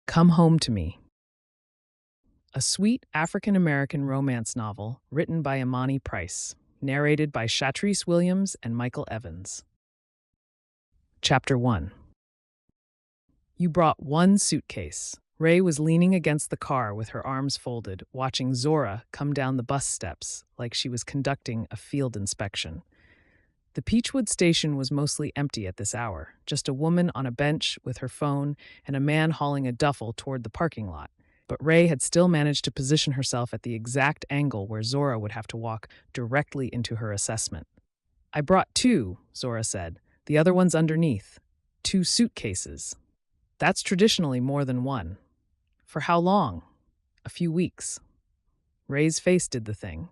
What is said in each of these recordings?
Come Home to Me, a sweet African-American romance novel written by Imani Price, narrated by Shatrice Williams and Michael Evans. Chapter 1. You brought one suitcase. Ray was leaning against the car with her arms folded, watching Zora come down the bus steps like she was conducting a field inspection. The Peachwood station was mostly empty at this hour, just a woman on a bench with her phone and a man hauling a duffel toward the parking lot. But Ray had still managed to position herself at the exact angle where Zora would have to walk directly into her assessment. I brought two, Zora said. The other one's underneath. 2 suitcases. That's traditionally more than one. For how long? A few weeks. Ray's face did the thing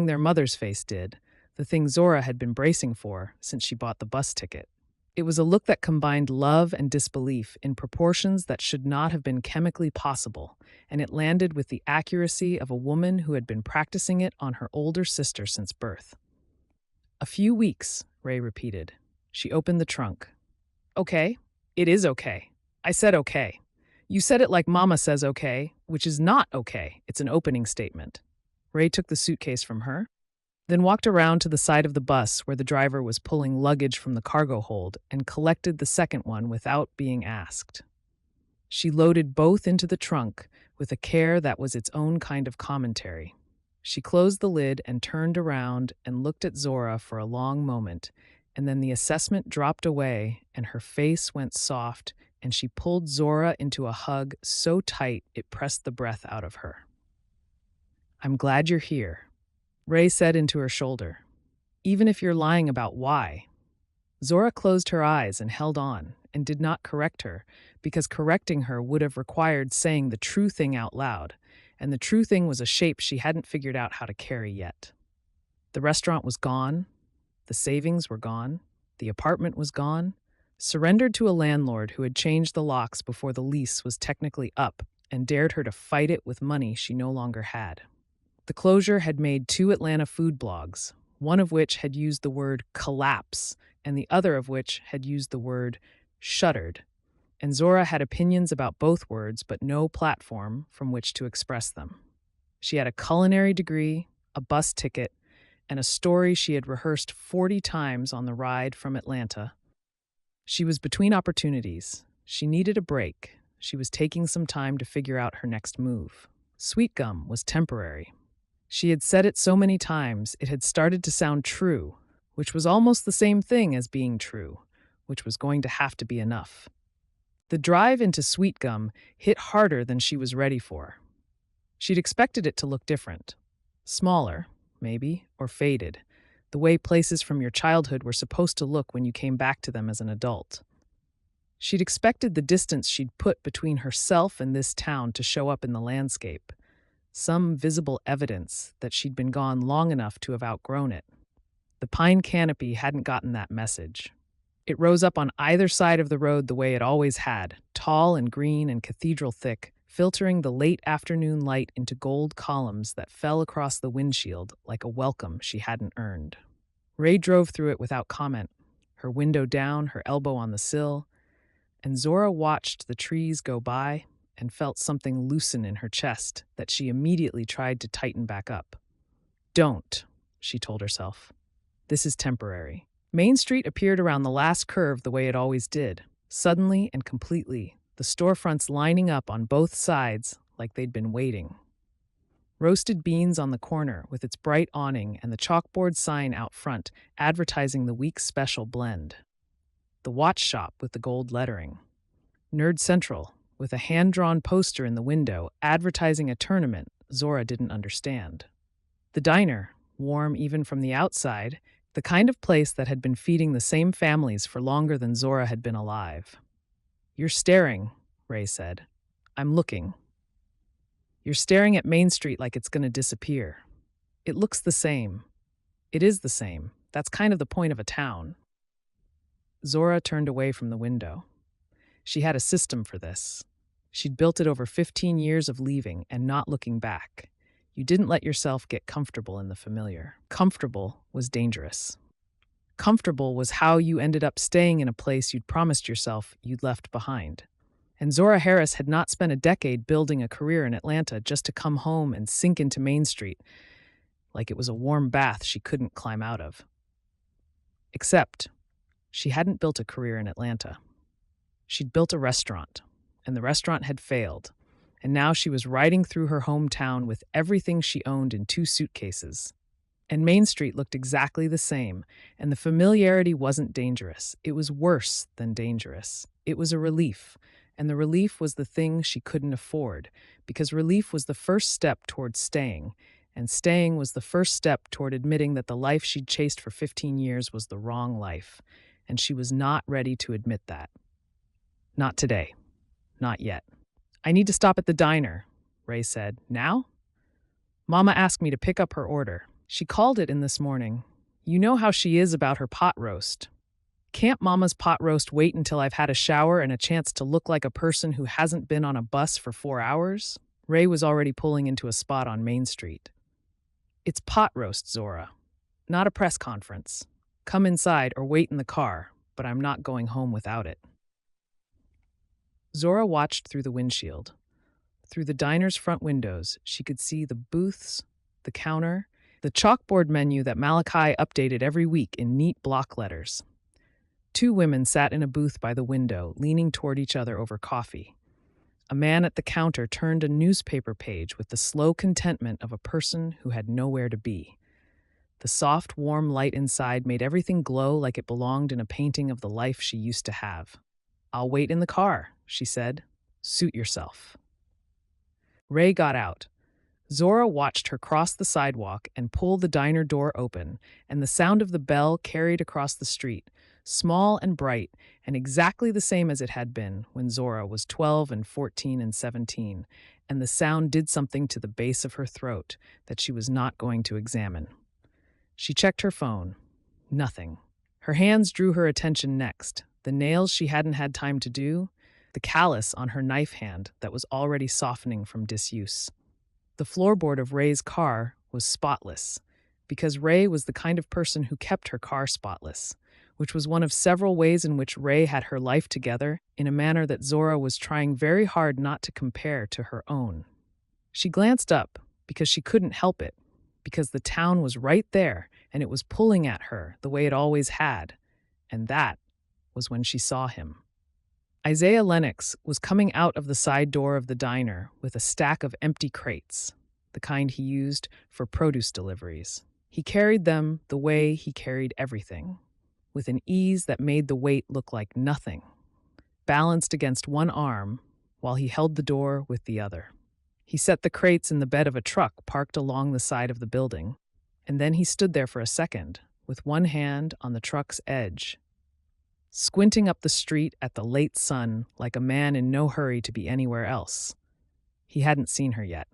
their mother's face did, the thing Zora had been bracing for since she bought the bus ticket. It was a look that combined love and disbelief in proportions that should not have been chemically possible, and it landed with the accuracy of a woman who had been practicing it on her older sister since birth. A few weeks, Ray repeated. She opened the trunk. Okay, it is okay. I said okay. You said it like Mama says okay, which is not okay. It's an opening statement. Ray took the suitcase from her, then walked around to the side of the bus where the driver was pulling luggage from the cargo hold and collected the second one without being asked. She loaded both into the trunk with a care that was its own kind of commentary. She closed the lid and turned around and looked at Zora for a long moment, and then the assessment dropped away and her face went soft, and she pulled Zora into a hug so tight it pressed the breath out of her. I'm glad you're here, Ray said into her shoulder. Even if you're lying about why. Zora closed her eyes and held on, and did not correct her, because correcting her would have required saying the true thing out loud, and the true thing was a shape she hadn't figured out how to carry yet. The restaurant was gone, the savings were gone, the apartment was gone, surrendered to a landlord who had changed the locks before the lease was technically up and dared her to fight it with money she no longer had. The closure had made 2 Atlanta food blogs, one of which had used the word collapse and the other of which had used the word shuttered, and Zora had opinions about both words but no platform from which to express them. She had a culinary degree, a bus ticket, and a story she had rehearsed 40 times on the ride from Atlanta. She was between opportunities. She needed a break. She was taking some time to figure out her next move. Sweetgum was temporary. She had said it so many times it had started to sound true, which was almost the same thing as being true, which was going to have to be enough. The drive into Sweetgum hit harder than she was ready for. She'd expected it to look different. Smaller, maybe, or faded, the way places from your childhood were supposed to look when you came back to them as an adult. She'd expected the distance she'd put between herself and this town to show up in the landscape, some visible evidence that she'd been gone long enough to have outgrown it. The pine canopy hadn't gotten that message. It rose up on either side of the road the way it always had, tall and green and cathedral thick, filtering the late afternoon light into gold columns that fell across the windshield like a welcome she hadn't earned. Ray drove through it without comment, her window down, her elbow on the sill, and Zora watched the trees go by and felt something loosen in her chest that she immediately tried to tighten back up. Don't, she told herself. This is temporary. Main Street appeared around the last curve the way it always did, suddenly and completely, the storefronts lining up on both sides like they'd been waiting. Roasted Beans on the corner with its bright awning and the chalkboard sign out front advertising the week's special blend. The watch shop with the gold lettering. Nerd Central with a hand-drawn poster in the window advertising a tournament Zora didn't understand. The diner, warm even from the outside, the kind of place that had been feeding the same families for longer than Zora had been alive. You're staring, Ray said. I'm looking. You're staring at Main Street like it's going to disappear. It looks the same. It is the same. That's kind of the point of a town. Zora turned away from the window. She had a system for this. She'd built it over 15 years of leaving and not looking back. You didn't let yourself get comfortable in the familiar. Comfortable was dangerous. Comfortable was how you ended up staying in a place you'd promised yourself you'd left behind. And Zora Harris had not spent a decade building a career in Atlanta just to come home and sink into Main Street like it was a warm bath she couldn't climb out of. Except, she hadn't built a career in Atlanta. She'd built a restaurant, and the restaurant had failed, and now she was riding through her hometown with everything she owned in 2 suitcases. And Main Street looked exactly the same, and the familiarity wasn't dangerous. It was worse than dangerous. It was a relief, and the relief was the thing she couldn't afford, because relief was the first step toward staying, and staying was the first step toward admitting that the life she'd chased for 15 years was the wrong life, and she was not ready to admit that. Not today. Not yet. "I need to stop at the diner," Ray said. "Now?" "Mama asked me to pick up her order. She called it in this morning. You know how she is about her pot roast. Can't Mama's pot roast wait until I've had a shower and a chance to look like a person who hasn't been on a bus for 4 hours?" Ray was already pulling into a spot on Main Street. "It's pot roast, Zora. Not a press conference. Come inside or wait in the car, but I'm not going home without it." Zora watched through the windshield. Through the diner's front windows, she could see the booths, the counter, the chalkboard menu that Malachi updated every week in neat block letters. 2 women sat in a booth by the window, leaning toward each other over coffee. A man at the counter turned a newspaper page with the slow contentment of a person who had nowhere to be. The soft, warm light inside made everything glow like it belonged in a painting of the life she used to have. "I'll wait in the car," she said. "Suit yourself." Ray got out. Zora watched her cross the sidewalk and pull the diner door open, and the sound of the bell carried across the street, small and bright, and exactly the same as it had been when Zora was 12 and 14 and 17, and the sound did something to the base of her throat that she was not going to examine. She checked her phone. Nothing. Her hands drew her attention next, the nails she hadn't had time to do, the callus on her knife hand that was already softening from disuse. The floorboard of Ray's car was spotless, because Ray was the kind of person who kept her car spotless, which was one of several ways in which Ray had her life together in a manner that Zora was trying very hard not to compare to her own. She glanced up, because she couldn't help it, because the town was right there and it was pulling at her the way it always had, and that was when she saw him. Isaiah Lennox was coming out of the side door of the diner with a stack of empty crates, the kind he used for produce deliveries. He carried them the way he carried everything, with an ease that made the weight look like nothing, balanced against one arm while he held the door with the other. He set the crates in the bed of a truck parked along the side of the building, and then he stood there for a second, with one hand on the truck's edge, squinting up the street at the late sun like a man in no hurry to be anywhere else. He hadn't seen her yet.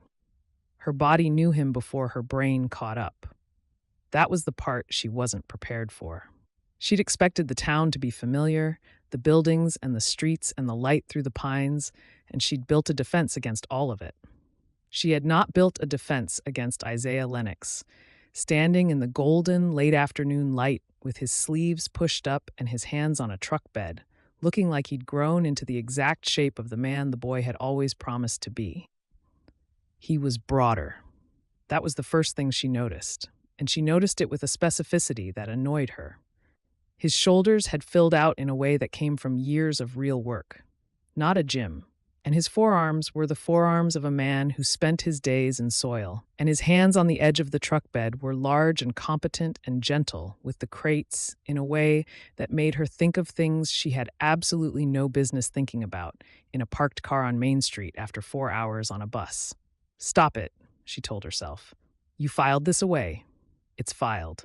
Her body knew him before her brain caught up. That was the part she wasn't prepared for. She'd expected the town to be familiar, the buildings and the streets and the light through the pines, and she'd built a defense against all of it. She had not built a defense against Isaiah Lennox, standing in the golden late afternoon light with his sleeves pushed up and his hands on a truck bed, looking like he'd grown into the exact shape of the man the boy had always promised to be. He was broader. That was the first thing she noticed, and she noticed it with a specificity that annoyed her. His shoulders had filled out in a way that came from years of real work, not a gym. And his forearms were the forearms of a man who spent his days in soil, and his hands on the edge of the truck bed were large and competent and gentle with the crates in a way that made her think of things she had absolutely no business thinking about in a parked car on Main Street after 4 hours on a bus. "Stop it," she told herself. "You filed this away. It's filed."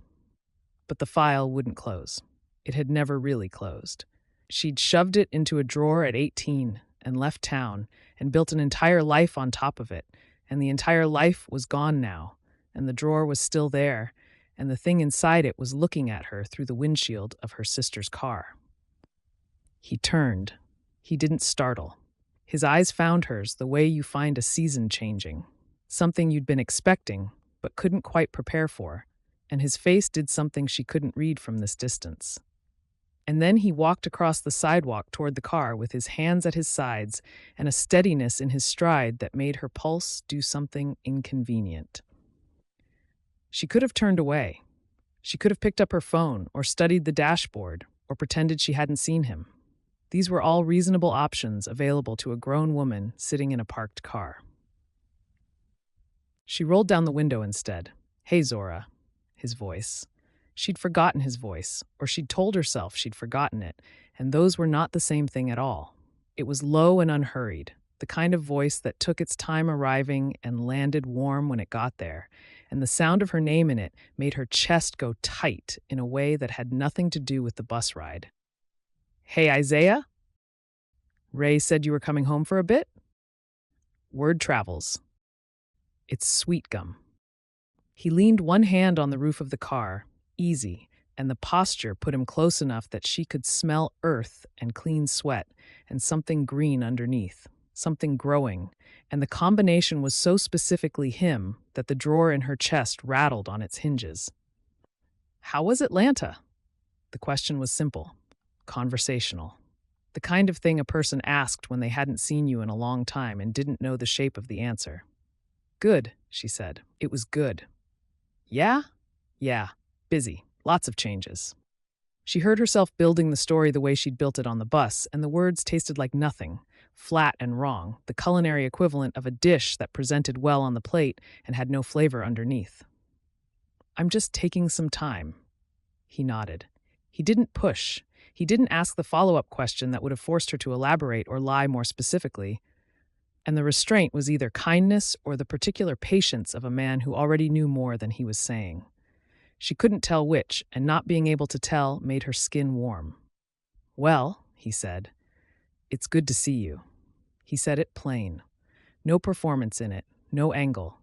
But the file wouldn't close. It had never really closed. She'd shoved it into a drawer at 18 and left town and built an entire life on top of it, and the entire life was gone now, and the drawer was still there, and the thing inside it was looking at her through the windshield of her sister's car. He turned. He didn't startle. His eyes found hers the way you find a season changing, something you'd been expecting but couldn't quite prepare for, and his face did something she couldn't read from this distance. And then he walked across the sidewalk toward the car with his hands at his sides and a steadiness in his stride that made her pulse do something inconvenient. She could have turned away. She could have picked up her phone or studied the dashboard or pretended she hadn't seen him. These were all reasonable options available to a grown woman sitting in a parked car. She rolled down the window instead. "Hey, Zora," his voice. She'd forgotten his voice, or she'd told herself she'd forgotten it, and those were not the same thing at all. It was low and unhurried, the kind of voice that took its time arriving and landed warm when it got there, and the sound of her name in it made her chest go tight in a way that had nothing to do with the bus ride. "Hey, Isaiah? Ray said you were coming home for a bit?" Word travels. It's Sweetgum. He leaned one hand on the roof of the car, easy, and the posture put him close enough that she could smell earth and clean sweat and something green underneath, something growing, and the combination was so specifically him that the drawer in her chest rattled on its hinges. "How was Atlanta?" The question was simple, conversational. The kind of thing a person asked when they hadn't seen you in a long time and didn't know the shape of the answer. "Good," she said. "It was good." "Yeah? Yeah. Busy. Lots of changes." She heard herself building the story the way she'd built it on the bus, and the words tasted like nothing, flat and wrong, the culinary equivalent of a dish that presented well on the plate and had no flavor underneath. "I'm just taking some time." He nodded. He didn't push. He didn't ask the follow-up question that would have forced her to elaborate or lie more specifically. And the restraint was either kindness or the particular patience of a man who already knew more than he was saying. She couldn't tell which, and not being able to tell made her skin warm. "Well," he said, "it's good to see you." He said it plain. No performance in it, no angle.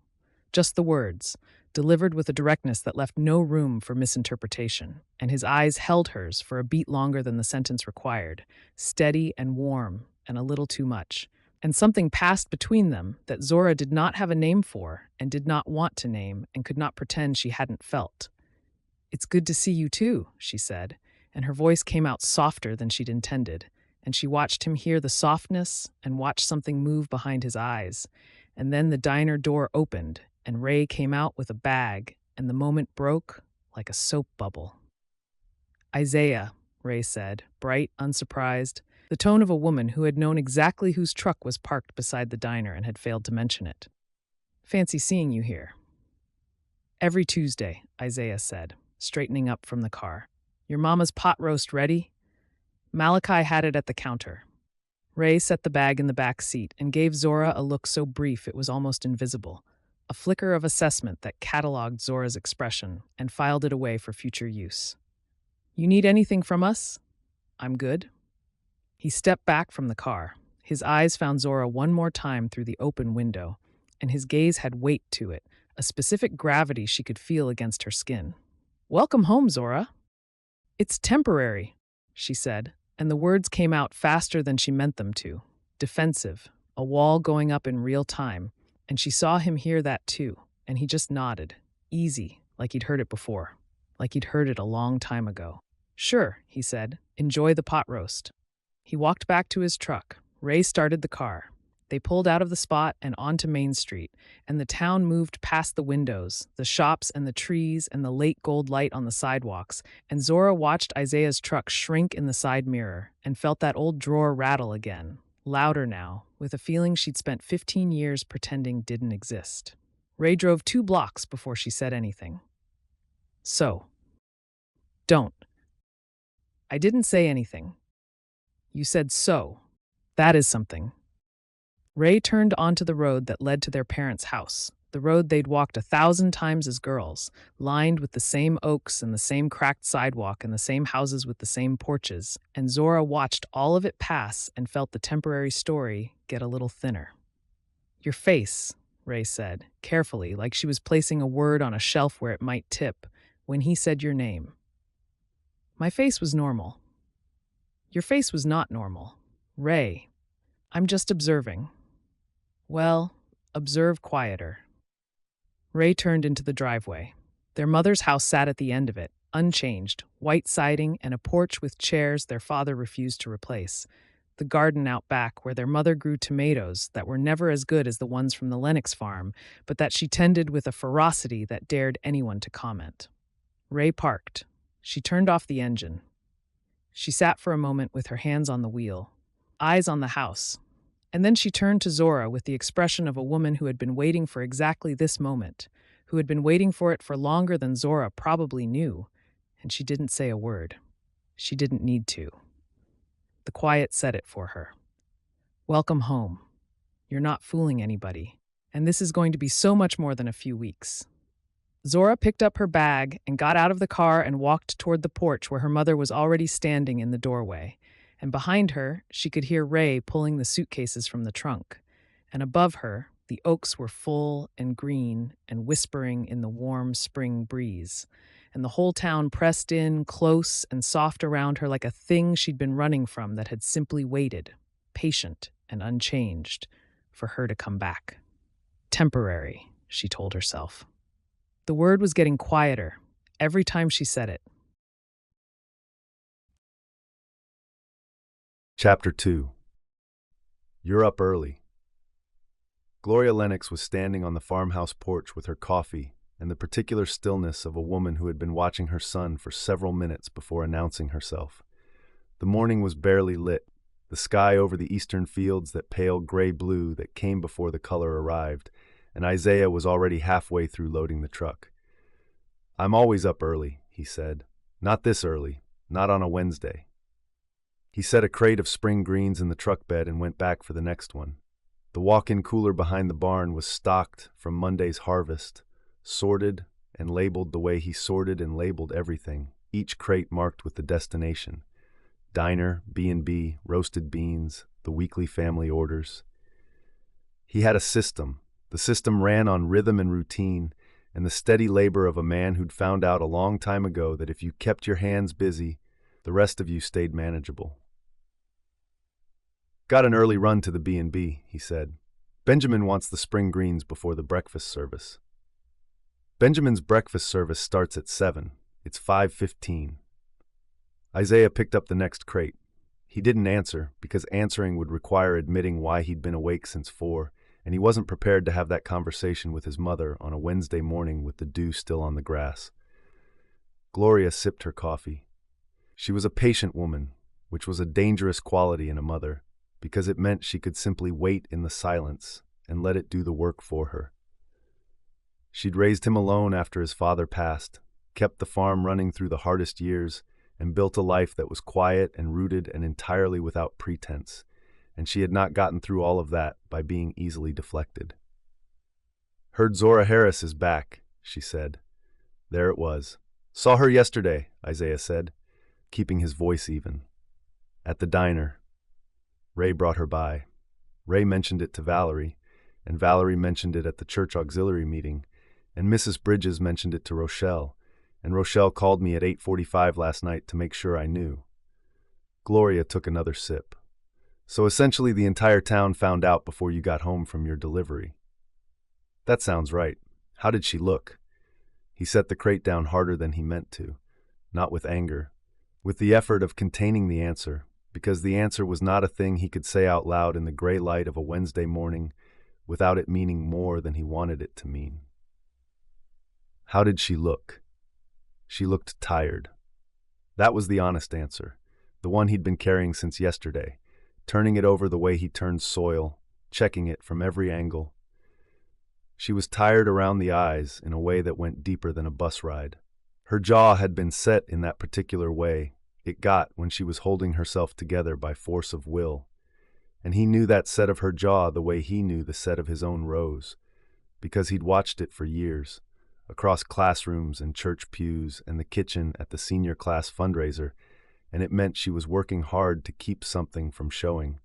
Just the words, delivered with a directness that left no room for misinterpretation, and his eyes held hers for a beat longer than the sentence required, steady and warm, and a little too much. And something passed between them that Zora did not have a name for and did not want to name and could not pretend she hadn't felt. "It's good to see you too," she said, and her voice came out softer than she'd intended, and she watched him hear the softness and watch something move behind his eyes. And then the diner door opened, and Ray came out with a bag, and the moment broke like a soap bubble. "Isaiah," Ray said, bright, unsurprised, the tone of a woman who had known exactly whose truck was parked beside the diner and had failed to mention it. "Fancy seeing you here." "Every Tuesday," Isaiah said, straightening up from the car. "Your mama's pot roast ready?" Malachi had it at the counter. Ray set the bag in the back seat and gave Zora a look so brief it was almost invisible, a flicker of assessment that cataloged Zora's expression and filed it away for future use. "You need anything from us?" "I'm good." He stepped back from the car. His eyes found Zora one more time through the open window, and his gaze had weight to it, a specific gravity she could feel against her skin. "Welcome home, Zora." "It's temporary," she said, and the words came out faster than she meant them to. Defensive, a wall going up in real time, and she saw him hear that too, and he just nodded, easy, like he'd heard it before, like he'd heard it a long time ago. "Sure," he said, "enjoy the pot roast." He walked back to his truck. Ray started the car. They pulled out of the spot and onto Main Street, and the town moved past the windows, the shops and the trees and the late gold light on the sidewalks, and Zora watched Isaiah's truck shrink in the side mirror and felt that old drawer rattle again, louder now, with a feeling she'd spent 15 years pretending didn't exist. Ray drove 2 blocks before she said anything. "So, don't." "I didn't say anything." "You said so. That is something." Ray turned onto the road that led to their parents' house, the road they'd walked 1,000 times as girls, lined with the same oaks and the same cracked sidewalk and the same houses with the same porches, and Zora watched all of it pass and felt the temporary story get a little thinner. "Your face," Ray said, carefully, like she was placing a word on a shelf where it might tip, when he said your name. "My face was normal." "Your face was not normal. Ray, I'm just observing." "Well, observe quieter." Ray turned into the driveway. Their mother's house sat at the end of it, unchanged, white siding and a porch with chairs their father refused to replace. The garden out back where their mother grew tomatoes that were never as good as the ones from the Lennox farm, but that she tended with a ferocity that dared anyone to comment. Ray parked. She turned off the engine. She sat for a moment with her hands on the wheel, eyes on the house, and then she turned to Zora with the expression of a woman who had been waiting for exactly this moment, who had been waiting for it for longer than Zora probably knew, and she didn't say a word. She didn't need to. The quiet said it for her. Welcome home. You're not fooling anybody, and this is going to be so much more than a few weeks. Zora picked up her bag and got out of the car and walked toward the porch where her mother was already standing in the doorway. And behind her, she could hear Ray pulling the suitcases from the trunk. And above her, the oaks were full and green and whispering in the warm spring breeze. And the whole town pressed in, close and soft around her like a thing she'd been running from that had simply waited, patient and unchanged, for her to come back. Temporary, she told herself. The word was getting quieter every time she said it. Chapter 2. You're up early. Gloria Lennox was standing on the farmhouse porch with her coffee and the particular stillness of a woman who had been watching her son for several minutes before announcing herself. The morning was barely lit, the sky over the eastern fields that pale gray blue that came before the color arrived, and Isaiah was already halfway through loading the truck. "I'm always up early," he said. "Not this early, not on a Wednesday." He set a crate of spring greens in the truck bed and went back for the next one. The walk-in cooler behind the barn was stocked from Monday's harvest, sorted and labeled the way he sorted and labeled everything, each crate marked with the destination. Diner, B&B, roasted beans, the weekly family orders. He had a system. The system ran on rhythm and routine, and the steady labor of a man who'd found out a long time ago that if you kept your hands busy, the rest of you stayed manageable. "Got an early run to the B&B, he said. "Benjamin wants the spring greens before the breakfast service." Benjamin's breakfast service starts at 7. It's 5:15. Isaiah picked up the next crate. He didn't answer, because answering would require admitting why he'd been awake since 4, and he wasn't prepared to have that conversation with his mother on a Wednesday morning with the dew still on the grass. Gloria sipped her coffee. She was a patient woman, which was a dangerous quality in a mother, because it meant she could simply wait in the silence and let it do the work for her. She'd raised him alone after his father passed, kept the farm running through the hardest years, and built a life that was quiet and rooted and entirely without pretense, and she had not gotten through all of that by being easily deflected. "Heard Zora Harris is back," she said. There it was. "Saw her yesterday," Isaiah said, keeping his voice even. "At the diner. Ray brought her by. Ray mentioned it to Valerie, and Valerie mentioned it at the church auxiliary meeting, and Mrs. Bridges mentioned it to Rochelle, and Rochelle called me at 8:45 last night to make sure I knew." Gloria took another sip. "So essentially the entire town found out before you got home from your delivery." "That sounds right. How did she look?" He set the crate down harder than he meant to, not with anger, with the effort of containing the answer, because the answer was not a thing he could say out loud in the gray light of a Wednesday morning without it meaning more than he wanted it to mean. How did she look? She looked tired. That was the honest answer, the one he'd been carrying since yesterday, turning it over the way he turned soil, checking it from every angle. She was tired around the eyes in a way that went deeper than a bus ride. Her jaw had been set in that particular way it got when she was holding herself together by force of will, and he knew that set of her jaw the way he knew the set of his own Rose, because he'd watched it for years, across classrooms and church pews and the kitchen at the senior class fundraiser, and it meant she was working hard to keep something from showing.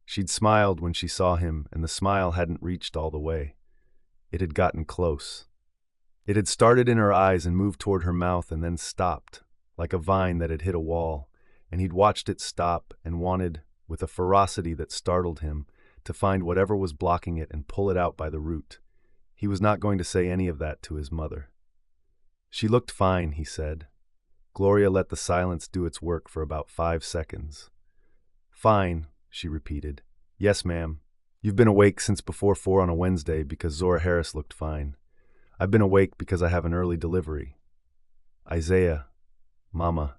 She'd smiled when she saw him, and the smile hadn't reached all the way. It had gotten close. It had started in her eyes and moved toward her mouth and then stopped, like a vine that had hit a wall, and he'd watched it stop and wanted, with a ferocity that startled him, to find whatever was blocking it and pull it out by the root. He was not going to say any of that to his mother. She looked fine, he said. Gloria let the silence do its work for about 5 seconds. Fine, she repeated. Yes, ma'am. You've been awake since before 4 on a Wednesday because Zora Harris looked fine. I've been awake because I have an early delivery. Isaiah, Mama.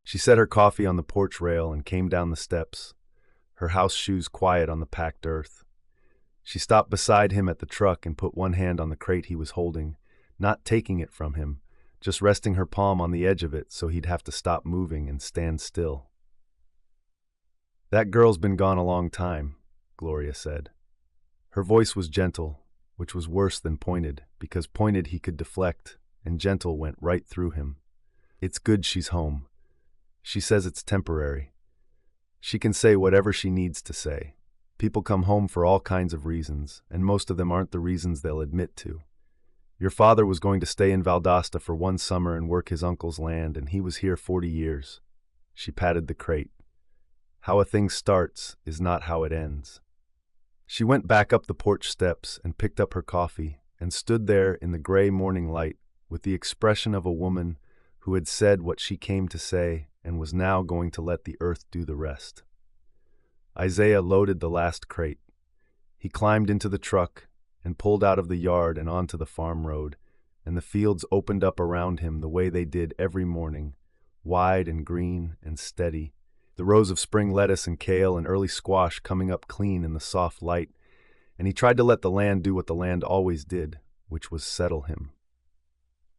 She set her coffee on the porch rail and came down the steps, her house shoes quiet on the packed earth. She stopped beside him at the truck and put one hand on the crate he was holding, not taking it from him, just resting her palm on the edge of it so he'd have to stop moving and stand still. That girl's been gone a long time, Gloria said. Her voice was gentle, which was worse than pointed, because pointed he could deflect, and gentle went right through him. It's good she's home. She says it's temporary. She can say whatever she needs to say. People come home for all kinds of reasons, and most of them aren't the reasons they'll admit to. Your father was going to stay in Valdosta for one summer and work his uncle's land, and he was here 40 years. She patted the crate. How a thing starts is not how it ends. She went back up the porch steps and picked up her coffee and stood there in the gray morning light with the expression of a woman who had said what she came to say and was now going to let the earth do the rest. Isaiah loaded the last crate. He climbed into the truck and pulled out of the yard and onto the farm road, and the fields opened up around him the way they did every morning, wide and green and steady, the rows of spring lettuce and kale and early squash coming up clean in the soft light, and he tried to let the land do what the land always did, which was settle him.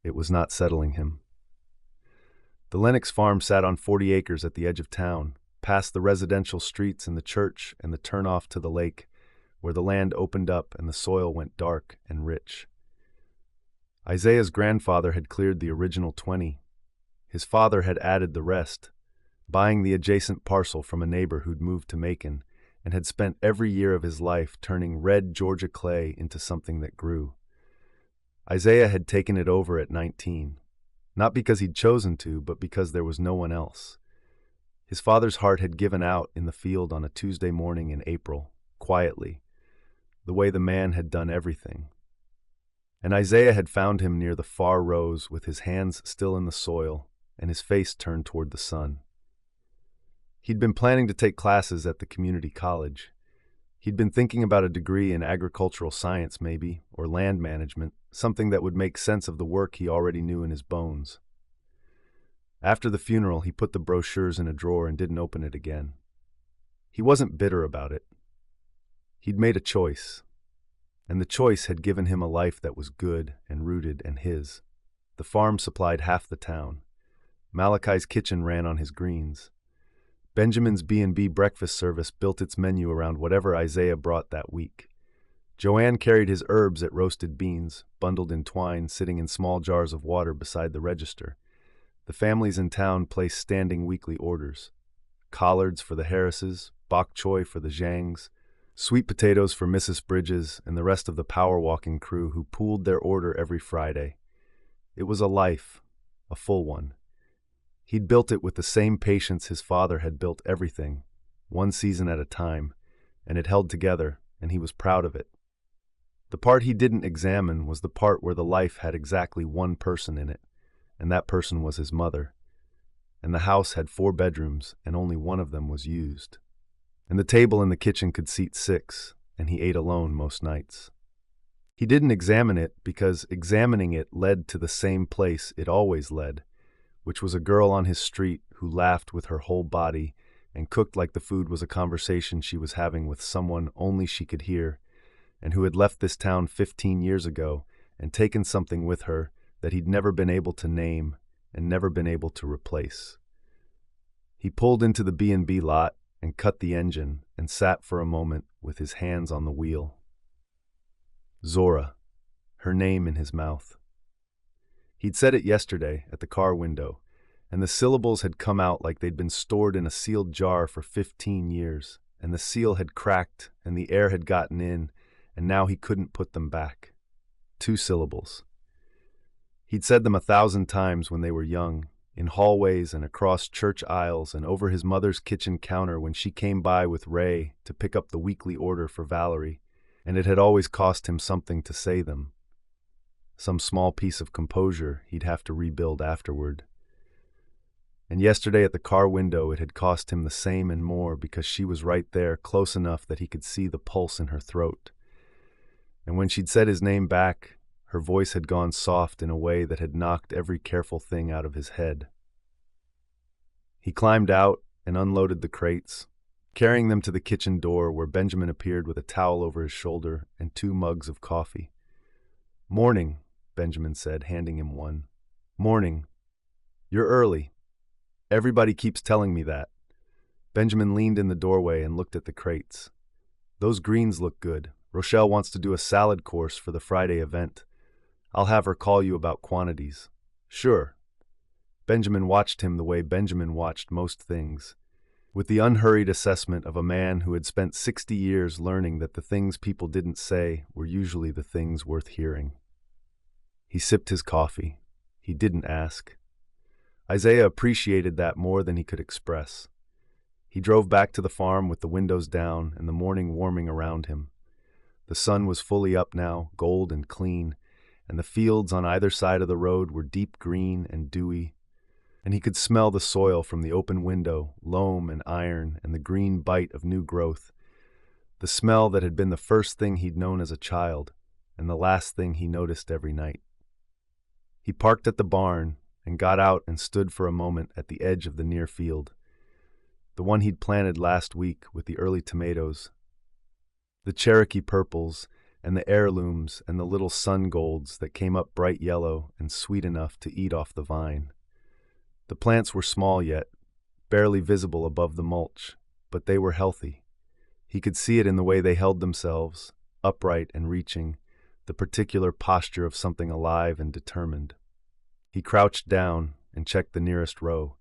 It was not settling him. The Lennox farm sat on 40 acres at the edge of town, past the residential streets and the church and the turnoff to the lake, where the land opened up and the soil went dark and rich. Isaiah's grandfather had cleared the original 20. His father had added the rest, buying the adjacent parcel from a neighbor who'd moved to Macon and had spent every year of his life turning red Georgia clay into something that grew. Isaiah had taken it over at 19, not because he'd chosen to, but because there was no one else. His father's heart had given out in the field on a Tuesday morning in April, quietly, the way the man had done everything. And Isaiah had found him near the far rows with his hands still in the soil and his face turned toward the sun. He'd been planning to take classes at the community college. He'd been thinking about a degree in agricultural science maybe, or land management, something that would make sense of the work he already knew in his bones. After the funeral, he put the brochures in a drawer and didn't open it again. He wasn't bitter about it. He'd made a choice, and the choice had given him a life that was good and rooted and his. The farm supplied half the town. Malachi's kitchen ran on his greens. Benjamin's B&B breakfast service built its menu around whatever Isaiah brought that week. Joanne carried his herbs at roasted beans, bundled in twine, sitting in small jars of water beside the register. The families in town placed standing weekly orders. Collards for the Harrises, bok choy for the Zhangs, sweet potatoes for Mrs. Bridges and the rest of the power walking crew who pooled their order every Friday. It was a life, a full one. He'd built it with the same patience his father had built everything, one season at a time, and it held together, and he was proud of it. The part he didn't examine was the part where the life had exactly one person in it, and that person was his mother. And the house had 4 bedrooms, and only one of them was used. And the table in the kitchen could seat 6, and he ate alone most nights. He didn't examine it because examining it led to the same place it always led, which was a girl on his street who laughed with her whole body and cooked like the food was a conversation she was having with someone only she could hear, and who had left this town 15 years ago and taken something with her that he'd never been able to name and never been able to replace. He pulled into the B&B lot and cut the engine and sat for a moment with his hands on the wheel. Zora, her name in his mouth. He'd said it yesterday at the car window, and the syllables had come out like they'd been stored in a sealed jar for 15 years, and the seal had cracked and the air had gotten in, and now he couldn't put them back. 2 syllables. He'd said them 1,000 times when they were young, in hallways and across church aisles and over his mother's kitchen counter when she came by with Ray to pick up the weekly order for Valerie, and it had always cost him something to say them. some small piece of composure he'd have to rebuild afterward. And yesterday at the car window it had cost him the same and more because she was right there, close enough that he could see the pulse in her throat. And when she'd said his name back, her voice had gone soft in a way that had knocked every careful thing out of his head. He climbed out and unloaded the crates, carrying them to the kitchen door where Benjamin appeared with a towel over his shoulder and 2 mugs of coffee. "Morning," Benjamin said, handing him one. "Morning. You're early. Everybody keeps telling me that." Benjamin leaned in the doorway and looked at the crates. "Those greens look good. Rochelle wants to do a salad course for the Friday event. I'll have her call you about quantities." "Sure." Benjamin watched him the way Benjamin watched most things, with the unhurried assessment of a man who had spent 60 years learning that the things people didn't say were usually the things worth hearing. He sipped his coffee. He didn't ask. Isaiah appreciated that more than he could express. He drove back to the farm with the windows down and the morning warming around him. The sun was fully up now, gold and clean, and the fields on either side of the road were deep green and dewy, and he could smell the soil from the open window, loam and iron and the green bite of new growth, the smell that had been the first thing he'd known as a child and the last thing he noticed every night. He parked at the barn and got out and stood for a moment at the edge of the near field, the one he'd planted last week with the early tomatoes, the Cherokee purples and the heirlooms and the little sun golds that came up bright yellow and sweet enough to eat off the vine. The plants were small yet, barely visible above the mulch, but they were healthy. He could see it in the way they held themselves, upright and reaching, the particular posture of something alive and determined. He crouched down and checked the nearest row.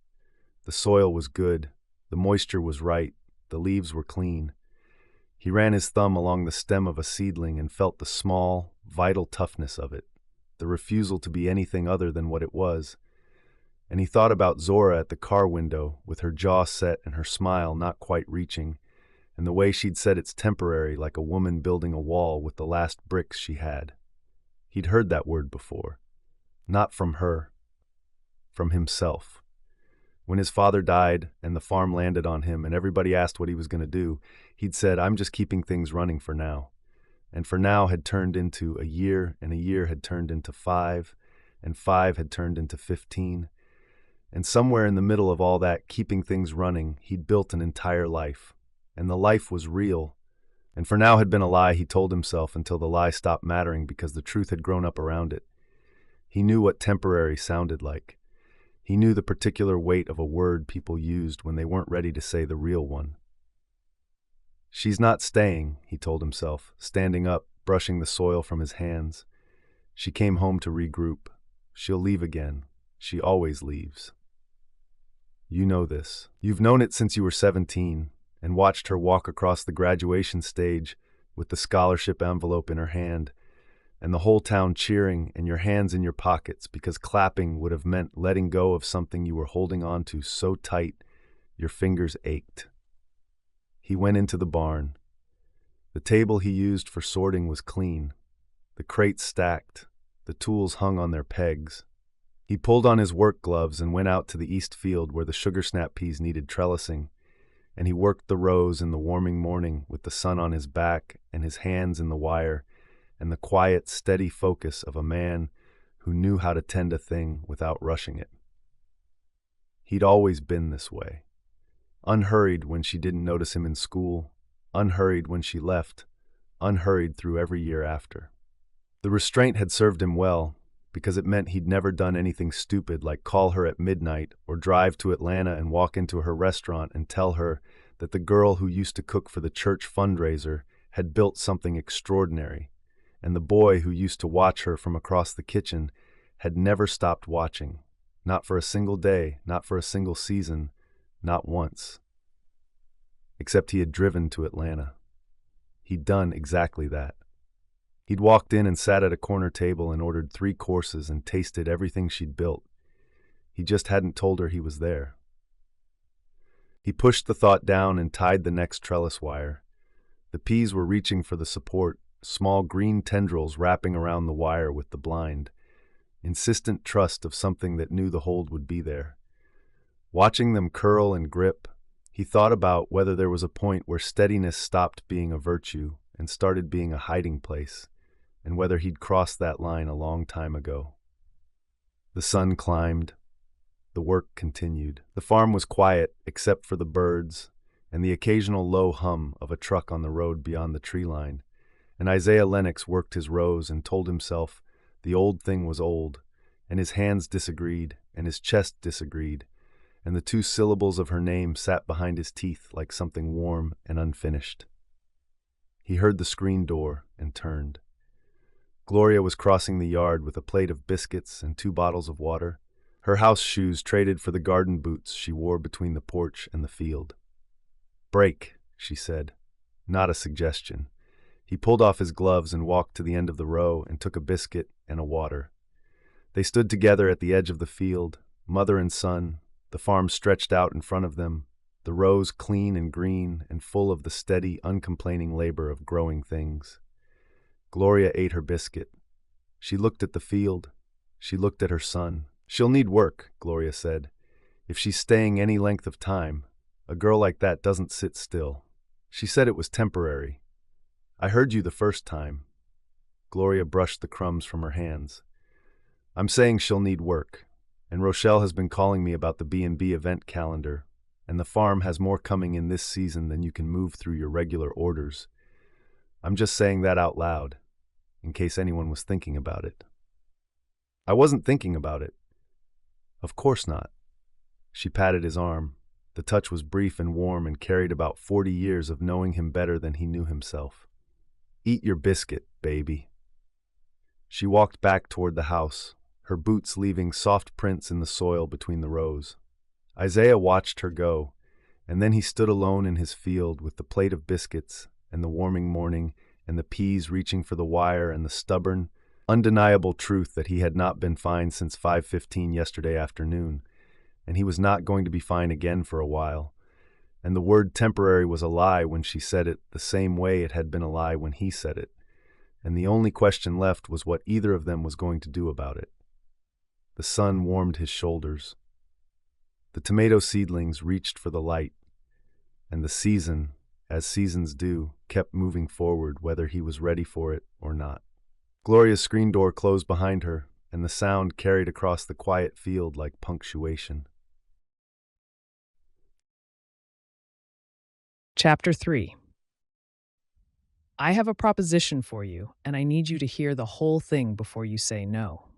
The soil was good, the moisture was right, the leaves were clean. He ran his thumb along the stem of a seedling and felt the small, vital toughness of it, the refusal to be anything other than what it was. And he thought about Zora at the car window, with her jaw set and her smile not quite reaching, and the way she'd said it's temporary, like a woman building a wall with the last bricks she had. He'd heard that word before. Not from her. From himself. When his father died and the farm landed on him and everybody asked what he was going to do, he'd said, "I'm just keeping things running for now." And for now had turned into a year, and a year had turned into 5, and 5 had turned into 15. And somewhere in the middle of all that keeping things running, he'd built an entire life. And the life was real. And for now had been a lie, he told himself, until the lie stopped mattering because the truth had grown up around it. He knew what temporary sounded like. He knew the particular weight of a word people used when they weren't ready to say the real one. "She's not staying," he told himself, standing up, brushing the soil from his hands. "She came home to regroup. She'll leave again. She always leaves." You know this. You've known it since you were 17 and watched her walk across the graduation stage with the scholarship envelope in her hand, and the whole town cheering and your hands in your pockets because clapping would have meant letting go of something you were holding on to so tight your fingers ached. He went into the barn. The table he used for sorting was clean, the crates stacked, the tools hung on their pegs. He pulled on his work gloves and went out to the east field where the sugar snap peas needed trellising, and he worked the rows in the warming morning with the sun on his back and his hands in the wire, and the quiet, steady focus of a man who knew how to tend a thing without rushing it. He'd always been this way. Unhurried when she didn't notice him in school, unhurried when she left, unhurried through every year after. The restraint had served him well, because it meant he'd never done anything stupid like call her at midnight or drive to Atlanta and walk into her restaurant and tell her that the girl who used to cook for the church fundraiser had built something extraordinary, and the boy who used to watch her from across the kitchen had never stopped watching, not for a single day, not for a single season, not once. Except he had driven to Atlanta. He'd done exactly that. He'd walked in and sat at a corner table and ordered 3 courses and tasted everything she'd built. He just hadn't told her he was there. He pushed the thought down and tied the next trellis wire. The peas were reaching for the support, small green tendrils wrapping around the wire with the blind, insistent trust of something that knew the hold would be there. Watching them curl and grip, he thought about whether there was a point where steadiness stopped being a virtue and started being a hiding place, and whether he'd crossed that line a long time ago. The sun climbed. The work continued. The farm was quiet except for the birds and the occasional low hum of a truck on the road beyond the tree line, and Isaiah Lennox worked his rows and told himself the old thing was old, and his hands disagreed, and his chest disagreed, and the two syllables of her name sat behind his teeth like something warm and unfinished. He heard the screen door and turned. Gloria was crossing the yard with a plate of biscuits and 2 bottles of water, her house shoes traded for the garden boots she wore between the porch and the field. "Break," she said. Not a suggestion. He pulled off his gloves and walked to the end of the row and took a biscuit and a water. They stood together at the edge of the field, mother and son, the farm stretched out in front of them, the rows clean and green and full of the steady, uncomplaining labor of growing things. Gloria ate her biscuit. She looked at the field. She looked at her son. "She'll need work," Gloria said. "If she's staying any length of time, a girl like that doesn't sit still." She said it was temporary. "I heard you the first time." Gloria brushed the crumbs from her hands. "I'm saying she'll need work, and Rochelle has been calling me about the B&B event calendar, and the farm has more coming in this season than you can move through your regular orders. I'm just saying that out loud, in case anyone was thinking about it." "I wasn't thinking about it." "Of course not." She patted his arm. The touch was brief and warm and carried about 40 years of knowing him better than he knew himself. "Eat your biscuit, baby." She walked back toward the house, her boots leaving soft prints in the soil between the rows. Isaiah watched her go, and then he stood alone in his field with the plate of biscuits and the warming morning and the peas reaching for the wire and the stubborn, undeniable truth that he had not been fine since 5:15 yesterday afternoon, and he was not going to be fine again for a while, and the word temporary was a lie when she said it the same way it had been a lie when he said it, and the only question left was what either of them was going to do about it. The sun warmed his shoulders. The tomato seedlings reached for the light, and the season, as seasons do, kept moving forward whether he was ready for it or not. Gloria's screen door closed behind her, and the sound carried across the quiet field like punctuation. Chapter 3. I have a proposition for you, and I need you to hear the whole thing before you say no.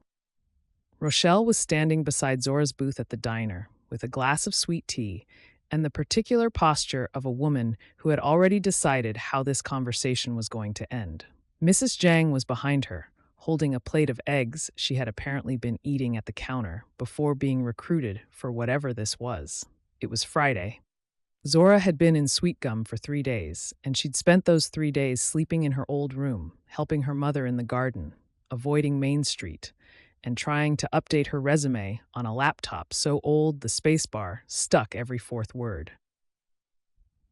Rochelle was standing beside Zora's booth at the diner, with a glass of sweet tea, and the particular posture of a woman who had already decided how this conversation was going to end. Mrs. Jang was behind her, holding a plate of eggs she had apparently been eating at the counter before being recruited for whatever this was. It was Friday. Zora had been in Sweetgum for 3 days, and she'd spent those 3 days sleeping in her old room, helping her mother in the garden, avoiding Main Street, and trying to update her resume on a laptop so old the spacebar stuck every 4th word.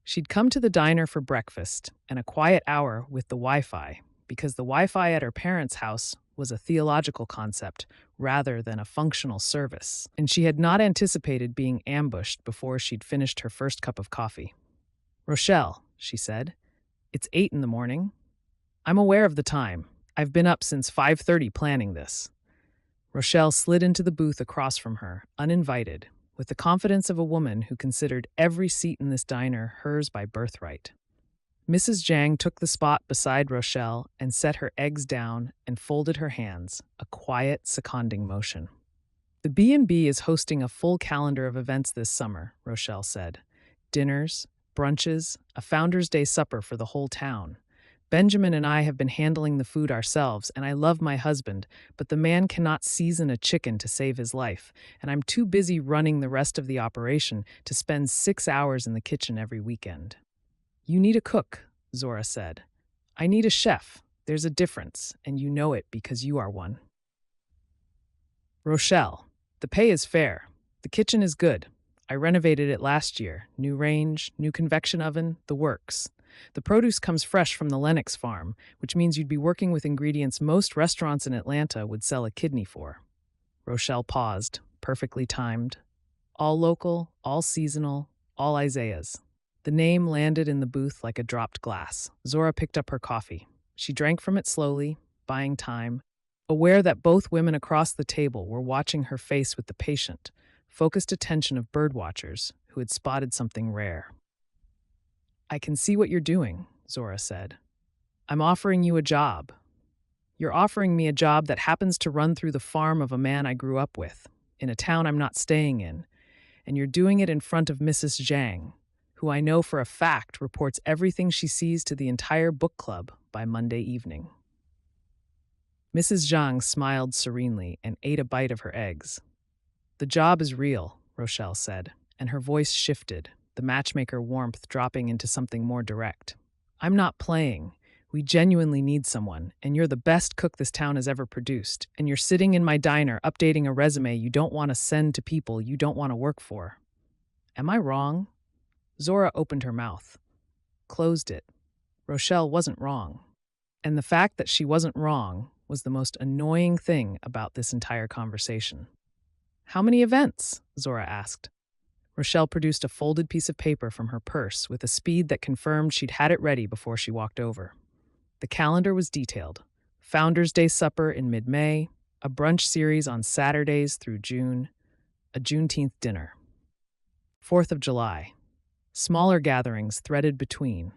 She'd come to the diner for breakfast and a quiet hour with the Wi-Fi, because the Wi-Fi at her parents' house was a theological concept rather than a functional service, and she had not anticipated being ambushed before she'd finished her first cup of coffee. "Rochelle," she said, "it's 8 in the morning. I'm aware of the time. I've been up since 5:30 planning this." Rochelle slid into the booth across from her, uninvited, with the confidence of a woman who considered every seat in this diner hers by birthright. Mrs. Jang took the spot beside Rochelle and set her eggs down and folded her hands, a quiet, seconding motion. "The B&B is hosting a full calendar of events this summer," Rochelle said. "Dinners, brunches, a Founders' Day supper for the whole town. Benjamin and I have been handling the food ourselves, and I love my husband, but the man cannot season a chicken to save his life, and I'm too busy running the rest of the operation to spend 6 hours in the kitchen every weekend." "You need a cook," Zora said. "I need a chef. There's a difference, and you know it because you are one." "Rochelle, the pay is fair. The kitchen is good. I renovated it last year. New range, new convection oven, the works. The produce comes fresh from the Lennox farm, which means you'd be working with ingredients most restaurants in Atlanta would sell a kidney for. Rochelle paused, perfectly timed. All local, all seasonal, all Isaiah's. The name landed in the booth like a dropped glass. Zora picked up her coffee. She drank from it slowly, buying time, aware that both women across the table were watching her face with the patient, focused attention of birdwatchers who had spotted something rare. "I can see what you're doing," Zora said. "I'm offering you a job. You're offering me a job that happens to run through the farm of a man I grew up with, in a town I'm not staying in, and you're doing it in front of Mrs. Zhang, who I know for a fact reports everything she sees to the entire book club by Monday evening." Mrs. Zhang smiled serenely and ate a bite of her eggs. "The job is real," Rochelle said, and her voice shifted, the matchmaker warmth dropping into something more direct. "I'm not playing. We genuinely need someone, and you're the best cook this town has ever produced, and you're sitting in my diner updating a resume you don't want to send to people you don't want to work for. Am I wrong?" Zora opened her mouth, closed it. Rochelle wasn't wrong. And the fact that she wasn't wrong was the most annoying thing about this entire conversation. "How many events?" Zora asked. Rochelle produced a folded piece of paper from her purse with a speed that confirmed she'd had it ready before she walked over. The calendar was detailed. Founders' Day supper in mid-May, a brunch series on Saturdays through June, a Juneteenth dinner. 4th of July. Smaller gatherings threaded between.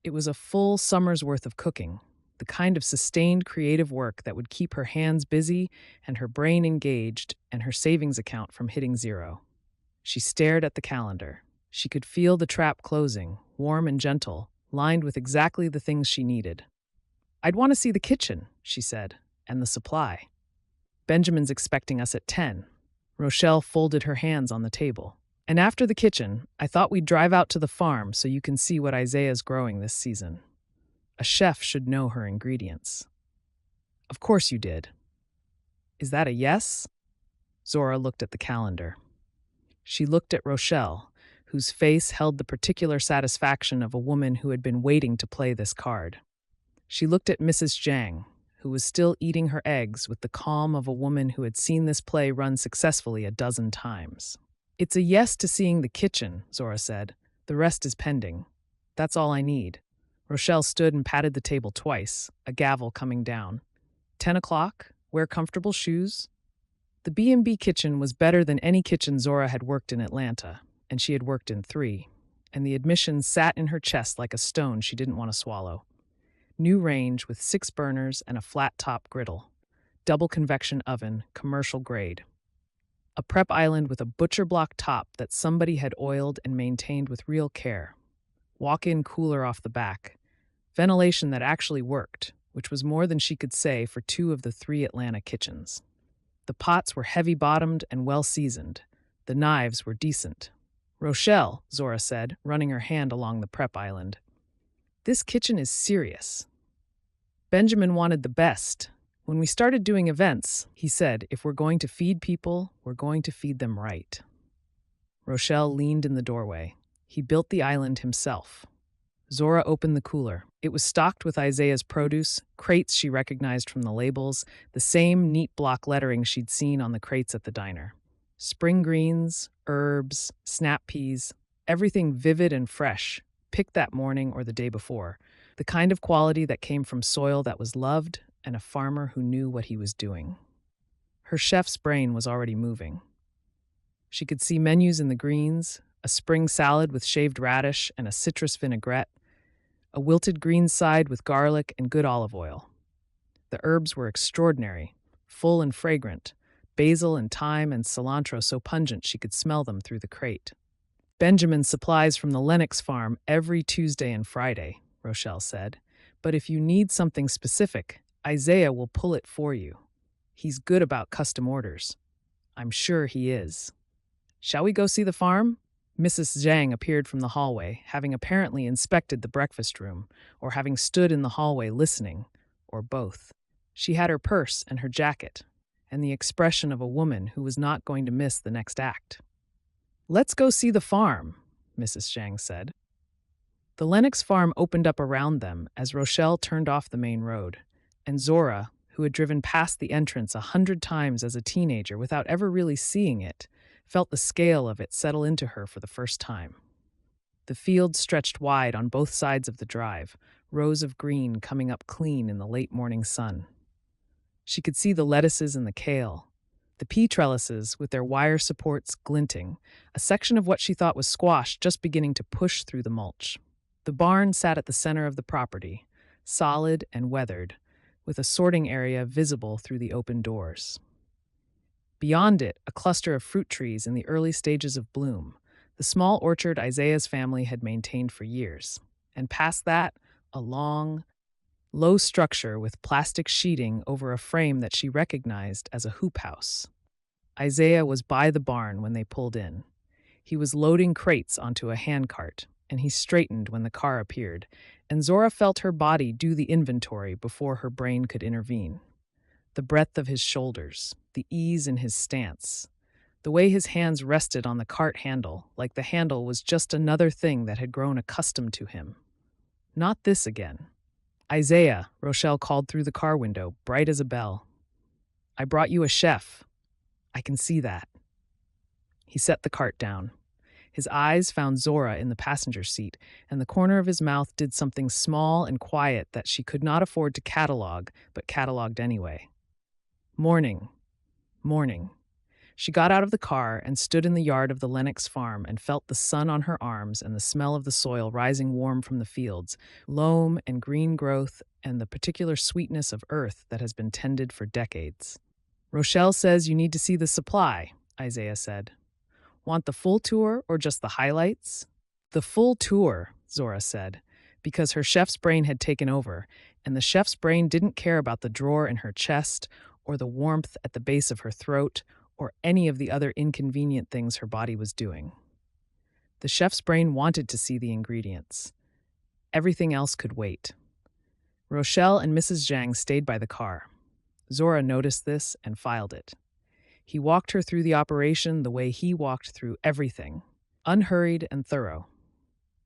It was a full summer's worth of cooking, the kind of sustained creative work that would keep her hands busy and her brain engaged and her savings account from hitting zero. She stared at the calendar. She could feel the trap closing, warm and gentle, lined with exactly the things she needed. "I'd want to see the kitchen," she said, "and the supply. Benjamin's expecting us at 10. Rochelle folded her hands on the table. "And after the kitchen, I thought we'd drive out to the farm so you can see what Isaiah's growing this season. A chef should know her ingredients." "Of course you did." "Is that a yes?" Zora looked at the calendar. She looked at Rochelle, whose face held the particular satisfaction of a woman who had been waiting to play this card. She looked at Mrs. Zhang, who was still eating her eggs with the calm of a woman who had seen this play run successfully a dozen times. "It's a yes to seeing the kitchen," Zora said. "The rest is pending. That's all I need." Rochelle stood and patted the table twice, a gavel coming down. 10 o'clock? Wear comfortable shoes? The B&B kitchen was better than any kitchen Zora had worked in Atlanta, and she had worked in 3, and the admission sat in her chest like a stone she didn't want to swallow. New range with 6 burners and a flat-top griddle. Double convection oven, commercial grade. A prep island with a butcher block top that somebody had oiled and maintained with real care. Walk-in cooler off the back. Ventilation that actually worked, which was more than she could say for 2 of the 3 Atlanta kitchens. The pots were heavy-bottomed and well-seasoned. The knives were decent. "Rochelle," Zora said, running her hand along the prep island. "This kitchen is serious. Benjamin wanted the best. When we started doing events, he said, if we're going to feed people, we're going to feed them right." Rochelle leaned in the doorway. He built the island himself. Zora opened the cooler. It was stocked with Isaiah's produce, crates she recognized from the labels, the same neat block lettering she'd seen on the crates at the diner. Spring greens, herbs, snap peas, everything vivid and fresh, picked that morning or the day before, the kind of quality that came from soil that was loved and a farmer who knew what he was doing. Her chef's brain was already moving. She could see menus in the greens, a spring salad with shaved radish and a citrus vinaigrette, a wilted green side with garlic and good olive oil. The herbs were extraordinary, full and fragrant, basil and thyme and cilantro so pungent she could smell them through the crate. "Benjamin supplies from the Lennox farm every Tuesday and Friday," Rochelle said. "But if you need something specific, Isaiah will pull it for you. He's good about custom orders. I'm sure he is. Shall we go see the farm?" Mrs. Zhang appeared from the hallway, having apparently inspected the breakfast room, or having stood in the hallway listening, or both. She had her purse and her jacket, and the expression of a woman who was not going to miss the next act. "Let's go see the farm," Mrs. Zhang said. The Lennox farm opened up around them as Rochelle turned off the main road, and Zora, who had driven past the entrance 100 times as a teenager without ever really seeing it, felt the scale of it settle into her for the first time. The field stretched wide on both sides of the drive, rows of green coming up clean in the late morning sun. She could see the lettuces and the kale, the pea trellises with their wire supports glinting, a section of what she thought was squash just beginning to push through the mulch. The barn sat at the center of the property, solid and weathered, with a sorting area visible through the open doors. Beyond it, a cluster of fruit trees in the early stages of bloom, the small orchard Isaiah's family had maintained for years. And past that, a long, low structure with plastic sheeting over a frame that she recognized as a hoop house. Isaiah was by the barn when they pulled in. He was loading crates onto a handcart, and he straightened when the car appeared, and Zora felt her body do the inventory before her brain could intervene. The breadth of his shoulders, the ease in his stance, the way his hands rested on the cart handle, like the handle was just another thing that had grown accustomed to him. Not this again. "Isaiah," Rochelle called through the car window, bright as a bell. "I brought you a chef. I can see that." He set the cart down. His eyes found Zora in the passenger seat, and the corner of his mouth did something small and quiet that she could not afford to catalog, but cataloged anyway. Morning. Morning. She got out of the car and stood in the yard of the Lennox farm and felt the sun on her arms and the smell of the soil rising warm from the fields, loam and green growth and the particular sweetness of earth that has been tended for decades. "Rochelle says you need to see the supply," Isaiah said. "Want the full tour or just the highlights?" "The full tour," Zora said, because her chef's brain had taken over, and the chef's brain didn't care about the drawer in her chest or the warmth at the base of her throat or any of the other inconvenient things her body was doing. The chef's brain wanted to see the ingredients. Everything else could wait. Rochelle and Mrs. Zhang stayed by the car. Zora noticed this and filed it. He walked her through the operation the way he walked through everything, unhurried and thorough.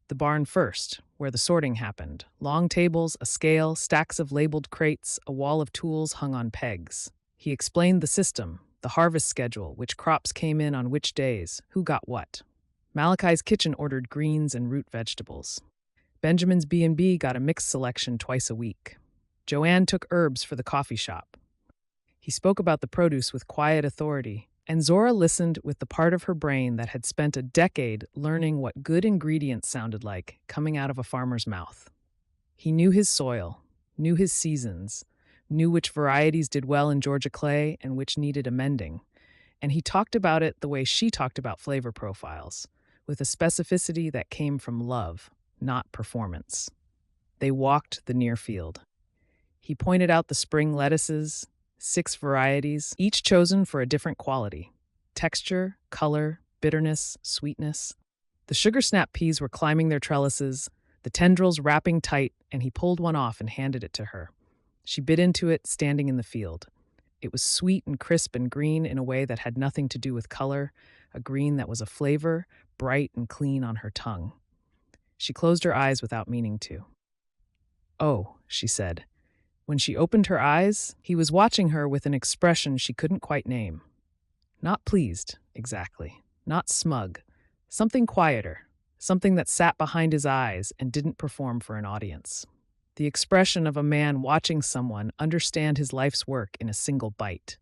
The barn first, where the sorting happened. Long tables, a scale, stacks of labeled crates, a wall of tools hung on pegs. He explained the system, the harvest schedule, which crops came in on which days, who got what. Malachi's kitchen ordered greens and root vegetables. Benjamin's B&B got a mixed selection twice a week. Joanne took herbs for the coffee shop. He spoke about the produce with quiet authority, and Zora listened with the part of her brain that had spent a decade learning what good ingredients sounded like coming out of a farmer's mouth. He knew his soil, knew his seasons, knew which varieties did well in Georgia clay and which needed amending, and he talked about it the way she talked about flavor profiles, with a specificity that came from love, not performance. They walked the near field. He pointed out the spring lettuces, 6 varieties, each chosen for a different quality: texture, color, bitterness, sweetness. The sugar snap peas were climbing their trellises, the tendrils wrapping tight, and he pulled one off and handed it to her. She bit into it, standing in the field. It was sweet and crisp and green in a way that had nothing to do with color, a green that was a flavor, bright and clean on her tongue. She closed her eyes without meaning to. "Oh," she said. When she opened her eyes, he was watching her with an expression she couldn't quite name. Not pleased, exactly. Not smug. Something quieter. Something that sat behind his eyes and didn't perform for an audience. The expression of a man watching someone understand his life's work in a single bite.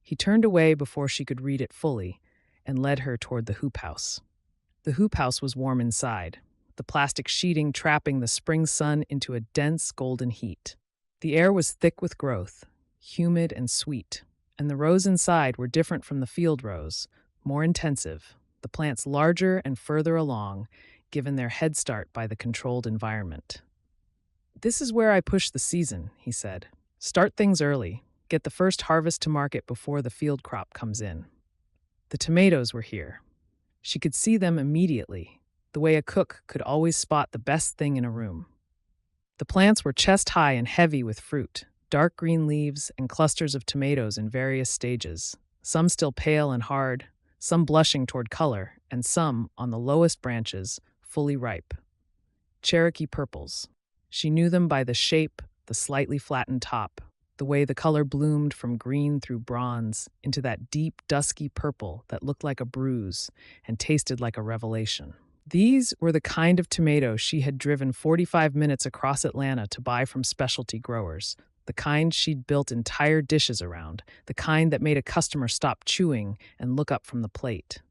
He turned away before she could read it fully and led her toward the hoop house. The hoop house was warm inside, the plastic sheeting trapping the spring sun into a dense golden heat. The air was thick with growth, humid and sweet, and the rows inside were different from the field rows, more intensive, the plants larger and further along, given their head start by the controlled environment. "This is where I push the season," he said. "Start things early, get the first harvest to market before the field crop comes in." The tomatoes were here. She could see them immediately, the way a cook could always spot the best thing in a room. The plants were chest-high and heavy with fruit, dark green leaves and clusters of tomatoes in various stages, some still pale and hard, some blushing toward color, and some, on the lowest branches, fully ripe. Cherokee purples. She knew them by the shape, the slightly flattened top, the way the color bloomed from green through bronze into that deep, dusky purple that looked like a bruise and tasted like a revelation. These were the kind of tomatoes she had driven 45 minutes across Atlanta to buy from specialty growers, the kind she'd built entire dishes around, the kind that made a customer stop chewing and look up from the plate.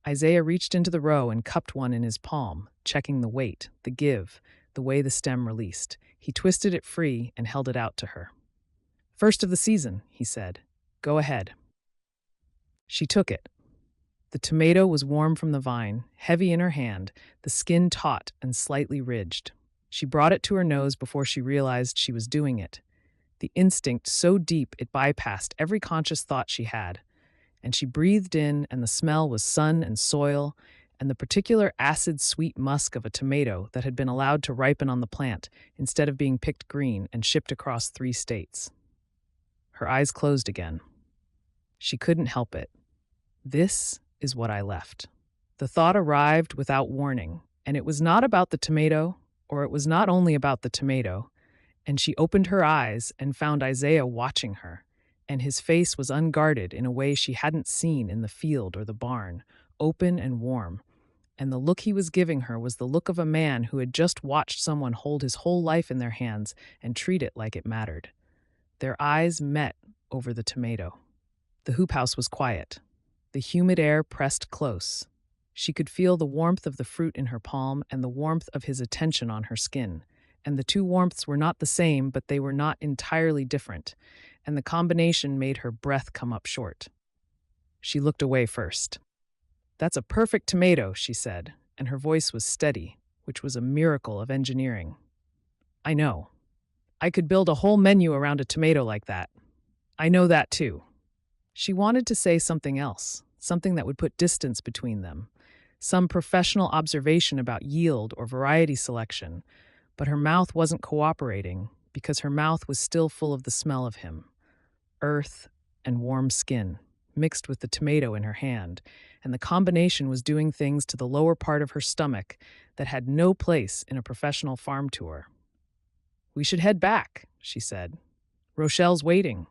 Isaiah reached into the row and cupped one in his palm, checking the weight, the give, the way the stem released. He twisted it free and held it out to her. "First of the season," he said. "Go ahead." She took it. The tomato was warm from the vine, heavy in her hand, the skin taut and slightly ridged. She brought it to her nose before she realized she was doing it. The instinct so deep it bypassed every conscious thought she had. And she breathed in, and the smell was sun and soil, and the particular acid-sweet musk of a tomato that had been allowed to ripen on the plant instead of being picked green and shipped across 3 states. Her eyes closed again. She couldn't help it. This is what I left. The thought arrived without warning, and it was not about the tomato, or it was not only about the tomato, and she opened her eyes and found Isaiah watching her, and his face was unguarded in a way she hadn't seen in the field or the barn, open and warm, and the look he was giving her was the look of a man who had just watched someone hold his whole life in their hands and treat it like it mattered. Their eyes met over the tomato. The hoop house was quiet. The humid air pressed close. She could feel the warmth of the fruit in her palm and the warmth of his attention on her skin. And the two warmths were not the same, but they were not entirely different, and the combination made her breath come up short. She looked away first. "That's a perfect tomato," she said, and her voice was steady, which was a miracle of engineering. "I know. I could build a whole menu around a tomato like that. I know that too." She wanted to say something else, something that would put distance between them, some professional observation about yield or variety selection, but her mouth wasn't cooperating because her mouth was still full of the smell of him, earth and warm skin, mixed with the tomato in her hand, and the combination was doing things to the lower part of her stomach that had no place in a professional farm tour. "We should head back," she said. "Rochelle's waiting."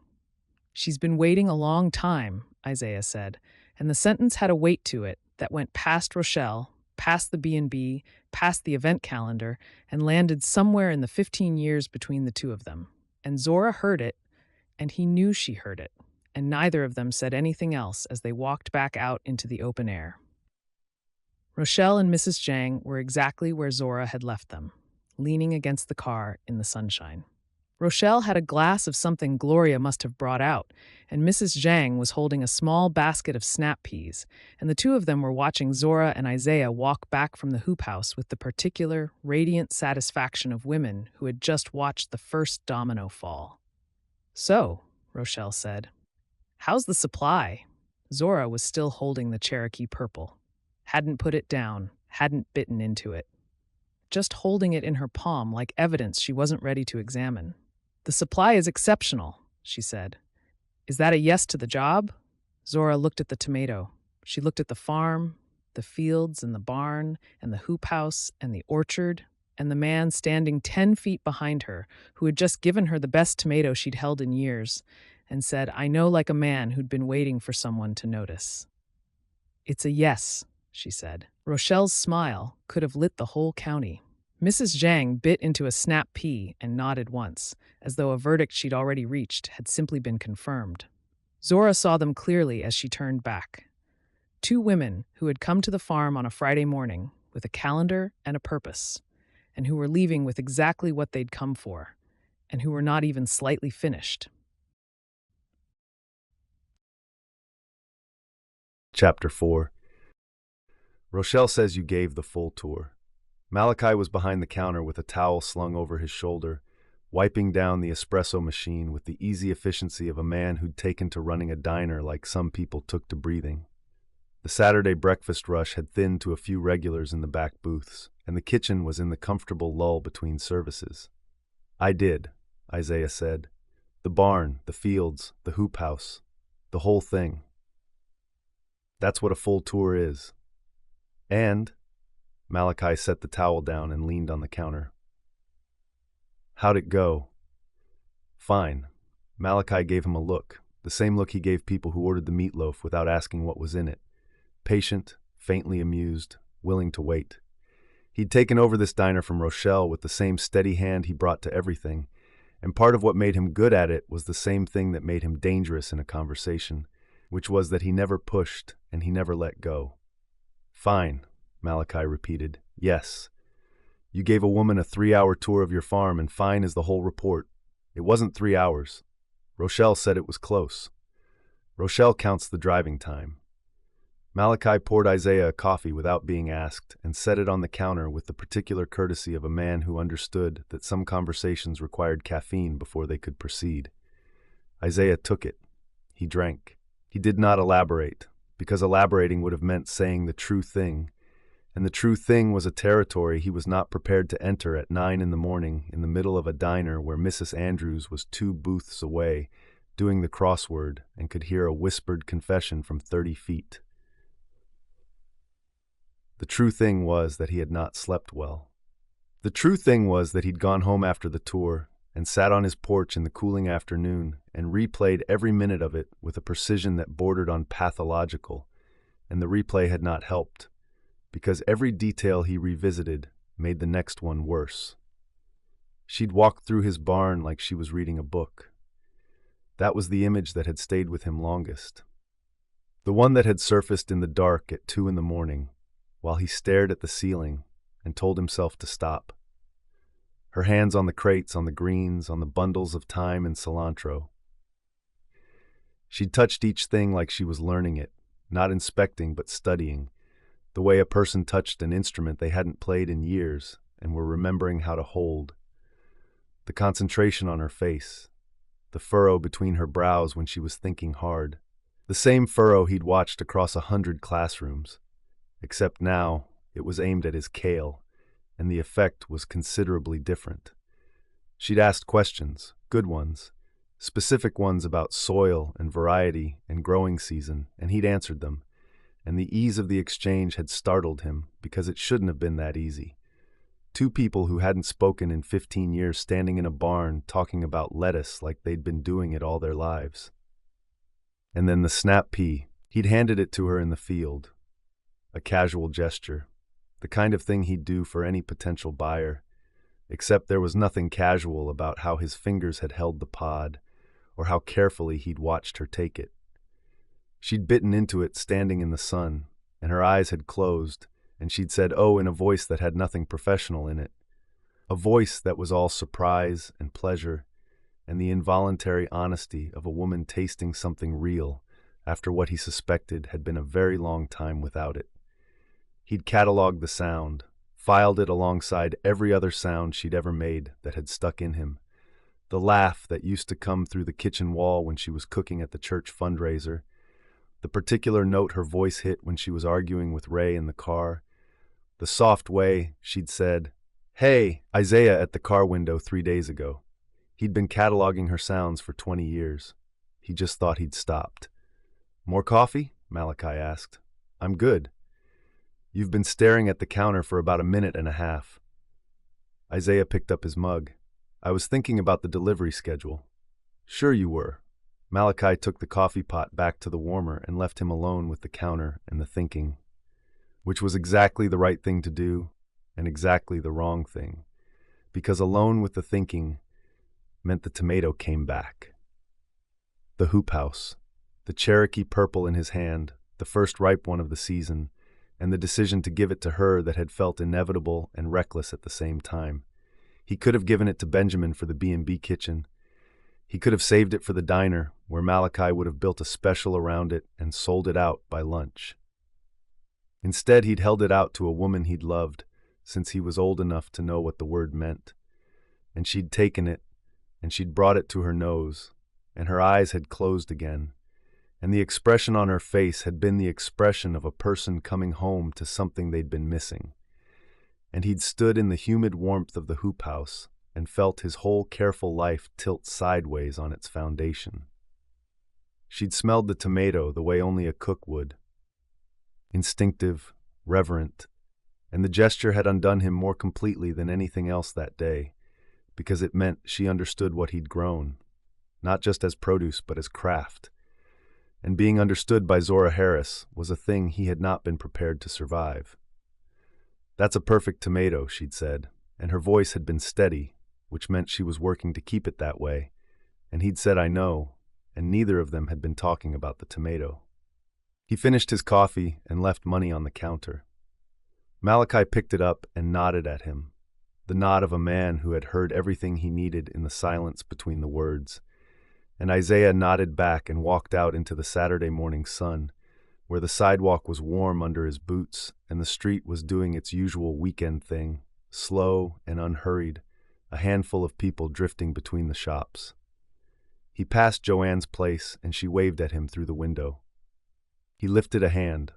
"She's been waiting a long time," Isaiah said, and the sentence had a weight to it that went past Rochelle, past the B&B, past the event calendar, and landed somewhere in the 15 years between the two of them. And Zora heard it, and he knew she heard it, and neither of them said anything else as they walked back out into the open air. Rochelle and Mrs. Zhang were exactly where Zora had left them, leaning against the car in the sunshine. Rochelle had a glass of something Gloria must have brought out, and Mrs. Zhang was holding a small basket of snap peas, and the two of them were watching Zora and Isaiah walk back from the hoop house with the particular, radiant satisfaction of women who had just watched the first domino fall. "So," Rochelle said, "how's the supply?" Zora was still holding the Cherokee purple. Hadn't put it down, hadn't bitten into it. Just holding it in her palm like evidence she wasn't ready to examine. "The supply is exceptional," she said. "Is that a yes to the job?" Zora looked at the tomato. She looked at the farm, the fields and the barn and the hoop house and the orchard and the man standing 10 feet behind her who had just given her the best tomato she'd held in years and said, "I know like a man who'd been waiting for someone to notice." "It's a yes," she said. Rochelle's smile could have lit the whole county. Mrs. Zhang bit into a snap pea and nodded once, as though a verdict she'd already reached had simply been confirmed. Zora saw them clearly as she turned back. Two women who had come to the farm on a Friday morning with a calendar and a purpose, and who were leaving with exactly what they'd come for, and who were not even slightly finished. Chapter 4. Rochelle says you gave the full tour. Malachi was behind the counter with a towel slung over his shoulder, wiping down the espresso machine with the easy efficiency of a man who'd taken to running a diner like some people took to breathing. The Saturday breakfast rush had thinned to a few regulars in the back booths, and the kitchen was in the comfortable lull between services. "I did," Isaiah said. "The barn, the fields, the hoop house, the whole thing. That's what a full tour is. And," Malachi set the towel down and leaned on the counter. How'd it go? Fine. Malachi gave him a look, the same look he gave people who ordered the meatloaf without asking what was in it. Patient, faintly amused, willing to wait. He'd taken over this diner from Rochelle with the same steady hand he brought to everything, and part of what made him good at it was the same thing that made him dangerous in a conversation, which was that he never pushed and he never let go. Fine, Malachi repeated. Yes. You gave a woman a 3-hour tour of your farm, and fine is the whole report. It wasn't 3 hours. Rochelle said it was close. Rochelle counts the driving time. Malachi poured Isaiah a coffee without being asked and set it on the counter with the particular courtesy of a man who understood that some conversations required caffeine before they could proceed. Isaiah took it. He drank. He did not elaborate, because elaborating would have meant saying the true thing, and the true thing was a territory he was not prepared to enter at 9 in the morning in the middle of a diner where Mrs. Andrews was 2 booths away, doing the crossword, and could hear a whispered confession from 30 feet. The true thing was that he had not slept well. The true thing was that he'd gone home after the tour and sat on his porch in the cooling afternoon and replayed every minute of it with a precision that bordered on pathological, and the replay had not helped, because every detail he revisited made the next one worse. She'd walked through his barn like she was reading a book. That was the image that had stayed with him longest. The one that had surfaced in the dark at 2 in the morning, while he stared at the ceiling and told himself to stop. Her hands on the crates, on the greens, on the bundles of thyme and cilantro. She'd touched each thing like she was learning it, not inspecting but studying, the way a person touched an instrument they hadn't played in years and were remembering how to hold. The concentration on her face, the furrow between her brows when she was thinking hard, the same furrow he'd watched across 100 classrooms, except now it was aimed at his kale, and the effect was considerably different. She'd asked questions, good ones, specific ones about soil and variety and growing season, and he'd answered them, and the ease of the exchange had startled him because it shouldn't have been that easy. 2 people who hadn't spoken in 15 years standing in a barn talking about lettuce like they'd been doing it all their lives. And then the snap pea. He'd handed it to her in the field. A casual gesture, the kind of thing he'd do for any potential buyer, except there was nothing casual about how his fingers had held the pod, or how carefully he'd watched her take it. She'd bitten into it standing in the sun, and her eyes had closed, and she'd said, "Oh," in a voice that had nothing professional in it, a voice that was all surprise and pleasure, and the involuntary honesty of a woman tasting something real after what he suspected had been a very long time without it. He'd catalogued the sound, filed it alongside every other sound she'd ever made that had stuck in him. The laugh that used to come through the kitchen wall when she was cooking at the church fundraiser, the particular note her voice hit when she was arguing with Ray in the car, the soft way she'd said, "Hey, Isaiah," at the car window 3 days ago. He'd been cataloging her sounds for 20 years. He just thought he'd stopped. "More coffee?" Malachi asked. "I'm good." "You've been staring at the counter for about a minute and a half." Isaiah picked up his mug. "I was thinking about the delivery schedule." "Sure you were." Malachi took the coffee pot back to the warmer and left him alone with the counter and the thinking, which was exactly the right thing to do and exactly the wrong thing, because alone with the thinking meant the tomato came back. The hoop house, the Cherokee purple in his hand, the first ripe one of the season, and the decision to give it to her that had felt inevitable and reckless at the same time. He could have given it to Benjamin for the B&B kitchen. He could have saved it for the diner, where Malachi would have built a special around it and sold it out by lunch. Instead, he'd held it out to a woman he'd loved since he was old enough to know what the word meant. And she'd taken it, and she'd brought it to her nose, and her eyes had closed again, and the expression on her face had been the expression of a person coming home to something they'd been missing. And he'd stood in the humid warmth of the hoop house and felt his whole careful life tilt sideways on its foundation. She'd smelled the tomato the way only a cook would. Instinctive, reverent, and the gesture had undone him more completely than anything else that day, because it meant she understood what he'd grown, not just as produce but as craft. And being understood by Zora Harris was a thing he had not been prepared to survive. "That's a perfect tomato," she'd said, and her voice had been steady, which meant she was working to keep it that way, and he'd said, "I know," and neither of them had been talking about the tomato. He finished his coffee and left money on the counter. Malachi picked it up and nodded at him, the nod of a man who had heard everything he needed in the silence between the words, and Isaiah nodded back and walked out into the Saturday morning sun, where the sidewalk was warm under his boots and the street was doing its usual weekend thing, slow and unhurried, a handful of people drifting between the shops. He passed Joanne's place and she waved at him through the window. He lifted a hand.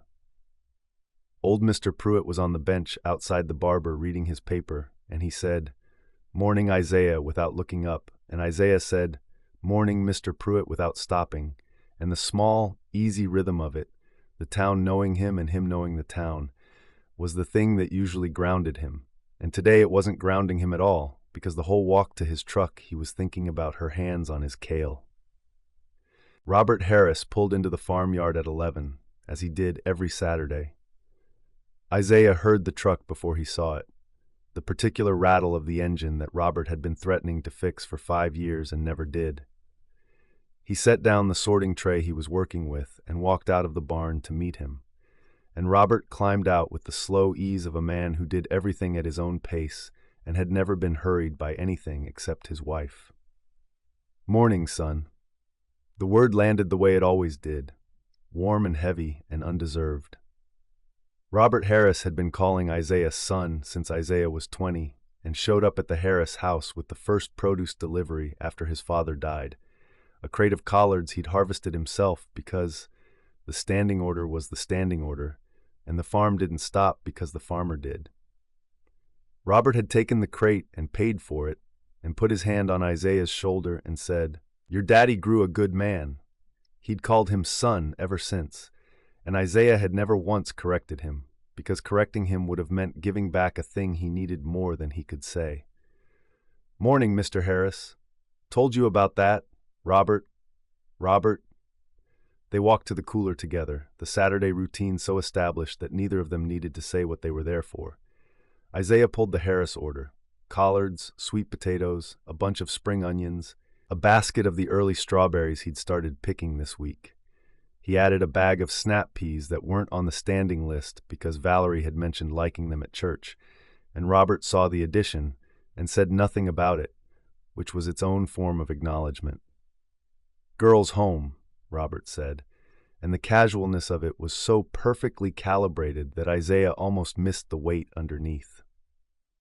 Old Mr. Pruitt was on the bench outside the barber reading his paper, and he said, "Morning, Isaiah," without looking up, and Isaiah said, "Morning, Mr. Pruitt," without stopping, and the small, easy rhythm of it, the town knowing him and him knowing the town, was the thing that usually grounded him, and today it wasn't grounding him at all, because the whole walk to his truck he was thinking about her hands on his kale. Robert Harris pulled into the farmyard at 11, as he did every Saturday. Isaiah heard the truck before he saw it, the particular rattle of the engine that Robert had been threatening to fix for 5 years and never did. He set down the sorting tray he was working with and walked out of the barn to meet him, and Robert climbed out with the slow ease of a man who did everything at his own pace and had never been hurried by anything except his wife. "Morning, son." The word landed the way it always did, warm and heavy and undeserved. Robert Harris had been calling Isaiah son since Isaiah was 20 and showed up at the Harris house with the first produce delivery after his father died, a crate of collards he'd harvested himself because the standing order was the standing order, and the farm didn't stop because the farmer did. Robert had taken the crate and paid for it and put his hand on Isaiah's shoulder and said, "Your daddy grew a good man." He'd called him son ever since, and Isaiah had never once corrected him, because correcting him would have meant giving back a thing he needed more than he could say. "Morning, Mr. Harris. Told you about that, Robert. Robert." They walked to the cooler together, the Saturday routine so established that neither of them needed to say what they were there for. Isaiah pulled the Harris order: collards, sweet potatoes, a bunch of spring onions, a basket of the early strawberries he'd started picking this week. He added a bag of snap peas that weren't on the standing list because Valerie had mentioned liking them at church, and Robert saw the addition and said nothing about it, which was its own form of acknowledgement. "Girls home," Robert said, and the casualness of it was so perfectly calibrated that Isaiah almost missed the weight underneath.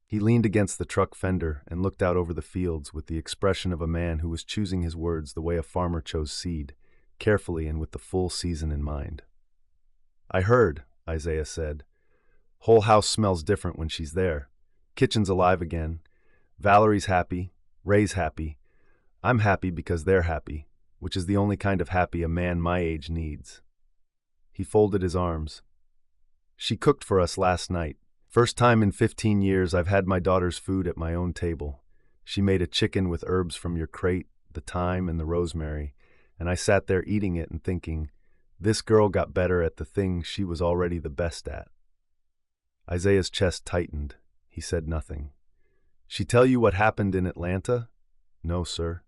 He leaned against the truck fender and looked out over the fields with the expression of a man who was choosing his words the way a farmer chose seed, carefully and with the full season in mind. "I heard," Isaiah said. "Whole house smells different when she's there. Kitchen's alive again. Valerie's happy. Ray's happy. I'm happy because they're happy, which is the only kind of happy a man my age needs." He folded his arms. "She cooked for us last night. First time in 15 years I've had my daughter's food at my own table. She made a chicken with herbs from your crate, the thyme and the rosemary, and I sat there eating it and thinking, this girl got better at the thing she was already the best at." Isaiah's chest tightened. He said nothing. "She tell you what happened in Atlanta?" "No, sir."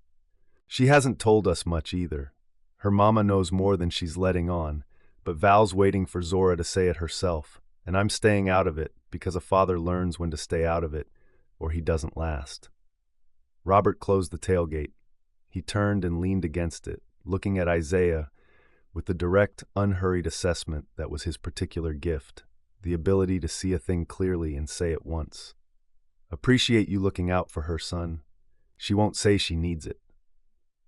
"She hasn't told us much either. Her mama knows more than she's letting on, but Val's waiting for Zora to say it herself, and I'm staying out of it because a father learns when to stay out of it, or he doesn't last." Robert closed the tailgate. He turned and leaned against it, looking at Isaiah with the direct, unhurried assessment that was his particular gift, the ability to see a thing clearly and say it once. "Appreciate you looking out for her, son. She won't say she needs it."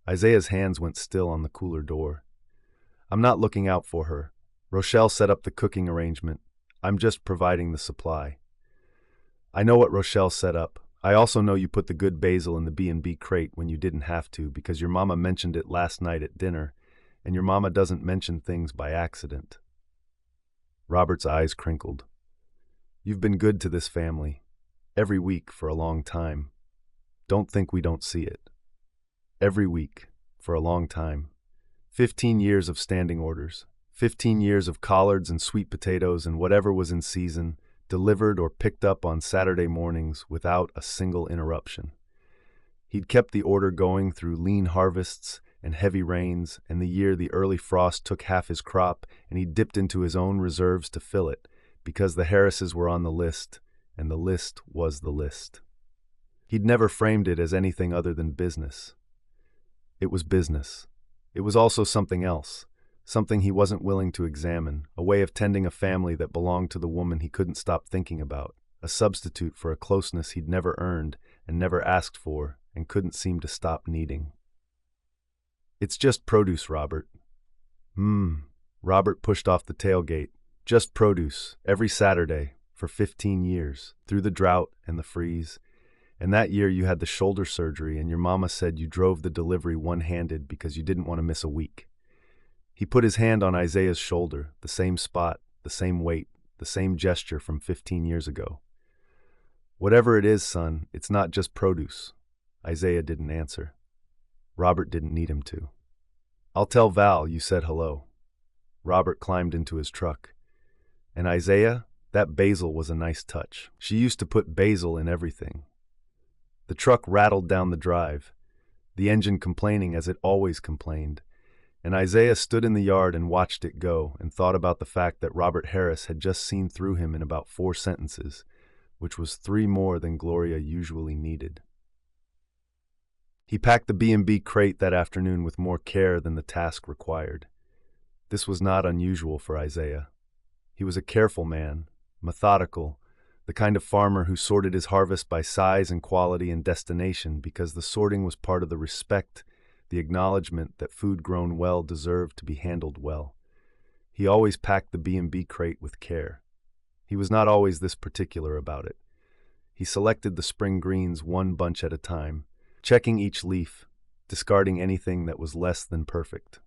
Isaiah's hands went still on the cooler door. "I'm not looking out for her. Rochelle set up the cooking arrangement. I'm just providing the supply." "I know what Rochelle set up. I also know you put the good basil in the B&B crate when you didn't have to because your mama mentioned it last night at dinner, and your mama doesn't mention things by accident." Robert's eyes crinkled. You've been good to this family, every week for a long time. Don't think we don't see it. Every week, for a long time. 15 years of standing orders. 15 years of collards and sweet potatoes and whatever was in season, delivered or picked up on Saturday mornings without a single interruption. He'd kept the order going through lean harvests and heavy rains, and the year the early frost took half his crop, and he dipped into his own reserves to fill it, because the Harrises were on the list, and the list was the list. He'd never framed it as anything other than business. It was business. It was also something else, something he wasn't willing to examine, a way of tending a family that belonged to the woman he couldn't stop thinking about, a substitute for a closeness he'd never earned and never asked for and couldn't seem to stop needing. It's just produce, Robert. Robert pushed off the tailgate. Just produce, every Saturday, for 15 years, through the drought and the freeze. And that year you had the shoulder surgery and your mama said you drove the delivery one-handed because you didn't want to miss a week. He put his hand on Isaiah's shoulder, the same spot, the same weight, the same gesture from 15 years ago. Whatever it is, son, it's not just produce. Isaiah didn't answer. Robert didn't need him to. I'll tell Val you said hello. Robert climbed into his truck. And Isaiah, that basil was a nice touch. She used to put basil in everything. The truck rattled down the drive, the engine complaining as it always complained, and Isaiah stood in the yard and watched it go and thought about the fact that Robert Harris had just seen through him in about 4 sentences, which was 3 more than Gloria usually needed. He packed the B&B crate that afternoon with more care than the task required. This was not unusual for Isaiah. He was a careful man, methodical, the kind of farmer who sorted his harvest by size and quality and destination because the sorting was part of the respect, the acknowledgement that food grown well deserved to be handled well. He always packed the B&B crate with care. He was not always this particular about it. He selected the spring greens one bunch at a time, checking each leaf, discarding anything that was less than perfect.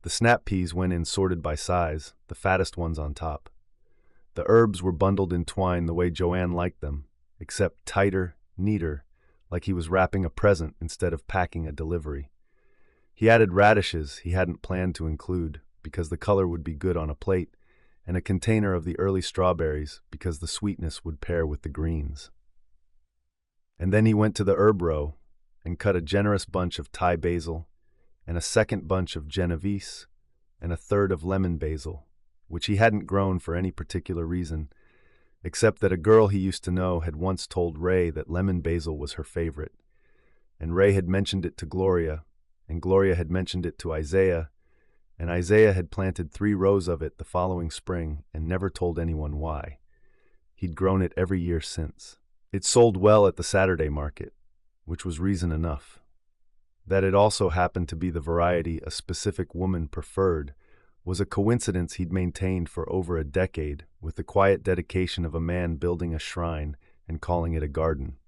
The snap peas went in sorted by size, the fattest ones on top. The herbs were bundled in twine the way Joanne liked them, except tighter, neater, like he was wrapping a present instead of packing a delivery. He added radishes he hadn't planned to include because the color would be good on a plate, and a container of the early strawberries because the sweetness would pair with the greens. And then he went to the herb row and cut a generous bunch of Thai basil, and a second bunch of Genovese, and a third of lemon basil, which he hadn't grown for any particular reason, except that a girl he used to know had once told Ray that lemon basil was her favorite, and Ray had mentioned it to Gloria, and Gloria had mentioned it to Isaiah, and Isaiah had planted 3 rows of it the following spring and never told anyone why. He'd grown it every year since. It sold well at the Saturday market, which was reason enough. That it also happened to be the variety a specific woman preferred was a coincidence he'd maintained for over a decade with the quiet dedication of a man building a shrine and calling it a garden.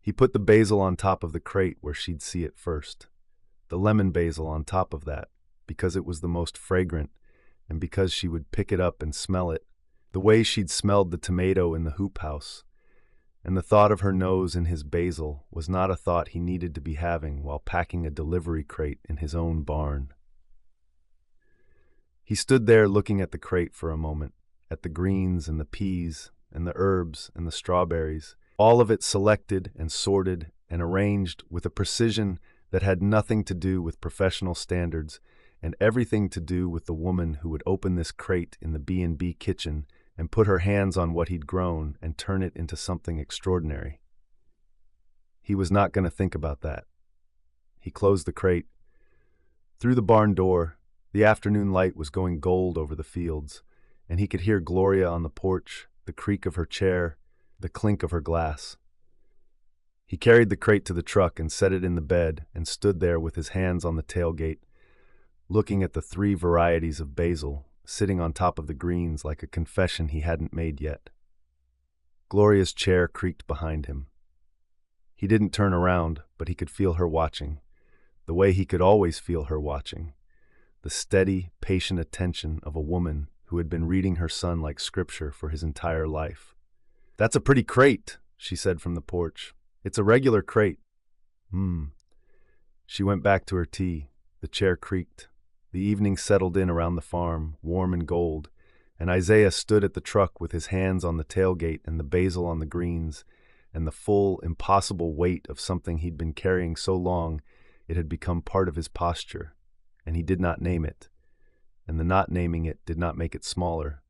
He put the basil on top of the crate where she'd see it first, the lemon basil on top of that, because it was the most fragrant and because she would pick it up and smell it, the way she'd smelled the tomato in the hoop house. And the thought of her nose in his basil was not a thought he needed to be having while packing a delivery crate in his own barn. He stood there looking at the crate for a moment, at the greens and the peas and the herbs and the strawberries, all of it selected and sorted and arranged with a precision that had nothing to do with professional standards and everything to do with the woman who would open this crate in the B&B kitchen and put her hands on what he'd grown and turn it into something extraordinary. He was not going to think about that. He closed the crate. Through the barn door, the afternoon light was going gold over the fields, and he could hear Gloria on the porch, the creak of her chair, the clink of her glass. He carried the crate to the truck and set it in the bed and stood there with his hands on the tailgate, looking at the 3 varieties of basil sitting on top of the greens like a confession he hadn't made yet. Gloria's chair creaked behind him. He didn't turn around, but he could feel her watching, the way he could always feel her watching, the steady, patient attention of a woman who had been reading her son like scripture for his entire life. "That's a pretty crate," she said from the porch. "It's a regular crate." She went back to her tea. The chair creaked. The evening settled in around the farm, warm and gold, and Isaiah stood at the truck with his hands on the tailgate and the basil on the greens, and the full, impossible weight of something he'd been carrying so long it had become part of his posture, and he did not name it, and the not naming it did not make it smaller.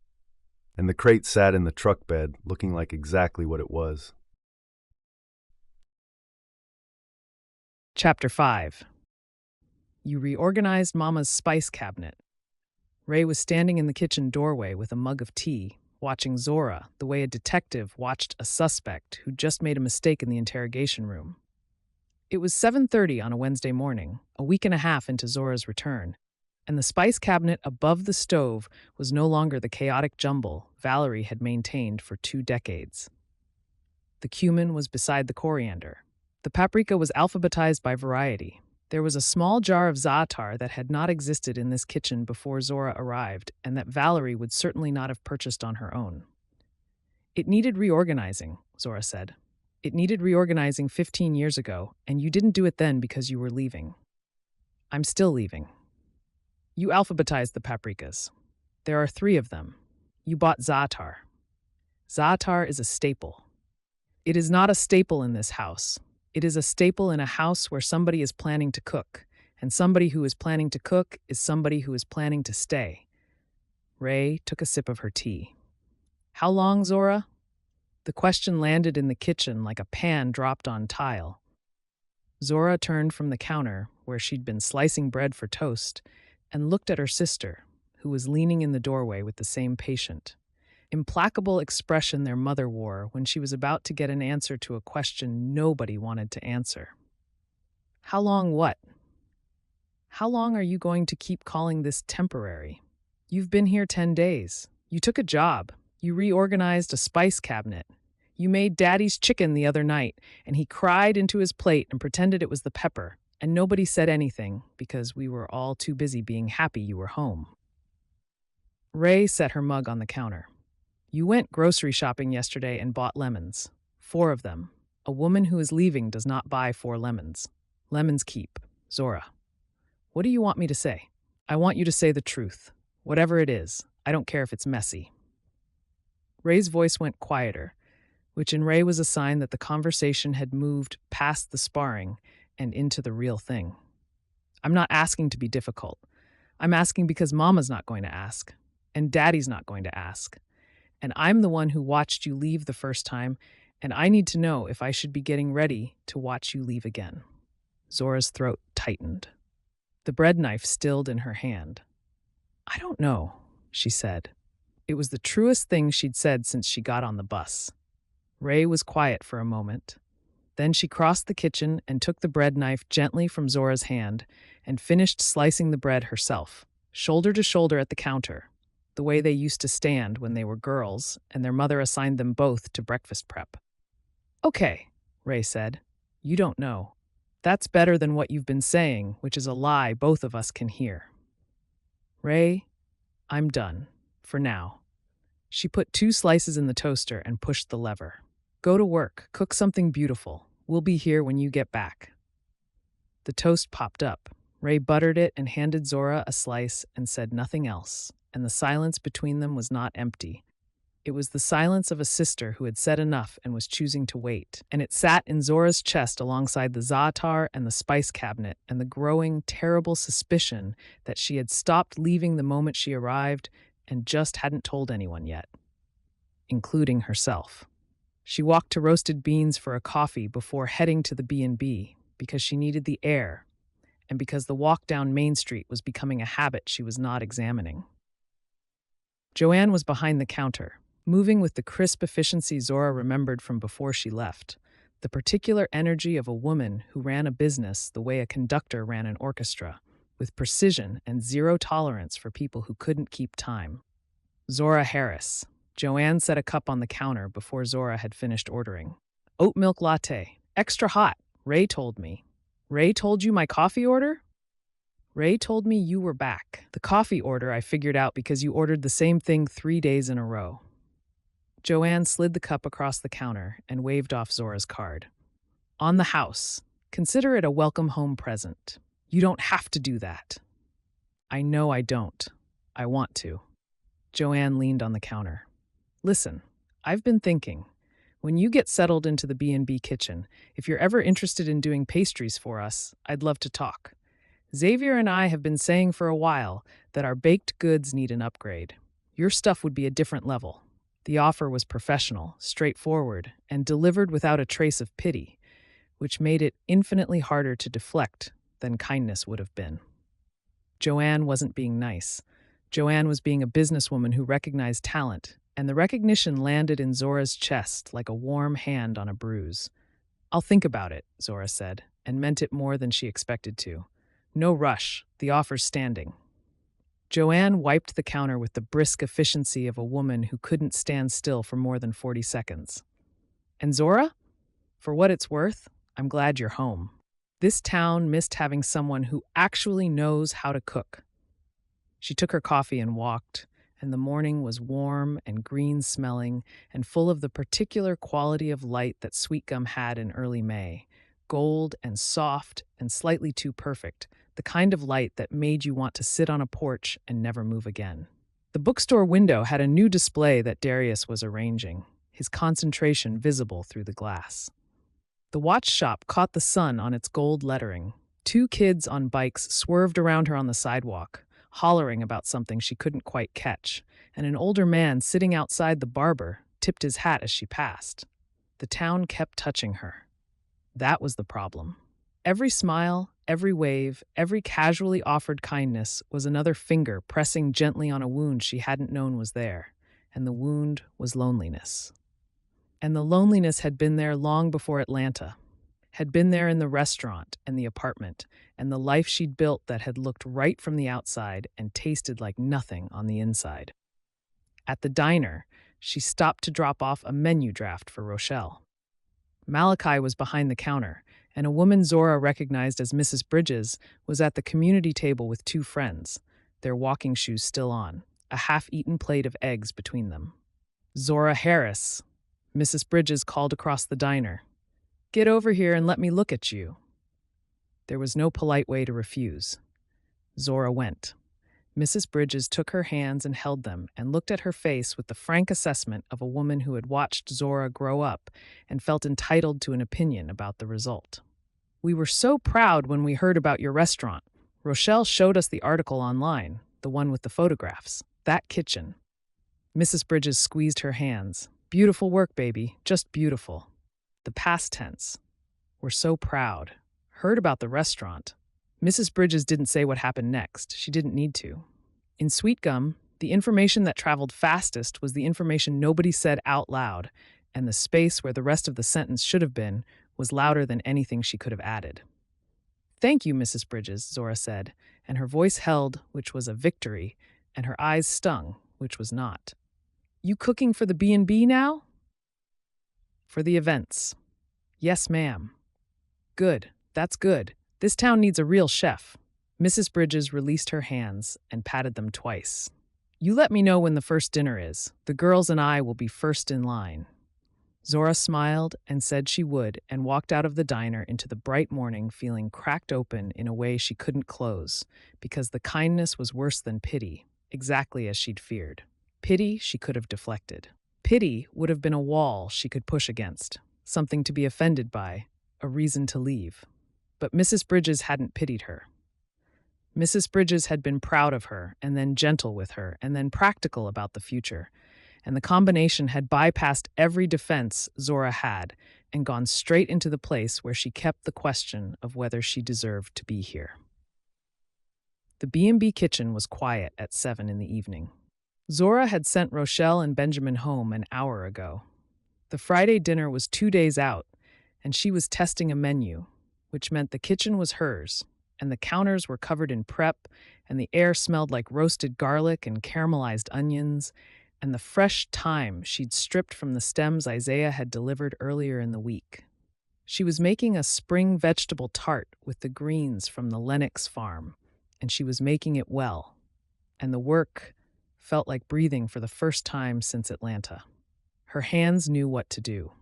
And the crate sat in the truck bed, looking like exactly what it was. Chapter 5. You reorganized Mama's spice cabinet. Ray was standing in the kitchen doorway with a mug of tea, watching Zora the way a detective watched a suspect who just made a mistake in the interrogation room. It was 7:30 on a Wednesday morning, a week and a half into Zora's return, and the spice cabinet above the stove was no longer the chaotic jumble Valerie had maintained for 2 decades. The cumin was beside the coriander. The paprika was alphabetized by variety. There was a small jar of za'atar that had not existed in this kitchen before Zora arrived, and that Valerie would certainly not have purchased on her own. "It needed reorganizing," Zora said. "It needed reorganizing 15 years ago, and you didn't do it then because you were leaving." "I'm still leaving." "You alphabetized the paprikas. There are 3 of them. You bought za'atar. Za'atar is a staple. It is not a staple in this house. It is a staple in a house where somebody is planning to cook, and somebody who is planning to cook is somebody who is planning to stay." Ray took a sip of her tea. "How long, Zora?" The question landed in the kitchen like a pan dropped on tile. Zora turned from the counter, where she'd been slicing bread for toast, and looked at her sister, who was leaning in the doorway with the same patient, implacable expression their mother wore when she was about to get an answer to a question nobody wanted to answer. "How long what? How long are you going to keep calling this temporary? You've been here 10 days. You took a job. You reorganized a spice cabinet. You made Daddy's chicken the other night, and he cried into his plate and pretended it was the pepper, and nobody said anything because we were all too busy being happy you were home." Ray set her mug on the counter. "You went grocery shopping yesterday and bought lemons. 4 of them. A woman who is leaving does not buy 4 lemons. Lemons keep. Zora. What do you want me to say? I want you to say the truth. Whatever it is. I don't care if it's messy." Ray's voice went quieter, which in Ray was a sign that the conversation had moved past the sparring and into the real thing. "I'm not asking to be difficult. I'm asking because Mama's not going to ask, and Daddy's not going to ask. And I'm the one who watched you leave the first time, and I need to know if I should be getting ready to watch you leave again." Zora's throat tightened. The bread knife stilled in her hand. "I don't know," she said. It was the truest thing she'd said since she got on the bus. Ray was quiet for a moment. Then she crossed the kitchen and took the bread knife gently from Zora's hand and finished slicing the bread herself, shoulder to shoulder at the counter, the way they used to stand when they were girls and their mother assigned them both to breakfast prep. "Okay," Ray said. "You don't know. That's better than what you've been saying, which is a lie both of us can hear." "Ray, I'm done. For now." She put 2 slices in the toaster and pushed the lever. "Go to work. Cook something beautiful. We'll be here when you get back." The toast popped up. Ray buttered it and handed Zora a slice and said nothing else, and the silence between them was not empty. It was the silence of a sister who had said enough and was choosing to wait, and it sat in Zora's chest alongside the za'atar and the spice cabinet and the growing, terrible suspicion that she had stopped leaving the moment she arrived and just hadn't told anyone yet, including herself. She walked to Roasted Beans for a coffee before heading to the B&B because she needed the air and because the walk down Main Street was becoming a habit she was not examining. Joanne was behind the counter, moving with the crisp efficiency Zora remembered from before she left, the particular energy of a woman who ran a business the way a conductor ran an orchestra, with precision and zero tolerance for people who couldn't keep time. Zora Harris. Joanne set a cup on the counter before Zora had finished ordering. "Oat milk latte. Extra hot. Ray told me." "Ray told you my coffee order?" Ray told me you were back. The coffee order I figured out because you ordered the same thing 3 days in a row. Joanne slid the cup across the counter and waved off Zora's card. On the house. Consider it a welcome home present. You don't have to do that. I know I don't. I want to. Joanne leaned on the counter. Listen, I've been thinking. When you get settled into the B&B kitchen, if you're ever interested in doing pastries for us, I'd love to talk. Xavier and I have been saying for a while that our baked goods need an upgrade. Your stuff would be a different level. The offer was professional, straightforward, and delivered without a trace of pity, which made it infinitely harder to deflect than kindness would have been. Joanne wasn't being nice. Joanne was being a businesswoman who recognized talent, and the recognition landed in Zora's chest like a warm hand on a bruise. I'll think about it, Zora said, and meant it more than she expected to. No rush, the offer's standing. Joanne wiped the counter with the brisk efficiency of a woman who couldn't stand still for more than 40 seconds. And Zora? For what it's worth, I'm glad you're home. This town missed having someone who actually knows how to cook. She took her coffee and walked, and the morning was warm and green-smelling and full of the particular quality of light that Sweetgum had in early May, gold and soft and slightly too perfect, the kind of light that made you want to sit on a porch and never move again. The bookstore window had a new display that Darius was arranging, his concentration visible through the glass. The watch shop caught the sun on its gold lettering. 2 kids on bikes swerved around her on the sidewalk, hollering about something she couldn't quite catch, and an older man sitting outside the barber tipped his hat as she passed. The town kept touching her. That was the problem. Every smile, every wave, every casually offered kindness was another finger pressing gently on a wound she hadn't known was there, and the wound was loneliness. And the loneliness had been there long before Atlanta, had been there in the restaurant and the apartment, and the life she'd built that had looked right from the outside and tasted like nothing on the inside. At the diner, she stopped to drop off a menu draft for Rochelle. Malachi was behind the counter, and a woman Zora recognized as Mrs. Bridges was at the community table with 2 friends, their walking shoes still on, a half-eaten plate of eggs between them. Zora Harris, Mrs. Bridges called across the diner. Get over here and let me look at you. There was no polite way to refuse. Zora went. Mrs. Bridges took her hands and held them and looked at her face with the frank assessment of a woman who had watched Zora grow up and felt entitled to an opinion about the result. We were so proud when we heard about your restaurant. Rochelle showed us the article online, the one with the photographs. That kitchen. Mrs. Bridges squeezed her hands. Beautiful work, baby. Just beautiful. The past tense. We're so proud. Heard about the restaurant. Mrs. Bridges didn't say what happened next. She didn't need to. In Sweetgum, the information that traveled fastest was the information nobody said out loud, and the space where the rest of the sentence should have been was louder than anything she could have added. Thank you, Mrs. Bridges, Zora said, and her voice held, which was a victory, and her eyes stung, which was not. You cooking for the B&B now? For the events. Yes, ma'am. Good. That's good. This town needs a real chef. Mrs. Bridges released her hands and patted them twice. You let me know when the first dinner is. The girls and I will be first in line. Zora smiled and said she would and walked out of the diner into the bright morning feeling cracked open in a way she couldn't close because the kindness was worse than pity, exactly as she'd feared. Pity she could have deflected. Pity would have been a wall she could push against, something to be offended by, a reason to leave. But Mrs. Bridges hadn't pitied her. Mrs. Bridges had been proud of her, and then gentle with her, and then practical about the future. And the combination had bypassed every defense Zora had and gone straight into the place where she kept the question of whether she deserved to be here. The B&B kitchen was quiet at 7 in the evening. Zora had sent Rochelle and Benjamin home an hour ago. The Friday dinner was 2 days out, and she was testing a menu, which meant the kitchen was hers, and the counters were covered in prep, and the air smelled like roasted garlic and caramelized onions, and the fresh thyme she'd stripped from the stems Isaiah had delivered earlier in the week. She was making a spring vegetable tart with the greens from the Lennox farm, and she was making it well, and the work felt like breathing for the first time since Atlanta. Her hands knew what to do.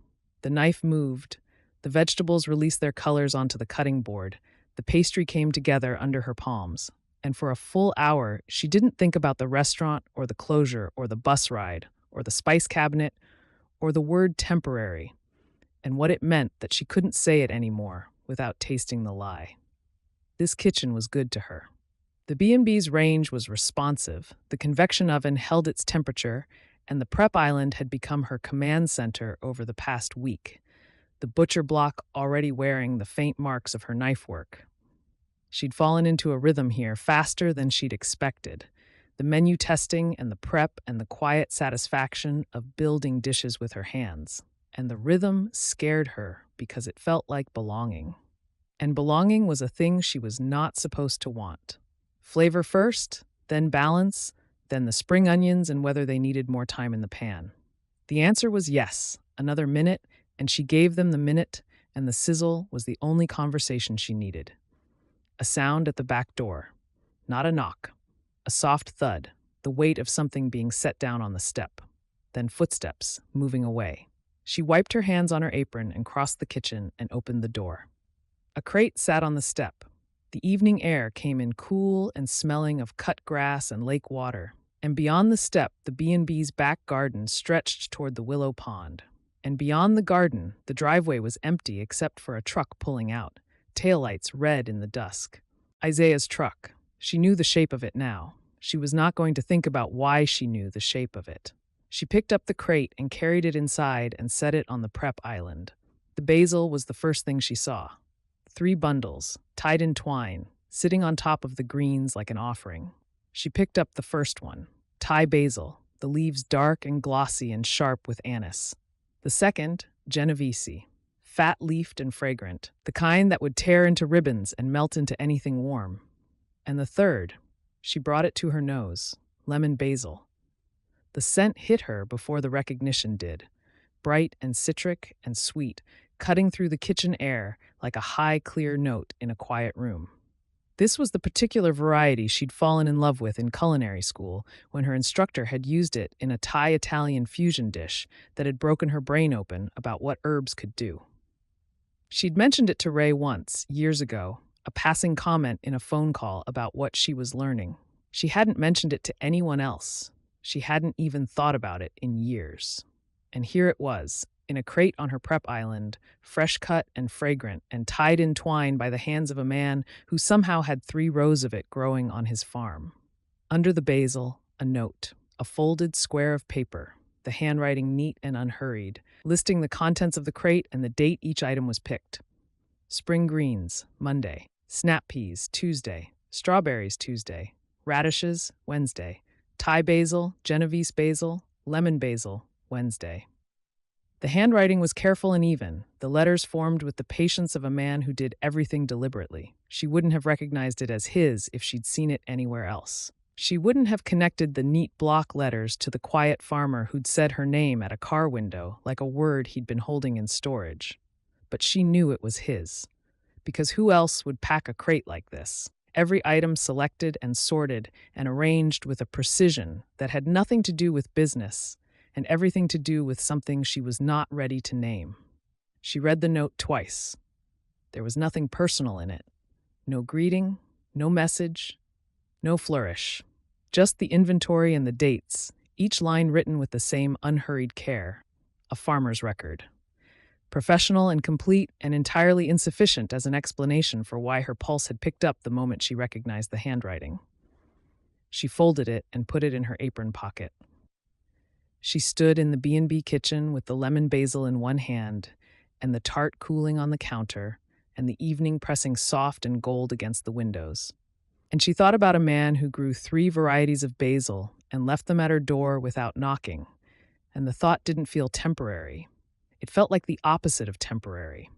The knife moved, the vegetables released their colors onto the cutting board, the pastry came together under her palms, and for a full hour she didn't think about the restaurant or the closure or the bus ride or the spice cabinet or the word temporary, and what it meant that she couldn't say it anymore without tasting the lie. This kitchen was good to her. The B&B's range was responsive, the convection oven held its temperature, and the prep island had become her command center over the past week, the butcher block already wearing the faint marks of her knife work. She'd fallen into a rhythm here faster than she'd expected, the menu testing and the prep and the quiet satisfaction of building dishes with her hands. And the rhythm scared her because it felt like belonging. And belonging was a thing she was not supposed to want. Flavor first, then balance, then the spring onions and whether they needed more time in the pan. The answer was yes, another minute, and she gave them the minute, and the sizzle was the only conversation she needed. A sound at the back door. Not a knock. A soft thud, the weight of something being set down on the step. Then footsteps, moving away. She wiped her hands on her apron and crossed the kitchen and opened the door. A crate sat on the step. The evening air came in cool and smelling of cut grass and lake water. And beyond the step, the B&B's back garden stretched toward the willow pond. And beyond the garden, the driveway was empty except for a truck pulling out, taillights red in the dusk. Isaiah's truck. She knew the shape of it now. She was not going to think about why she knew the shape of it. She picked up the crate and carried it inside and set it on the prep island. The basil was the first thing she saw. 3 bundles, tied in twine, sitting on top of the greens like an offering. She picked up the first one, Thai basil, the leaves dark and glossy and sharp with anise. The second, Genovese, fat-leafed and fragrant, the kind that would tear into ribbons and melt into anything warm. And the third, she brought it to her nose, lemon basil. The scent hit her before the recognition did, bright and citric and sweet, cutting through the kitchen air like a high, clear note in a quiet room. This was the particular variety she'd fallen in love with in culinary school when her instructor had used it in a Thai-Italian fusion dish that had broken her brain open about what herbs could do. She'd mentioned it to Ray once, years ago, a passing comment in a phone call about what she was learning. She hadn't mentioned it to anyone else. She hadn't even thought about it in years. And here it was, in a crate on her prep island, fresh cut and fragrant and tied in twine by the hands of a man who somehow had 3 rows of it growing on his farm. Under the basil, a note, a folded square of paper, the handwriting neat and unhurried, listing the contents of the crate and the date each item was picked. Spring greens, Monday. Snap peas, Tuesday. Strawberries, Tuesday. Radishes, Wednesday. Thai basil, Genovese basil, lemon basil, Wednesday. The handwriting was careful and even, the letters formed with the patience of a man who did everything deliberately. She wouldn't have recognized it as his if she'd seen it anywhere else. She wouldn't have connected the neat block letters to the quiet farmer who'd said her name at a car window like a word he'd been holding in storage. But she knew it was his. Because who else would pack a crate like this? Every item selected and sorted and arranged with a precision that had nothing to do with business and everything to do with something she was not ready to name. She read the note twice. There was nothing personal in it. No greeting, no message, no flourish. Just the inventory and the dates, each line written with the same unhurried care. A farmer's record. Professional and complete and entirely insufficient as an explanation for why her pulse had picked up the moment she recognized the handwriting. She folded it and put it in her apron pocket. She stood in the B&B kitchen with the lemon basil in one hand and the tart cooling on the counter and the evening pressing soft and gold against the windows. And she thought about a man who grew 3 varieties of basil and left them at her door without knocking, and the thought didn't feel temporary. It felt like the opposite of temporary.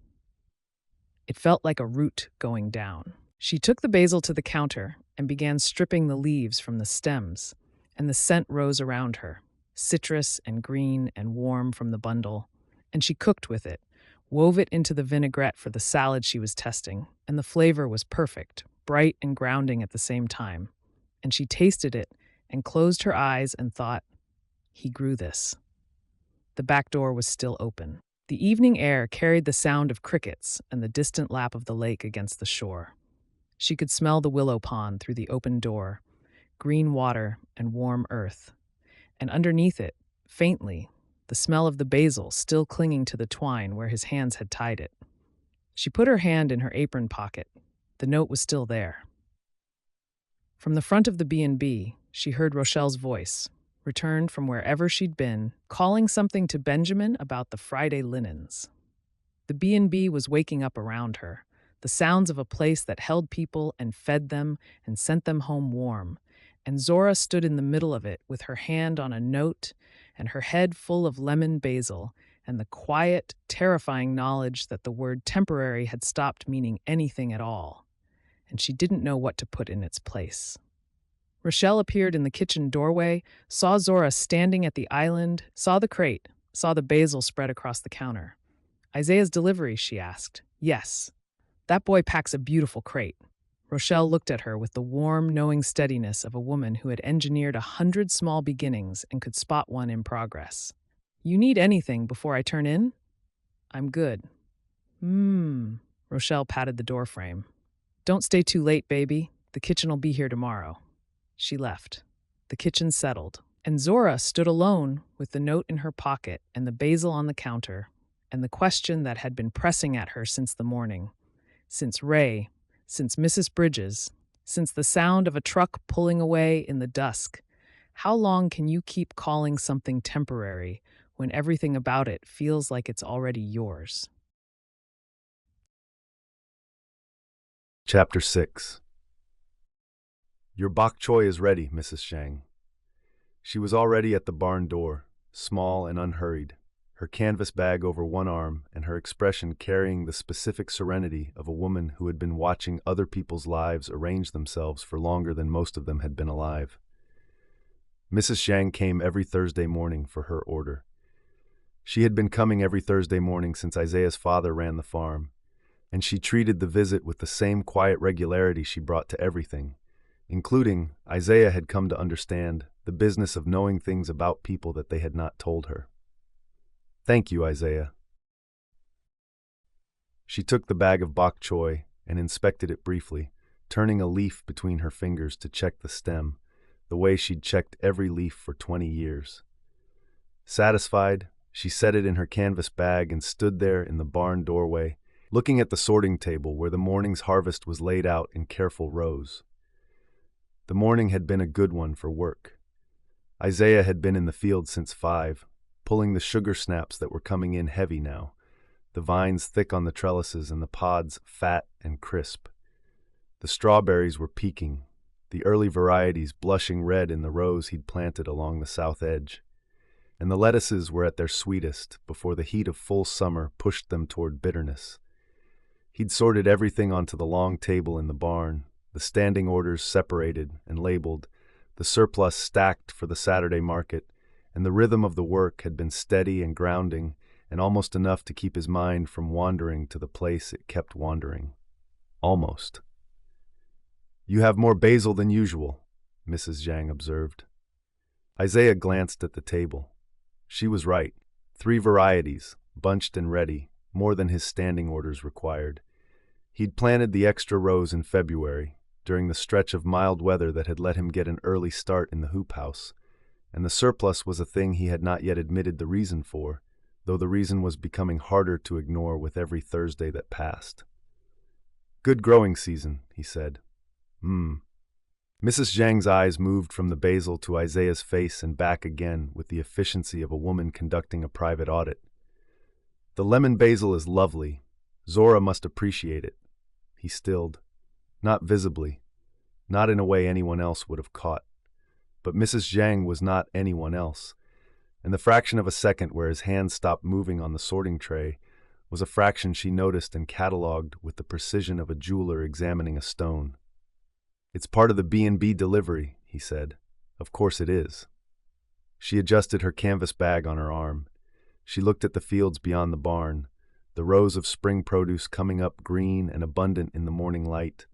It felt like a root going down. She took the basil to the counter and began stripping the leaves from the stems, and the scent rose around her, citrus and green and warm from the bundle, and she cooked with it, wove it into the vinaigrette for the salad she was testing, and the flavor was perfect. bright and grounding at the same time, and she tasted it and closed her eyes and thought, he grew this. The back door was still open. The evening air carried the sound of crickets and the distant lap of the lake against the shore. She could smell the willow pond through the open door, green water and warm earth. And underneath it, faintly, the smell of the basil still clinging to the twine where his hands had tied it. She put her hand in her apron pocket. The note was still there. From the front of the B&B, she heard Rochelle's voice, returned from wherever she'd been, calling something to Benjamin about the Friday linens. The B&B was waking up around her, the sounds of a place that held people and fed them and sent them home warm, and Zora stood in the middle of it with her hand on a note and her head full of lemon basil and the quiet, terrifying knowledge that the word temporary had stopped meaning anything at all, and she didn't know what to put in its place. Rochelle appeared in the kitchen doorway, saw Zora standing at the island, saw the crate, saw the basil spread across the counter. Isaiah's delivery, she asked. Yes. That boy packs a beautiful crate. Rochelle looked at her with the warm, knowing steadiness of a woman who had engineered 100 small beginnings and could spot one in progress. You need anything before I turn in? I'm good. Rochelle patted the doorframe. Don't stay too late, baby. The kitchen'll be here tomorrow. She left. The kitchen settled, and Zora stood alone with the note in her pocket and the basil on the counter, and the question that had been pressing at her since the morning, since Ray, since Mrs. Bridges, since the sound of a truck pulling away in the dusk. How long can you keep calling something temporary when everything about it feels like it's already yours? Chapter 6. Your bok choy is ready, Mrs. Zhang. She was already at the barn door, small and unhurried, her canvas bag over one arm and her expression carrying the specific serenity of a woman who had been watching other people's lives arrange themselves for longer than most of them had been alive. Mrs. Zhang came every Thursday morning for her order. She had been coming every Thursday morning since Isaiah's father ran the farm, and she treated the visit with the same quiet regularity she brought to everything, including, Isaiah had come to understand, the business of knowing things about people that they had not told her. Thank you, Isaiah. She took the bag of bok choy and inspected it briefly, turning a leaf between her fingers to check the stem, the way she'd checked every leaf for 20 years. Satisfied, she set it in her canvas bag and stood there in the barn doorway, looking at the sorting table where the morning's harvest was laid out in careful rows. The morning had been a good one for work. Isaiah had been in the field since 5, pulling the sugar snaps that were coming in heavy now, the vines thick on the trellises and the pods fat and crisp. The strawberries were peaking, the early varieties blushing red in the rows he'd planted along the south edge, and the lettuces were at their sweetest before the heat of full summer pushed them toward bitterness. He'd sorted everything onto the long table in the barn, the standing orders separated and labeled, the surplus stacked for the Saturday market, and the rhythm of the work had been steady and grounding and almost enough to keep his mind from wandering to the place it kept wandering. Almost. You have more basil than usual, Mrs. Zhang observed. Isaiah glanced at the table. She was right. 3 varieties, bunched and ready, more than his standing orders required. He'd planted the extra rows in February, during the stretch of mild weather that had let him get an early start in the hoop house, and the surplus was a thing he had not yet admitted the reason for, though the reason was becoming harder to ignore with every Thursday that passed. Good growing season, he said. Mrs. Zhang's eyes moved from the basil to Isaiah's face and back again with the efficiency of a woman conducting a private audit. The lemon basil is lovely. Zora must appreciate it. He stilled. Not visibly. Not in a way anyone else would have caught. But Mrs. Zhang was not anyone else, and the fraction of a second where his hand stopped moving on the sorting tray was a fraction she noticed and catalogued with the precision of a jeweler examining a stone. It's part of the B&B delivery, he said. Of course it is. She adjusted her canvas bag on her arm. She looked at the fields beyond the barn, the rows of spring produce coming up green and abundant in the morning light,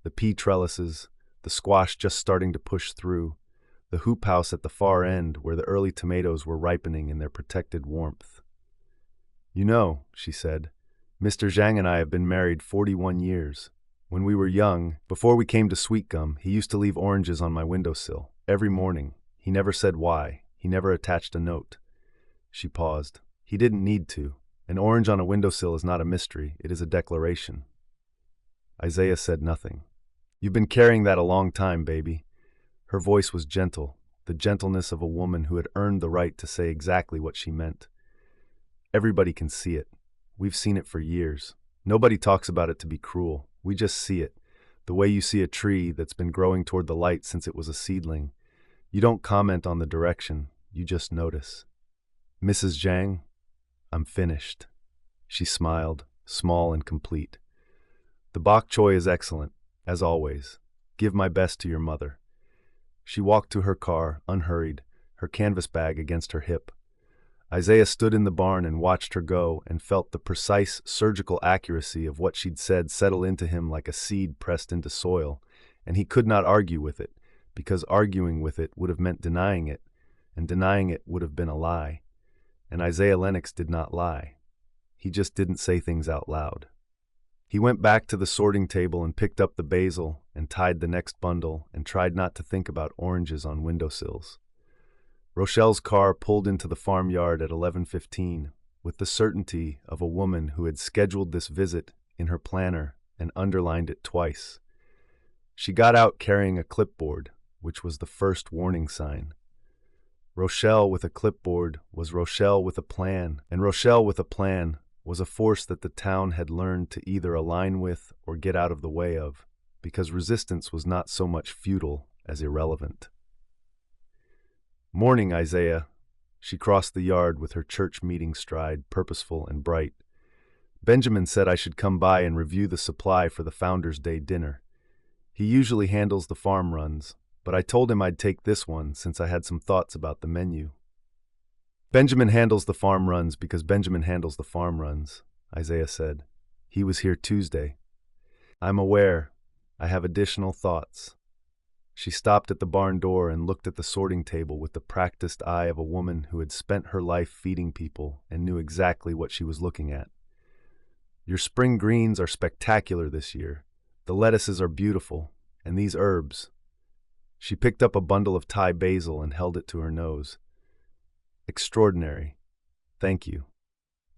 The pea trellises, the squash just starting to push through, the hoop house at the far end where the early tomatoes were ripening in their protected warmth. "You know," she said, "Mr. Zhang and I have been married 41 years. When we were young, before we came to Sweetgum, he used to leave oranges on my windowsill. Every morning. He never said why. He never attached a note." She paused. "He didn't need to. An orange on a windowsill is not a mystery. It is a declaration." Isaiah said nothing. "You've been carrying that a long time, baby." Her voice was gentle, the gentleness of a woman who had earned the right to say exactly what she meant. "Everybody can see it. We've seen it for years. Nobody talks about it to be cruel. We just see it, the way you see a tree that's been growing toward the light since it was a seedling. You don't comment on the direction, you just notice." "Mrs. Zhang, I'm finished." She smiled, small and complete. "The bok choy is excellent, as always. Give my best to your mother." She walked to her car, unhurried, her canvas bag against her hip. Isaiah stood in the barn and watched her go and felt the precise, surgical accuracy of what she'd said settle into him like a seed pressed into soil, and he could not argue with it, because arguing with it would have meant denying it, and denying it would have been a lie. And Isaiah Lennox did not lie. He just didn't say things out loud. He went back to the sorting table and picked up the basil and tied the next bundle and tried not to think about oranges on windowsills. Rochelle's car pulled into the farmyard at 11:15 with the certainty of a woman who had scheduled this visit in her planner and underlined it twice. She got out carrying a clipboard, which was the first warning sign. Rochelle with a clipboard was Rochelle with a plan, and Rochelle with a plan was a force that the town had learned to either align with or get out of the way of, because resistance was not so much futile as irrelevant. "Morning, Isaiah." She crossed the yard with her church meeting stride, purposeful and bright. "Benjamin said I should come by and review the supply for the Founders' Day dinner. He usually handles the farm runs, but I told him I'd take this one since I had some thoughts about the menu." "Benjamin handles the farm runs because Benjamin handles the farm runs," Isaiah said. "He was here Tuesday." "I'm aware. I have additional thoughts." She stopped at the barn door and looked at the sorting table with the practiced eye of a woman who had spent her life feeding people and knew exactly what she was looking at. "Your spring greens are spectacular this year. The lettuces are beautiful, and these herbs." She picked up a bundle of Thai basil and held it to her nose. "Extraordinary. Thank you.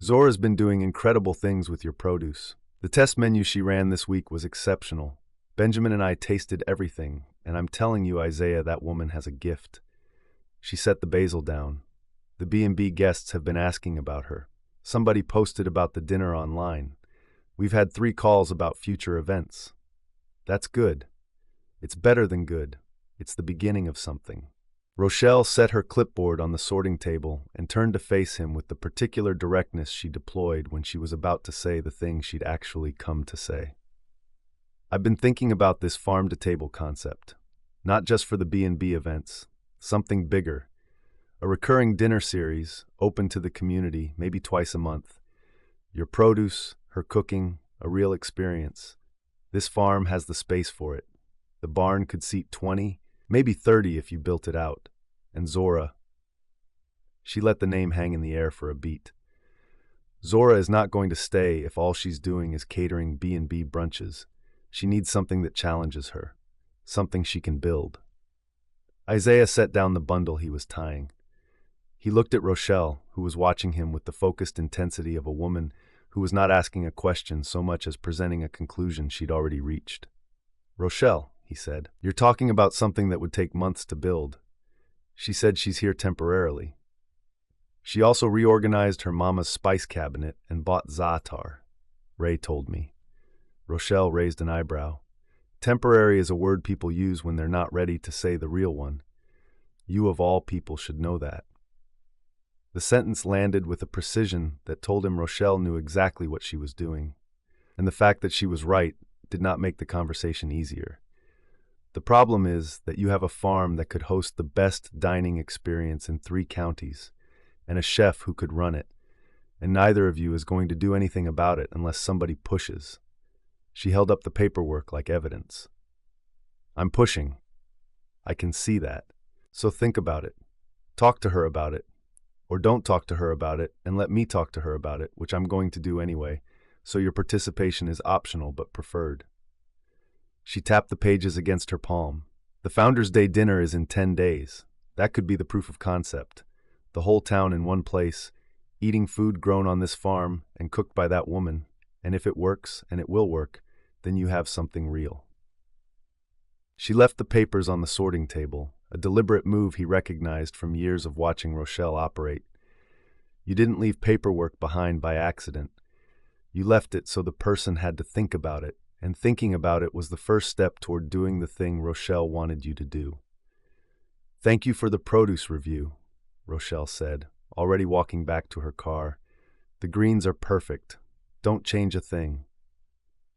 Zora's been doing incredible things with your produce. The test menu she ran this week was exceptional. Benjamin and I tasted everything, and I'm telling you, Isaiah, that woman has a gift." She set the basil down. "The B&B guests have been asking about her. Somebody posted about the dinner online. We've had 3 calls about future events. That's good. It's better than good. It's the beginning of something." Rochelle set her clipboard on the sorting table and turned to face him with the particular directness she deployed when she was about to say the thing she'd actually come to say. "I've been thinking about this farm-to-table concept. Not just for the B&B events. Something bigger. A recurring dinner series, open to the community, maybe twice a month. Your produce, her cooking, a real experience. This farm has the space for it. The barn could seat 20, maybe 30 if you built it out. And Zora." She let the name hang in the air for a beat. "Zora is not going to stay if all she's doing is catering B&B brunches. She needs something that challenges her. Something she can build." Isaiah set down the bundle he was tying. He looked at Rochelle, who was watching him with the focused intensity of a woman who was not asking a question so much as presenting a conclusion she'd already reached. "Rochelle," he said, "you're talking about something that would take months to build. She said she's here temporarily. She also reorganized her mama's spice cabinet and bought za'atar, Ray told me." Rochelle raised an eyebrow. "Temporary is a word people use when they're not ready to say the real one. You of all people should know that." The sentence landed with a precision that told him Rochelle knew exactly what she was doing, and the fact that she was right did not make the conversation easier. "The problem is that you have a farm that could host the best dining experience in 3 counties, and a chef who could run it, and neither of you is going to do anything about it unless somebody pushes. She held up the paperwork like evidence. I'm pushing. I can see that. So think about it. Talk to her about it. Or don't talk to her about it and let me talk to her about it, which I'm going to do anyway, so your participation is optional but preferred. She tapped the pages against her palm. The Founders' Day dinner is in 10 days. That could be the proof of concept. The whole town in one place, eating food grown on this farm and cooked by that woman. And if it works, and it will work, then you have something real. She left the papers on the sorting table, a deliberate move he recognized from years of watching Rochelle operate. You didn't leave paperwork behind by accident. You left it so the person had to think about it, and thinking about it was the first step toward doing the thing Rochelle wanted you to do. Thank you for the produce review, Rochelle said, already walking back to her car. The greens are perfect. Don't change a thing.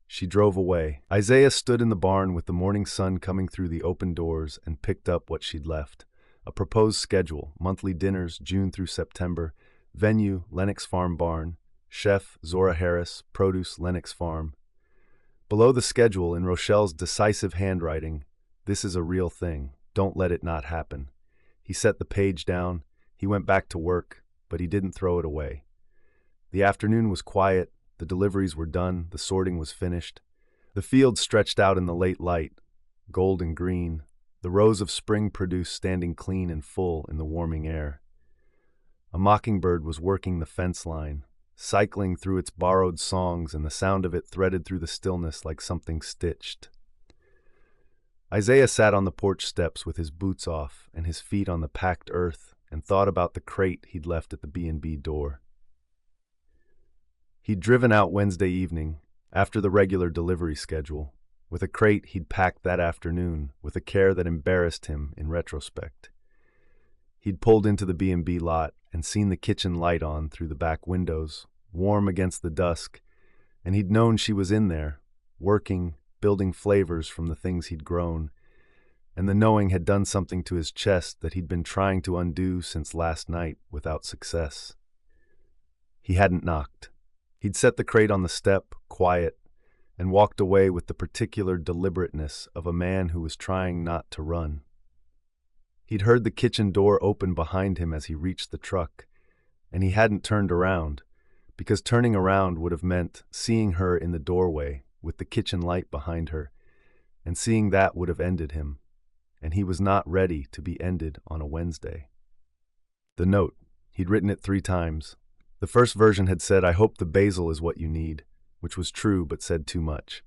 She drove away. Isaiah stood in the barn with the morning sun coming through the open doors and picked up what she'd left. A proposed schedule, monthly dinners, June through September, venue, Lennox Farm Barn, chef, Zora Harris, produce, Lennox Farm. Below the schedule, in Rochelle's decisive handwriting, this is a real thing. Don't let it not happen. He set the page down. He went back to work, but he didn't throw it away. The afternoon was quiet. The deliveries were done. The sorting was finished. The fields stretched out in the late light, gold and green, the rows of spring produce standing clean and full in the warming air. A mockingbird was working the fence line, cycling through its borrowed songs, and the sound of it threaded through the stillness like something stitched. Isaiah sat on the porch steps with his boots off and his feet on the packed earth and thought about the crate he'd left at the B&B door. He'd driven out Wednesday evening, after the regular delivery schedule, with a crate he'd packed that afternoon with a care that embarrassed him in retrospect. He'd pulled into the B&B lot and seen the kitchen light on through the back windows, warm against the dusk, and he'd known she was in there, working, building flavors from the things he'd grown, and the knowing had done something to his chest that he'd been trying to undo since last night without success. He hadn't knocked. He'd set the crate on the step, quiet, and walked away with the particular deliberateness of a man who was trying not to run. He'd heard the kitchen door open behind him as he reached the truck, and he hadn't turned around, because turning around would have meant seeing her in the doorway with the kitchen light behind her, and seeing that would have ended him, and he was not ready to be ended on a Wednesday. The note, he'd written it 3 times. The first version had said, "I hope the basil is what you need," which was true but said too much.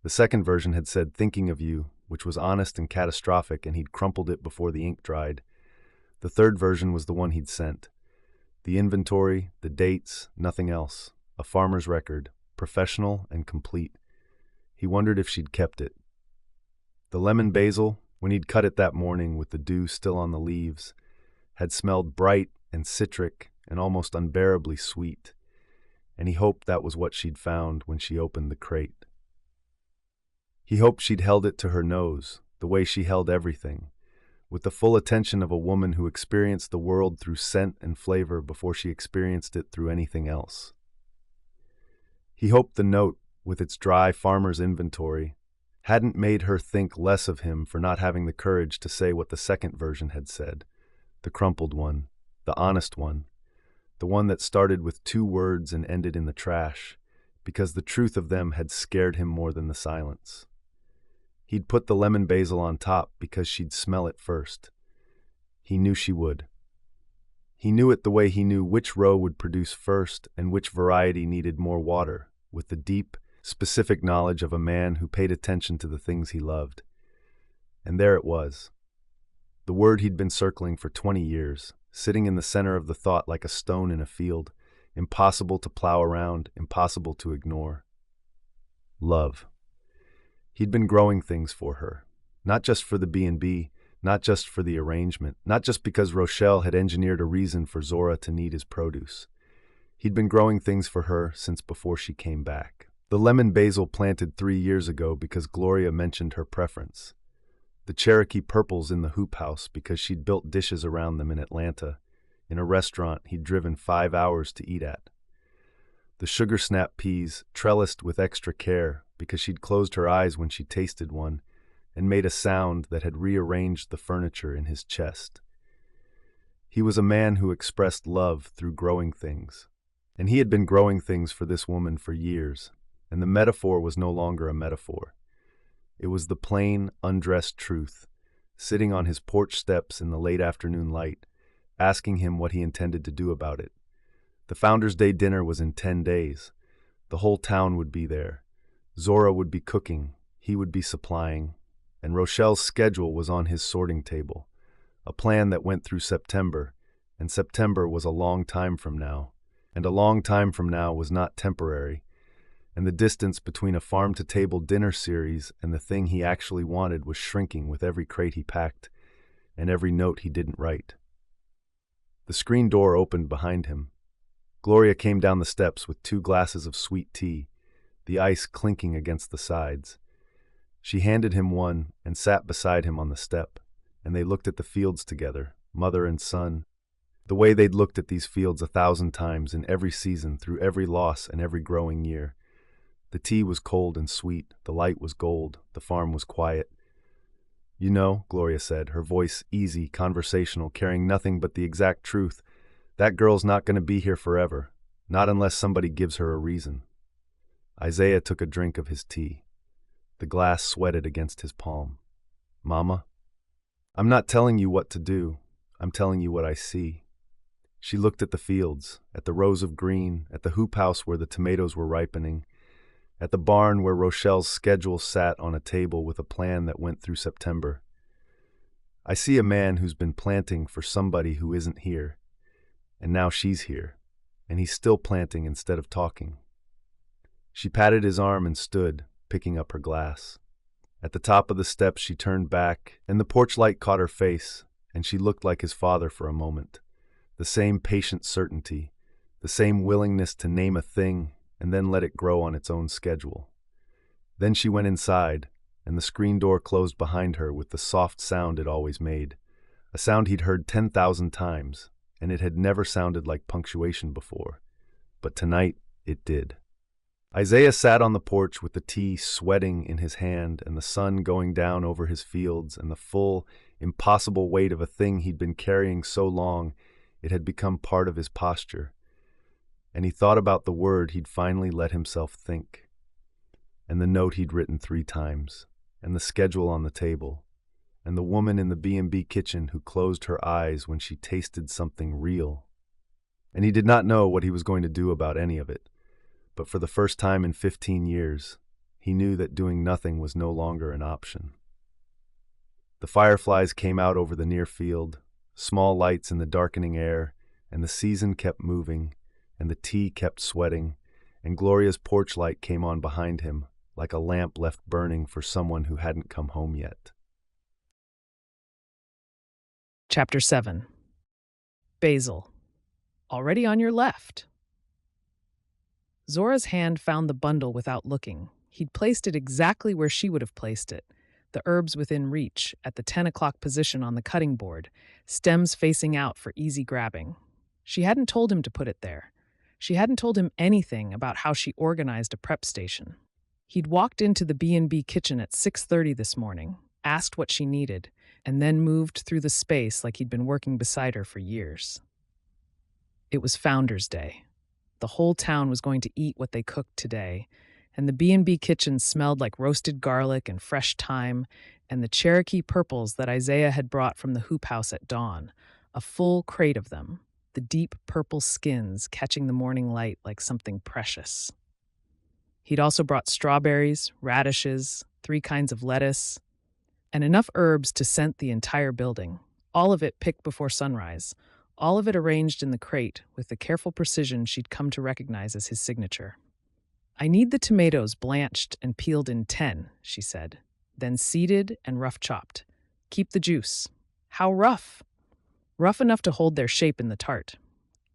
The second version had said, "Thinking of you," which was honest and catastrophic, and he'd crumpled it before the ink dried. The third version was the one he'd sent. The inventory, the dates, nothing else. A farmer's record, professional and complete. He wondered if she'd kept it. The lemon basil, when he'd cut it that morning with the dew still on the leaves, had smelled bright and citric and almost unbearably sweet, and he hoped that was what she'd found when she opened the crate. He hoped she'd held it to her nose, the way she held everything, with the full attention of a woman who experienced the world through scent and flavor before she experienced it through anything else. He hoped the note, with its dry farmer's inventory, hadn't made her think less of him for not having the courage to say what the second version had said, the crumpled one, the honest one, the one that started with 2 words and ended in the trash, because the truth of them had scared him more than the silence. He'd put the lemon basil on top because she'd smell it first. He knew she would. He knew it the way he knew which row would produce first and which variety needed more water, with the deep, specific knowledge of a man who paid attention to the things he loved. And there it was. The word he'd been circling for 20 years, sitting in the center of the thought like a stone in a field, impossible to plow around, impossible to ignore. Love. He'd been growing things for her, not just for the B&B, not just for the arrangement, not just because Rochelle had engineered a reason for Zora to need his produce. He'd been growing things for her since before she came back. The lemon basil planted 3 years ago because Gloria mentioned her preference. The Cherokee purples in the hoop house because she'd built dishes around them in Atlanta, in a restaurant he'd driven 5 hours to eat at. The sugar snap peas, trellised with extra care, because she'd closed her eyes when she tasted one and made a sound that had rearranged the furniture in his chest. He was a man who expressed love through growing things, and he had been growing things for this woman for years, and the metaphor was no longer a metaphor. It was the plain, undressed truth, sitting on his porch steps in the late afternoon light, asking him what he intended to do about it. The Founders' Day dinner was in 10 days. The whole town would be there. Zora would be cooking, he would be supplying, and Rochelle's schedule was on his sorting table, a plan that went through September, and September was a long time from now, and a long time from now was not temporary, and the distance between a farm-to-table dinner series and the thing he actually wanted was shrinking with every crate he packed and every note he didn't write. The screen door opened behind him. Gloria came down the steps with 2 glasses of sweet tea, the ice clinking against the sides. She handed him one and sat beside him on the step, and they looked at the fields together, mother and son, the way they'd looked at these fields 1,000 times in every season, through every loss and every growing year. The tea was cold and sweet, the light was gold, the farm was quiet. "You know," Gloria said, her voice easy, conversational, carrying nothing but the exact truth, "that girl's not going to be here forever, not unless somebody gives her a reason." Isaiah took a drink of his tea. The glass sweated against his palm. "Mama, I'm not telling you what to do. I'm telling you what I see." She looked at the fields, at the rows of green, at the hoop house where the tomatoes were ripening, at the barn where Rochelle's schedule sat on a table with a plan that went through September. "I see a man who's been planting for somebody who isn't here, and now she's here, and he's still planting instead of talking." She patted his arm and stood, picking up her glass. At the top of the steps she turned back, and the porch light caught her face, and she looked like his father for a moment. The same patient certainty, the same willingness to name a thing and then let it grow on its own schedule. Then she went inside, and the screen door closed behind her with the soft sound it always made, a sound he'd heard 10,000 times, and it had never sounded like punctuation before. But tonight it did. Isaiah sat on the porch with the tea sweating in his hand and the sun going down over his fields and the full, impossible weight of a thing he'd been carrying so long it had become part of his posture. And he thought about the word he'd finally let himself think, and the note he'd written 3 times, and the schedule on the table, and the woman in the B&B kitchen who closed her eyes when she tasted something real. And he did not know what he was going to do about any of it. But for the first time in 15 years, he knew that doing nothing was no longer an option. The fireflies came out over the near field, small lights in the darkening air, and the season kept moving, and the tea kept sweating, and Gloria's porch light came on behind him, like a lamp left burning for someone who hadn't come home yet. Chapter 7. Basil. Already on your left. Zora's hand found the bundle without looking. He'd placed it exactly where she would have placed it, the herbs within reach, at the 10 o'clock position on the cutting board, stems facing out for easy grabbing. She hadn't told him to put it there. She hadn't told him anything about how she organized a prep station. He'd walked into the B&B kitchen at 6:30 this morning, asked what she needed, and then moved through the space like he'd been working beside her for years. It was Founders' Day. The whole town was going to eat what they cooked today, and the B&B kitchen smelled like roasted garlic and fresh thyme and the Cherokee purples that Isaiah had brought from the hoop house at dawn, a full crate of them, the deep purple skins catching the morning light like something precious. He'd also brought strawberries, radishes, 3 kinds of lettuce, and enough herbs to scent the entire building, all of it picked before sunrise, all of it arranged in the crate with the careful precision she'd come to recognize as his signature. "I need the tomatoes blanched and peeled in 10, she said, then seeded and rough chopped. Keep the juice. How rough? Rough enough to hold their shape in the tart.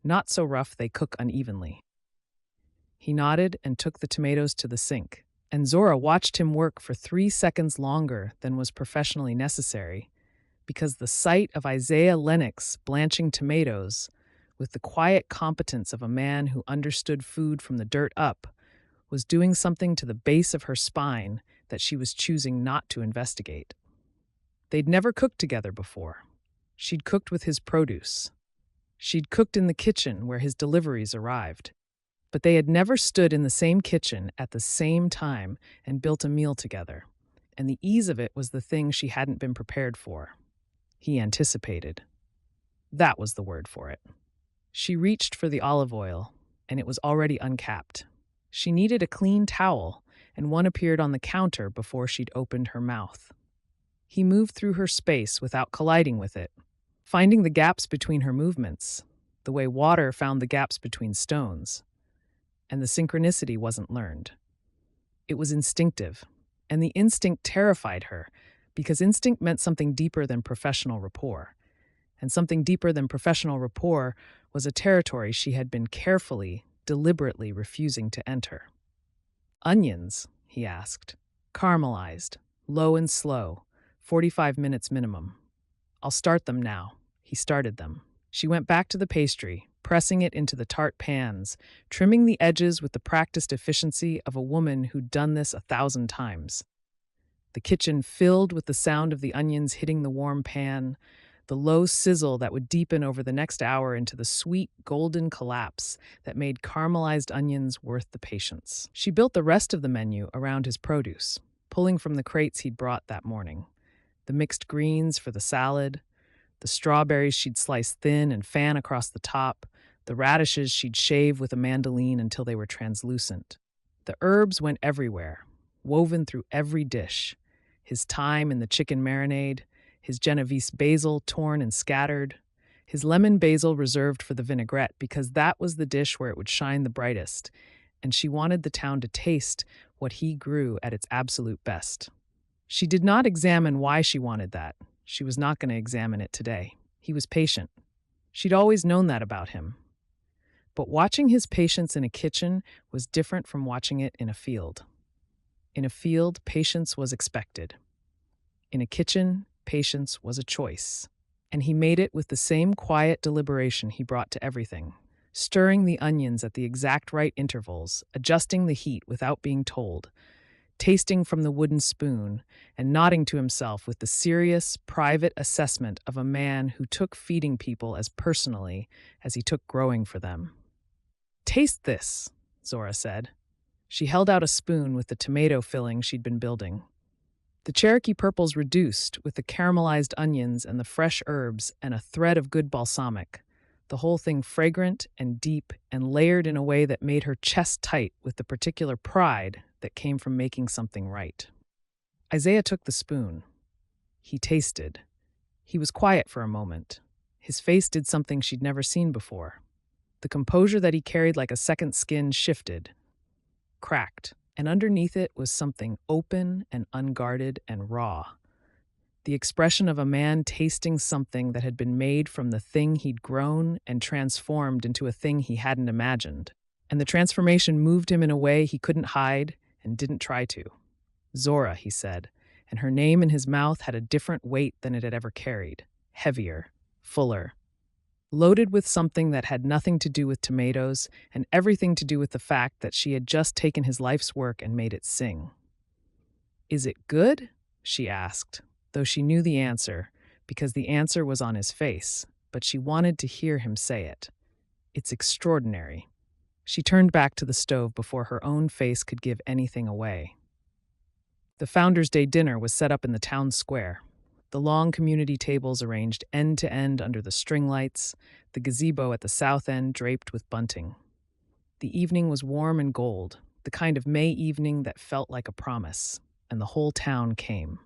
Not so rough they cook unevenly." He nodded and took the tomatoes to the sink, and Zora watched him work for 3 seconds longer than was professionally necessary, because the sight of Isaiah Lennox blanching tomatoes with the quiet competence of a man who understood food from the dirt up was doing something to the base of her spine that she was choosing not to investigate. They'd never cooked together before. She'd cooked with his produce. She'd cooked in the kitchen where his deliveries arrived. But they had never stood in the same kitchen at the same time and built a meal together. And the ease of it was the thing she hadn't been prepared for. He anticipated. That was the word for it. She reached for the olive oil, and it was already uncapped. She needed a clean towel, and one appeared on the counter before she'd opened her mouth. He moved through her space without colliding with it, finding the gaps between her movements, the way water found the gaps between stones. And the synchronicity wasn't learned. It was instinctive, and the instinct terrified her because instinct meant something deeper than professional rapport. And something deeper than professional rapport was a territory she had been carefully, deliberately refusing to enter. Onions, he asked. Caramelized, low and slow, 45 minutes minimum. I'll start them now. He started them. She went back to the pastry, pressing it into the tart pans, trimming the edges with the practiced efficiency of a woman who'd done this 1,000 times. The kitchen filled with the sound of the onions hitting the warm pan, the low sizzle that would deepen over the next hour into the sweet, golden collapse that made caramelized onions worth the patience. She built the rest of the menu around his produce, pulling from the crates he'd brought that morning. The mixed greens for the salad, the strawberries she'd slice thin and fan across the top, the radishes she'd shave with a mandoline until they were translucent. The herbs went everywhere, woven through every dish. His thyme in the chicken marinade, his Genovese basil torn and scattered, his lemon basil reserved for the vinaigrette because that was the dish where it would shine the brightest, and she wanted the town to taste what he grew at its absolute best. She did not examine why she wanted that. She was not going to examine it today. He was patient. She'd always known that about him. But watching his patience in a kitchen was different from watching it in a field. In a field, patience was expected. In a kitchen, patience was a choice. And he made it with the same quiet deliberation he brought to everything, stirring the onions at the exact right intervals, adjusting the heat without being told, tasting from the wooden spoon, and nodding to himself with the serious, private assessment of a man who took feeding people as personally as he took growing for them. "Taste this," Zora said. She held out a spoon with the tomato filling she'd been building. The Cherokee purples reduced with the caramelized onions and the fresh herbs and a thread of good balsamic, the whole thing fragrant and deep and layered in a way that made her chest tight with the particular pride that came from making something right. Isaiah took the spoon. He tasted. He was quiet for a moment. His face did something she'd never seen before. The composure that he carried like a second skin shifted, cracked, and underneath it was something open and unguarded and raw. The expression of a man tasting something that had been made from the thing he'd grown and transformed into a thing he hadn't imagined. And the transformation moved him in a way he couldn't hide and didn't try to. Zora, he said, and her name in his mouth had a different weight than it had ever carried, heavier, fuller, loaded with something that had nothing to do with tomatoes and everything to do with the fact that she had just taken his life's work and made it sing. "Is it good?" she asked, though she knew the answer, because the answer was on his face, but she wanted to hear him say it. "It's extraordinary." She turned back to the stove before her own face could give anything away. The Founders' Day dinner was set up in the town square. The long community tables arranged end to end under the string lights, the gazebo at the south end draped with bunting. The evening was warm and gold, the kind of May evening that felt like a promise, and the whole town came.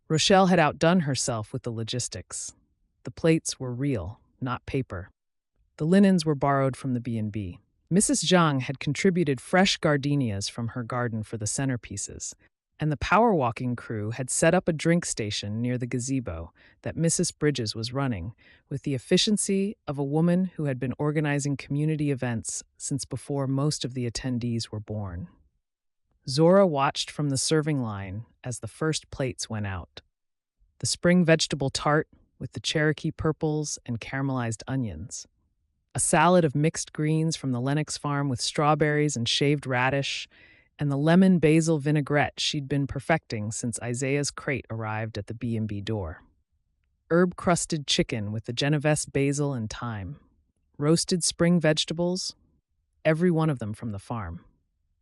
Rochelle had outdone herself with the logistics. The plates were real, not paper. The linens were borrowed from the B&B. Mrs. Zhang had contributed fresh gardenias from her garden for the centerpieces, and the power walking crew had set up a drink station near the gazebo that Mrs. Bridges was running with the efficiency of a woman who had been organizing community events since before most of the attendees were born. Zora watched from the serving line as the first plates went out. The spring vegetable tart with the Cherokee purples and caramelized onions. A salad of mixed greens from the Lennox farm with strawberries and shaved radish, and the lemon basil vinaigrette she'd been perfecting since Isaiah's crate arrived at the B&B door. Herb-crusted chicken with the Genovese basil and thyme. Roasted spring vegetables, every one of them from the farm.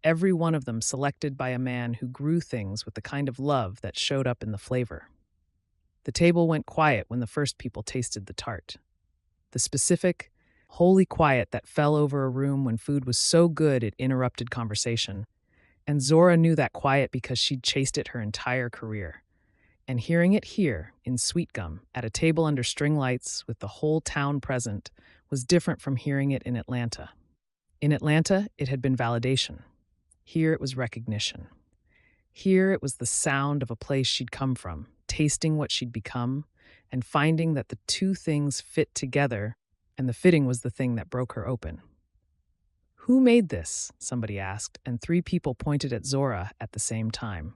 Every one of them selected by a man who grew things with the kind of love that showed up in the flavor. The table went quiet when the first people tasted the tart. The specific, holy quiet that fell over a room when food was so good it interrupted conversation. And Zora knew that quiet because she'd chased it her entire career. And hearing it here, in Sweetgum, at a table under string lights with the whole town present, was different from hearing it in Atlanta. In Atlanta, it had been validation. Here it was recognition. Here it was the sound of a place she'd come from, tasting what she'd become, and finding that the two things fit together, and the fitting was the thing that broke her open. "Who made this?" somebody asked, and 3 people pointed at Zora at the same time.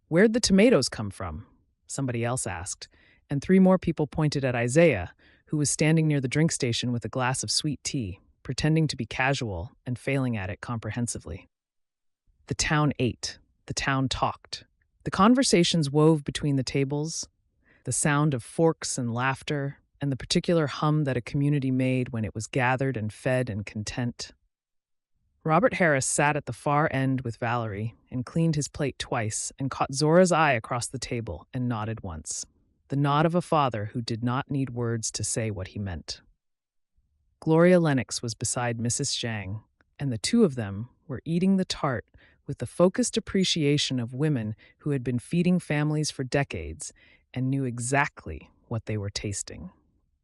"Where'd the tomatoes come from?" somebody else asked, and 3 more people pointed at Isaiah, who was standing near the drink station with a glass of sweet tea, pretending to be casual and failing at it comprehensively. The town ate. The town talked. The conversations wove between the tables, the sound of forks and laughter, and the particular hum that a community made when it was gathered and fed and content. Robert Harris sat at the far end with Valerie and cleaned his plate twice and caught Zora's eye across the table and nodded once. The nod of a father who did not need words to say what he meant. Gloria Lennox was beside Mrs. Zhang, and the 2 of them were eating the tart with the focused appreciation of women who had been feeding families for decades and knew exactly what they were tasting.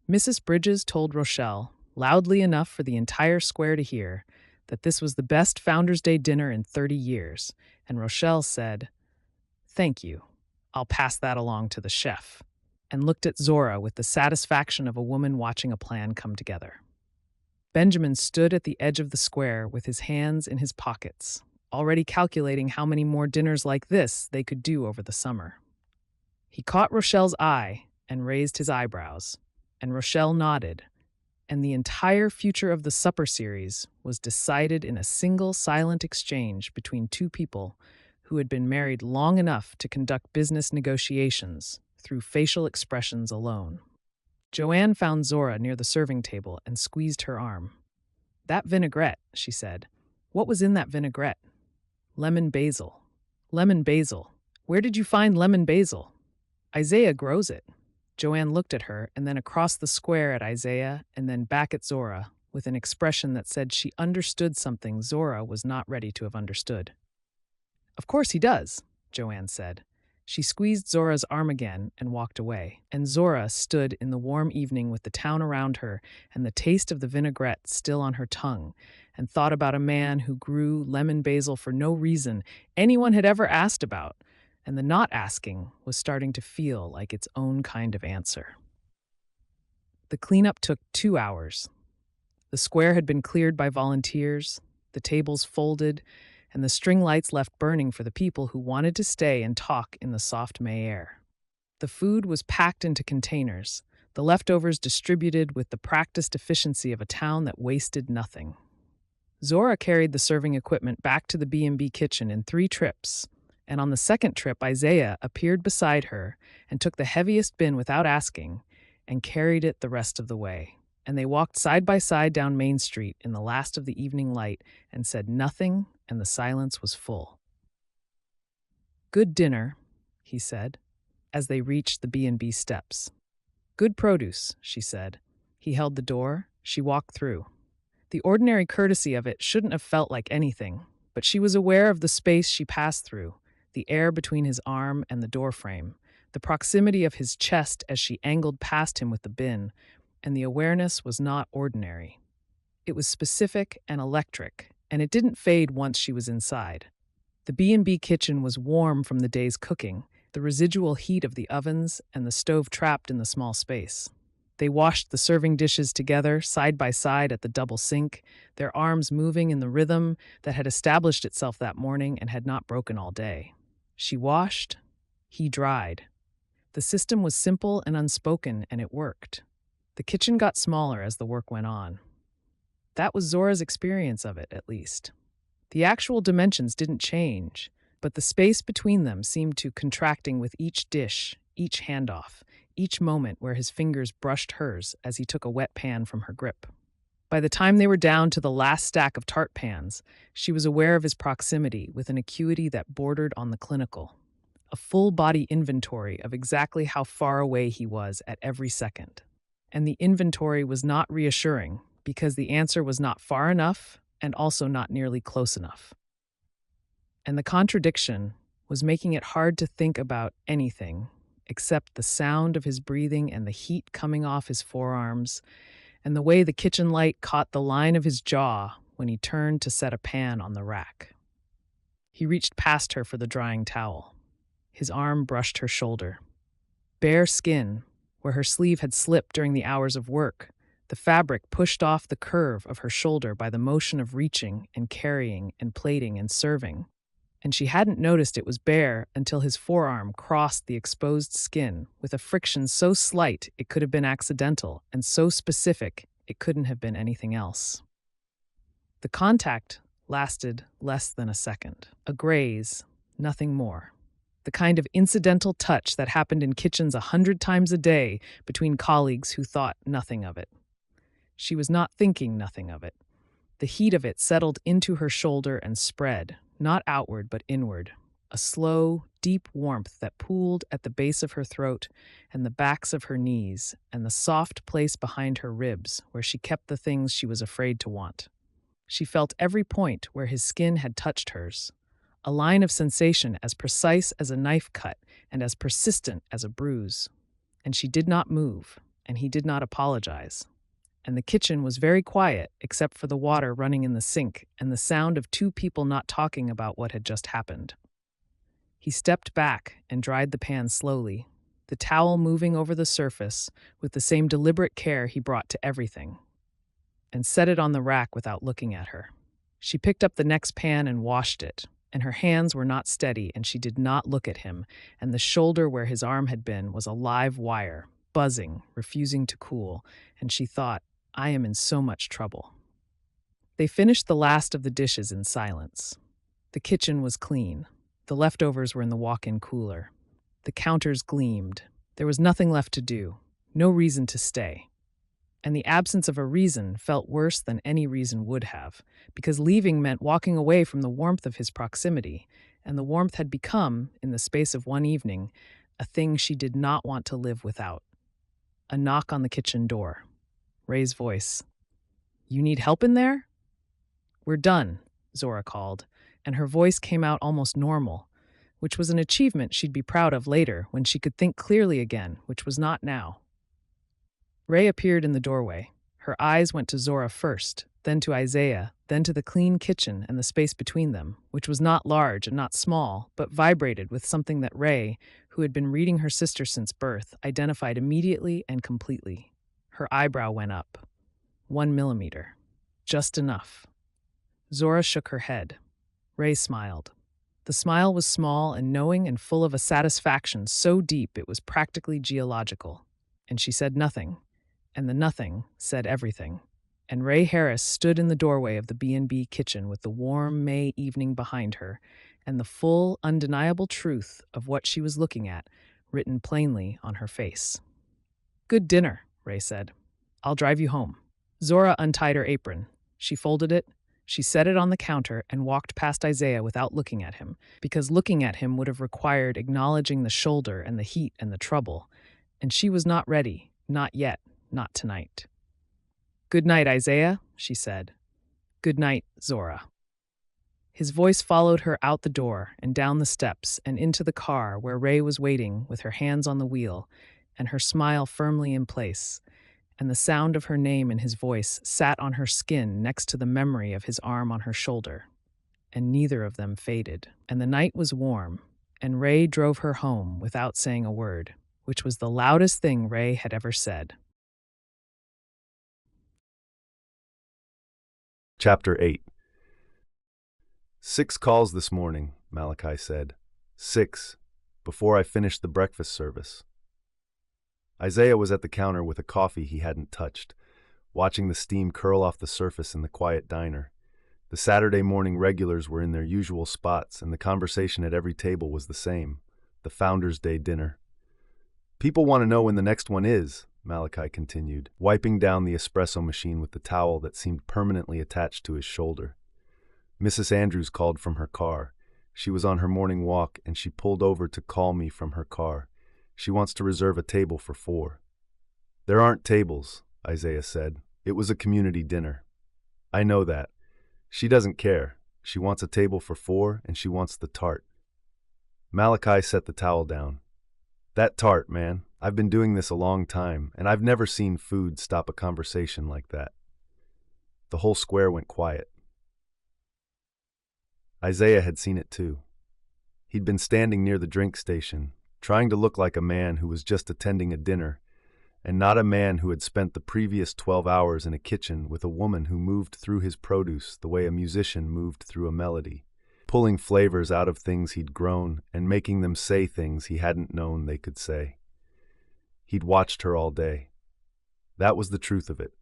Mrs. Bridges told Rochelle, loudly enough for the entire square to hear, that this was the best Founders' Day dinner in 30 years, and Rochelle said, "Thank you. I'll pass that along to the chef," and looked at Zora with the satisfaction of a woman watching a plan come together. Benjamin stood at the edge of the square with his hands in his pockets, already calculating how many more dinners like this they could do over the summer. He caught Rochelle's eye and raised his eyebrows, and Rochelle nodded, and the entire future of the supper series was decided in a single silent exchange between 2 people who had been married long enough to conduct business negotiations through facial expressions alone. Joanne found Zora near the serving table and squeezed her arm. "That vinaigrette," she said. "What was in that vinaigrette?" "Lemon basil." "Lemon basil. Where did you find lemon basil?" "Isaiah grows it." Joanne looked at her and then across the square at Isaiah and then back at Zora with an expression that said she understood something Zora was not ready to have understood. "Of course he does," Joanne said. She squeezed Zora's arm again and walked away, and Zora stood in the warm evening with the town around her and the taste of the vinaigrette still on her tongue, and thought about a man who grew lemon basil for no reason anyone had ever asked about, and the not asking was starting to feel like its own kind of answer. The cleanup took 2 hours. The square had been cleared by volunteers, the tables folded, and the string lights left burning for the people who wanted to stay and talk in the soft May air. The food was packed into containers, the leftovers distributed with the practiced efficiency of a town that wasted nothing. Zora carried the serving equipment back to the B&B kitchen in 3 trips, and on the second trip Isaiah appeared beside her and took the heaviest bin without asking and carried it the rest of the way. And they walked side by side down Main Street in the last of the evening light and said nothing, and the silence was full. "Good dinner," he said, as they reached the B&B steps. "Good produce," she said. He held the door. She walked through. The ordinary courtesy of it shouldn't have felt like anything, but she was aware of the space she passed through, the air between his arm and the doorframe, the proximity of his chest as she angled past him with the bin, and the awareness was not ordinary. It was specific and electric, and it didn't fade once she was inside. The B&B kitchen was warm from the day's cooking, the residual heat of the ovens and the stove trapped in the small space. They washed the serving dishes together, side by side at the double sink, their arms moving in the rhythm that had established itself that morning and had not broken all day. She washed, he dried. The system was simple and unspoken, and it worked. The kitchen got smaller as the work went on. That was Zora's experience of it, at least. The actual dimensions didn't change, but the space between them seemed to contracting with each dish, each handoff, each moment where his fingers brushed hers as he took a wet pan from her grip. By the time they were down to the last stack of tart pans, she was aware of his proximity with an acuity that bordered on the clinical, a full-body inventory of exactly how far away he was at every second. And the inventory was not reassuring because the answer was not far enough and also not nearly close enough. And the contradiction was making it hard to think about anything except the sound of his breathing and the heat coming off his forearms, and the way the kitchen light caught the line of his jaw when he turned to set a pan on the rack. He reached past her for the drying towel. His arm brushed her shoulder. Bare skin, where her sleeve had slipped during the hours of work, the fabric pushed off the curve of her shoulder by the motion of reaching and carrying and plating and serving. And she hadn't noticed it was bare until his forearm crossed the exposed skin with a friction so slight it could have been accidental and so specific it couldn't have been anything else. The contact lasted less than a second. A graze, nothing more. The kind of incidental touch that happened in kitchens 100 times a day between colleagues who thought nothing of it. She was not thinking nothing of it. The heat of it settled into her shoulder and spread, not outward but inward, a slow, deep warmth that pooled at the base of her throat and the backs of her knees and the soft place behind her ribs where she kept the things she was afraid to want. She felt every point where his skin had touched hers, a line of sensation as precise as a knife cut and as persistent as a bruise. And she did not move, and he did not apologize. And the kitchen was very quiet except for the water running in the sink and the sound of two people not talking about what had just happened. He stepped back and dried the pan slowly, the towel moving over the surface with the same deliberate care he brought to everything, and set it on the rack without looking at her. She picked up the next pan and washed it, and her hands were not steady and she did not look at him, and the shoulder where his arm had been was a live wire, buzzing, refusing to cool, and she thought, I am in so much trouble. They finished the last of the dishes in silence. The kitchen was clean. The leftovers were in the walk-in cooler. The counters gleamed. There was nothing left to do, no reason to stay. And the absence of a reason felt worse than any reason would have, because leaving meant walking away from the warmth of his proximity, and the warmth had become, in the space of one evening, a thing she did not want to live without. A knock on the kitchen door. Ray's voice. You need help in there? We're done, Zora called, and her voice came out almost normal, which was an achievement she'd be proud of later when she could think clearly again, which was not now. Ray appeared in the doorway. Her eyes went to Zora first, then to Isaiah, then to the clean kitchen and the space between them, which was not large and not small, but vibrated with something that Ray, who had been reading her sister since birth, identified immediately and completely. Her eyebrow went up. 1 millimeter. Just enough. Zora shook her head. Ray smiled. The smile was small and knowing and full of a satisfaction so deep it was practically geological. And she said nothing. And the nothing said everything. And Ray Harris stood in the doorway of the B&B kitchen with the warm May evening behind her and the full, undeniable truth of what she was looking at written plainly on her face. Good dinner, Ray said. I'll drive you home. Zora untied her apron. She folded it, she set it on the counter and walked past Isaiah without looking at him, because looking at him would have required acknowledging the shoulder and the heat and the trouble. And she was not ready, not yet, not tonight. Good night, Isaiah, she said. Good night, Zora. His voice followed her out the door and down the steps and into the car where Ray was waiting with her hands on the wheel and her smile firmly in place, and the sound of her name in his voice sat on her skin next to the memory of his arm on her shoulder. And neither of them faded. And the night was warm, and Ray drove her home without saying a word, which was the loudest thing Ray had ever said. Chapter 8. 6 calls this morning, Malachi said. 6, before I finished the breakfast service. Isaiah was at the counter with a coffee he hadn't touched, watching the steam curl off the surface in the quiet diner. The Saturday morning regulars were in their usual spots, and the conversation at every table was the same: the Founders' Day dinner. "People want to know when the next one is," Malachi continued, wiping down the espresso machine with the towel that seemed permanently attached to his shoulder. Mrs. Andrews called from her car. She was on her morning walk, and she pulled over to call me from her car. She wants to reserve a table for 4. "There aren't tables," Isaiah said. "It was a community dinner." "I know that. She doesn't care. She wants a table for 4, and she wants the tart." Malachi set the towel down. "That tart, man. I've been doing this a long time, and I've never seen food stop a conversation like that." The whole square went quiet. Isaiah had seen it too. He'd been standing near the drink station, trying to look like a man who was just attending a dinner, and not a man who had spent the previous 12 hours in a kitchen with a woman who moved through his produce the way a musician moved through a melody, pulling flavors out of things he'd grown and making them say things he hadn't known they could say. He'd watched her all day. That was the truth of it,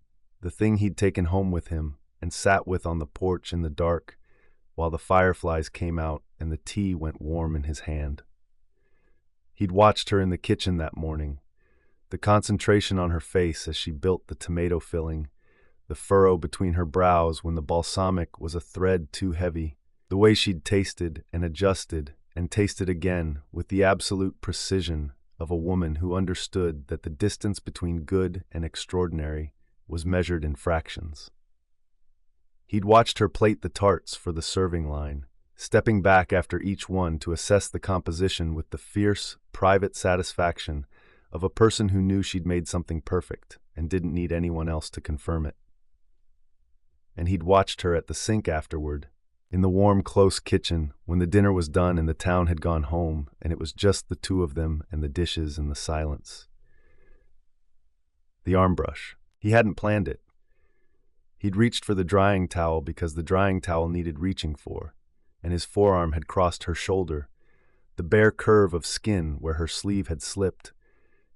the thing he'd taken home with him and sat with on the porch in the dark while the fireflies came out and the tea went warm in his hand. He'd watched her in the kitchen that morning, the concentration on her face as she built the tomato filling, the furrow between her brows when the balsamic was a thread too heavy, the way she'd tasted and adjusted and tasted again with the absolute precision of a woman who understood that the distance between good and extraordinary was measured in fractions. He'd watched her plate the tarts for the serving line, stepping back after each one to assess the composition with the fierce, private satisfaction of a person who knew she'd made something perfect and didn't need anyone else to confirm it. And he'd watched her at the sink afterward, in the warm, close kitchen, when the dinner was done and the town had gone home, and it was just the two of them and the dishes and the silence. The arm brush. He hadn't planned it. He'd reached for the drying towel because the drying towel needed reaching for, and his forearm had crossed her shoulder, the bare curve of skin where her sleeve had slipped,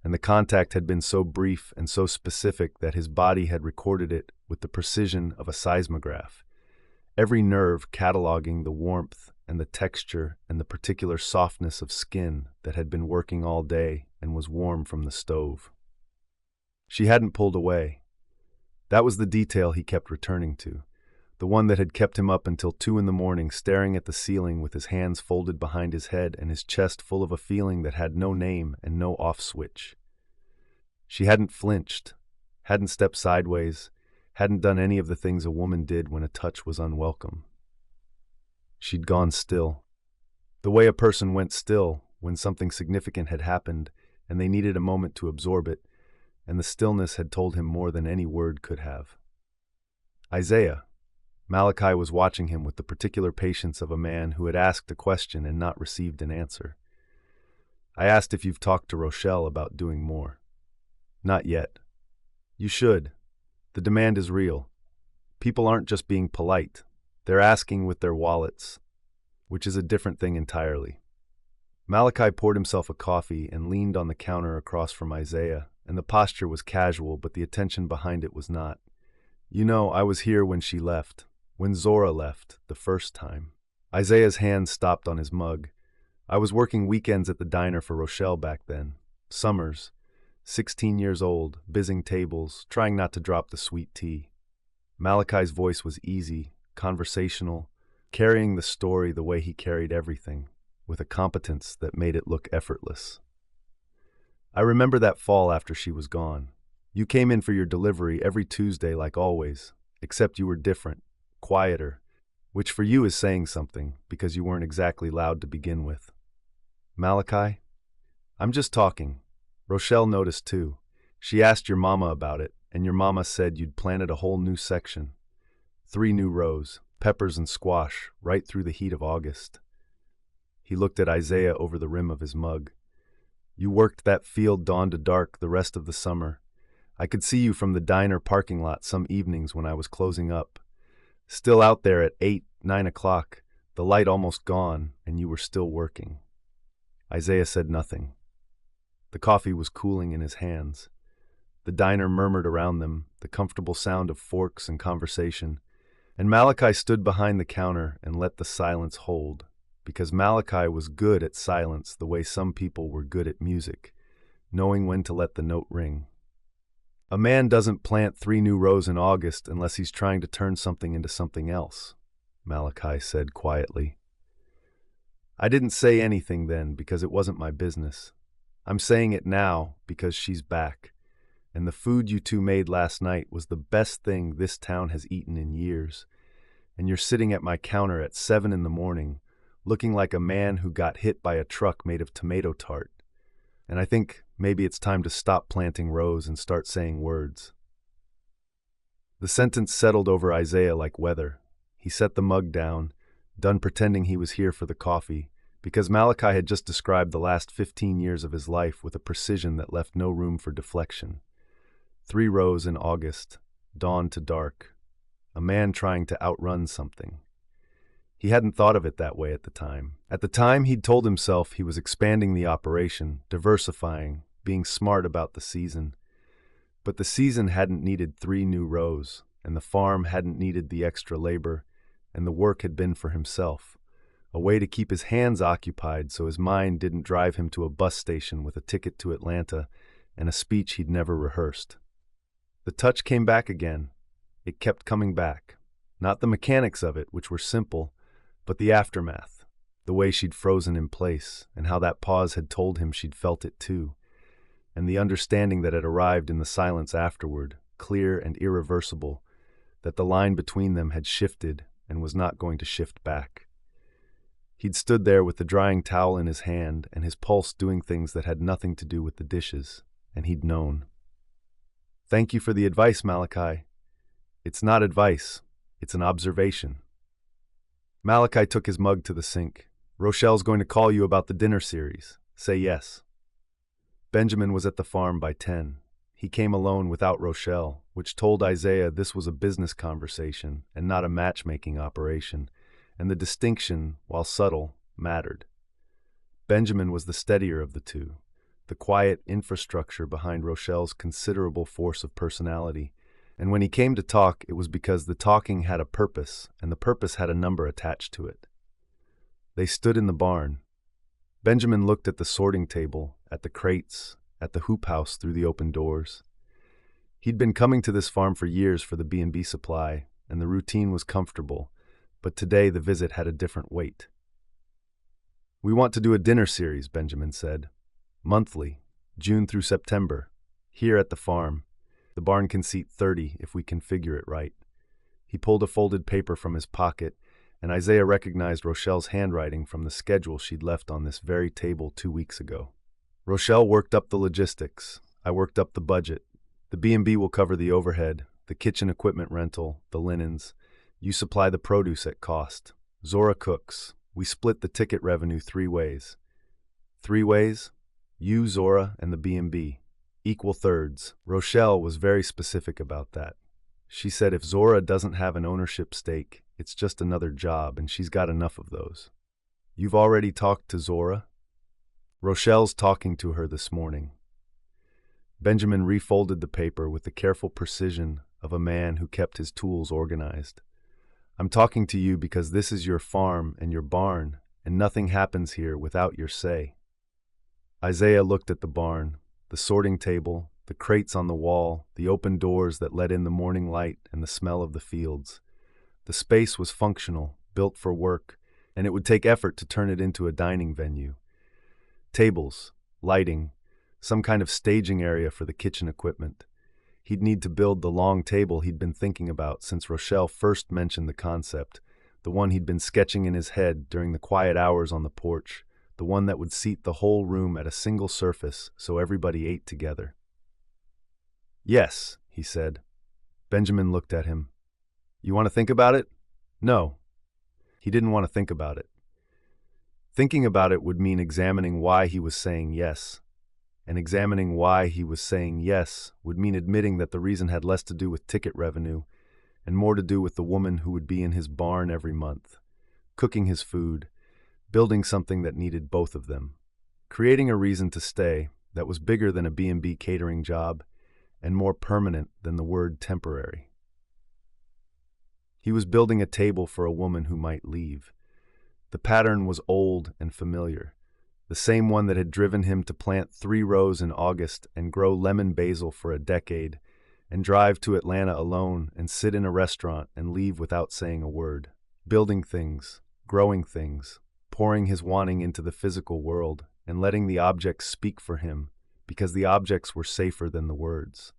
and the contact had been so brief and so specific that his body had recorded it with the precision of a seismograph, every nerve cataloging the warmth and the texture and the particular softness of skin that had been working all day and was warm from the stove. She hadn't pulled away. That was the detail he kept returning to, the one that had kept him up until 2 a.m, staring at the ceiling with his hands folded behind his head and his chest full of a feeling that had no name and no off switch. She hadn't flinched, hadn't stepped sideways, hadn't done any of the things a woman did when a touch was unwelcome. She'd gone still, the way a person went still when something significant had happened and they needed a moment to absorb it, and the stillness had told him more than any word could have. "Isaiah." Malachi was watching him with the particular patience of a man who had asked a question and not received an answer. "I asked if you've talked to Rochelle about doing more." "Not yet." "You should. The demand is real. People aren't just being polite. They're asking with their wallets, which is a different thing entirely." Malachi poured himself a coffee and leaned on the counter across from Isaiah, and the posture was casual, but the attention behind it was not. "You know, I was here when she left, when Zora left, the first time." Isaiah's hand stopped on his mug. "I was working weekends at the diner for Rochelle back then. Summers. 16 years old, bizzing tables, trying not to drop the sweet tea." Malachi's voice was easy, conversational, carrying the story the way he carried everything, with a competence that made it look effortless. "I remember that fall after she was gone. You came in for your delivery every Tuesday like always, except you were different, quieter, which for you is saying something because you weren't exactly loud to begin with." "Malachi, I'm just talking. Rochelle noticed too. She asked your mama about it, and your mama said you'd planted a whole new section. 3 new rows, peppers and squash, right through the heat of August." He looked at Isaiah over the rim of his mug. "You worked that field dawn to dark the rest of the summer. I could see you from the diner parking lot some evenings when I was closing up. Still out there at 8, 9 o'clock, the light almost gone, and you were still working." Isaiah said nothing. The coffee was cooling in his hands. The diner murmured around them, the comfortable sound of forks and conversation. And Malachi stood behind the counter and let the silence hold, because Malachi was good at silence the way some people were good at music, knowing when to let the note ring. A man doesn't plant 3 new rows in August unless he's trying to turn something into something else, Malachi said quietly. I didn't say anything then because it wasn't my business. I'm saying it now because she's back, and the food you two made last night was the best thing this town has eaten in years. And you're sitting at my counter at 7 in the morning, looking like a man who got hit by a truck made of tomato tart. And I think maybe it's time to stop planting rows and start saying words. The sentence settled over Isaiah like weather. He set the mug down, done pretending he was here for the coffee, because Malachi had just described the last 15 years of his life with a precision that left no room for deflection. 3 rows in August, dawn to dark. A man trying to outrun something. He hadn't thought of it that way at the time. At the time, he'd told himself he was expanding the operation, diversifying, being smart about the season. But the season hadn't needed 3 new rows, and the farm hadn't needed the extra labor, and the work had been for himself. A way to keep his hands occupied so his mind didn't drive him to a bus station with a ticket to Atlanta and a speech he'd never rehearsed. The touch came back again. It kept coming back. Not the mechanics of it, which were simple, but the aftermath, the way she'd frozen in place, and how that pause had told him she'd felt it too, and the understanding that had arrived in the silence afterward, clear and irreversible, that the line between them had shifted and was not going to shift back. He'd stood there with the drying towel in his hand and his pulse doing things that had nothing to do with the dishes, and he'd known. Thank you for the advice, Malachi. It's not advice, it's an observation. Malachi took his mug to the sink. Rochelle's going to call you about the dinner series. Say yes. Benjamin was at the farm by 10. He came alone without Rochelle, which told Isaiah this was a business conversation and not a matchmaking operation, and the distinction, while subtle, mattered. Benjamin was the steadier of the two, the quiet infrastructure behind Rochelle's considerable force of personality, and when he came to talk, it was because the talking had a purpose, and the purpose had a number attached to it. They stood in the barn. Benjamin looked at the sorting table, at the crates, at the hoop house through the open doors. He'd been coming to this farm for years for the B&B supply, and the routine was comfortable, but today the visit had a different weight. We want to do a dinner series, Benjamin said. Monthly, June through September, here at the farm. The barn can seat 30 if we configure it right. He pulled a folded paper from his pocket, and Isaiah recognized Rochelle's handwriting from the schedule she'd left on this very table 2 weeks ago. Rochelle worked up the logistics. I worked up the budget. The B&B will cover the overhead, the kitchen equipment rental, the linens. You supply the produce at cost. Zora cooks. We split the ticket revenue 3 ways. 3 ways? You, Zora, and the B&B. Equal thirds. Rochelle was very specific about that. She said if Zora doesn't have an ownership stake, it's just another job, and she's got enough of those. You've already talked to Zora? Rochelle's talking to her this morning. Benjamin refolded the paper with the careful precision of a man who kept his tools organized. I'm talking to you because this is your farm and your barn, and nothing happens here without your say. Isaiah looked at the barn, the sorting table, the crates on the wall, the open doors that let in the morning light and the smell of the fields. The space was functional, built for work, and it would take effort to turn it into a dining venue. Tables, lighting, some kind of staging area for the kitchen equipment. He'd need to build the long table he'd been thinking about since Rochelle first mentioned the concept, the one he'd been sketching in his head during the quiet hours on the porch, the one that would seat the whole room at a single surface so everybody ate together. Yes, he said. Benjamin looked at him. You want to think about it? No. He didn't want to think about it. Thinking about it would mean examining why he was saying yes. And examining why he was saying yes would mean admitting that the reason had less to do with ticket revenue and more to do with the woman who would be in his barn every month, cooking his food, building something that needed both of them, creating a reason to stay, that was bigger than a B&B catering job and more permanent than the word temporary. He was building a table for a woman who might leave. The pattern was old and familiar, the same one that had driven him to plant 3 rows in August and grow lemon basil for a decade, and drive to Atlanta alone and sit in a restaurant and leave without saying a word. Building things, growing things, pouring his wanting into the physical world, and letting the objects speak for him, because the objects were safer than the words.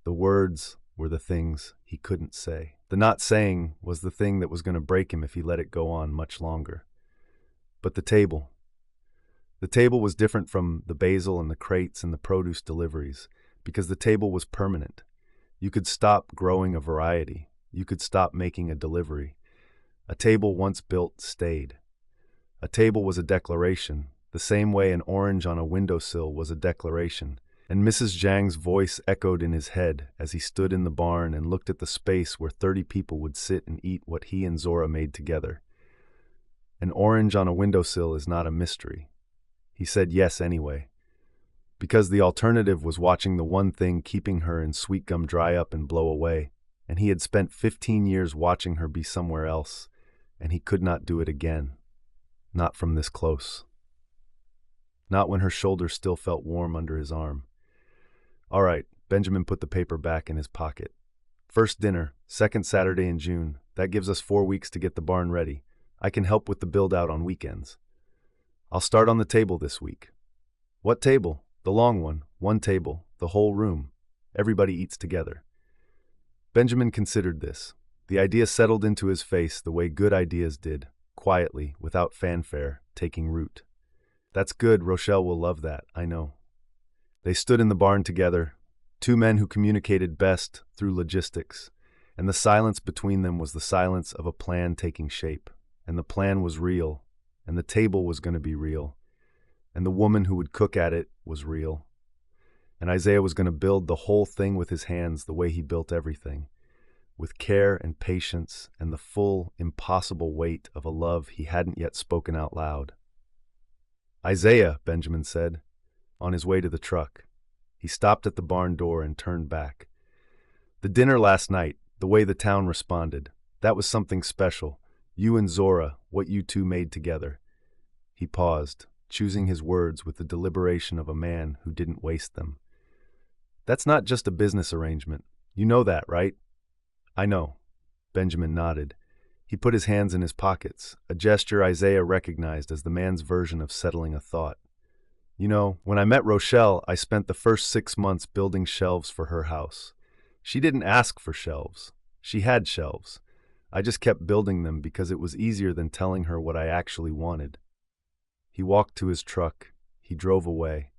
The words were the things he couldn't say. The not saying was the thing that was going to break him if he let it go on much longer. But the table was different from the basil and the crates and the produce deliveries, because the table was permanent. You could stop growing a variety. You could stop making a delivery. A table once built stayed. A table was a declaration, the same way an orange on a windowsill was a declaration, and Mrs. Zhang's voice echoed in his head as he stood in the barn and looked at the space where 30 people would sit and eat what he and Zora made together. An orange on a windowsill is not a mystery. He said yes anyway, because the alternative was watching the one thing keeping her in Sweetgum dry up and blow away, and he had spent 15 years watching her be somewhere else, and he could not do it again. Not from this close. Not when her shoulder still felt warm under his arm. All right, Benjamin put the paper back in his pocket. First dinner, second Saturday in June. That gives us 4 weeks to get the barn ready. I can help with the build-out on weekends. I'll start on the table this week. What table? The long one. One table. The whole room. Everybody eats together. Benjamin considered this. The idea settled into his face the way good ideas did, quietly, without fanfare, taking root. That's good, Rochelle will love that, I know. They stood in the barn together, 2 men who communicated best through logistics, and the silence between them was the silence of a plan taking shape, and the plan was real, and the table was going to be real, and the woman who would cook at it was real, and Isaiah was going to build the whole thing with his hands the way he built everything, with care and patience and the full, impossible weight of a love he hadn't yet spoken out loud. Isaiah, Benjamin said, on his way to the truck. He stopped at the barn door and turned back. The dinner last night, the way the town responded, that was something special. You and Zora, what you 2 made together. He paused, choosing his words with the deliberation of a man who didn't waste them. That's not just a business arrangement. You know that, right? I know. Benjamin nodded. He put his hands in his pockets, a gesture Isaiah recognized as the man's version of settling a thought. You know, when I met Rochelle, I spent the first 6 months building shelves for her house. She didn't ask for shelves. She had shelves. I just kept building them because it was easier than telling her what I actually wanted. He walked to his truck. He drove away.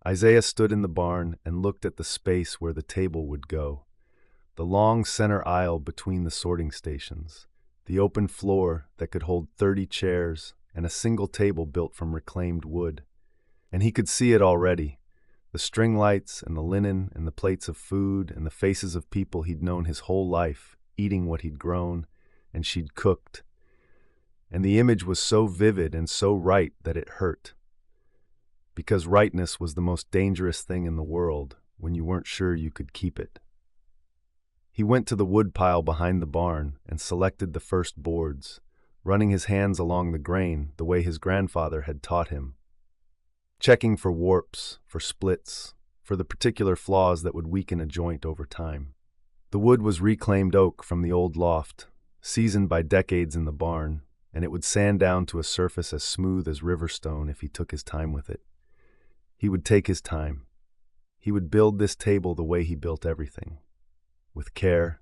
Isaiah stood in the barn and looked at the space where the table would go. The long center aisle between the sorting stations. The open floor that could hold 30 chairs and a single table built from reclaimed wood. And he could see it already, the string lights and the linen and the plates of food and the faces of people he'd known his whole life, eating what he'd grown and she'd cooked. And the image was so vivid and so right that it hurt. Because rightness was the most dangerous thing in the world when you weren't sure you could keep it. He went to the wood pile behind the barn and selected the first boards, running his hands along the grain the way his grandfather had taught him. Checking for warps, for splits, for the particular flaws that would weaken a joint over time. The wood was reclaimed oak from the old loft, seasoned by decades in the barn, and it would sand down to a surface as smooth as river stone if he took his time with it. He would take his time. He would build this table the way he built everything. With care,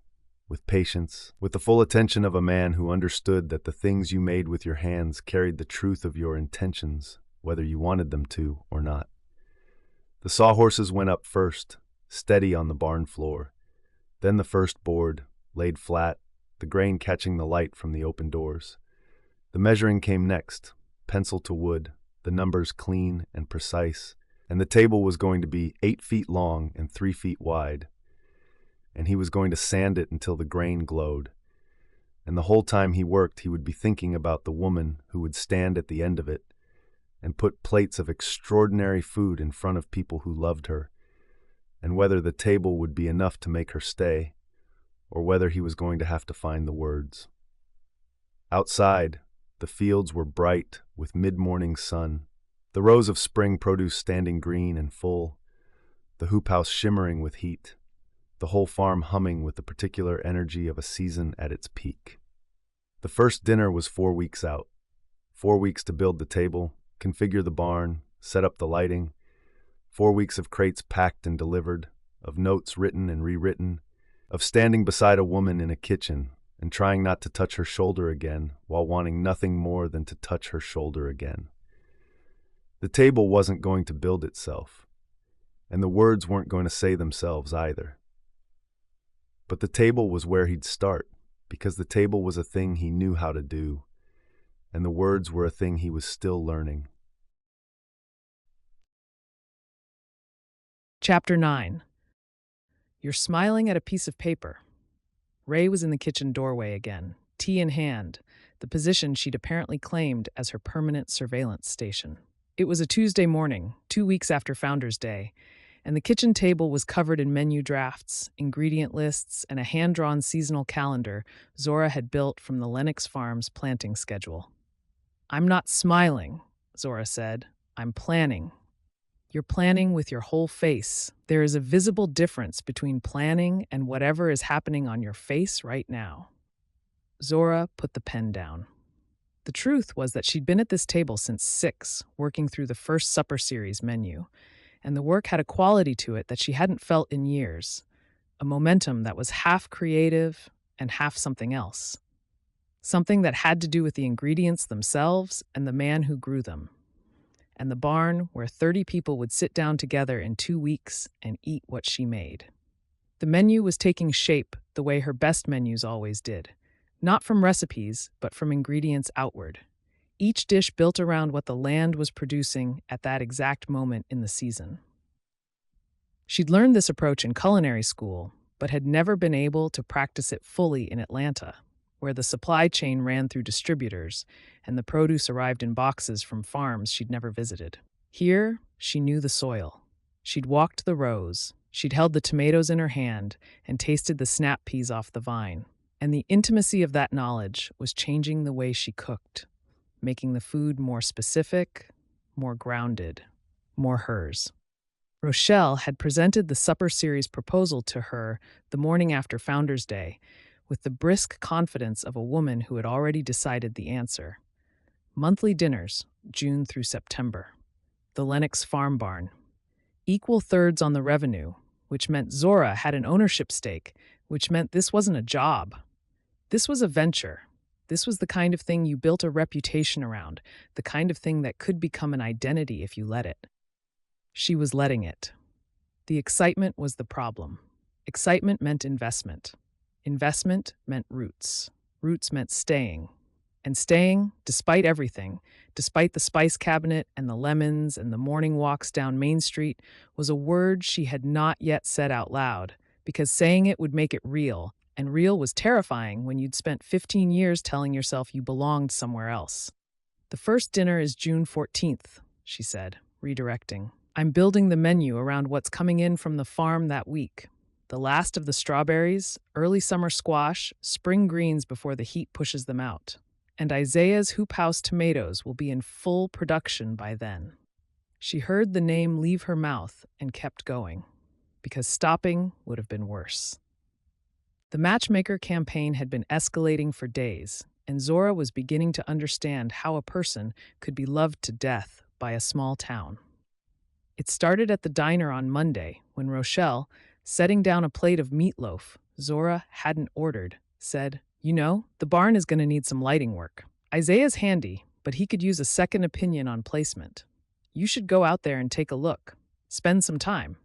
with patience, with the full attention of a man who understood that the things you made with your hands carried the truth of your intentions, whether you wanted them to or not. The sawhorses went up first, steady on the barn floor. Then the first board, laid flat, the grain catching the light from the open doors. The measuring came next, pencil to wood, the numbers clean and precise, and the table was going to be 8 feet long and 3 feet wide. And he was going to sand it until the grain glowed. And the whole time he worked, he would be thinking about the woman who would stand at the end of it, and put plates of extraordinary food in front of people who loved her, and whether the table would be enough to make her stay, or whether he was going to have to find the words. Outside, the fields were bright with mid-morning sun, the rows of spring produce standing green and full, the hoop house shimmering with heat, the whole farm humming with the particular energy of a season at its peak. The first dinner was 4 weeks out. 4 weeks to build the table, configure the barn, set up the lighting. 4 weeks of crates packed and delivered, of notes written and rewritten, of standing beside a woman in a kitchen and trying not to touch her shoulder again while wanting nothing more than to touch her shoulder again. The table wasn't going to build itself, and the words weren't going to say themselves either. But the table was where he'd start, because the table was a thing he knew how to do, and the words were a thing he was still learning. Chapter 9. You're smiling at a piece of paper. Ray was in the kitchen doorway again, tea in hand, the position she'd apparently claimed as her permanent surveillance station. It was a Tuesday morning, 2 weeks after Founder's Day, and the kitchen table was covered in menu drafts, ingredient lists, and a hand-drawn seasonal calendar Zora had built from the Lennox Farm's planting schedule. "I'm not smiling," Zora said. "I'm planning." "You're planning with your whole face. There is a visible difference between planning and whatever is happening on your face right now." Zora put the pen down. The truth was that she'd been at this table since 6, working through the first supper series menu, and the work had a quality to it that she hadn't felt in years, a momentum that was half creative and half something else. Something that had to do with the ingredients themselves and the man who grew them, and the barn where 30 people would sit down together in 2 weeks and eat what she made. The menu was taking shape the way her best menus always did, not from recipes, but from ingredients outward. Each dish built around what the land was producing at that exact moment in the season. She'd learned this approach in culinary school, but had never been able to practice it fully in Atlanta, where the supply chain ran through distributors and the produce arrived in boxes from farms she'd never visited. Here, she knew the soil. She'd walked the rows, she'd held the tomatoes in her hand and tasted the snap peas off the vine. And the intimacy of that knowledge was changing the way she cooked, making the food more specific, more grounded, more hers. Rochelle had presented the supper series proposal to her the morning after Founder's Day, with the brisk confidence of a woman who had already decided the answer. Monthly dinners, June through September. The Lennox farm barn. Equal thirds on the revenue, which meant Zora had an ownership stake, which meant this wasn't a job. This was a venture. This was the kind of thing you built a reputation around, the kind of thing that could become an identity if you let it. She was letting it. The excitement was the problem. Excitement meant investment. Investment meant roots. Roots meant staying. And staying, despite everything, despite the spice cabinet and the lemons and the morning walks down Main Street, was a word she had not yet said out loud, because saying it would make it real, and real was terrifying when you'd spent 15 years telling yourself you belonged somewhere else. "The first dinner is June 14th, she said, redirecting. "I'm building the menu around what's coming in from the farm that week. The last of the strawberries, early summer squash, spring greens before the heat pushes them out. And Isaiah's hoop house tomatoes will be in full production by then." She heard the name leave her mouth and kept going, because stopping would have been worse. The matchmaker campaign had been escalating for days, and Zora was beginning to understand how a person could be loved to death by a small town. It started at the diner on Monday when Rochelle, setting down a plate of meatloaf Zora hadn't ordered, said, "You know, the barn is going to need some lighting work. Isaiah's handy, but he could use a second opinion on placement. You should go out there and take a look. Spend some time.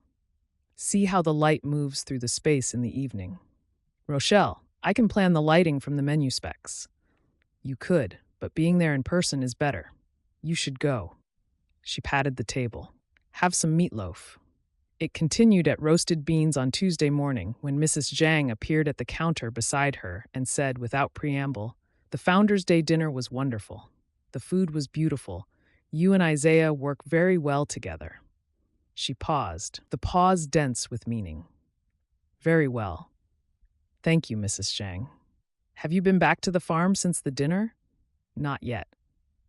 See how the light moves through the space in the evening. Rochelle, I can plan the lighting from the menu specs." "You could, but being there in person is better. You should go." She patted the table. "Have some meatloaf." It continued at roasted beans on Tuesday morning when Mrs. Zhang appeared at the counter beside her and said without preamble, "The Founder's Day dinner was wonderful. The food was beautiful. You and Isaiah work very well together." She paused, the pause dense with meaning. "Very well. Thank you, Mrs. Zhang. Have you been back to the farm since the dinner?" "Not yet."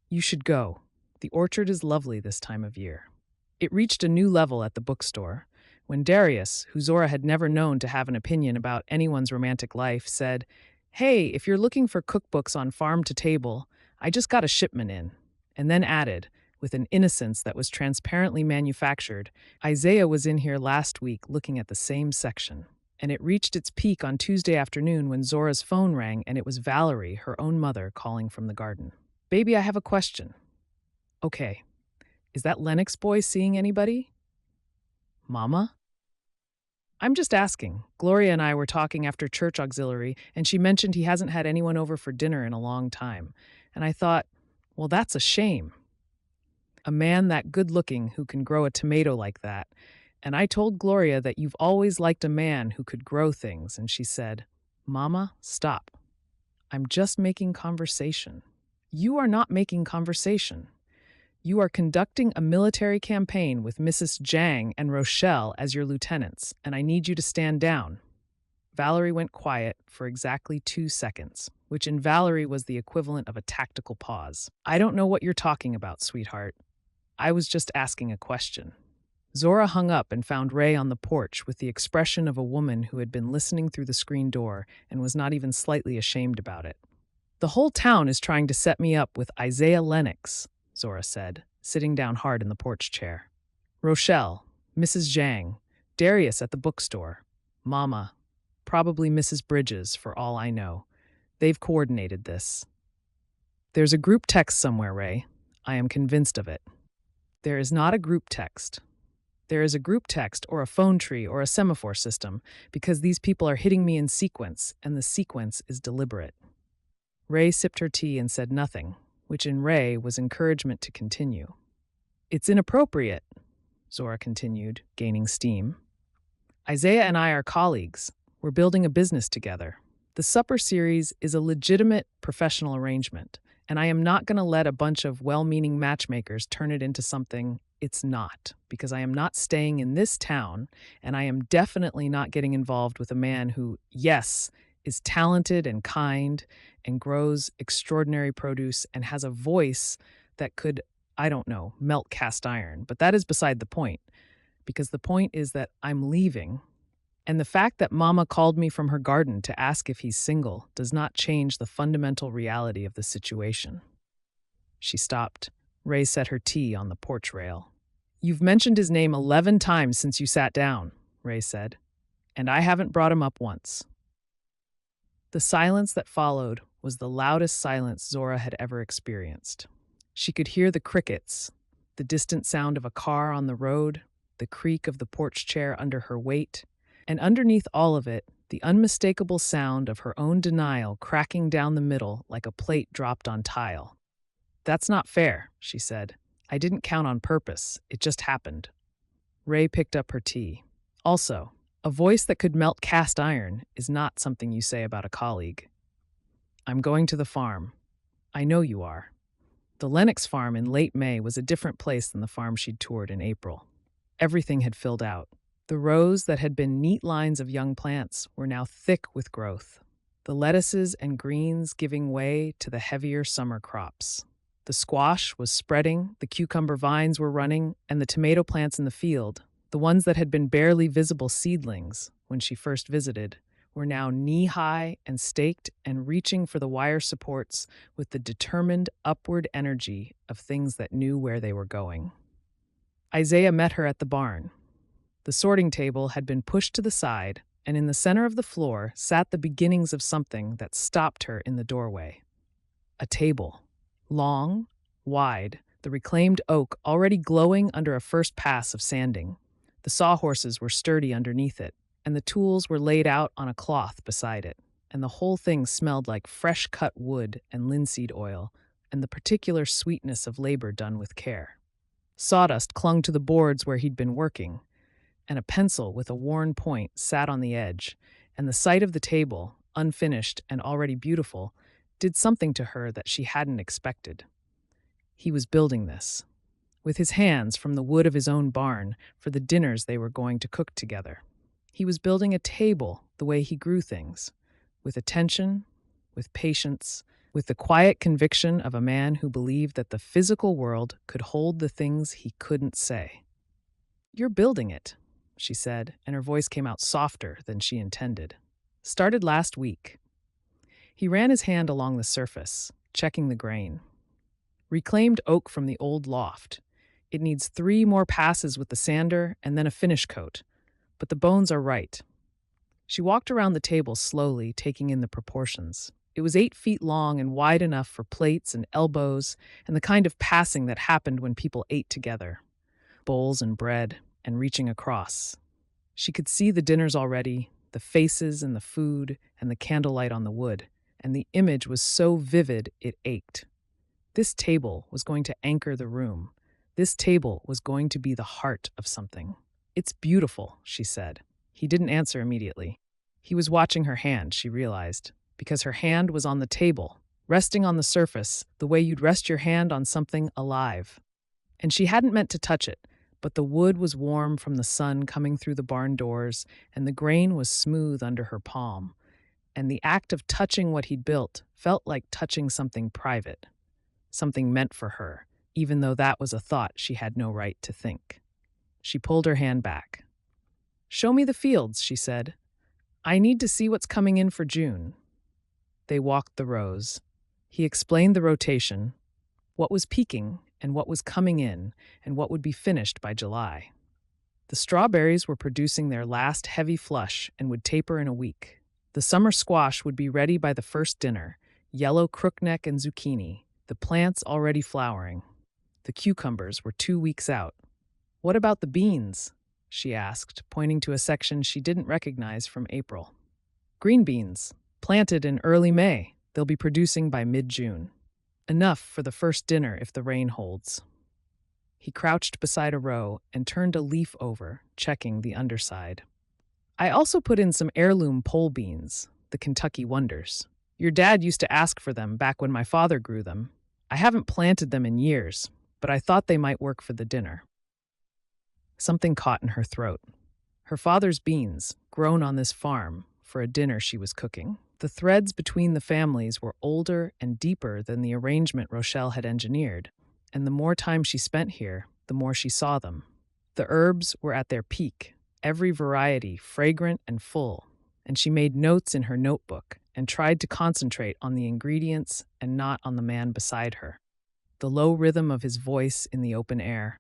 "You should go. The orchard is lovely this time of year." It reached a new level at the bookstore when Darius, who Zora had never known to have an opinion about anyone's romantic life, said, "Hey, if you're looking for cookbooks on farm to table, I just got a shipment in," and then added, with an innocence that was transparently manufactured, "Isaiah was in here last week looking at the same section." And it reached its peak on Tuesday afternoon when Zora's phone rang and it was Valerie, her own mother, calling from the garden. "Baby, I have a question." "Okay. Is that Lennox boy seeing anybody?" "Mama?" "I'm just asking. Gloria and I were talking after church auxiliary, and she mentioned he hasn't had anyone over for dinner in a long time. And I thought, well, that's a shame. A man that good-looking who can grow a tomato like that. And I told Gloria that you've always liked a man who could grow things, and she said, 'Mama, stop. I'm just making conversation.' You are not making conversation. You are conducting a military campaign with Mrs. Zhang and Rochelle as your lieutenants, and I need you to stand down." Valerie went quiet for exactly 2 seconds, which in Valerie was the equivalent of a tactical pause. "I don't know what you're talking about, sweetheart. I was just asking a question." Zora hung up and found Ray on the porch with the expression of a woman who had been listening through the screen door and was not even slightly ashamed about it. "The whole town is trying to set me up with Isaiah Lennox," Zora said, sitting down hard in the porch chair. "Rochelle, Mrs. Zhang, Darius at the bookstore, Mama, probably Mrs. Bridges, for all I know. They've coordinated this. There's a group text somewhere, Ray. I am convinced of it." "There is not a group text. There is a group text or a phone tree or a semaphore system because these people are hitting me in sequence, and the sequence is deliberate." Ray sipped her tea and said nothing, which in Ray was encouragement to continue. "It's inappropriate," Zora continued, gaining steam. "Isaiah and I are colleagues. We're building a business together. The supper series is a legitimate professional arrangement, and I am not going to let a bunch of well-meaning matchmakers turn it into something it's not, because I am not staying in this town, and I am definitely not getting involved with a man who, yes, is talented and kind and grows extraordinary produce and has a voice that could, I don't know, melt cast iron. But that is beside the point, because the point is that I'm leaving, and the fact that Mama called me from her garden to ask if he's single does not change the fundamental reality of the situation." She stopped. Ray set her tea on the porch rail. "You've mentioned his name 11 times since you sat down," Ray said, "and I haven't brought him up once." The silence that followed was the loudest silence Zora had ever experienced. She could hear the crickets, the distant sound of a car on the road, the creak of the porch chair under her weight, and underneath all of it, the unmistakable sound of her own denial cracking down the middle like a plate dropped on tile. "That's not fair," she said. "I didn't count on purpose. It just happened." Ray picked up her tea. "Also, a voice that could melt cast iron is not something you say about a colleague. I'm going to the farm. I know you are." The Lennox farm in late May was a different place than the farm she'd toured in April. Everything had filled out. The rows that had been neat lines of young plants were now thick with growth, the lettuces and greens giving way to the heavier summer crops. The squash was spreading, the cucumber vines were running, and the tomato plants in the field, the ones that had been barely visible seedlings when she first visited, were now knee-high and staked and reaching for the wire supports with the determined upward energy of things that knew where they were going. Isaiah met her at the barn. The sorting table had been pushed to the side, and in the center of the floor sat the beginnings of something that stopped her in the doorway. A table. Long, wide, the reclaimed oak already glowing under a first pass of sanding. The sawhorses were sturdy underneath it, and the tools were laid out on a cloth beside it, and the whole thing smelled like fresh-cut wood and linseed oil, and the particular sweetness of labor done with care. Sawdust clung to the boards where he'd been working, and a pencil with a worn point sat on the edge, and the sight of the table, unfinished and already beautiful, did something to her that she hadn't expected. He was building this. with his hands from the wood of his own barn for the dinners they were going to cook together. He was building a table the way he grew things, with attention, with patience, with the quiet conviction of a man who believed that the physical world could hold the things he couldn't say. "You're building it," she said, and her voice came out softer than she intended. "Started last week." He ran his hand along the surface, checking the grain. "Reclaimed oak from the old loft. It needs 3 more passes with the sander and then a finish coat, but the bones are right." She walked around the table slowly, taking in the proportions. It was 8 feet long and wide enough for plates and elbows and the kind of passing that happened when people ate together. Bowls and bread, and reaching across. She could see the dinners already, the faces and the food and the candlelight on the wood, and the image was so vivid it ached. This table was going to anchor the room. This table was going to be the heart of something. "It's beautiful," she said. He didn't answer immediately. He was watching her hand, she realized, because her hand was on the table, resting on the surface, the way you'd rest your hand on something alive. And she hadn't meant to touch it, but the wood was warm from the sun coming through the barn doors, and the grain was smooth under her palm. And the act of touching what he'd built felt like touching something private, something meant for her, even though that was a thought she had no right to think. She pulled her hand back. "Show me the fields," she said. "I need to see what's coming in for June." They walked the rows. He explained the rotation, what was peaking and what was coming in and what would be finished by July. The strawberries were producing their last heavy flush and would taper in a week. The summer squash would be ready by the first dinner, yellow crookneck and zucchini, the plants already flowering. The cucumbers were 2 weeks out. "What about the beans?" she asked, pointing to a section she didn't recognize from April. "Green beans, planted in early May. They'll be producing by mid-June. Enough for the first dinner if the rain holds." He crouched beside a row and turned a leaf over, checking the underside. "I also put in some heirloom pole beans, the Kentucky Wonders. Your dad used to ask for them back when my father grew them. I haven't planted them in years, but I thought they might work for the dinner." Something caught in her throat. Her father's beans, grown on this farm, for a dinner she was cooking. The threads between the families were older and deeper than the arrangement Rochelle had engineered, and the more time she spent here, the more she saw them. The herbs were at their peak, every variety fragrant and full, and she made notes in her notebook and tried to concentrate on the ingredients and not on the man beside her. The low rhythm of his voice in the open air,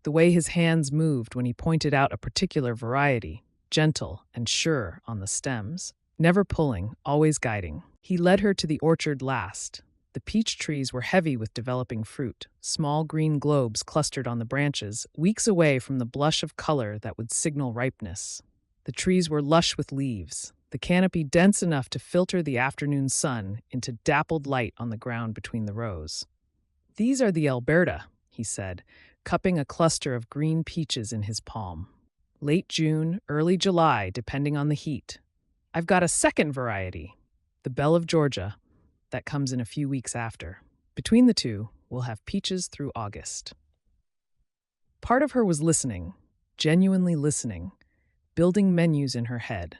the way his hands moved when he pointed out a particular variety, gentle and sure on the stems, never pulling, always guiding. He led her to the orchard last. The peach trees were heavy with developing fruit, small green globes clustered on the branches, weeks away from the blush of color that would signal ripeness. The trees were lush with leaves, the canopy dense enough to filter the afternoon sun into dappled light on the ground between the rows. "These are the Alberta," he said, cupping a cluster of green peaches in his palm. "Late June, early July, depending on the heat. I've got a second variety, the Belle of Georgia, that comes in a few weeks after. Between the two, we'll have peaches through August." Part of her was listening, genuinely listening, building menus in her head.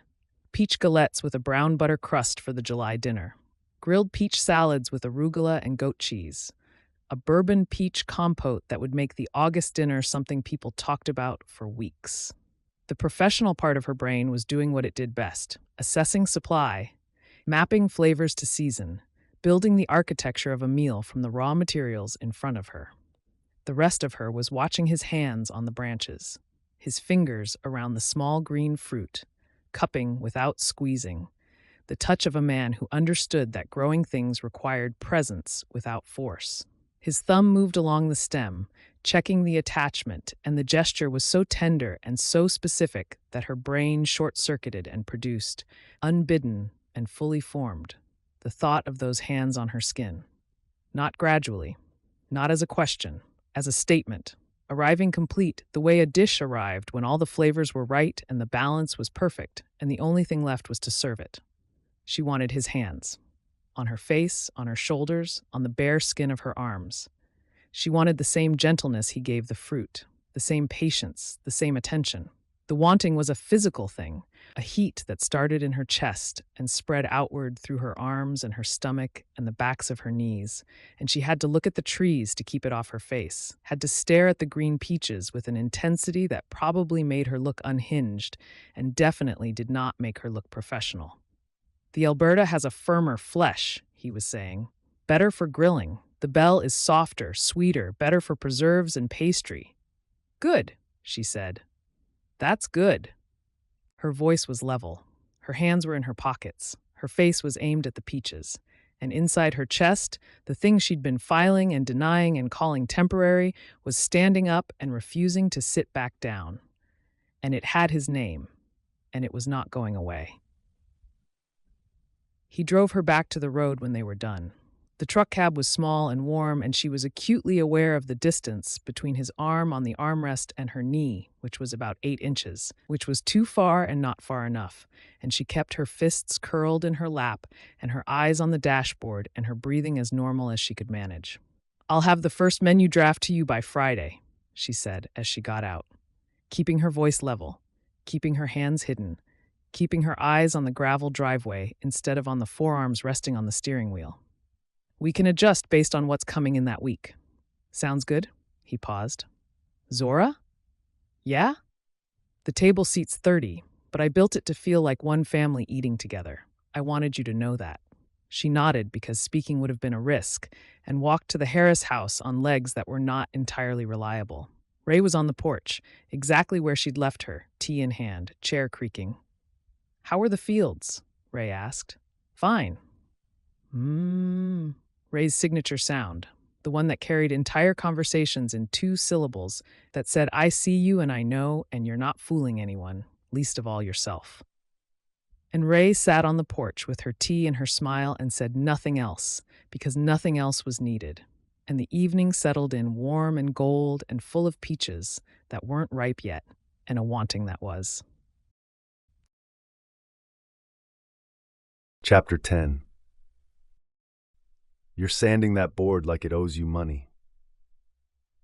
Peach galettes with a brown butter crust for the July dinner. Grilled peach salads with arugula and goat cheese. A bourbon peach compote that would make the August dinner something people talked about for weeks. The professional part of her brain was doing what it did best, assessing supply, mapping flavors to season, building the architecture of a meal from the raw materials in front of her. The rest of her was watching his hands on the branches, his fingers around the small green fruit, cupping without squeezing, the touch of a man who understood that growing things required presence without force. His thumb moved along the stem, checking the attachment, and the gesture was so tender and so specific that her brain short-circuited and produced, unbidden and fully formed, the thought of those hands on her skin. Not gradually, not as a question, as a statement, arriving complete the way a dish arrived when all the flavors were right and the balance was perfect, and the only thing left was to serve it. She wanted his hands. On her face, on her shoulders, on the bare skin of her arms. She wanted the same gentleness he gave the fruit, the same patience, the same attention. The wanting was a physical thing, a heat that started in her chest and spread outward through her arms and her stomach and the backs of her knees, and she had to look at the trees to keep it off her face, had to stare at the green peaches with an intensity that probably made her look unhinged and definitely did not make her look professional. The Alberta has a firmer flesh, he was saying. Better for grilling. The Belle is softer, sweeter, better for preserves and pastry. Good, she said. That's good. Her voice was level. Her hands were in her pockets. Her face was aimed at the peaches. And inside her chest, the thing she'd been filing and denying and calling temporary was standing up and refusing to sit back down. And it had his name, and it was not going away. He drove her back to the road when they were done. The truck cab was small and warm, and she was acutely aware of the distance between his arm on the armrest and her knee, which was about 8 inches, which was too far and not far enough, and she kept her fists curled in her lap and her eyes on the dashboard and her breathing as normal as she could manage. "I'll have the first menu draft to you by Friday," she said as she got out, keeping her voice level, keeping her hands hidden, keeping her eyes on the gravel driveway instead of on the forearms resting on the steering wheel. "We can adjust based on what's coming in that week. Sounds good?" He paused. "Zora? Yeah? The table seats 30, but I built it to feel like one family eating together. I wanted you to know that." She nodded because speaking would have been a risk and walked to the Harris house on legs that were not entirely reliable. Ray was on the porch, exactly where she'd left her, tea in hand, chair creaking. "How were the fields?" Ray asked. "Fine." Ray's signature sound, the one that carried entire conversations in 2 syllables that said, "I see you and I know, and you're not fooling anyone, least of all yourself." And Ray sat on the porch with her tea and her smile and said nothing else, because nothing else was needed. And the evening settled in warm and gold and full of peaches that weren't ripe yet, and a wanting that was. Chapter 10. You're sanding that board like it owes you money.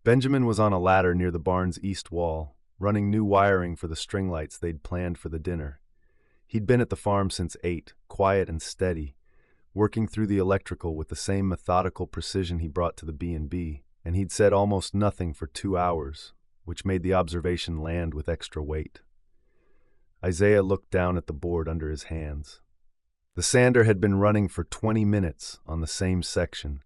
Benjamin was on a ladder near the barn's east wall, running new wiring for the string lights they'd planned for the dinner. He'd been at the farm since 8, quiet and steady, working through the electrical with the same methodical precision he brought to the B&B, and he'd said almost nothing for 2 hours, which made the observation land with extra weight. Isaiah looked down at the board under his hands. The sander had been running for 20 minutes on the same section,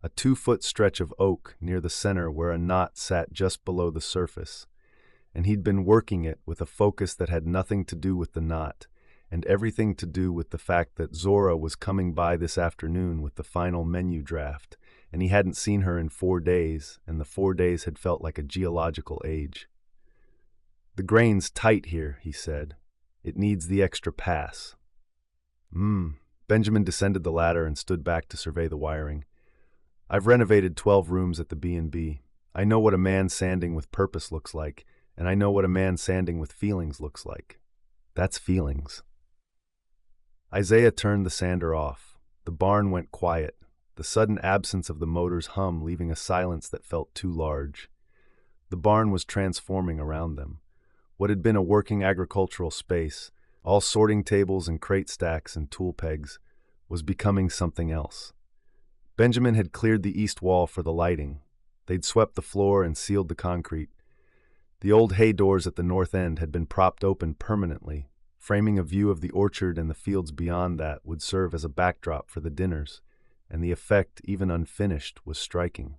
a 2-foot stretch of oak near the center where a knot sat just below the surface, and he'd been working it with a focus that had nothing to do with the knot, and everything to do with the fact that Zora was coming by this afternoon with the final menu draft, and he hadn't seen her in 4 days, and the 4 days had felt like a geological age. "The grain's tight here," he said. "It needs the extra pass." Benjamin descended the ladder and stood back to survey the wiring. "I've renovated 12 rooms at the B&B. I know what a man sanding with purpose looks like, and I know what a man sanding with feelings looks like. That's feelings." Isaiah turned the sander off. The barn went quiet, the sudden absence of the motor's hum leaving a silence that felt too large. The barn was transforming around them. What had been a working agricultural space, all sorting tables and crate stacks and tool pegs, was becoming something else. Benjamin had cleared the east wall for the lighting. They'd swept the floor and sealed the concrete. The old hay doors at the north end had been propped open permanently, framing a view of the orchard, and the fields beyond that would serve as a backdrop for the dinners, and the effect, even unfinished, was striking.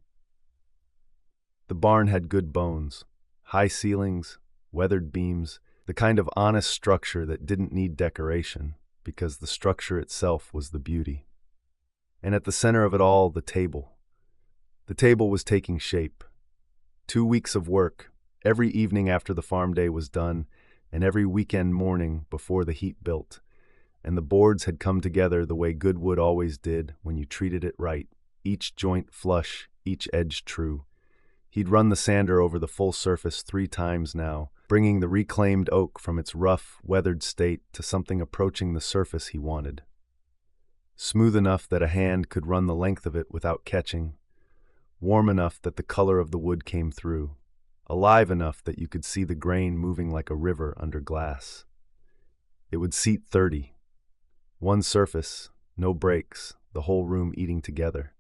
The barn had good bones, high ceilings, weathered beams, the kind of honest structure that didn't need decoration, because the structure itself was the beauty. And at the center of it all, the table. The table was taking shape. 2 weeks of work, every evening after the farm day was done, and every weekend morning before the heat built. And the boards had come together the way good wood always did when you treated it right, each joint flush, each edge true. He'd run the sander over the full surface 3 times now, bringing the reclaimed oak from its rough, weathered state to something approaching the surface he wanted. Smooth enough that a hand could run the length of it without catching. warm enough that the color of the wood came through, alive enough that you could see the grain moving like a river under glass. It would seat 30. One surface, no breaks, the whole room eating together.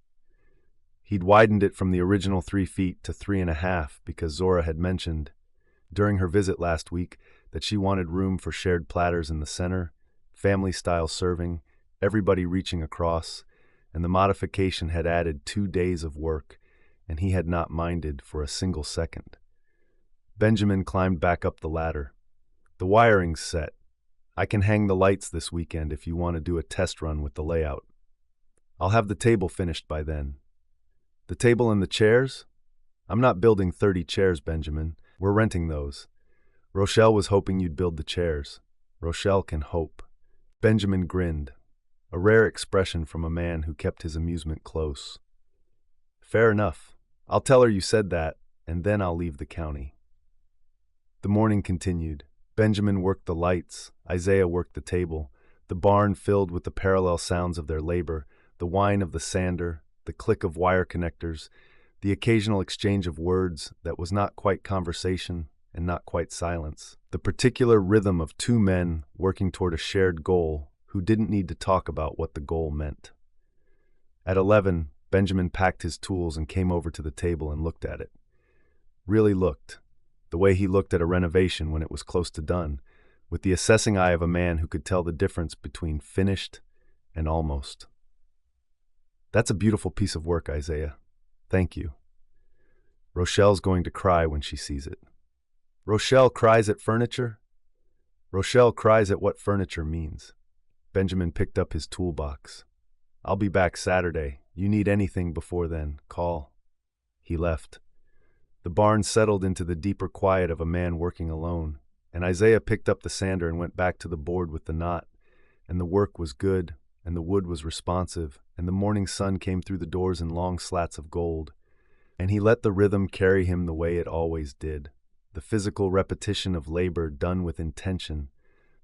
He'd widened it from the original 3 feet to 3.5 because Zora had mentioned, during her visit last week, that she wanted room for shared platters in the center, family-style serving, everybody reaching across, and the modification had added 2 days of work, and he had not minded for a single second. Benjamin climbed back up the ladder. The wiring's set. I can hang the lights this weekend if you want to do a test run with the layout. I'll have the table finished by then. The table and the chairs? I'm not building 30 chairs, Benjamin. We're renting those. Rochelle was hoping you'd build the chairs. Rochelle can hope. Benjamin grinned, a rare expression from a man who kept his amusement close. Fair enough. I'll tell her you said that, and then I'll leave the county. The morning continued. Benjamin worked the lights. Isaiah worked the table. The barn filled with the parallel sounds of their labor, the whine of the sander, the click of wire connectors, the occasional exchange of words that was not quite conversation and not quite silence, the particular rhythm of 2 men working toward a shared goal who didn't need to talk about what the goal meant. At 11, Benjamin packed his tools and came over to the table and looked at it. Really looked, the way he looked at a renovation when it was close to done, with the assessing eye of a man who could tell the difference between finished and almost. That's a beautiful piece of work, Isaiah. Thank you. Rochelle's going to cry when she sees it. Rochelle cries at furniture? Rochelle cries at what furniture means. Benjamin picked up his toolbox. I'll be back Saturday. You need anything before then, call. He left. The barn settled into the deeper quiet of a man working alone, and Isaiah picked up the sander and went back to the board with the knot, and the work was good, and the wood was responsive, and the morning sun came through the doors in long slats of gold, and he let the rhythm carry him the way it always did, the physical repetition of labor done with intention,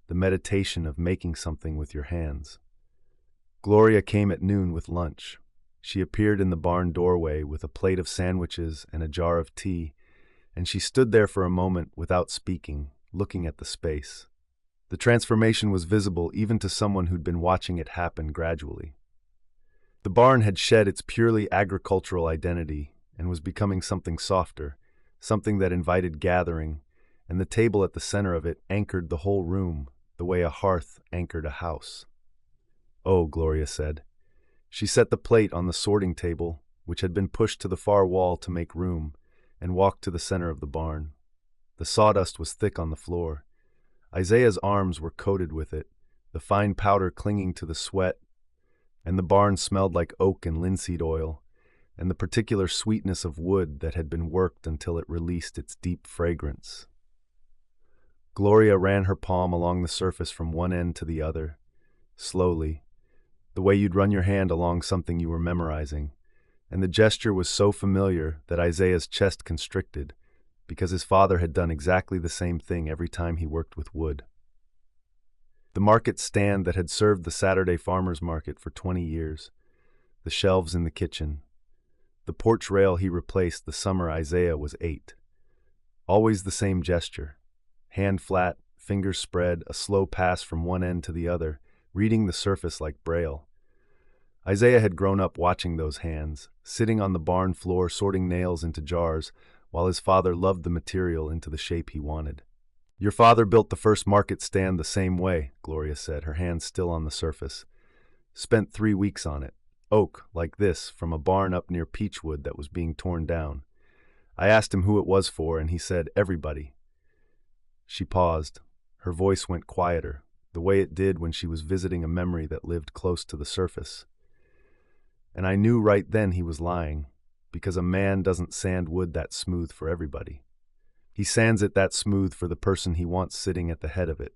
the meditation of making something with your hands. Gloria came at noon with lunch. She appeared in the barn doorway with a plate of sandwiches and a jar of tea, and she stood there for a moment without speaking, looking at the space. The transformation was visible even to someone who'd been watching it happen gradually. The barn had shed its purely agricultural identity and was becoming something softer, something that invited gathering, and the table at the center of it anchored the whole room the way a hearth anchored a house. Oh, Gloria said. She set the plate on the sorting table, which had been pushed to the far wall to make room, and walked to the center of the barn. The sawdust was thick on the floor. Isaiah's arms were coated with it, the fine powder clinging to the sweat, and the barn smelled like oak and linseed oil, and the particular sweetness of wood that had been worked until it released its deep fragrance. Gloria ran her palm along the surface from one end to the other, slowly, the way you'd run your hand along something you were memorizing, and the gesture was so familiar that Isaiah's chest constricted, because his father had done exactly the same thing every time he worked with wood. The market stand that had served the Saturday farmers market for 20 years, the shelves in the kitchen, the porch rail he replaced the summer Isaiah was 8. Always the same gesture, hand flat, fingers spread, a slow pass from one end to the other, reading the surface like Braille. Isaiah had grown up watching those hands, sitting on the barn floor sorting nails into jars, while his father loved the material into the shape he wanted. Your father built the first market stand the same way, Gloria said, her hands still on the surface. Spent 3 weeks on it. Oak, like this, from a barn up near Peachwood that was being torn down. I asked him who it was for, and he said, everybody. She paused. Her voice went quieter, the way it did when she was visiting a memory that lived close to the surface. And I knew right then he was lying, because a man doesn't sand wood that smooth for everybody. He sands it that smooth for the person he wants sitting at the head of it.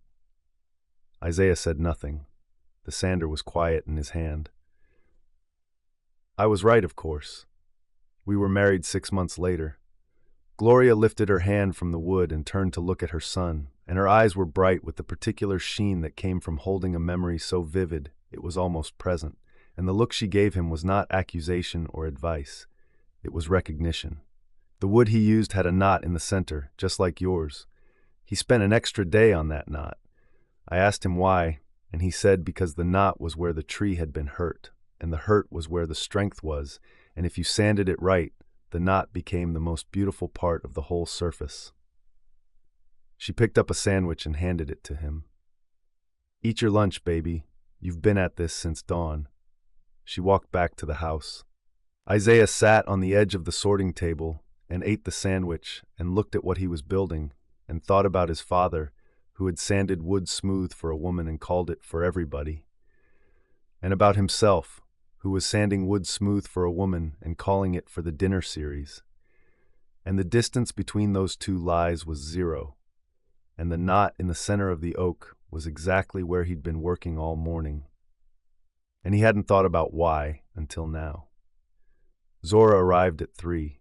Isaiah said nothing. The sander was quiet in his hand. I was right, of course. We were married 6 months later. Gloria lifted her hand from the wood and turned to look at her son, and her eyes were bright with the particular sheen that came from holding a memory so vivid it was almost present, and the look she gave him was not accusation or advice. It was recognition. The wood he used had a knot in the center, just like yours. He spent an extra day on that knot. I asked him why, and he said because the knot was where the tree had been hurt, and the hurt was where the strength was, and if you sanded it right, the knot became the most beautiful part of the whole surface. She picked up a sandwich and handed it to him. Eat your lunch, baby. You've been at this since dawn. She walked back to the house. Isaiah sat on the edge of the sorting table and ate the sandwich and looked at what he was building and thought about his father, who had sanded wood smooth for a woman and called it for everybody, and about himself, who was sanding wood smooth for a woman and calling it for the dinner series. And the distance between those two lies was 0, and the knot in the center of the oak was exactly where he'd been working all morning. And he hadn't thought about why until now. Zora arrived at 3.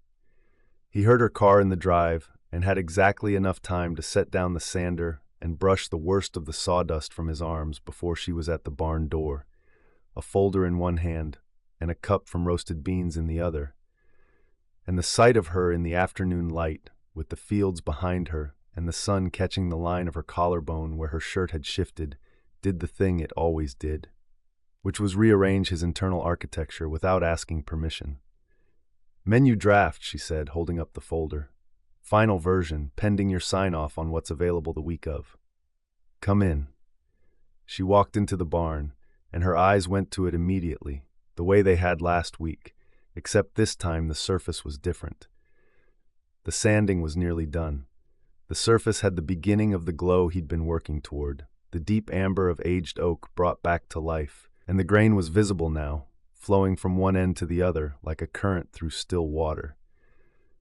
He heard her car in the drive and had exactly enough time to set down the sander and brush the worst of the sawdust from his arms before she was at the barn door, a folder in one hand and a cup from roasted beans in the other. And the sight of her in the afternoon light, with the fields behind her and the sun catching the line of her collarbone where her shirt had shifted, did the thing it always did, which was rearrange his internal architecture without asking permission. Menu draft, she said, holding up the folder. Final version, pending your sign-off on what's available the week of. Come in. She walked into the barn, and her eyes went to it immediately, the way they had last week, except this time the surface was different. The sanding was nearly done. The surface had the beginning of the glow he'd been working toward, the deep amber of aged oak brought back to life, and the grain was visible now, flowing from one end to the other like a current through still water.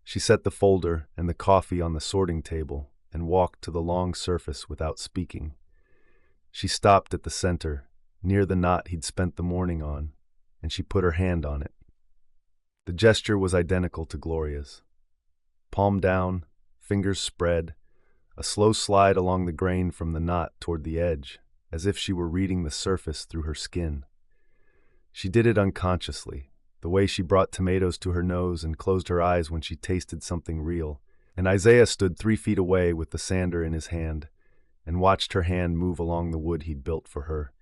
She set the folder and the coffee on the sorting table and walked to the long surface without speaking. She stopped at the center, near the knot he'd spent the morning on, and she put her hand on it. The gesture was identical to Gloria's. Palm down, fingers spread, a slow slide along the grain from the knot toward the edge, as if she were reading the surface through her skin. She did it unconsciously, the way she brought tomatoes to her nose and closed her eyes when she tasted something real, and Isaiah stood 3 feet away with the sander in his hand and watched her hand move along the wood he'd built for her,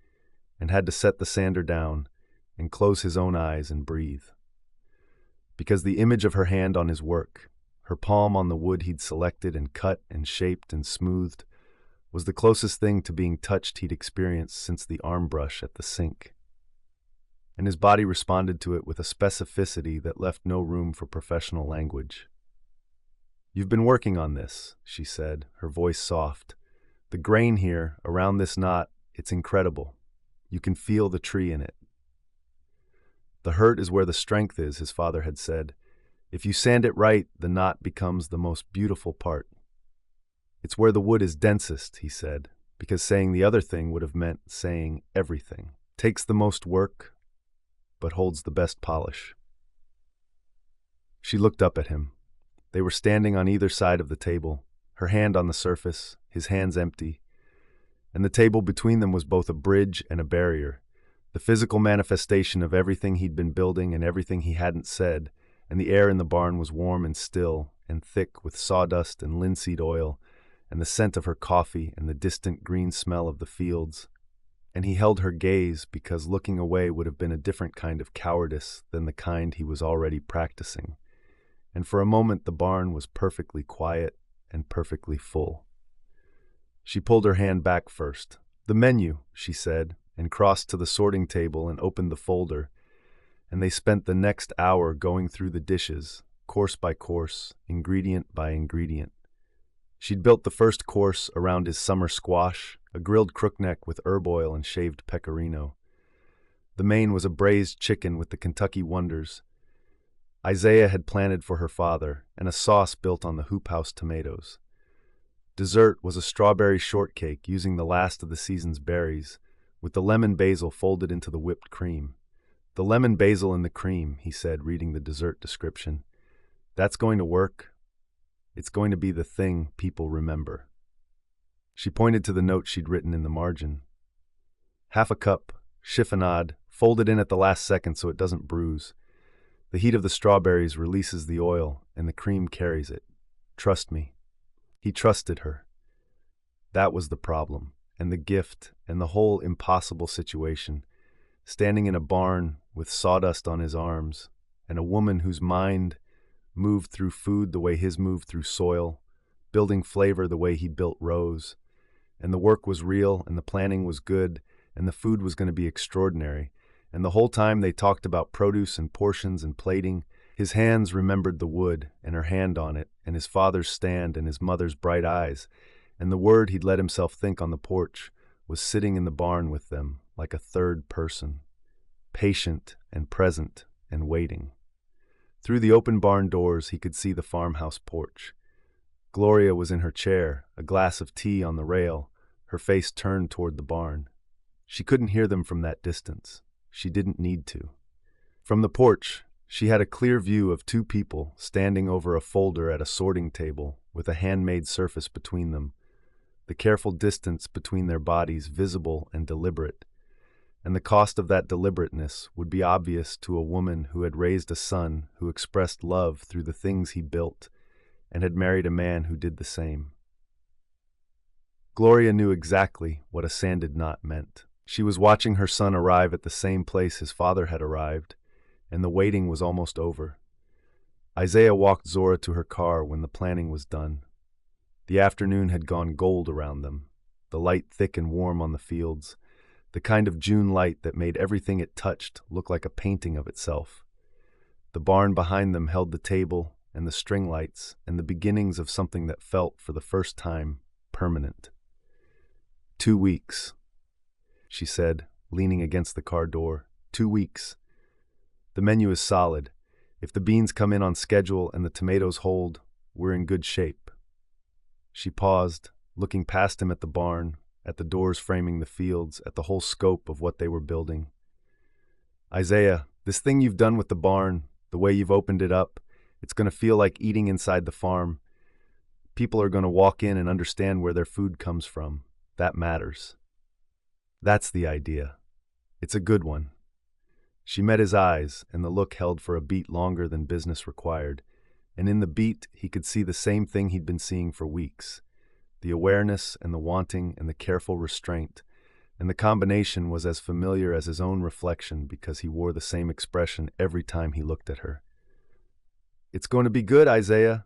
and had to set the sander down and close his own eyes and breathe. Because the image of her hand on his work, her palm on the wood he'd selected and cut and shaped and smoothed, was the closest thing to being touched he'd experienced since the arm brush at the sink. And his body responded to it with a specificity that left no room for professional language. You've been working on this, she said, her voice soft. The grain here, around this knot, it's incredible. You can feel the tree in it. The hurt is where the strength is, his father had said. If you sand it right, the knot becomes the most beautiful part. It's where the wood is densest, he said, because saying the other thing would have meant saying everything. Takes the most work, but holds the best polish. She looked up at him. They were standing on either side of the table, her hand on the surface, his hands empty, and the table between them was both a bridge and a barrier, the physical manifestation of everything he'd been building and everything he hadn't said, and the air in the barn was warm and still and thick with sawdust and linseed oil and the scent of her coffee and the distant green smell of the fields. And he held her gaze because looking away would have been a different kind of cowardice than the kind he was already practicing. And for a moment the barn was perfectly quiet and perfectly full. She pulled her hand back first. The menu, she said, and crossed to the sorting table and opened the folder, and they spent the next hour going through the dishes, course by course, ingredient by ingredient. She'd built the first course around his summer squash, a grilled crookneck with herb oil and shaved pecorino. The main was a braised chicken with the Kentucky Wonders Isaiah had planted for her father, and a sauce built on the hoop house tomatoes. Dessert was a strawberry shortcake using the last of the season's berries, with the lemon basil folded into the whipped cream. The lemon basil in the cream, he said, reading the dessert description. That's going to work. It's going to be the thing people remember. She pointed to the note she'd written in the margin. Half a cup, chiffonade, folded in at the last second so it doesn't bruise. The heat of the strawberries releases the oil, and the cream carries it. Trust me. He trusted her. That was the problem, and the gift, and the whole impossible situation. Standing in a barn with sawdust on his arms, and a woman whose mind moved through food the way his moved through soil, building flavor the way he built rose. And the work was real, and the planning was good, and the food was going to be extraordinary. And the whole time they talked about produce and portions and plating. His hands remembered the wood, and her hand on it, and his father's stand and his mother's bright eyes. And the word he'd let himself think on the porch was sitting in the barn with them like a third person, patient and present and waiting. Through the open barn doors he could see the farmhouse porch. Gloria was in her chair, a glass of tea on the rail, her face turned toward the barn. She couldn't hear them from that distance. She didn't need to. From the porch, she had a clear view of two people standing over a folder at a sorting table with a handmade surface between them, the careful distance between their bodies visible and deliberate. And the cost of that deliberateness would be obvious to a woman who had raised a son who expressed love through the things he built and had married a man who did the same. Gloria knew exactly what a sanded knot meant. She was watching her son arrive at the same place his father had arrived, and the waiting was almost over. Isaiah walked Zora to her car when the planning was done. The afternoon had gone gold around them, the light thick and warm on the fields, the kind of June light that made everything it touched look like a painting of itself. The barn behind them held the table and the string lights and the beginnings of something that felt, for the first time, permanent. 2 weeks, she said, leaning against the car door. 2 weeks. The menu is solid. If the beans come in on schedule and the tomatoes hold, we're in good shape. She paused, looking past him at the barn, at the doors framing the fields, at the whole scope of what they were building. Isaiah, this thing you've done with the barn, the way you've opened it up, it's going to feel like eating inside the farm. People are going to walk in and understand where their food comes from. That matters. That's the idea. It's a good one. She met his eyes, and the look held for a beat longer than business required, and in the beat he could see the same thing he'd been seeing for weeks. The awareness and the wanting and the careful restraint, and the combination was as familiar as his own reflection because he wore the same expression every time he looked at her. It's going to be good, Isaiah.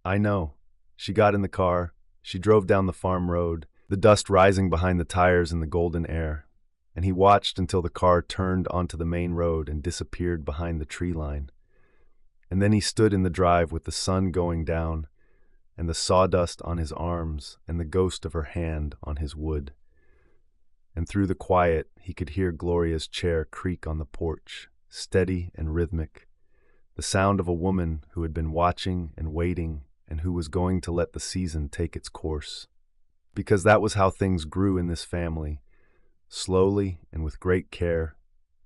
I know. She got in the car. She drove down the farm road, the dust rising behind the tires in the golden air, and he watched until the car turned onto the main road and disappeared behind the tree line. And then he stood in the drive with the sun going down, and the sawdust on his arms, and the ghost of her hand on his wood. And through the quiet, he could hear Gloria's chair creak on the porch, steady and rhythmic, the sound of a woman who had been watching and waiting and who was going to let the season take its course. Because that was how things grew in this family, slowly and with great care,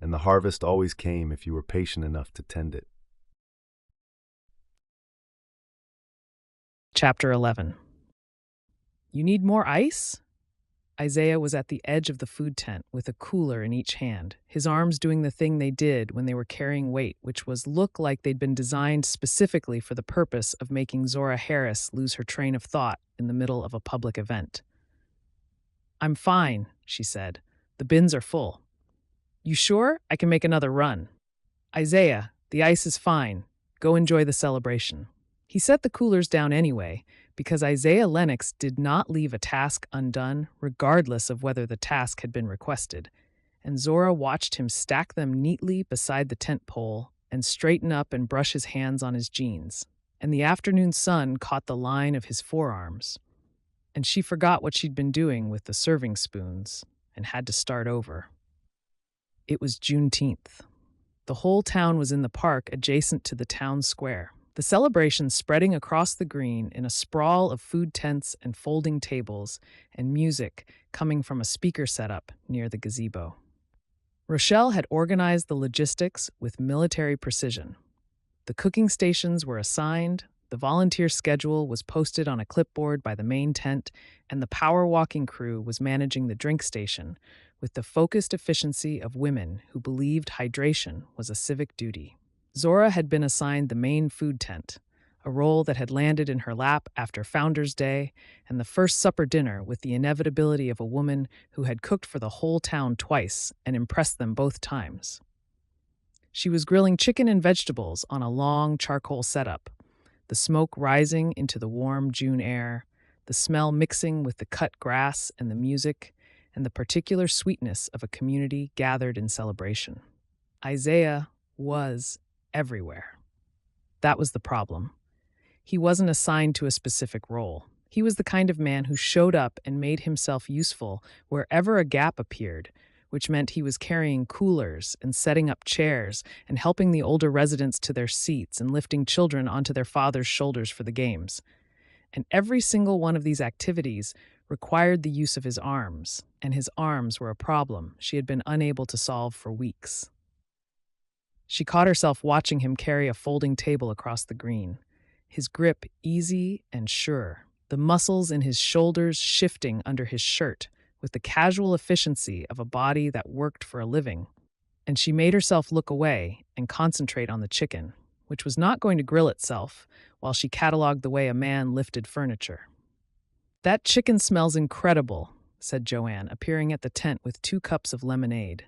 and the harvest always came if you were patient enough to tend it. Chapter 11. You need more ice? Isaiah was at the edge of the food tent with a cooler in each hand, his arms doing the thing they did when they were carrying weight, which was look like they'd been designed specifically for the purpose of making Zora Harris lose her train of thought in the middle of a public event. I'm fine, she said. The bins are full. You sure? I can make another run. Isaiah, the ice is fine. Go enjoy the celebration. He set the coolers down anyway, because Isaiah Lennox did not leave a task undone, regardless of whether the task had been requested, and Zora watched him stack them neatly beside the tent pole and straighten up and brush his hands on his jeans, and the afternoon sun caught the line of his forearms, and she forgot what she'd been doing with the serving spoons and had to start over. It was Juneteenth. The whole town was in the park adjacent to the town square, the celebration spreading across the green in a sprawl of food tents and folding tables and music coming from a speaker setup near the gazebo. Rochelle had organized the logistics with military precision. The cooking stations were assigned, the volunteer schedule was posted on a clipboard by the main tent, and the power walking crew was managing the drink station with the focused efficiency of women who believed hydration was a civic duty. Zora had been assigned the main food tent, a role that had landed in her lap after Founder's Day and the first supper dinner with the inevitability of a woman who had cooked for the whole town twice and impressed them both times. She was grilling chicken and vegetables on a long charcoal setup, the smoke rising into the warm June air, the smell mixing with the cut grass and the music, and the particular sweetness of a community gathered in celebration. Isaiah was everywhere. That was the problem. He wasn't assigned to a specific role. He was the kind of man who showed up and made himself useful wherever a gap appeared, which meant he was carrying coolers and setting up chairs and helping the older residents to their seats and lifting children onto their father's shoulders for the games. And every single one of these activities required the use of his arms, and his arms were a problem she had been unable to solve for weeks. She caught herself watching him carry a folding table across the green, his grip easy and sure, the muscles in his shoulders shifting under his shirt with the casual efficiency of a body that worked for a living. And she made herself look away and concentrate on the chicken, which was not going to grill itself, while she cataloged the way a man lifted furniture. "That chicken smells incredible," said Joanne, appearing at the tent with 2 cups of lemonade.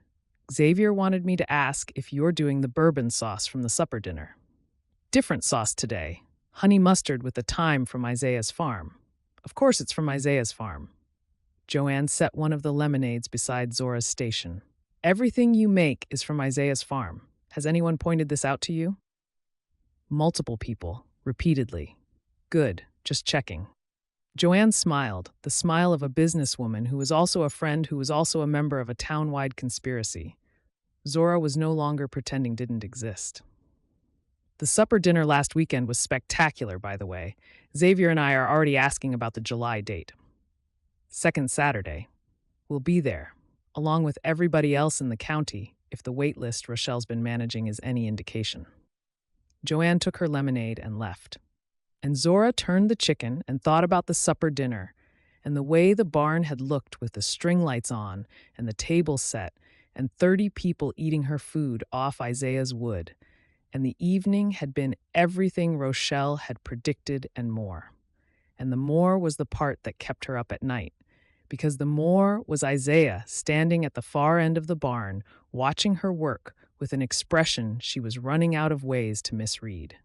"Xavier wanted me to ask if you're doing the bourbon sauce from the supper dinner." "Different sauce today. Honey mustard with the thyme from Isaiah's farm." "Of course it's from Isaiah's farm." Joanne set one of the lemonades beside Zora's station. "Everything you make is from Isaiah's farm. Has anyone pointed this out to you?" "Multiple people, repeatedly." "Good, just checking." Joanne smiled, the smile of a businesswoman who was also a friend who was also a member of a town-wide conspiracy. Zora was no longer pretending didn't exist. "The supper dinner last weekend was spectacular, by the way. Xavier and I are already asking about the July date. Second Saturday. We'll be there, along with everybody else in the county, if the wait list Rochelle's been managing is any indication." Joanne took her lemonade and left. And Zora turned the chicken and thought about the supper dinner and the way the barn had looked with the string lights on and the table set and 30 people eating her food off Isaiah's wood. And the evening had been everything Rochelle had predicted and more. And the more was the part that kept her up at night, because the more was Isaiah standing at the far end of the barn, watching her work with an expression she was running out of ways to misread.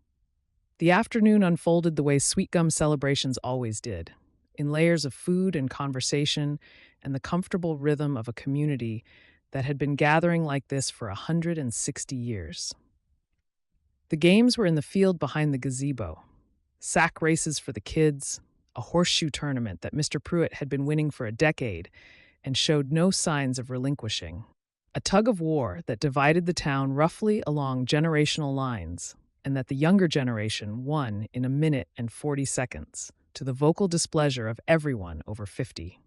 The afternoon unfolded the way Sweetgum celebrations always did, in layers of food and conversation and the comfortable rhythm of a community that had been gathering like this for 160 years. The games were in the field behind the gazebo. Sack races for the kids, a horseshoe tournament that Mr. Pruitt had been winning for a decade and showed no signs of relinquishing. A tug-of-war that divided the town roughly along generational lines, and that the younger generation won in 1 minute and 40 seconds, to the vocal displeasure of everyone over 50.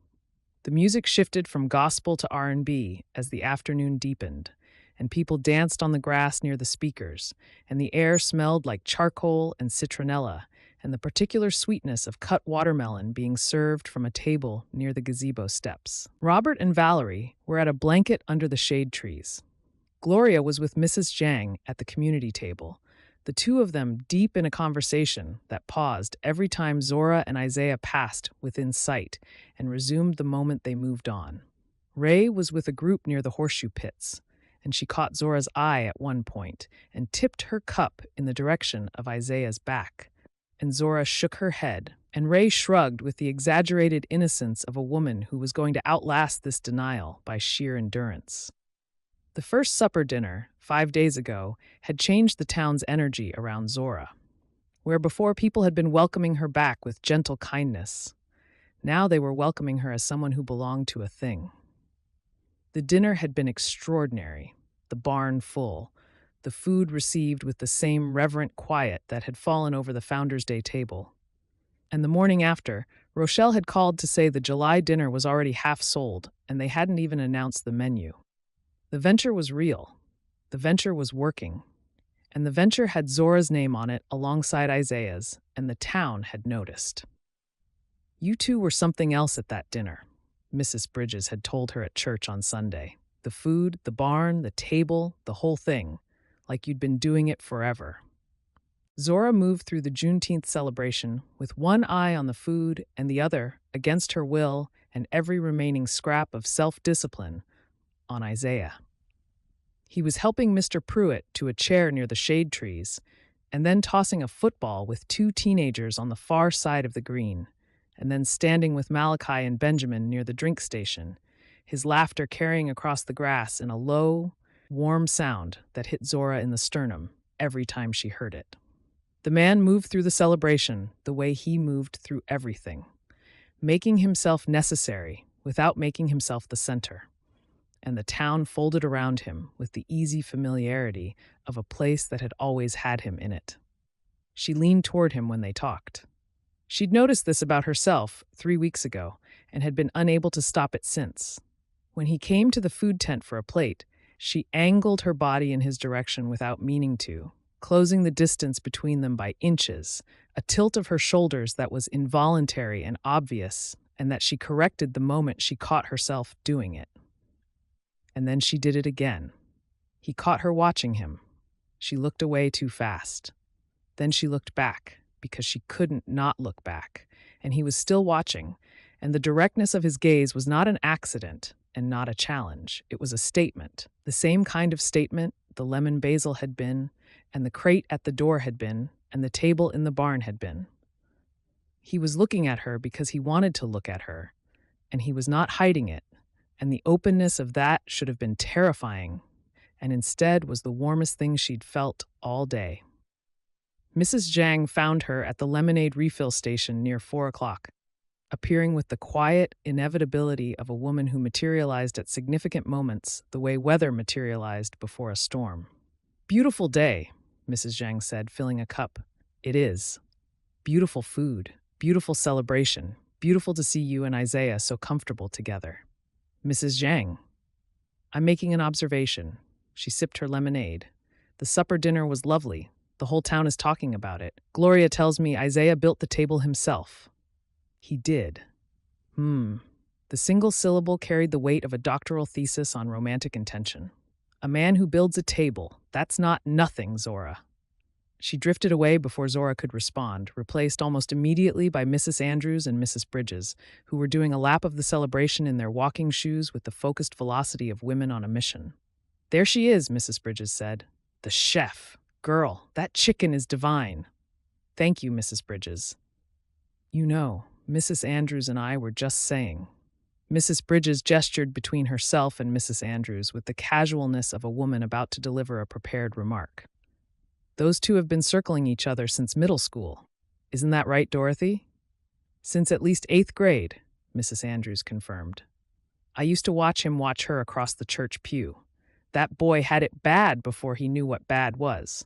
The music shifted from gospel to R&B as the afternoon deepened, and people danced on the grass near the speakers, and the air smelled like charcoal and citronella, and the particular sweetness of cut watermelon being served from a table near the gazebo steps. Robert and Valerie were at a blanket under the shade trees. Gloria was with Mrs. Jang at the community table, the two of them deep in a conversation that paused every time Zora and Isaiah passed within sight and resumed the moment they moved on. Ray was with a group near the horseshoe pits, and she caught Zora's eye at one point and tipped her cup in the direction of Isaiah's back. And Zora shook her head, and Ray shrugged with the exaggerated innocence of a woman who was going to outlast this denial by sheer endurance. The first supper dinner, 5 days ago, had changed the town's energy around Zora. Where before people had been welcoming her back with gentle kindness, now they were welcoming her as someone who belonged to a thing. The dinner had been extraordinary, the barn full, the food received with the same reverent quiet that had fallen over the Founder's Day table. And the morning after, Rochelle had called to say the July dinner was already half sold, and they hadn't even announced the menu. The venture was real. The venture was working. And the venture had Zora's name on it alongside Isaiah's, and the town had noticed. "You two were something else at that dinner," Mrs. Bridges had told her at church on Sunday. "The food, the barn, the table, the whole thing. like you'd been doing it forever. Zora moved through the Juneteenth celebration with one eye on the food and the other, against her will and every remaining scrap of self-discipline, on Isaiah. He was helping Mr. Pruitt to a chair near the shade trees, and then tossing a football with two teenagers on the far side of the green, and then standing with Malachi and Benjamin near the drink station, his laughter carrying across the grass in a low, warm sound that hit Zora in the sternum every time she heard it. The man moved through the celebration the way he moved through everything, making himself necessary without making himself the center. And the town folded around him with the easy familiarity of a place that had always had him in it. She leaned toward him when they talked. She'd noticed this about herself 3 weeks ago and had been unable to stop it since. When he came to the food tent for a plate, she angled her body in his direction without meaning to, closing the distance between them by inches, a tilt of her shoulders that was involuntary and obvious, and that she corrected the moment she caught herself doing it. And then she did it again. He caught her watching him. She looked away too fast. Then she looked back, because she couldn't not look back, and he was still watching, and the directness of his gaze was not an accident and not a challenge. It was a statement, the same kind of statement the lemon basil had been, and the crate at the door had been, and the table in the barn had been. He was looking at her because he wanted to look at her, and he was not hiding it, and the openness of that should have been terrifying, and instead was the warmest thing she'd felt all day. Mrs. Zhang found her at the lemonade refill station near 4 o'clock, appearing with the quiet inevitability of a woman who materialized at significant moments the way weather materialized before a storm. "Beautiful day," Mrs. Zhang said, filling a cup. "It is. Beautiful food, beautiful celebration, beautiful to see you and Isaiah so comfortable together." "Mrs. Zhang." "I'm making an observation." She sipped her lemonade. "The supper dinner was lovely. The whole town is talking about it. Gloria tells me Isaiah built the table himself." "He did." The single syllable carried the weight of a doctoral thesis on romantic intention. "A man who builds a table, that's not nothing, Zora." She drifted away before Zora could respond, replaced almost immediately by Mrs. Andrews and Mrs. Bridges, who were doing a lap of the celebration in their walking shoes with the focused velocity of women on a mission. "There she is," Mrs. Bridges said. "The chef. Girl, that chicken is divine." "Thank you, Mrs. Bridges." "You know, Mrs. Andrews and I were just saying." Mrs. Bridges gestured between herself and Mrs. Andrews with the casualness of a woman about to deliver a prepared remark. "Those two have been circling each other since middle school. Isn't that right, Dorothy?" "Since at least 8th grade," Mrs. Andrews confirmed. "I used to watch him watch her across the church pew. That boy had it bad before he knew what bad was."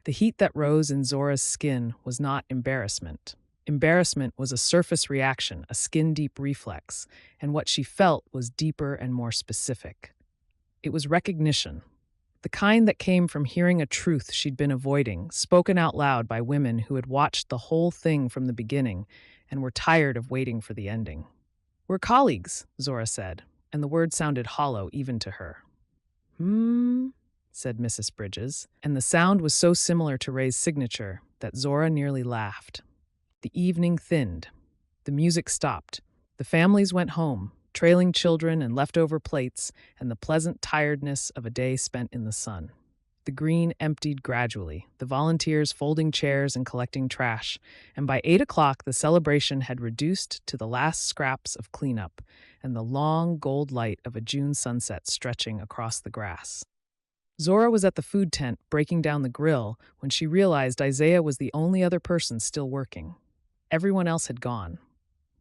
The heat that rose in Zora's skin was not embarrassment. Embarrassment was a surface reaction, a skin-deep reflex, and what she felt was deeper and more specific. It was recognition, the kind that came from hearing a truth she'd been avoiding, spoken out loud by women who had watched the whole thing from the beginning and were tired of waiting for the ending. "We're colleagues," Zora said, and the word sounded hollow even to her. Said Mrs. Bridges, and the sound was so similar to Ray's signature that Zora nearly laughed. The evening thinned. The music stopped. The families went home, trailing children and leftover plates and the pleasant tiredness of a day spent in the sun. The green emptied gradually, the volunteers folding chairs and collecting trash, and by 8 o'clock the celebration had reduced to the last scraps of cleanup and the long gold light of a June sunset stretching across the grass. Zora was at the food tent breaking down the grill when she realized Isaiah was the only other person still working. Everyone else had gone.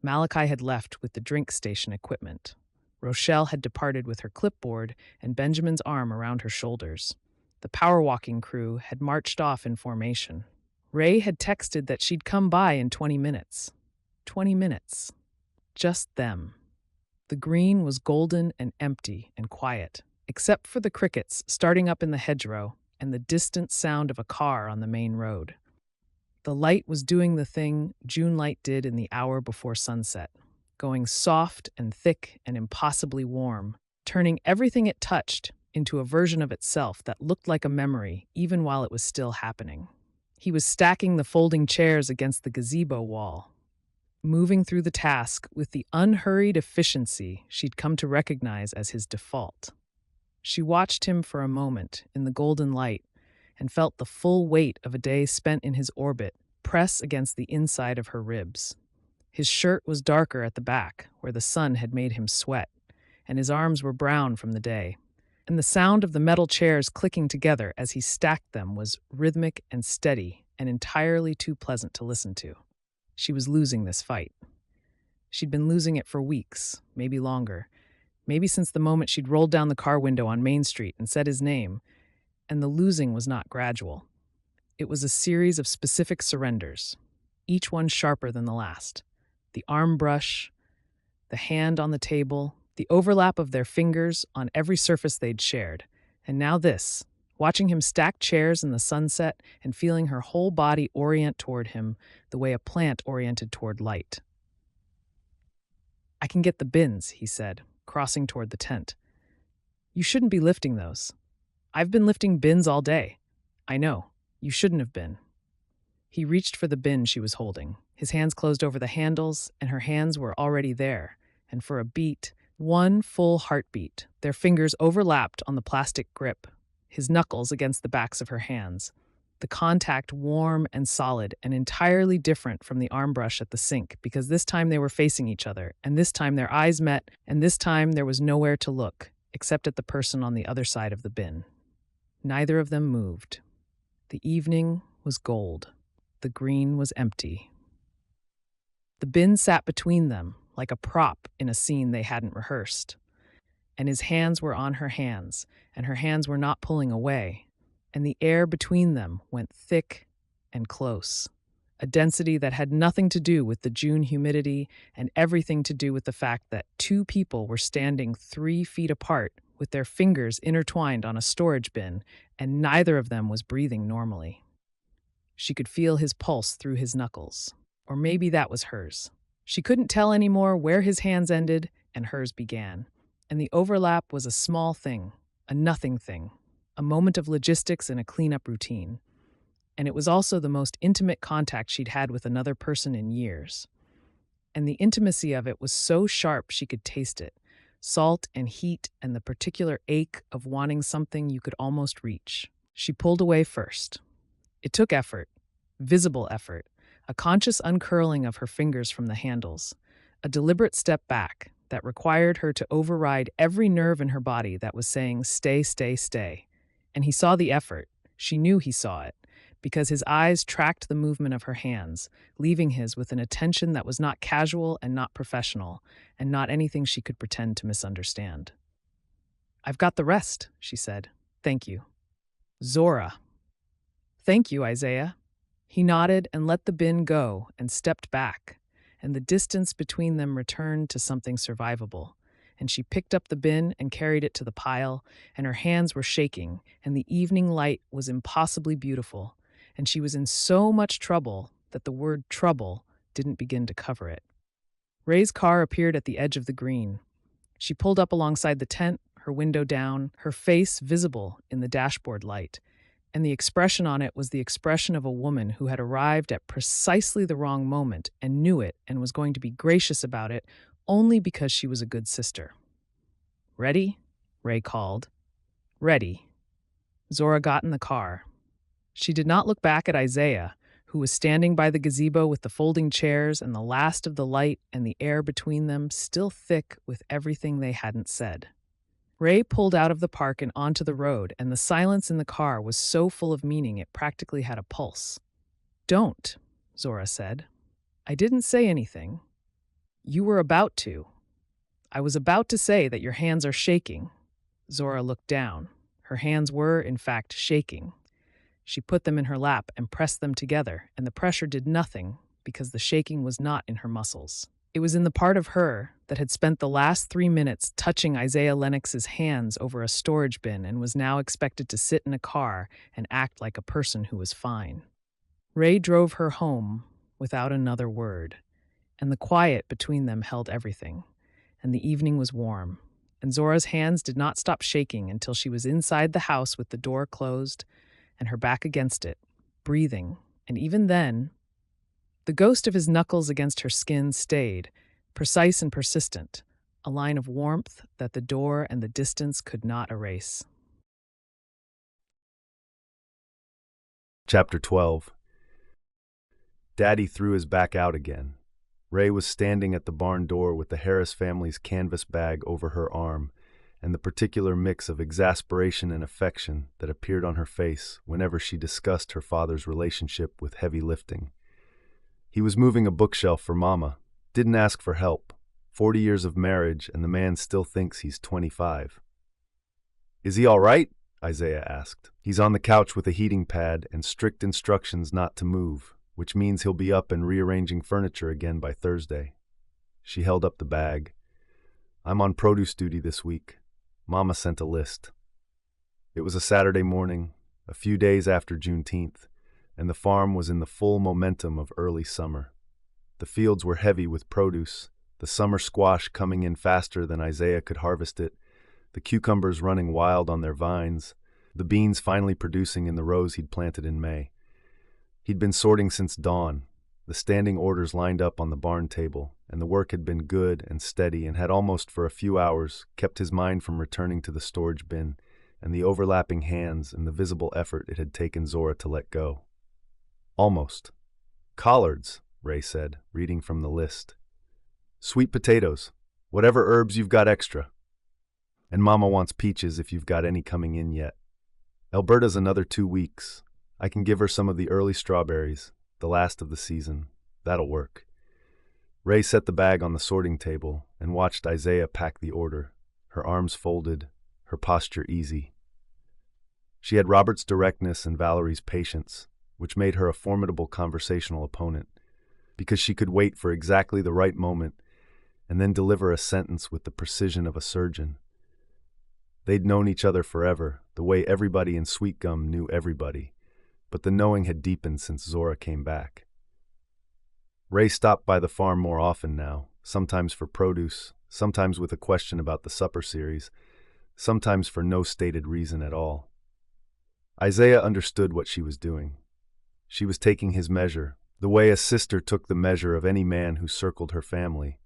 Malachi had left with the drink station equipment. Rochelle had departed with her clipboard and Benjamin's arm around her shoulders. The power walking crew had marched off in formation. Ray had texted that she'd come by in 20 minutes. 20 minutes. Just them. The green was golden and empty and quiet, except for the crickets starting up in the hedgerow and the distant sound of a car on the main road. The light was doing the thing June light did in the hour before sunset, going soft and thick and impossibly warm, turning everything it touched into a version of itself that looked like a memory even while it was still happening. He was stacking the folding chairs against the gazebo wall, moving through the task with the unhurried efficiency she'd come to recognize as his default. She watched him for a moment in the golden light and felt the full weight of a day spent in his orbit press against the inside of her ribs. His shirt was darker at the back, where the sun had made him sweat, and his arms were brown from the day. And the sound of the metal chairs clicking together as he stacked them was rhythmic and steady and entirely too pleasant to listen to. She was losing this fight. She'd been losing it for weeks, maybe longer, maybe since the moment she'd rolled down the car window on Main Street and said his name, and the losing was not gradual. It was a series of specific surrenders, each one sharper than the last. The arm brush, the hand on the table, the overlap of their fingers on every surface they'd shared. And now this, watching him stack chairs in the sunset and feeling her whole body orient toward him the way a plant oriented toward light. "I can get the bins," he said, crossing toward the tent. "You shouldn't be lifting those. I've been lifting bins all day. I know. You shouldn't have been." He reached for the bin she was holding. His hands closed over the handles, and her hands were already there. And for a beat, one full heartbeat, their fingers overlapped on the plastic grip, his knuckles against the backs of her hands. The contact warm and solid and entirely different from the arm brush at the sink, because this time they were facing each other, and this time their eyes met, and this time there was nowhere to look, except at the person on the other side of the bin. Neither of them moved. The evening was gold. The green was empty. The bin sat between them, like a prop in a scene they hadn't rehearsed. And his hands were on her hands, and her hands were not pulling away, and the air between them went thick and close, a density that had nothing to do with the June humidity and everything to do with the fact that two people were standing 3 feet apart with their fingers intertwined on a storage bin, and neither of them was breathing normally. She could feel his pulse through his knuckles, or maybe that was hers. She couldn't tell anymore where his hands ended and hers began, and the overlap was a small thing, a nothing thing, a moment of logistics and a cleanup routine. And it was also the most intimate contact she'd had with another person in years. And the intimacy of it was so sharp she could taste it, salt and heat and the particular ache of wanting something you could almost reach. She pulled away first. It took effort, visible effort, a conscious uncurling of her fingers from the handles, a deliberate step back that required her to override every nerve in her body that was saying, "Stay, stay, stay." And he saw the effort. She knew he saw it, because his eyes tracked the movement of her hands, leaving his with an attention that was not casual and not professional, and not anything she could pretend to misunderstand. "I've got the rest," she said. "Thank you." "Zora." "Thank you, Isaiah." He nodded and let the bin go and stepped back, and the distance between them returned to something survivable. And she picked up the bin and carried it to the pile, and her hands were shaking, and the evening light was impossibly beautiful, and she was in so much trouble that the word trouble didn't begin to cover it. Ray's car appeared at the edge of the green. She pulled up alongside the tent, her window down, her face visible in the dashboard light, and the expression on it was the expression of a woman who had arrived at precisely the wrong moment and knew it and was going to be gracious about it only because she was a good sister. "Ready?" Ray called. "Ready." Zora got in the car. She did not look back at Isaiah, who was standing by the gazebo with the folding chairs and the last of the light and the air between them still thick with everything they hadn't said. Ray pulled out of the park and onto the road, and the silence in the car was so full of meaning it practically had a pulse. "Don't," Zora said. "I didn't say anything. You were about to. I was about to say that your hands are shaking." Zora looked down. Her hands were, in fact, shaking. She put them in her lap and pressed them together, and the pressure did nothing because the shaking was not in her muscles. It was in the part of her that had spent the last 3 minutes touching Isaiah Lennox's hands over a storage bin and was now expected to sit in a car and act like a person who was fine. Ray drove her home without another word, and the quiet between them held everything, and the evening was warm, and Zora's hands did not stop shaking until she was inside the house with the door closed and her back against it, breathing. And even then, the ghost of his knuckles against her skin stayed, precise and persistent, a line of warmth that the door and the distance could not erase. Chapter 12. Daddy threw his back out again. Ray was standing at the barn door with the Harris family's canvas bag over her arm, and the particular mix of exasperation and affection that appeared on her face whenever she discussed her father's relationship with heavy lifting. He was moving a bookshelf for Mama, didn't ask for help. 40 years of marriage, and the man still thinks he's 25. "Is he all right?" Isaiah asked. "He's on the couch with a heating pad and strict instructions not to move, which means he'll be up and rearranging furniture again by Thursday." She held up the bag. "I'm on produce duty this week. Mama sent a list." It was a Saturday morning, a few days after Juneteenth, and the farm was in the full momentum of early summer. The fields were heavy with produce, the summer squash coming in faster than Isaiah could harvest it, the cucumbers running wild on their vines, the beans finally producing in the rows he'd planted in May. He'd been sorting since dawn, the standing orders lined up on the barn table, and the work had been good and steady and had almost for a few hours kept his mind from returning to the storage bin and the overlapping hands and the visible effort it had taken Zora to let go. "Almost. Collards," Ray said, reading from the list. "Sweet potatoes, whatever herbs you've got extra. And Mama wants peaches if you've got any coming in yet. Alberta's another 2 weeks. I can give her some of the early strawberries, the last of the season. That'll work." Ray set the bag on the sorting table and watched Isaiah pack the order, her arms folded, her posture easy. She had Robert's directness and Valerie's patience, which made her a formidable conversational opponent, because she could wait for exactly the right moment and then deliver a sentence with the precision of a surgeon. They'd known each other forever, the way everybody in Sweetgum knew everybody, but the knowing had deepened since Zora came back. Ray stopped by the farm more often now, sometimes for produce, sometimes with a question about the supper series, sometimes for no stated reason at all. Isaiah understood what she was doing. She was taking his measure, the way a sister took the measure of any man who circled her family,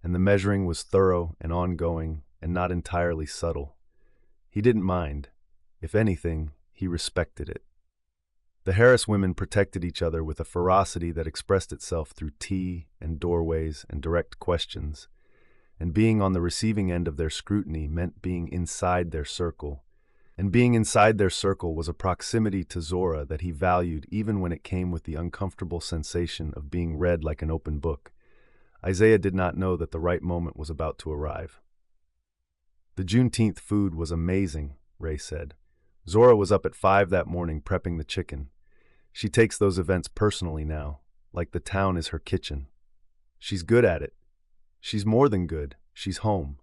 and the measuring was thorough and ongoing and not entirely subtle. He didn't mind. If anything, he respected it. The Harris women protected each other with a ferocity that expressed itself through tea and doorways and direct questions, and being on the receiving end of their scrutiny meant being inside their circle, and being inside their circle was a proximity to Zora that he valued even when it came with the uncomfortable sensation of being read like an open book. Isaiah did not know that the right moment was about to arrive. "The Juneteenth food was amazing," Ray said. "Zora was up at 5 that morning prepping the chicken. She takes those events personally now, like the town is her kitchen. She's good at it. She's more than good. She's home."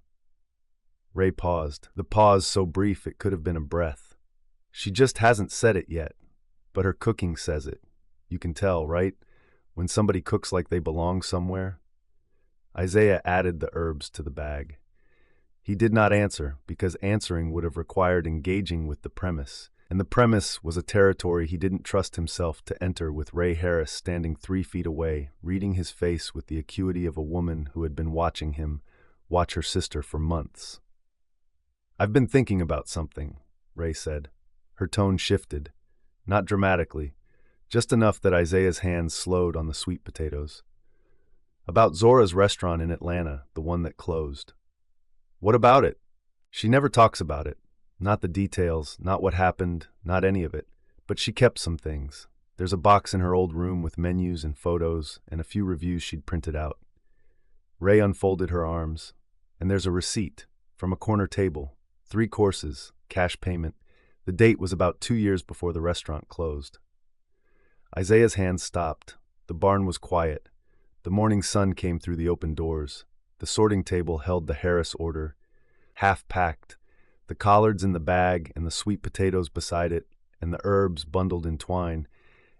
Ray paused, the pause so brief it could have been a breath. "She just hasn't said it yet, but her cooking says it. You can tell, right? When somebody cooks like they belong somewhere." Isaiah added the herbs to the bag. He did not answer, because answering would have required engaging with the premise, and the premise was a territory he didn't trust himself to enter with Ray Harris standing 3 feet away, reading his face with the acuity of a woman who had been watching him watch her sister for months. "I've been thinking about something," Ray said. Her tone shifted, not dramatically, just enough that Isaiah's hands slowed on the sweet potatoes. "About Zora's restaurant in Atlanta, the one that closed." "What about it?" "She never talks about it. Not the details, not what happened, not any of it. But she kept some things. There's a box in her old room with menus and photos and a few reviews she'd printed out." Ray unfolded her arms. "And there's a receipt, from a corner table. 3 courses, cash payment. The date was about 2 years before the restaurant closed." Isaiah's hands stopped. The barn was quiet. The morning sun came through the open doors. The sorting table held the Harris order, half-packed, the collards in the bag and the sweet potatoes beside it, and the herbs bundled in twine,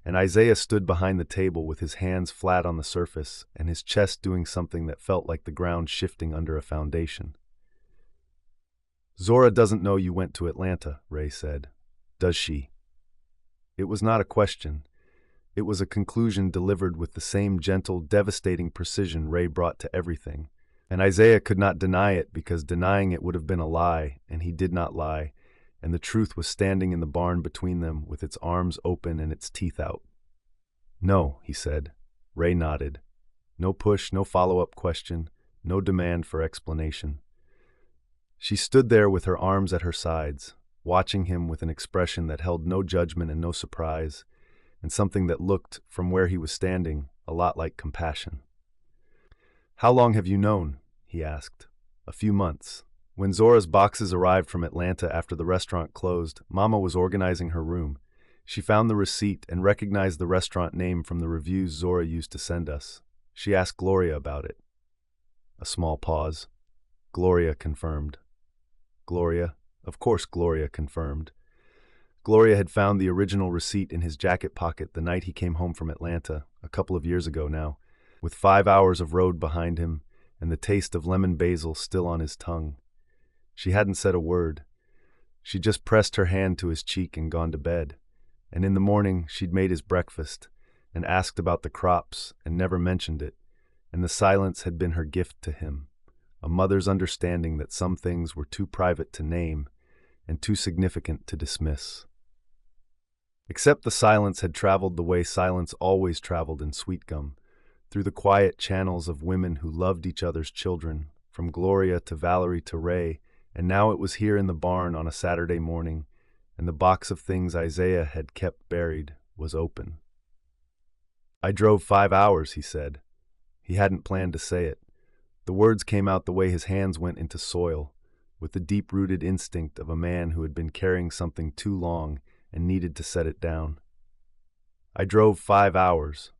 and Isaiah stood behind the table with his hands flat on the surface and his chest doing something that felt like the ground shifting under a foundation. Zora doesn't know you went to Atlanta, Ray said. Does she? It was not a question. It was a conclusion delivered with the same gentle, devastating precision Ray brought to everything. And Isaiah could not deny it because denying it would have been a lie, and he did not lie, and the truth was standing in the barn between them with its arms open and its teeth out. No, he said. Ray nodded. No push, no follow-up question, no demand for explanation. She stood there with her arms at her sides, watching him with an expression that held no judgment and no surprise, and something that looked, from where he was standing, a lot like compassion. How long have you known? He asked. A few months. When Zora's boxes arrived from Atlanta after the restaurant closed, Mama was organizing her room. She found the receipt and recognized the restaurant name from the reviews Zora used to send us. She asked Gloria about it. A small pause. Gloria confirmed. Gloria? Of course Gloria confirmed. Gloria had found the original receipt in his jacket pocket the night he came home from Atlanta, a couple of years ago now, with 5 hours of road behind him and the taste of lemon basil still on his tongue. She hadn't said a word. She'd just pressed her hand to his cheek and gone to bed. And in the morning she'd made his breakfast and asked about the crops and never mentioned it, and the silence had been her gift to him, a mother's understanding that some things were too private to name and too significant to dismiss. Except the silence had traveled the way silence always traveled in Sweetgum, through the quiet channels of women who loved each other's children, from Gloria to Valerie to Ray, and now it was here in the barn on a Saturday morning, and the box of things Isaiah had kept buried was open. I drove 5 hours, he said. He hadn't planned to say it. The words came out the way his hands went into soil, with the deep-rooted instinct of a man who had been carrying something too long and needed to set it down. I drove 5 hours.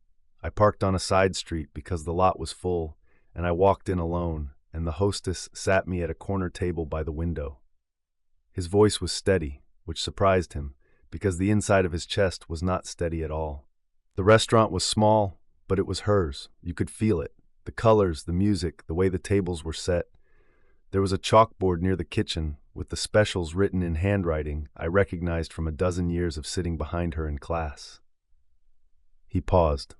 I parked on a side street because the lot was full, and I walked in alone, and the hostess sat me at a corner table by the window. His voice was steady, which surprised him, because the inside of his chest was not steady at all. The restaurant was small, but it was hers. You could feel it. The colors, the music, the way the tables were set. There was a chalkboard near the kitchen, with the specials written in handwriting I recognized from a dozen years of sitting behind her in class. He paused.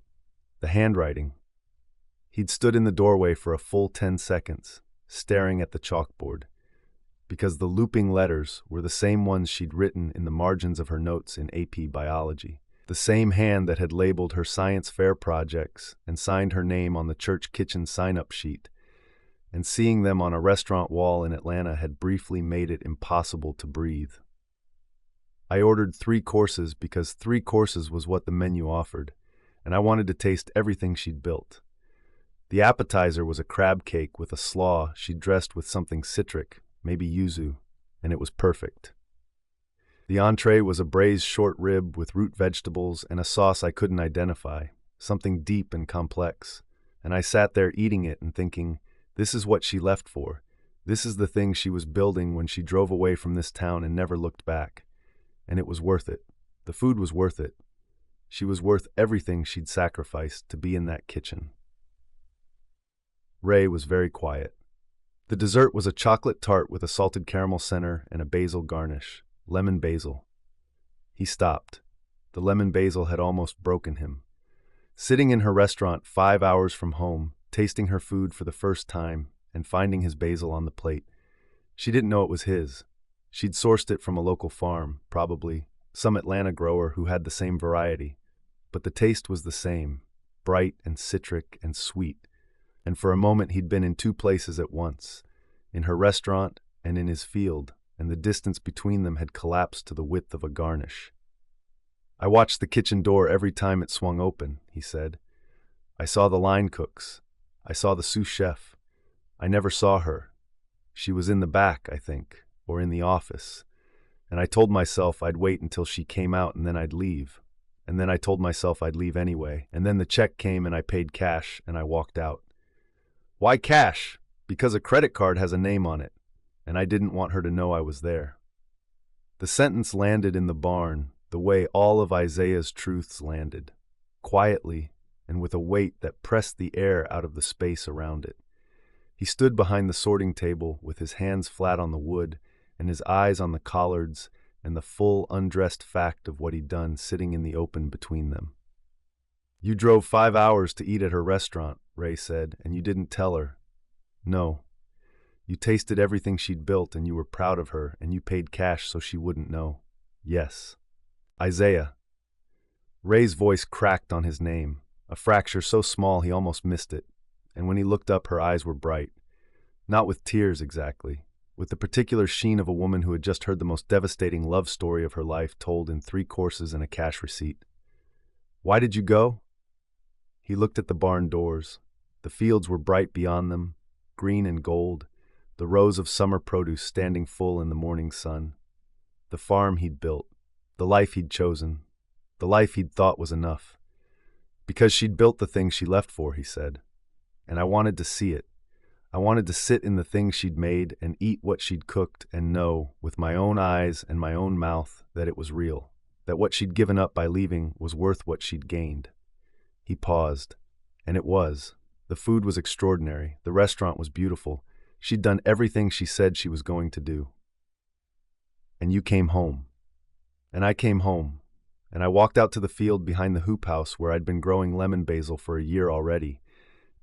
The handwriting. He'd stood in the doorway for a full 10 seconds, staring at the chalkboard, because the looping letters were the same ones she'd written in the margins of her notes in AP Biology, the same hand that had labeled her science fair projects and signed her name on the church kitchen sign-up sheet, and seeing them on a restaurant wall in Atlanta had briefly made it impossible to breathe. I ordered 3 courses because 3 courses was what the menu offered, and I wanted to taste everything she'd built. The appetizer was a crab cake with a slaw she'd dressed with something citric, maybe yuzu, and it was perfect. The entree was a braised short rib with root vegetables and a sauce I couldn't identify, something deep and complex, and I sat there eating it and thinking, this is what she left for. This is the thing she was building when she drove away from this town and never looked back. And it was worth it. The food was worth it. She was worth everything she'd sacrificed to be in that kitchen. Ray was very quiet. The dessert was a chocolate tart with a salted caramel center and a basil garnish, lemon basil. He stopped. The lemon basil had almost broken him. Sitting in her restaurant 5 hours from home, tasting her food for the first time and finding his basil on the plate. She didn't know it was his. She'd sourced it from a local farm, probably, some Atlanta grower who had the same variety. But the taste was the same, bright and citric and sweet. And for a moment he'd been in 2 places at once, in her restaurant and in his field, and the distance between them had collapsed to the width of a garnish. I watched the kitchen door every time it swung open, he said. I saw the line cooks. I saw the sous chef. I never saw her. She was in the back, I think, or in the office. And I told myself I'd wait until she came out and then I'd leave. And then I told myself I'd leave anyway. And then the check came and I paid cash and I walked out. Why cash? Because a credit card has a name on it. And I didn't want her to know I was there. The sentence landed in the barn the way all of Isaiah's truths landed, quietly, and with a weight that pressed the air out of the space around it. He stood behind the sorting table with his hands flat on the wood, and his eyes on the collards and the full, undressed fact of what he'd done sitting in the open between them. "You drove 5 hours to eat at her restaurant," Ray said, "and you didn't tell her." "No. You tasted everything she'd built, and you were proud of her, and you paid cash so she wouldn't know." "Yes." "Isaiah." Ray's voice cracked on his name, a fracture so small he almost missed it, and when he looked up her eyes were bright. Not with tears exactly, with the particular sheen of a woman who had just heard the most devastating love story of her life told in 3 courses and a cash receipt. "Why did you go?" He looked at the barn doors. The fields were bright beyond them, green and gold, the rows of summer produce standing full in the morning sun. The farm he'd built, the life he'd chosen, the life he'd thought was enough. "Because she'd built the thing she left for," he said. "And I wanted to see it. I wanted to sit in the things she'd made and eat what she'd cooked and know, with my own eyes and my own mouth, that it was real, that what she'd given up by leaving was worth what she'd gained." He paused, and it was. The food was extraordinary. The restaurant was beautiful. She'd done everything she said she was going to do. "And you came home. And I came home. And I walked out to the field behind the hoop house where I'd been growing lemon basil for a year already,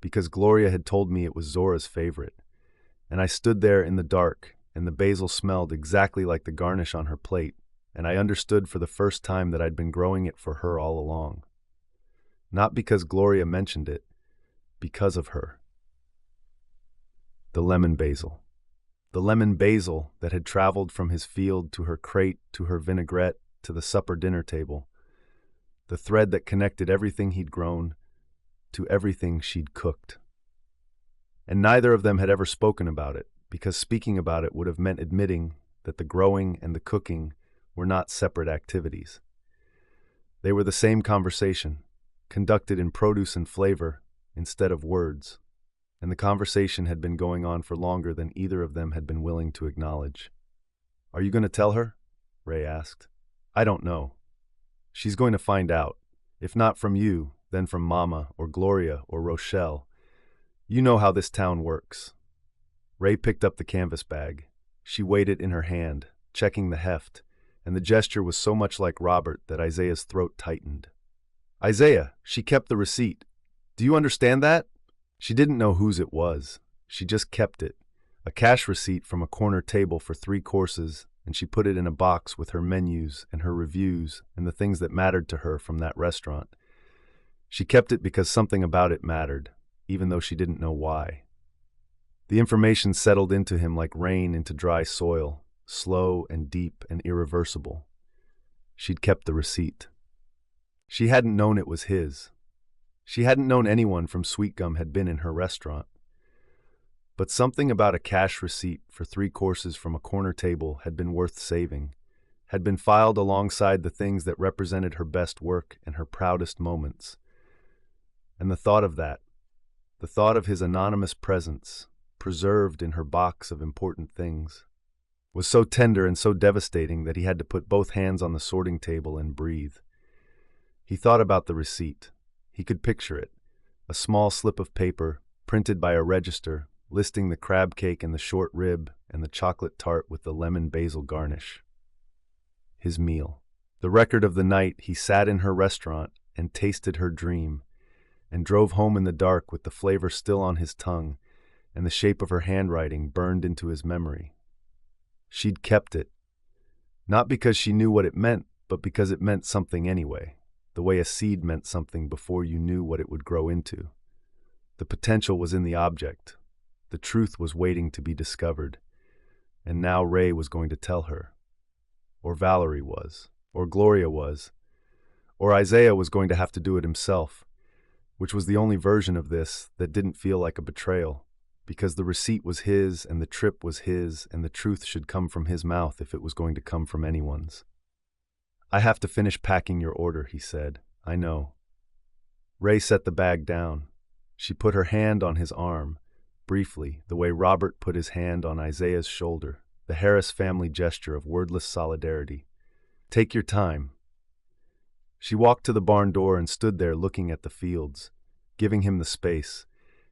because Gloria had told me it was Zora's favorite. And I stood there in the dark, and the basil smelled exactly like the garnish on her plate, and I understood for the first time that I'd been growing it for her all along. Not because Gloria mentioned it, because of her. The lemon basil. The lemon basil that had traveled from his field to her crate, to her vinaigrette, to the supper dinner table. The thread that connected everything he'd grown to everything she'd cooked. And neither of them had ever spoken about it, because speaking about it would have meant admitting that the growing and the cooking were not separate activities. They were the same conversation, conducted in produce and flavor instead of words, and the conversation had been going on for longer than either of them had been willing to acknowledge. "Are you going to tell her?" Ray asked. "I don't know. She's going to find out. If not from you, then from Mama or Gloria or Rochelle. You know how this town works." Ray picked up the canvas bag. She weighed it in her hand, checking the heft, and the gesture was so much like Robert that Isaiah's throat tightened. "Isaiah, she kept the receipt. Do you understand that?" She didn't know whose it was. She just kept it. A cash receipt from a corner table for 3 courses, and she put it in a box with her menus and her reviews and the things that mattered to her from that restaurant. She kept it because something about it mattered, even though she didn't know why. The information settled into him like rain into dry soil, slow and deep and irreversible. She'd kept the receipt. She hadn't known it was his. She hadn't known anyone from Sweetgum had been in her restaurant. But something about a cash receipt for 3 courses from a corner table had been worth saving, had been filed alongside the things that represented her best work and her proudest moments. And the thought of that, the thought of his anonymous presence, preserved in her box of important things, was so tender and so devastating that he had to put both hands on the sorting table and breathe. He thought about the receipt. He could picture it, a small slip of paper, printed by a register, listing the crab cake and the short rib and the chocolate tart with the lemon basil garnish. His meal. The record of the night he sat in her restaurant and tasted her dream, and drove home in the dark with the flavor still on his tongue and the shape of her handwriting burned into his memory. She'd kept it, not because she knew what it meant, but because it meant something anyway, the way a seed meant something before you knew what it would grow into. The potential was in the object. The truth was waiting to be discovered, and now Ray was going to tell her. Or Valerie was, or Gloria was, or Isaiah was going to have to do it himself, which was the only version of this that didn't feel like a betrayal, because the receipt was his and the trip was his and the truth should come from his mouth if it was going to come from anyone's. "I have to finish packing your order," he said. "I know." Ray set the bag down. She put her hand on his arm, briefly, the way Robert put his hand on Isaiah's shoulder, the Harris family gesture of wordless solidarity. "Take your time." She walked to the barn door and stood there looking at the fields, giving him the space,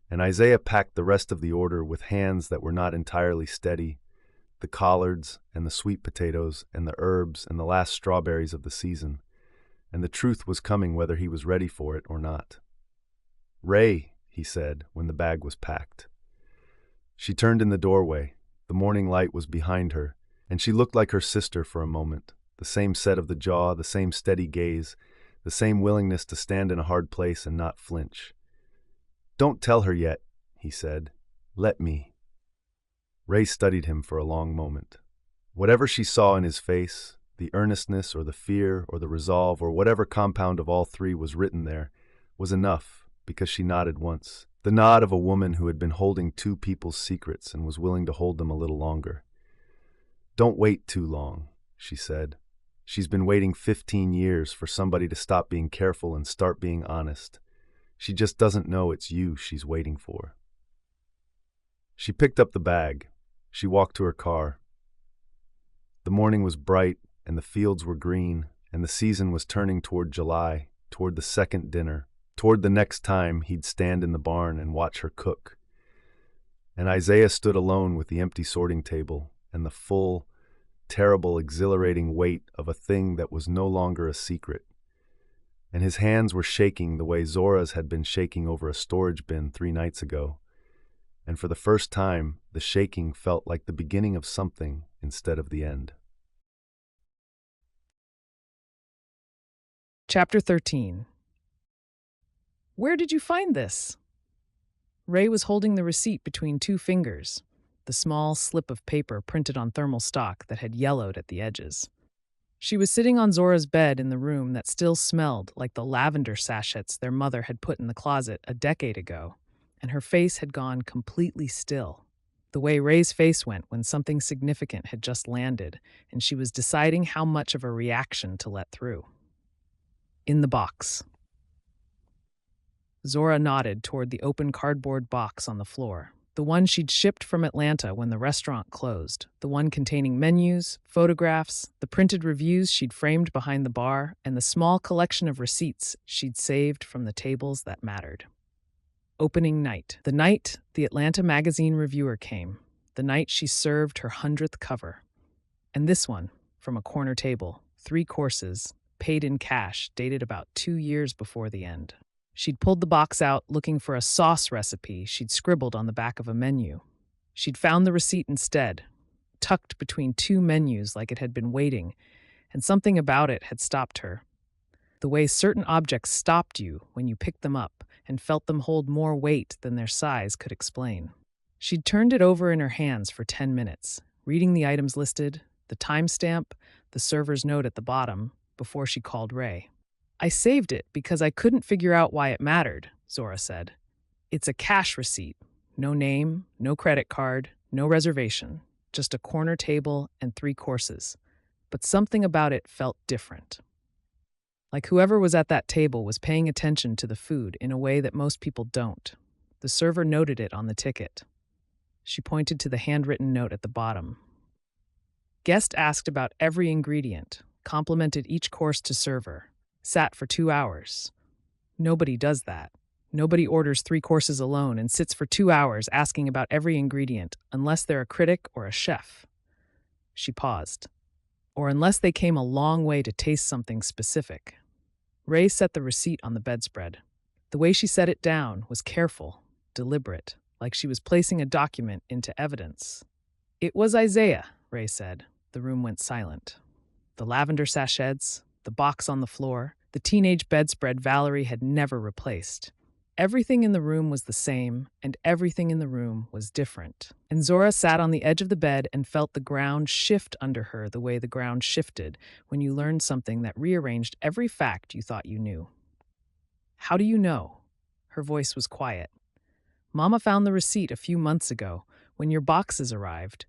and Isaiah packed the rest of the order with hands that were not entirely steady, the collards and the sweet potatoes and the herbs and the last strawberries of the season, and the truth was coming whether he was ready for it or not. "Ray," he said when the bag was packed. She turned in the doorway. The morning light was behind her, and she looked like her sister for a moment. The same set of the jaw, the same steady gaze, the same willingness to stand in a hard place and not flinch. "Don't tell her yet," he said. "Let me." Ray studied him for a long moment. Whatever she saw in his face, the earnestness or the fear or the resolve or whatever compound of all three was written there, was enough, because she nodded once. The nod of a woman who had been holding two people's secrets and was willing to hold them a little longer. "Don't wait too long," she said. "She's been waiting 15 years for somebody to stop being careful and start being honest. She just doesn't know it's you she's waiting for." She picked up the bag. She walked to her car. The morning was bright, and the fields were green, and the season was turning toward July, toward the second dinner, toward the next time he'd stand in the barn and watch her cook. And Isaiah stood alone with the empty sorting table and the full, terrible, exhilarating weight of a thing that was no longer a secret. And his hands were shaking the way Zora's had been shaking over a storage bin 3 nights ago. And for the first time, the shaking felt like the beginning of something instead of the end. Chapter 13. Where did you find this? Ray was holding the receipt between 2 fingers, the small slip of paper printed on thermal stock that had yellowed at the edges. She was sitting on Zora's bed in the room that still smelled like the lavender sachets their mother had put in the closet a decade ago, and her face had gone completely still, the way Ray's face went when something significant had just landed and she was deciding how much of a reaction to let through. In the box. Zora nodded toward the open cardboard box on the floor, the one she'd shipped from Atlanta when the restaurant closed, the one containing menus, photographs, the printed reviews she'd framed behind the bar, and the small collection of receipts she'd saved from the tables that mattered. Opening night. The night the Atlanta magazine reviewer came, the night she served her 100th cover. And this one, from a corner table, 3 courses, paid in cash, dated about 2 years before the end. She'd pulled the box out looking for a sauce recipe she'd scribbled on the back of a menu. She'd found the receipt instead, tucked between 2 menus like it had been waiting, and something about it had stopped her. The way certain objects stopped you when you picked them up and felt them hold more weight than their size could explain. She'd turned it over in her hands for 10 minutes, reading the items listed, the timestamp, the server's note at the bottom, before she called Ray. "I saved it because I couldn't figure out why it mattered," Zora said. "It's a cash receipt. No name, no credit card, no reservation. Just a corner table and 3 courses. But something about it felt different. Like whoever was at that table was paying attention to the food in a way that most people don't. The server noted it on the ticket." She pointed to the handwritten note at the bottom. "Guest asked about every ingredient, complimented each course to server, sat for 2 hours. Nobody does that. Nobody orders 3 courses alone and sits for 2 hours asking about every ingredient unless they're a critic or a chef." She paused. "Or unless they came a long way to taste something specific." Ray set the receipt on the bedspread. The way she set it down was careful, deliberate, like she was placing a document into evidence. "It was Isaiah," Ray said. The room went silent. The lavender sachets, the box on the floor, the teenage bedspread Valerie had never replaced. Everything in the room was the same, and everything in the room was different. And Zora sat on the edge of the bed and felt the ground shift under her the way the ground shifted when you learned something that rearranged every fact you thought you knew. "How do you know?" Her voice was quiet. "Mama found the receipt a few months ago when your boxes arrived.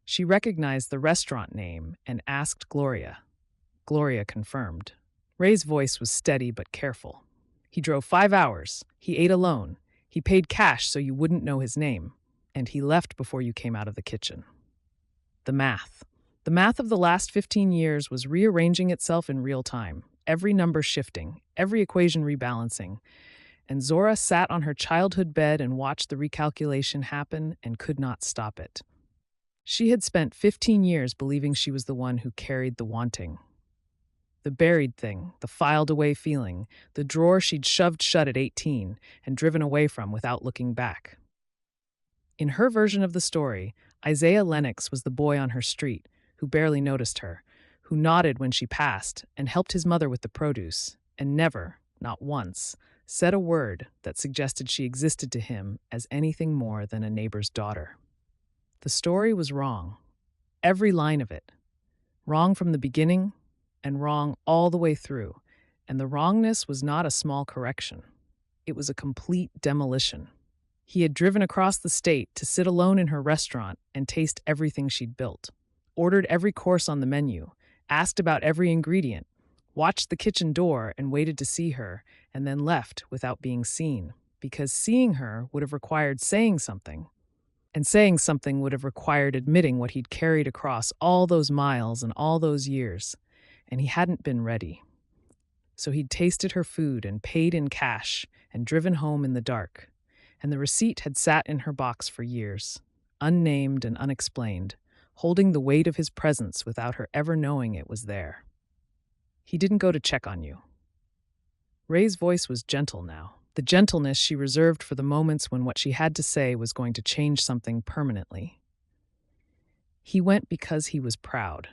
She recognized the restaurant name and asked Gloria. Gloria confirmed." Ray's voice was steady but careful. "He drove 5 hours. He ate alone. He paid cash so you wouldn't know his name. And he left before you came out of the kitchen." The math. The math of the last 15 years was rearranging itself in real time, every number shifting, every equation rebalancing. And Zora sat on her childhood bed and watched the recalculation happen and could not stop it. She had spent 15 years believing she was the one who carried the wanting. The buried thing, the filed away feeling, the drawer she'd shoved shut at 18 and driven away from without looking back. In her version of the story, Isaiah Lennox was the boy on her street who barely noticed her, who nodded when she passed and helped his mother with the produce, and never, not once, said a word that suggested she existed to him as anything more than a neighbor's daughter. The story was wrong, every line of it. Wrong from the beginning and wrong all the way through, and the wrongness was not a small correction. It was a complete demolition. He had driven across the state to sit alone in her restaurant and taste everything she'd built, ordered every course on the menu, asked about every ingredient, watched the kitchen door and waited to see her, and then left without being seen, because seeing her would have required saying something, and saying something would have required admitting what he'd carried across all those miles and all those years, and he hadn't been ready. So he'd tasted her food and paid in cash and driven home in the dark, and the receipt had sat in her box for years, unnamed and unexplained, holding the weight of his presence without her ever knowing it was there. He didn't go to check on you. Ray's voice was gentle now, the gentleness she reserved for the moments when what she had to say was going to change something permanently. He went because he was proud.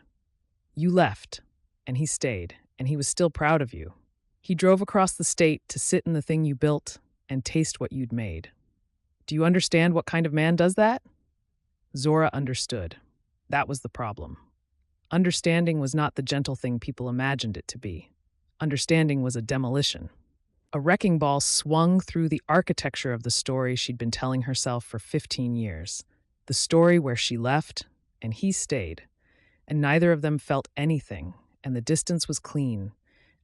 You left, and he stayed, and he was still proud of you. He drove across the state to sit in the thing you built and taste what you'd made. Do you understand what kind of man does that? Zora understood. That was the problem. Understanding was not the gentle thing people imagined it to be. Understanding was a demolition. A wrecking ball swung through the architecture of the story she'd been telling herself for 15 years. The story where she left and he stayed, and neither of them felt anything, and the distance was clean,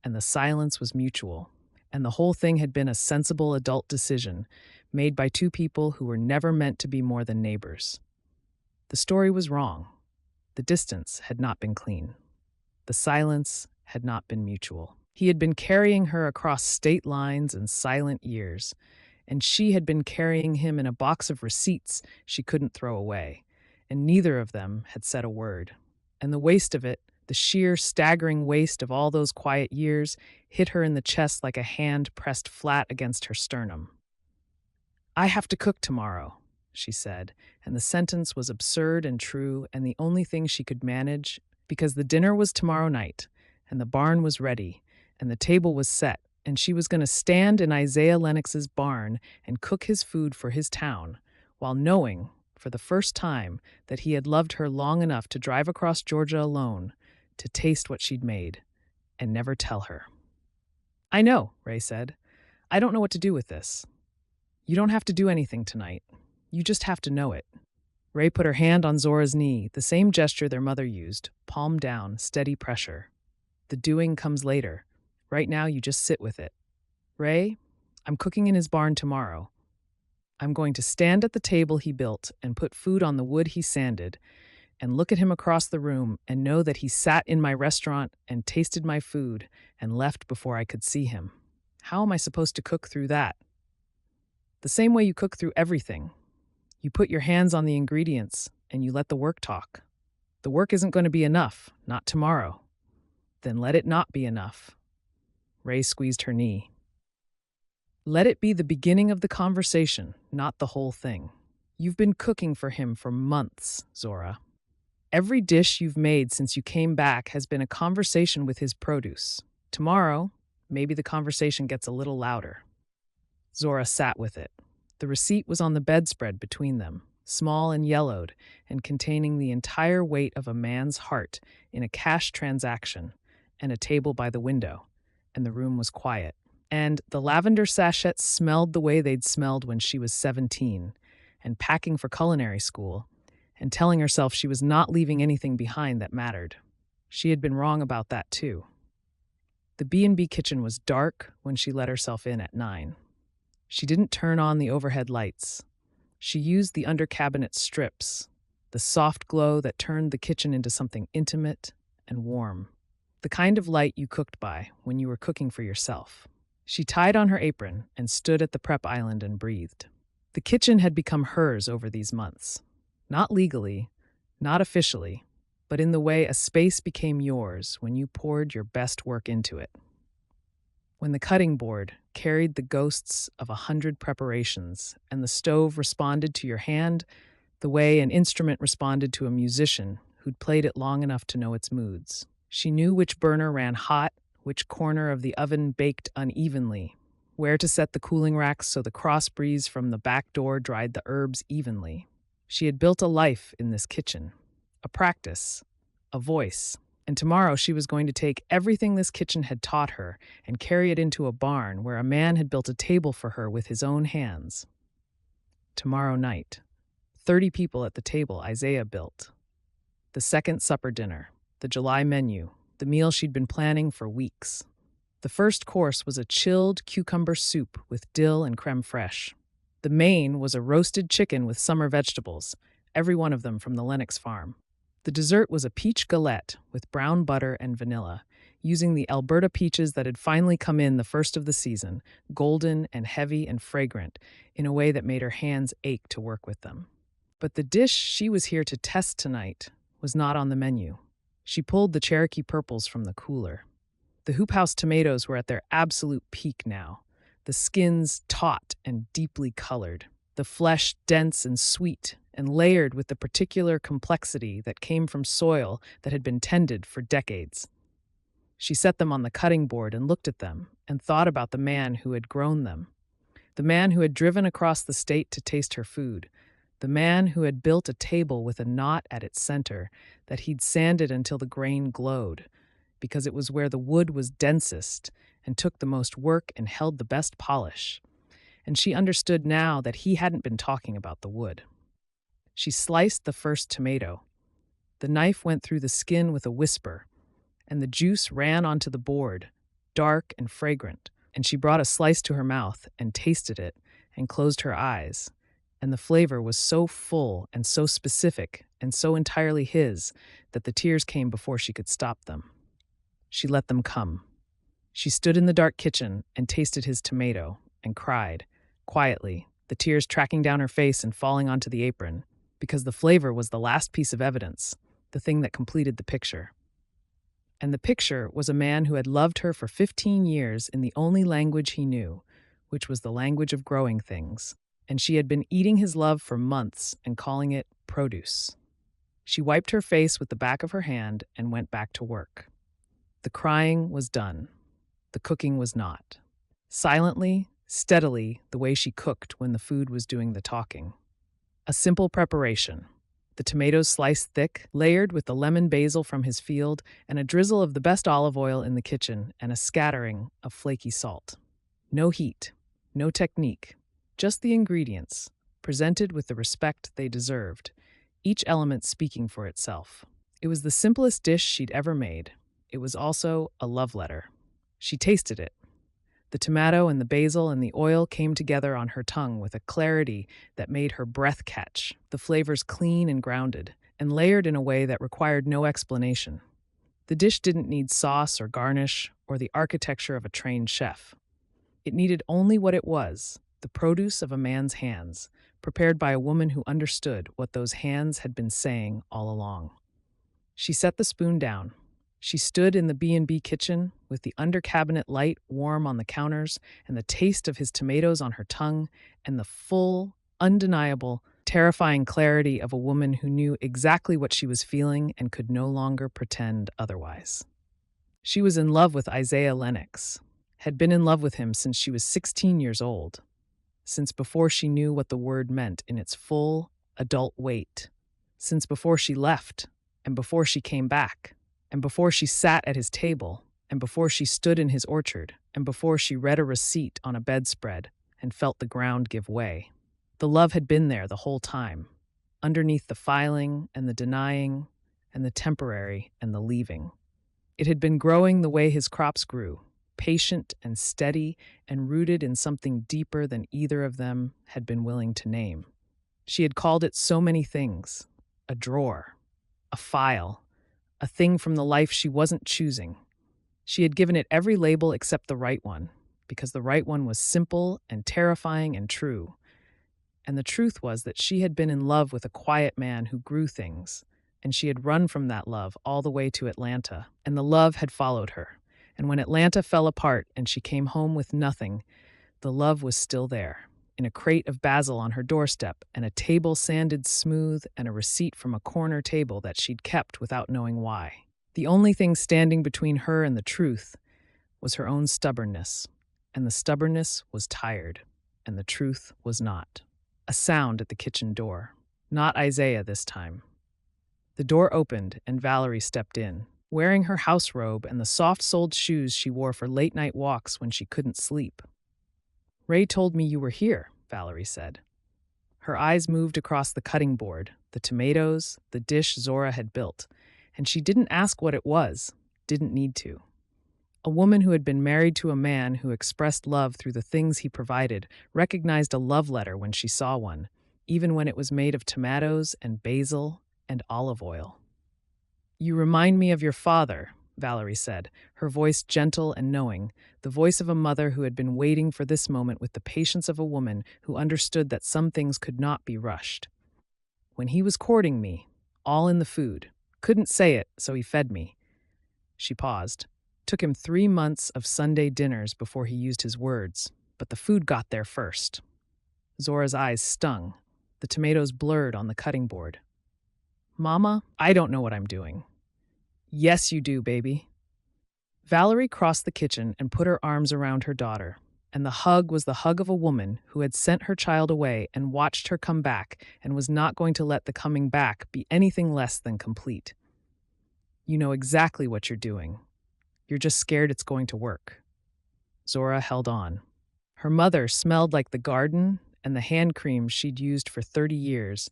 and the silence was mutual, and the whole thing had been a sensible adult decision made by two people who were never meant to be more than neighbors. The story was wrong. The distance had not been clean. The silence had not been mutual. He had been carrying her across state lines and silent years, and she had been carrying him in a box of receipts she couldn't throw away, and neither of them had said a word. And the waste of it, the sheer, staggering waste of all those quiet years, hit her in the chest like a hand pressed flat against her sternum. "I have to cook tomorrow," she said, and the sentence was absurd and true and the only thing she could manage, because the dinner was tomorrow night, and the barn was ready, and the table was set, and she was going to stand in Isaiah Lennox's barn and cook his food for his town, while knowing, for the first time, that he had loved her long enough to drive across Georgia alone, to taste what she'd made, and never tell her. "I know," Ray said. "I don't know what to do with this. You don't have to do anything tonight. You just have to know it." Ray put her hand on Zora's knee, the same gesture their mother used, palm down, steady pressure. "The doing comes later. Right now, you just sit with it. Ray, I'm cooking in his barn tomorrow. I'm going to stand at the table he built and put food on the wood he sanded and look at him across the room and know that he sat in my restaurant and tasted my food and left before I could see him. How am I supposed to cook through that? The same way you cook through everything. You put your hands on the ingredients and you let the work talk. The work isn't going to be enough, not tomorrow. Then let it not be enough." Ray squeezed her knee. "Let it be the beginning of the conversation, not the whole thing. You've been cooking for him for months, Zora. Every dish you've made since you came back has been a conversation with his produce. Tomorrow, maybe the conversation gets a little louder." Zora sat with it. The receipt was on the bedspread between them, small and yellowed, and containing the entire weight of a man's heart in a cash transaction, and a table by the window, and the room was quiet. And the lavender sachets smelled the way they'd smelled when she was 17, and packing for culinary school, and telling herself she was not leaving anything behind that mattered. She had been wrong about that too. The B&B kitchen was dark when she let herself in at 9. She didn't turn on the overhead lights. She used the under-cabinet strips, the soft glow that turned the kitchen into something intimate and warm. The kind of light you cooked by when you were cooking for yourself. She tied on her apron and stood at the prep island and breathed. The kitchen had become hers over these months. Not legally, Not officially, but in the way a space became yours when you poured your best work into it. When the cutting board carried the ghosts of 100 preparations and the stove responded to your hand the way an instrument responded to a musician who'd played it long enough to know its moods. She knew which burner ran hot, which corner of the oven baked unevenly, where to set the cooling racks so the cross breeze from the back door dried the herbs evenly. She had built a life in this kitchen, a practice, a voice, and tomorrow she was going to take everything this kitchen had taught her and carry it into a barn where a man had built a table for her with his own hands. Tomorrow night, 30 people at the table Isaiah built. The second supper dinner, the July menu, the meal she'd been planning for weeks. The first course was a chilled cucumber soup with dill and creme fraiche. The main was a roasted chicken with summer vegetables, every one of them from the Lennox farm. The dessert was a peach galette with brown butter and vanilla, using the Alberta peaches that had finally come in the first of the season, golden and heavy and fragrant, in a way that made her hands ache to work with them. But the dish she was here to test tonight was not on the menu. She pulled the Cherokee purples from the cooler. The Hoop House tomatoes were at their absolute peak now, the skins taut and deeply colored, the flesh dense and sweet and layered with the particular complexity that came from soil that had been tended for decades. She set them on the cutting board and looked at them and thought about the man who had grown them, the man who had driven across the state to taste her food, the man who had built a table with a knot at its center that he'd sanded until the grain glowed, because it was where the wood was densest and took the most work and held the best polish. And she understood now that he hadn't been talking about the wood. She sliced the first tomato. The knife went through the skin with a whisper, and the juice ran onto the board, dark and fragrant, and she brought a slice to her mouth and tasted it and closed her eyes. And the flavor was so full and so specific and so entirely his that the tears came before she could stop them. She let them come. She stood in the dark kitchen and tasted his tomato and cried, quietly, the tears tracking down her face and falling onto the apron, because the flavor was the last piece of evidence, the thing that completed the picture. And the picture was a man who had loved her for 15 years in the only language he knew, which was the language of growing things. And she had been eating his love for months and calling it produce. She wiped her face with the back of her hand and went back to work. The crying was done. The cooking was not. Silently, steadily, the way she cooked when the food was doing the talking. A simple preparation. The tomatoes sliced thick, layered with the lemon basil from his field, and a drizzle of the best olive oil in the kitchen, and a scattering of flaky salt. No heat, no technique, just the ingredients, presented with the respect they deserved, each element speaking for itself. It was the simplest dish she'd ever made. It was also a love letter. She tasted it. The tomato and the basil and the oil came together on her tongue with a clarity that made her breath catch, the flavors clean and grounded, and layered in a way that required no explanation. The dish didn't need sauce or garnish or the architecture of a trained chef. It needed only what it was, the produce of a man's hands, prepared by a woman who understood what those hands had been saying all along. She set the spoon down. She stood in the B&B kitchen with the under-cabinet light warm on the counters and the taste of his tomatoes on her tongue and the full, undeniable, terrifying clarity of a woman who knew exactly what she was feeling and could no longer pretend otherwise. She was in love with Isaiah Lennox, had been in love with him since she was 16 years old, since before she knew what the word meant in its full, adult weight, since before she left and before she came back, and before she sat at his table, and before she stood in his orchard, and before she read a receipt on a bedspread and felt the ground give way. The love had been there the whole time, underneath the filing and the denying and the temporary and the leaving. It had been growing the way his crops grew, patient and steady and rooted in something deeper than either of them had been willing to name. She had called it so many things: a drawer, a file, a thing from the life she wasn't choosing. She had given it every label except the right one, because the right one was simple and terrifying and true. And the truth was that she had been in love with a quiet man who grew things, and she had run from that love all the way to Atlanta, and the love had followed her. And when Atlanta fell apart and she came home with nothing, the love was still there, in a crate of basil on her doorstep, and a table sanded smooth, and a receipt from a corner table that she'd kept without knowing why. The only thing standing between her and the truth was her own stubbornness, and the stubbornness was tired, and the truth was not. A sound at the kitchen door. Not Isaiah this time. The door opened, and Valerie stepped in, wearing her house robe and the soft-soled shoes she wore for late-night walks when she couldn't sleep. "Ray told me you were here," Valerie said. Her eyes moved across the cutting board, the tomatoes, the dish Zora had built, and she didn't ask what it was, didn't need to. A woman who had been married to a man who expressed love through the things he provided recognized a love letter when she saw one, even when it was made of tomatoes and basil and olive oil. "You remind me of your father," Valerie said, her voice gentle and knowing, the voice of a mother who had been waiting for this moment with the patience of a woman who understood that some things could not be rushed. "When he was courting me, all in the food. Couldn't say it, so he fed me." She paused. Took him 3 months of Sunday dinners before he used his words, but the food got there first. Zora's eyes stung. The tomatoes blurred on the cutting board. "Mama, I don't know what I'm doing." "Yes, you do, baby." Valerie crossed the kitchen and put her arms around her daughter, and the hug was the hug of a woman who had sent her child away and watched her come back and was not going to let the coming back be anything less than complete. "You know exactly what you're doing. You're just scared it's going to work." Zora held on. Her mother smelled like the garden and the hand cream she'd used for 30 years,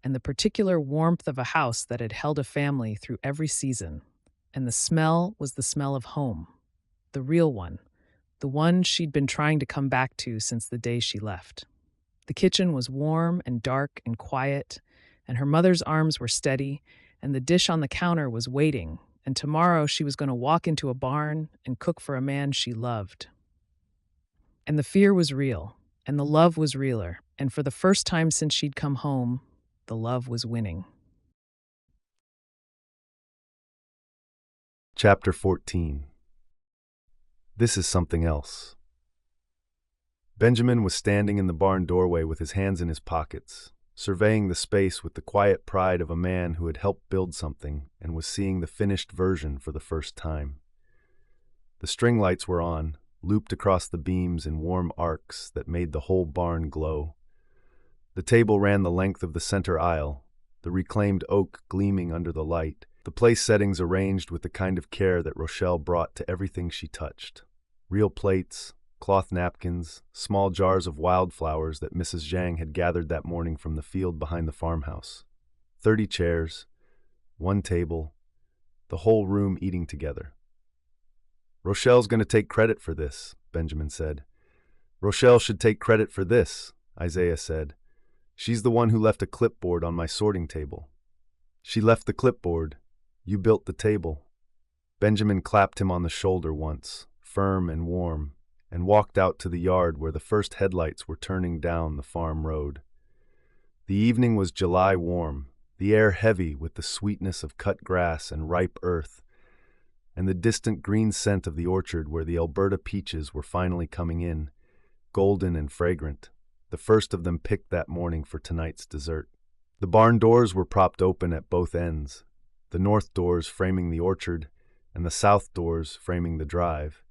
and the particular warmth of a house that had held a family through every season. And the smell was the smell of home, the real one, the one she'd been trying to come back to since the day she left. The kitchen was warm and dark and quiet, and her mother's arms were steady, and the dish on the counter was waiting, and tomorrow she was going to walk into a barn and cook for a man she loved. And the fear was real, and the love was realer, and for the first time since she'd come home, the love was winning. Chapter 14. This is something else. Benjamin was standing in the barn doorway with his hands in his pockets, surveying the space with the quiet pride of a man who had helped build something and was seeing the finished version for the first time. The string lights were on, looped across the beams in warm arcs that made the whole barn glow. The table ran the length of the center aisle, the reclaimed oak gleaming under the light, the place settings arranged with the kind of care that Rochelle brought to everything she touched. Real plates, cloth napkins, small jars of wildflowers that Mrs. Zhang had gathered that morning from the field behind the farmhouse. 30 chairs, one table, the whole room eating together. "Rochelle's going to take credit for this," Benjamin said. "Rochelle should take credit for this," Isaiah said. "She's the one who left a clipboard on my sorting table." "She left the clipboard. You built the table." Benjamin clapped him on the shoulder once, firm and warm, and walked out to the yard where the first headlights were turning down the farm road. The evening was July warm, the air heavy with the sweetness of cut grass and ripe earth, and the distant green scent of the orchard where the Alberta peaches were finally coming in, golden and fragrant, the first of them picked that morning for tonight's dessert. The barn doors were propped open at both ends, the north doors framing the orchard and the south doors framing the drive,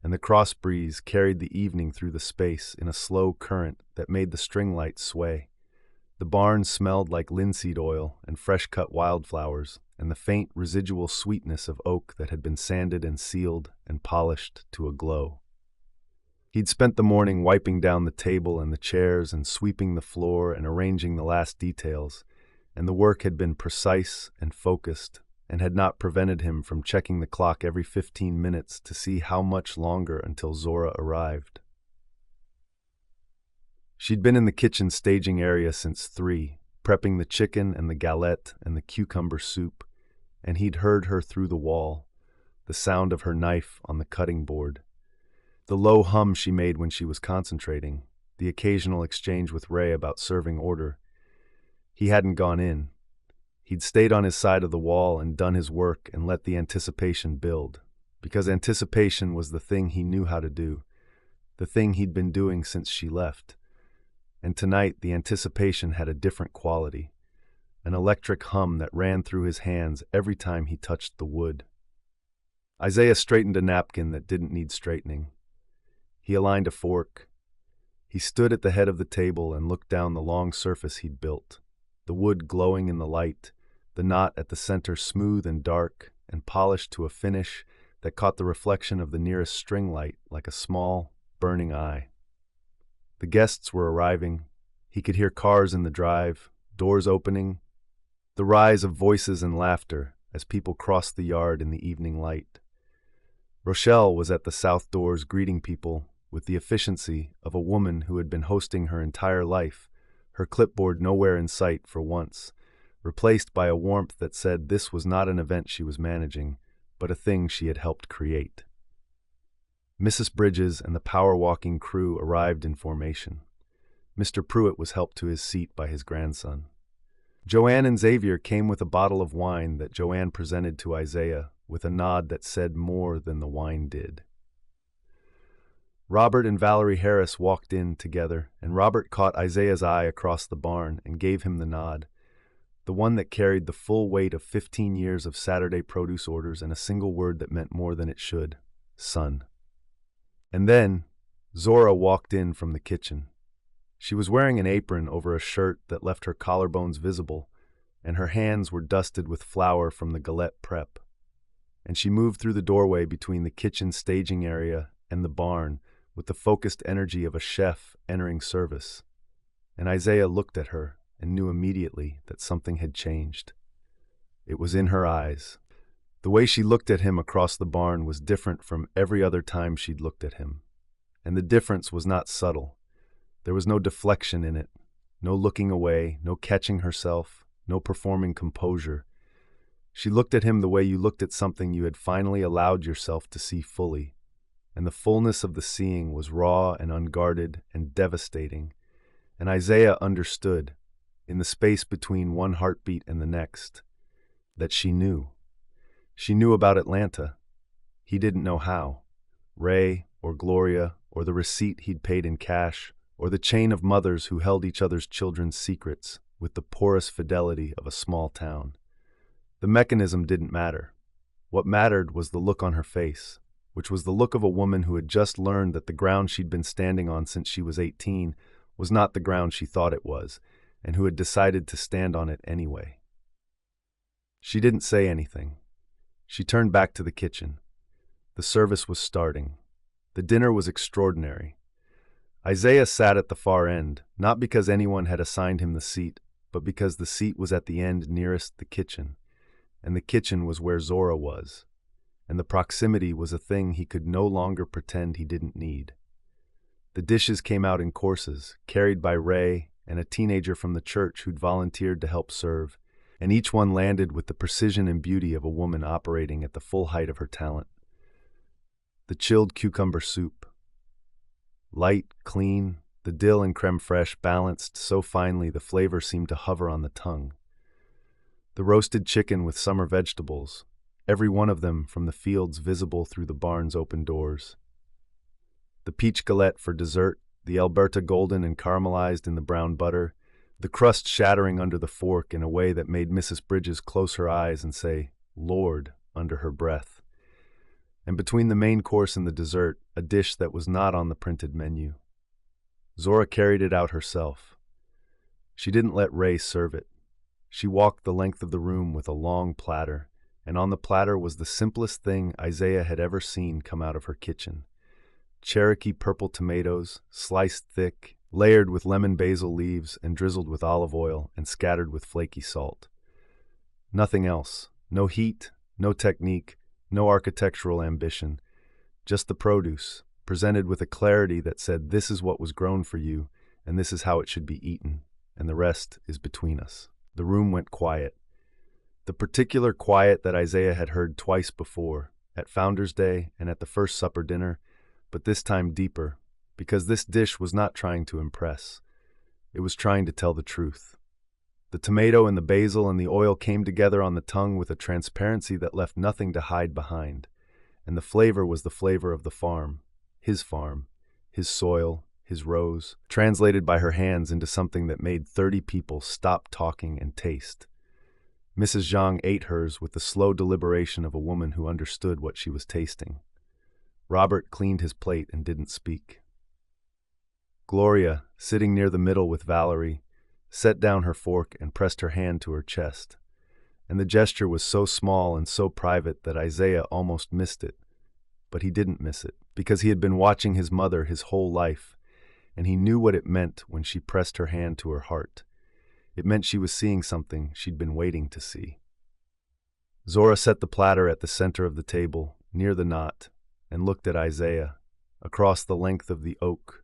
and the cross breeze carried the evening through the space in a slow current that made the string lights sway. The barn smelled like linseed oil and fresh-cut wildflowers, and the faint residual sweetness of oak that had been sanded and sealed and polished to a glow. He'd spent the morning wiping down the table and the chairs and sweeping the floor and arranging the last details, and the work had been precise and focused and had not prevented him from checking the clock every 15 minutes to see how much longer until Zora arrived. She'd been in the kitchen staging area since 3, prepping the chicken and the galette and the cucumber soup, and he'd heard her through the wall, the sound of her knife on the cutting board, the low hum she made when she was concentrating, the occasional exchange with Ray about serving order. He hadn't gone in. He'd stayed on his side of the wall and done his work and let the anticipation build, because anticipation was the thing he knew how to do, the thing he'd been doing since she left. And tonight the anticipation had a different quality, an electric hum that ran through his hands every time he touched the wood. Isaiah straightened a napkin that didn't need straightening. He aligned a fork. He stood at the head of the table and looked down the long surface he'd built, the wood glowing in the light, the knot at the center smooth and dark and polished to a finish that caught the reflection of the nearest string light like a small, burning eye. The guests were arriving. He could hear cars in the drive, doors opening, the rise of voices and laughter as people crossed the yard in the evening light. Rochelle was at the south doors greeting people with the efficiency of a woman who had been hosting her entire life, her clipboard nowhere in sight for once, replaced by a warmth that said this was not an event she was managing, but a thing she had helped create. Mrs. Bridges and the power-walking crew arrived in formation. Mr. Pruitt was helped to his seat by his grandson. Joanne and Xavier came with a bottle of wine that Joanne presented to Isaiah with a nod that said more than the wine did. Robert and Valerie Harris walked in together, and Robert caught Isaiah's eye across the barn and gave him the nod, the one that carried the full weight of 15 years of Saturday produce orders and a single word that meant more than it should: son. And then Zora walked in from the kitchen. She was wearing an apron over a shirt that left her collarbones visible, and her hands were dusted with flour from the galette prep. And she moved through the doorway between the kitchen staging area and the barn with the focused energy of a chef entering service. And Isaiah looked at her and knew immediately that something had changed. It was in her eyes. The way she looked at him across the barn was different from every other time she'd looked at him. And the difference was not subtle. There was no deflection in it, no looking away, no catching herself, no performing composure. She looked at him the way you looked at something you had finally allowed yourself to see fully, and the fullness of the seeing was raw and unguarded and devastating. And Isaiah understood, in the space between one heartbeat and the next, that she knew. She knew about Atlanta. He didn't know how. Ray, or Gloria, or the receipt he'd paid in cash, or the chain of mothers who held each other's children's secrets with the porous fidelity of a small town. The mechanism didn't matter. What mattered was the look on her face, which was the look of a woman who had just learned that the ground she'd been standing on since she was 18 was not the ground she thought it was, and who had decided to stand on it anyway. She didn't say anything. She turned back to the kitchen. The service was starting. The dinner was extraordinary. Isaiah sat at the far end, not because anyone had assigned him the seat, but because the seat was at the end nearest the kitchen, and the kitchen was where Zora was, and the proximity was a thing he could no longer pretend he didn't need. The dishes came out in courses, carried by Ray and a teenager from the church who'd volunteered to help serve, and each one landed with the precision and beauty of a woman operating at the full height of her talent. The chilled cucumber soup. Light, clean, the dill and creme fraiche balanced so finely the flavor seemed to hover on the tongue. The roasted chicken with summer vegetables, every one of them from the fields visible through the barn's open doors. The peach galette for dessert, the Alberta golden and caramelized in the brown butter, the crust shattering under the fork in a way that made Mrs. Bridges close her eyes and say, "Lord," under her breath. And between the main course and the dessert, a dish that was not on the printed menu. Zora carried it out herself. She didn't let Ray serve it. She walked the length of the room with a long platter, and on the platter was the simplest thing Isaiah had ever seen come out of her kitchen. Cherokee purple tomatoes, sliced thick, layered with lemon basil leaves and drizzled with olive oil and scattered with flaky salt. Nothing else. No heat, no technique, no architectural ambition. Just the produce, presented with a clarity that said this is what was grown for you, and this is how it should be eaten, and the rest is between us. The room went quiet. The particular quiet that Isaiah had heard twice before, at Founder's Day and at the first supper dinner, but this time deeper, because this dish was not trying to impress. It was trying to tell the truth. The tomato and the basil and the oil came together on the tongue with a transparency that left nothing to hide behind, and the flavor was the flavor of the farm, his soil, his rose, translated by her hands into something that made 30 people stop talking and taste. Mrs. Zhang ate hers with the slow deliberation of a woman who understood what she was tasting. Robert cleaned his plate and didn't speak. Gloria, sitting near the middle with Valerie, set down her fork and pressed her hand to her chest, and the gesture was so small and so private that Isaiah almost missed it. But he didn't miss it, because he had been watching his mother his whole life, and he knew what it meant when she pressed her hand to her heart. It meant she was seeing something she'd been waiting to see. Zora set the platter at the center of the table, near the knot, and looked at Isaiah, across the length of the oak,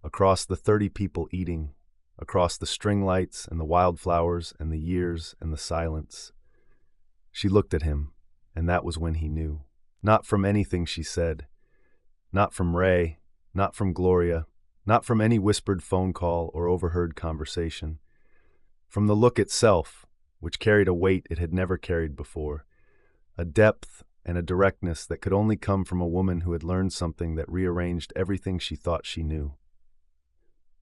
across the 30 people eating, across the string lights and the wildflowers and the years and the silence. She looked at him, and that was when he knew. Not from anything she said, not from Ray, not from Gloria, not from any whispered phone call or overheard conversation. From the look itself, which carried a weight it had never carried before, a depth and a directness that could only come from a woman who had learned something that rearranged everything she thought she knew.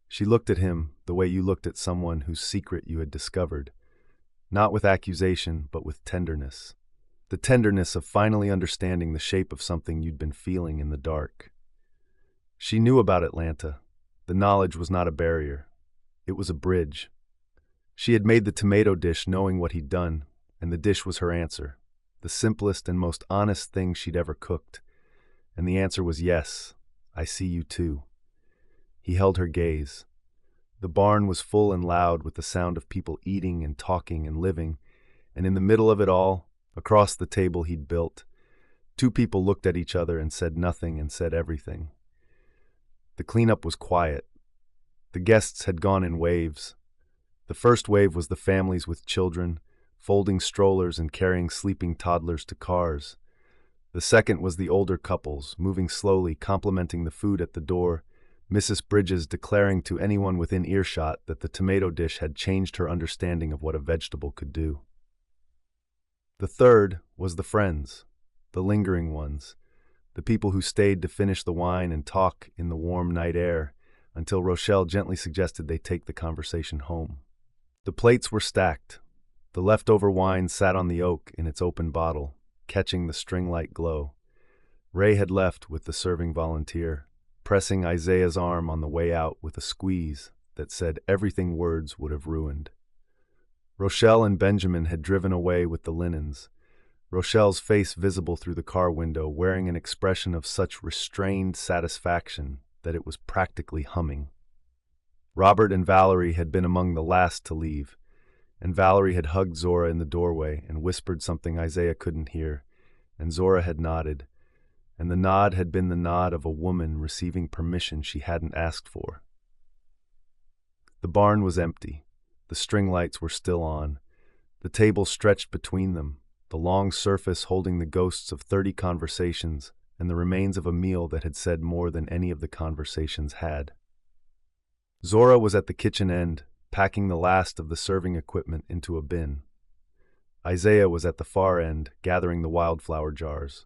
She looked at him the way you looked at someone whose secret you had discovered, not with accusation, but with tenderness. The tenderness of finally understanding the shape of something you'd been feeling in the dark. She knew about Atlanta. The knowledge was not a barrier. It was a bridge. She had made the tomato dish knowing what he'd done, and the dish was her answer, the simplest and most honest thing she'd ever cooked. And the answer was yes, I see you too. He held her gaze. The barn was full and loud with the sound of people eating and talking and living, and in the middle of it all, across the table he'd built, 2 people looked at each other and said nothing and said everything. The cleanup was quiet. The guests had gone in waves. The first wave was the families with children, folding strollers and carrying sleeping toddlers to cars. The second was the older couples, moving slowly, complimenting the food at the door, Mrs. Bridges declaring to anyone within earshot that the tomato dish had changed her understanding of what a vegetable could do. The third was the friends, the lingering ones, the people who stayed to finish the wine and talk in the warm night air until Rochelle gently suggested they take the conversation home. The plates were stacked. The leftover wine sat on the oak in its open bottle, catching the string-light glow. Ray had left with the serving volunteer, pressing Isaiah's arm on the way out with a squeeze that said everything words would have ruined. Rochelle and Benjamin had driven away with the linens, Rochelle's face visible through the car window, wearing an expression of such restrained satisfaction that it was practically humming. Robert and Valerie had been among the last to leave, and Valerie had hugged Zora in the doorway and whispered something Isaiah couldn't hear, and Zora had nodded, and the nod had been the nod of a woman receiving permission she hadn't asked for. The barn was empty. The string lights were still on. The table stretched between them, the long surface holding the ghosts of 30 conversations and the remains of a meal that had said more than any of the conversations had. Zora was at the kitchen end, packing the last of the serving equipment into a bin. Isaiah was at the far end, gathering the wildflower jars.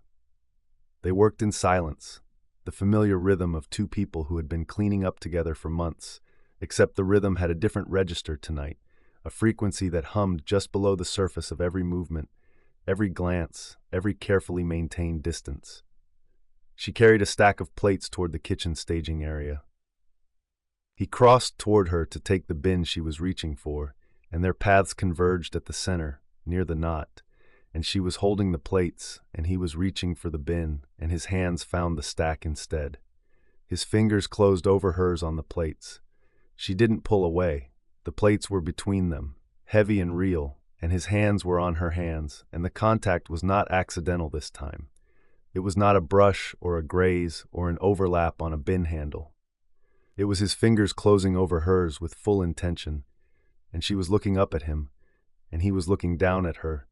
They worked in silence, the familiar rhythm of 2 people who had been cleaning up together for months, except the rhythm had a different register tonight, a frequency that hummed just below the surface of every movement, every glance, every carefully maintained distance. She carried a stack of plates toward the kitchen staging area. He crossed toward her to take the bin she was reaching for, and their paths converged at the center, near the knot, and she was holding the plates, and he was reaching for the bin, and his hands found the stack instead. His fingers closed over hers on the plates. She didn't pull away. The plates were between them, heavy and real, and his hands were on her hands, and the contact was not accidental this time. It was not a brush or a graze or an overlap on a bin handle. It was his fingers closing over hers with full intention, and she was looking up at him, and he was looking down at her,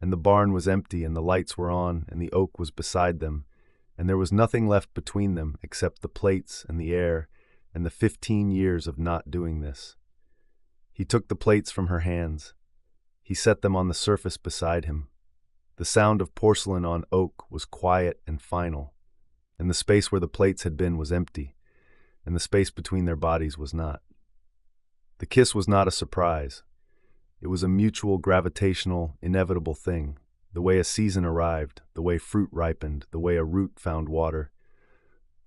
and the barn was empty and the lights were on and the oak was beside them, and there was nothing left between them except the plates and the air and the 15 years of not doing this. He took the plates from her hands. He set them on the surface beside him. The sound of porcelain on oak was quiet and final, and the space where the plates had been was empty, and the space between their bodies was not. The kiss was not a surprise. It was a mutual, gravitational, inevitable thing, the way a season arrived, the way fruit ripened, the way a root found water.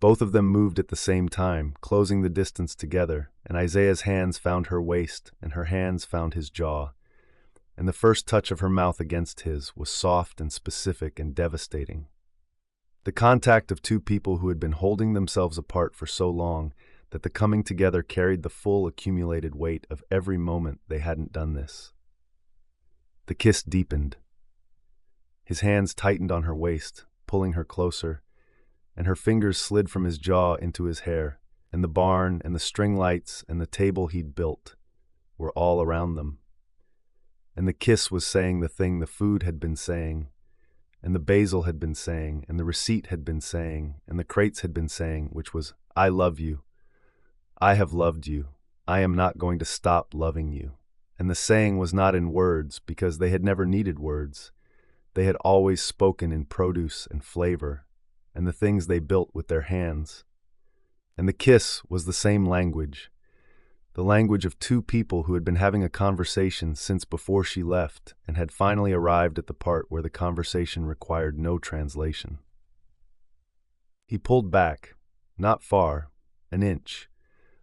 Both of them moved at the same time, closing the distance together, and Isaiah's hands found her waist, and her hands found his jaw. And the first touch of her mouth against his was soft and specific and devastating. The contact of two people who had been holding themselves apart for so long that the coming together carried the full accumulated weight of every moment they hadn't done this. The kiss deepened. His hands tightened on her waist, pulling her closer, and her fingers slid from his jaw into his hair, and the barn and the string lights and the table he'd built were all around them. And the kiss was saying the thing the food had been saying, and the basil had been saying, and the receipt had been saying, and the crates had been saying, which was, I love you. I have loved you. I am not going to stop loving you. And the saying was not in words, because they had never needed words. They had always spoken in produce and flavor, and the things they built with their hands. And the kiss was the same language, the language of two people who had been having a conversation since before she left and had finally arrived at the part where the conversation required no translation. He pulled back, not far, an inch,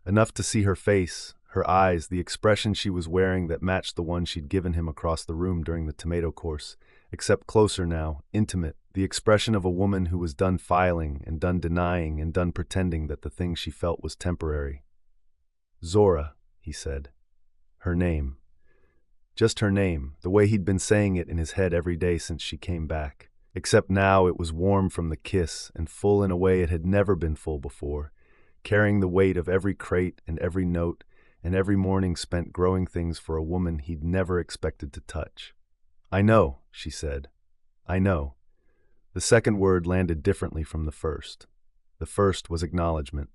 enough to see her face, her eyes, the expression she was wearing that matched the one she'd given him across the room during the tomato course, except closer now, intimate, the expression of a woman who was done filing and done denying and done pretending that the thing she felt was temporary. Zora, he said. Her name. Just her name, the way he'd been saying it in his head every day since she came back. Except now it was warm from the kiss and full in a way it had never been full before, carrying the weight of every crate and every note and every morning spent growing things for a woman he'd never expected to touch. I know, she said. I know. The second word landed differently from the first. The first was acknowledgement.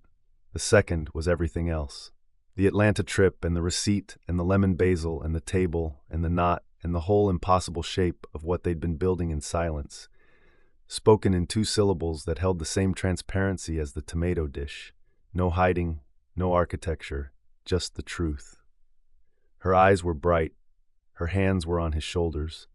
The second was everything else. The Atlanta trip and the receipt and the lemon basil and the table and the knot and the whole impossible shape of what they'd been building in silence, spoken in two syllables that held the same transparency as the tomato dish. No hiding, no architecture, just the truth. Her eyes were bright. Her hands were on his shoulders.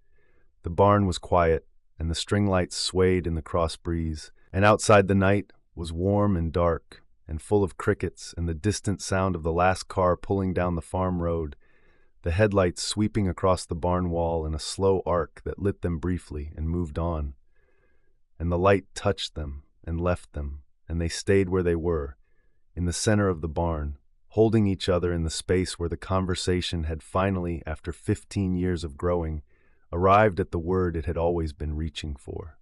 The barn was quiet, and the string lights swayed in the cross breeze, and outside the night was warm and dark, and full of crickets and the distant sound of the last car pulling down the farm road, the headlights sweeping across the barn wall in a slow arc that lit them briefly and moved on. And the light touched them and left them, and they stayed where they were, in the center of the barn, holding each other in the space where the conversation had finally, after 15 years of growing, arrived at the word it had always been reaching for.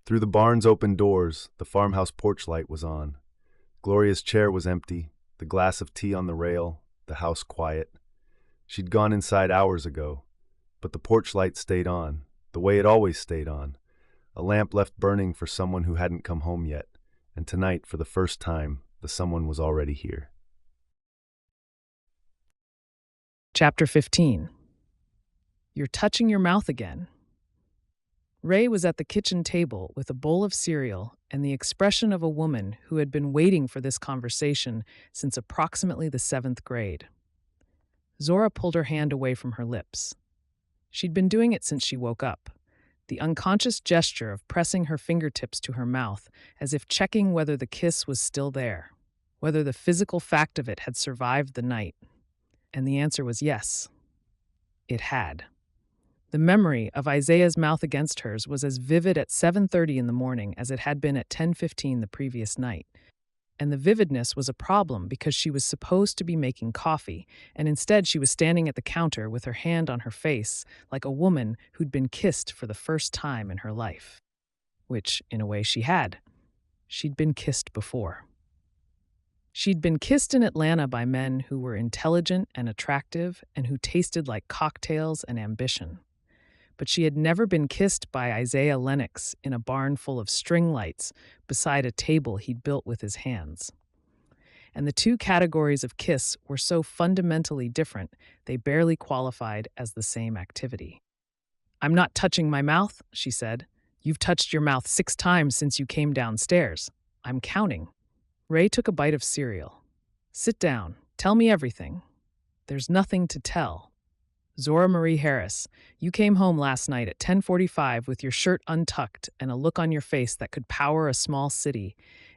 Through the barn's open doors, the farmhouse porch light was on. Gloria's chair was empty, the glass of tea on the rail, the house quiet. She'd gone inside hours ago, but the porch light stayed on, the way it always stayed on, a lamp left burning for someone who hadn't come home yet, and tonight, for the first time, the someone was already here. Chapter 15. You're touching your mouth again. Ray was at the kitchen table with a bowl of cereal and the expression of a woman who had been waiting for this conversation since approximately the 7th grade. Zora pulled her hand away from her lips. She'd been doing it since she woke up, the unconscious gesture of pressing her fingertips to her mouth as if checking whether the kiss was still there, whether the physical fact of it had survived the night. And the answer was yes. It had. The memory of Isaiah's mouth against hers was as vivid at 7:30 in the morning as it had been at 10:15 the previous night. And the vividness was a problem because she was supposed to be making coffee, and instead she was standing at the counter with her hand on her face, like a woman who'd been kissed for the first time in her life. Which, in a way, she had. She'd been kissed before. She'd been kissed in Atlanta by men who were intelligent and attractive and who tasted like cocktails and ambition. But she had never been kissed by Isaiah Lennox in a barn full of string lights beside a table he'd built with his hands. and the two categories of kiss were so fundamentally different they barely qualified as the same activity. "I'm not touching my mouth," she said. "You've touched your mouth 6 times since you came downstairs. I'm counting." Ray took a bite of cereal. "Sit down. Tell me everything." "There's nothing to tell." "Zora Harris, you came home last night at 10:45 with your shirt untucked and a look on your face that could power a small city,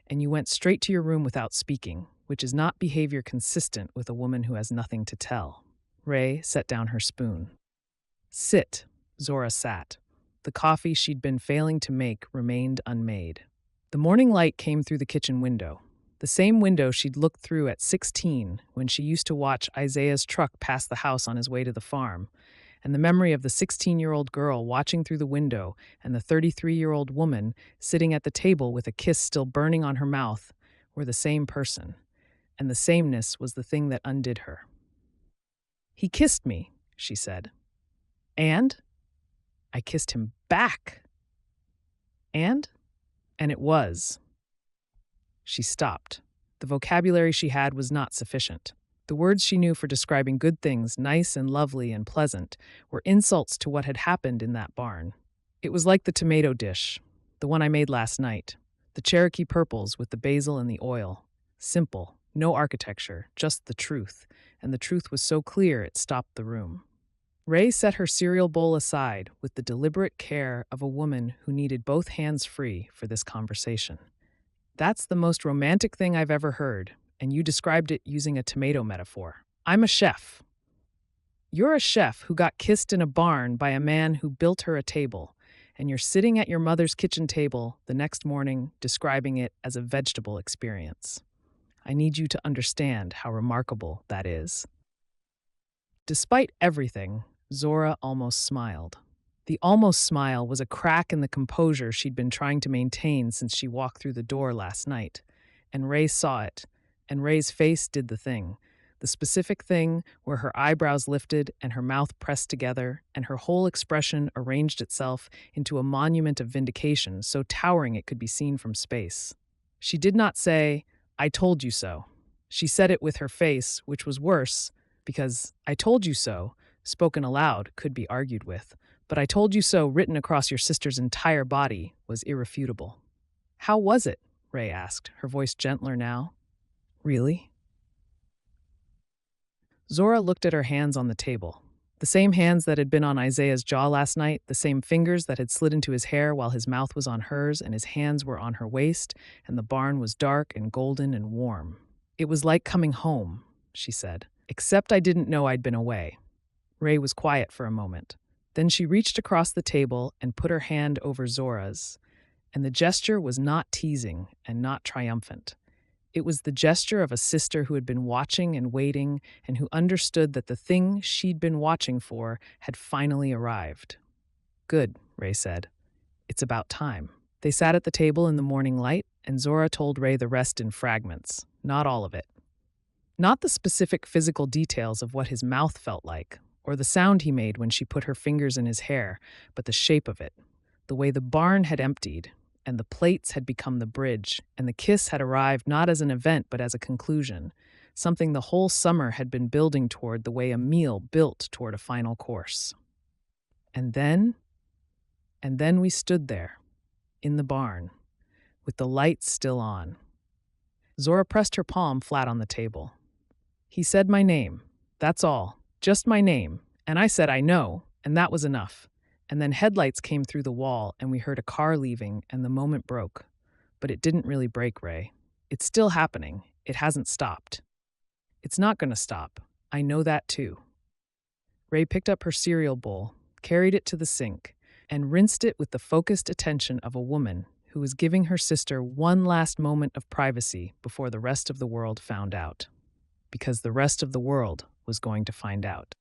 and you went straight to your room without speaking, which is not behavior consistent with a woman who has nothing to tell." Ray set down her spoon. "Sit." Zora sat. The coffee she'd been failing to make remained unmade. The morning light came through the kitchen window, the same window she'd looked through at 16 when she used to watch Isaiah's truck pass the house on his way to the farm, and the memory of the 16-year-old girl watching through the window and the 33-year-old woman sitting at the table with a kiss still burning on her mouth were the same person, and the sameness was the thing that undid her. "He kissed me," she said. "And? I kissed him back." "And it was." She stopped. The vocabulary she had was not sufficient. The words she knew for describing good things, nice and lovely and pleasant, were insults to what had happened in that barn. It was like the tomato dish, the one I made last night, the Cherokee purples with the basil and the oil. Simple, no architecture, just the truth, and the truth was so clear it stopped the room. Ray set her cereal bowl aside with the deliberate care of a woman who needed both hands free for this conversation. "That's the most romantic thing I've ever heard, and you described it using a tomato metaphor. I'm a chef." "You're a chef who got kissed in a barn by a man who built her a table, and you're sitting at your mother's kitchen table the next morning describing it as a vegetable experience. I need you to understand how remarkable that is." Despite everything, Zora almost smiled. The almost smile was a crack in the composure she'd been trying to maintain since she walked through the door last night, and Ray saw it, and Ray's face did the thing, the specific thing where her eyebrows lifted and her mouth pressed together, and her whole expression arranged itself into a monument of vindication so towering it could be seen from space. She did not say, "I told you so." She said it with her face, which was worse, because "I told you so," spoken aloud, could be argued with, but "I told you so" written across your sister's entire body was irrefutable. "How was it?" Ray asked, her voice gentler now. "Really?" Zora looked at her hands on the table. The same hands that had been on Isaiah's jaw last night, the same fingers that had slid into his hair while his mouth was on hers and his hands were on her waist, and the barn was dark and golden and warm. "It was like coming home," she said, "except I didn't know I'd been away." Ray was quiet for a moment. Then she reached across the table and put her hand over Zora's, and the gesture was not teasing and not triumphant. It was the gesture of a sister who had been watching and waiting and who understood that the thing she'd been watching for had finally arrived. "Good," Ray said. "It's about time." They sat at the table in the morning light, and Zora told Ray the rest in fragments, not all of it. Not the specific physical details of what his mouth felt like, or the sound he made when she put her fingers in his hair, but the shape of it, the way the barn had emptied, and the plates had become the bridge, and the kiss had arrived not as an event but as a conclusion, something the whole summer had been building toward the way a meal built toward a final course. And then we stood there, in the barn, with the lights still on. Zora pressed her palm flat on the table. "He said my name, that's all, just my name, and I said I know, and that was enough. And then headlights came through the wall and we heard a car leaving and the moment broke. But it didn't really break, Ray. It's still happening. It hasn't stopped. It's not going to stop. I know that too." Ray picked up her cereal bowl, carried it to the sink, and rinsed it with the focused attention of a woman who was giving her sister one last moment of privacy before the rest of the world found out. Because the rest of the world was going to find out.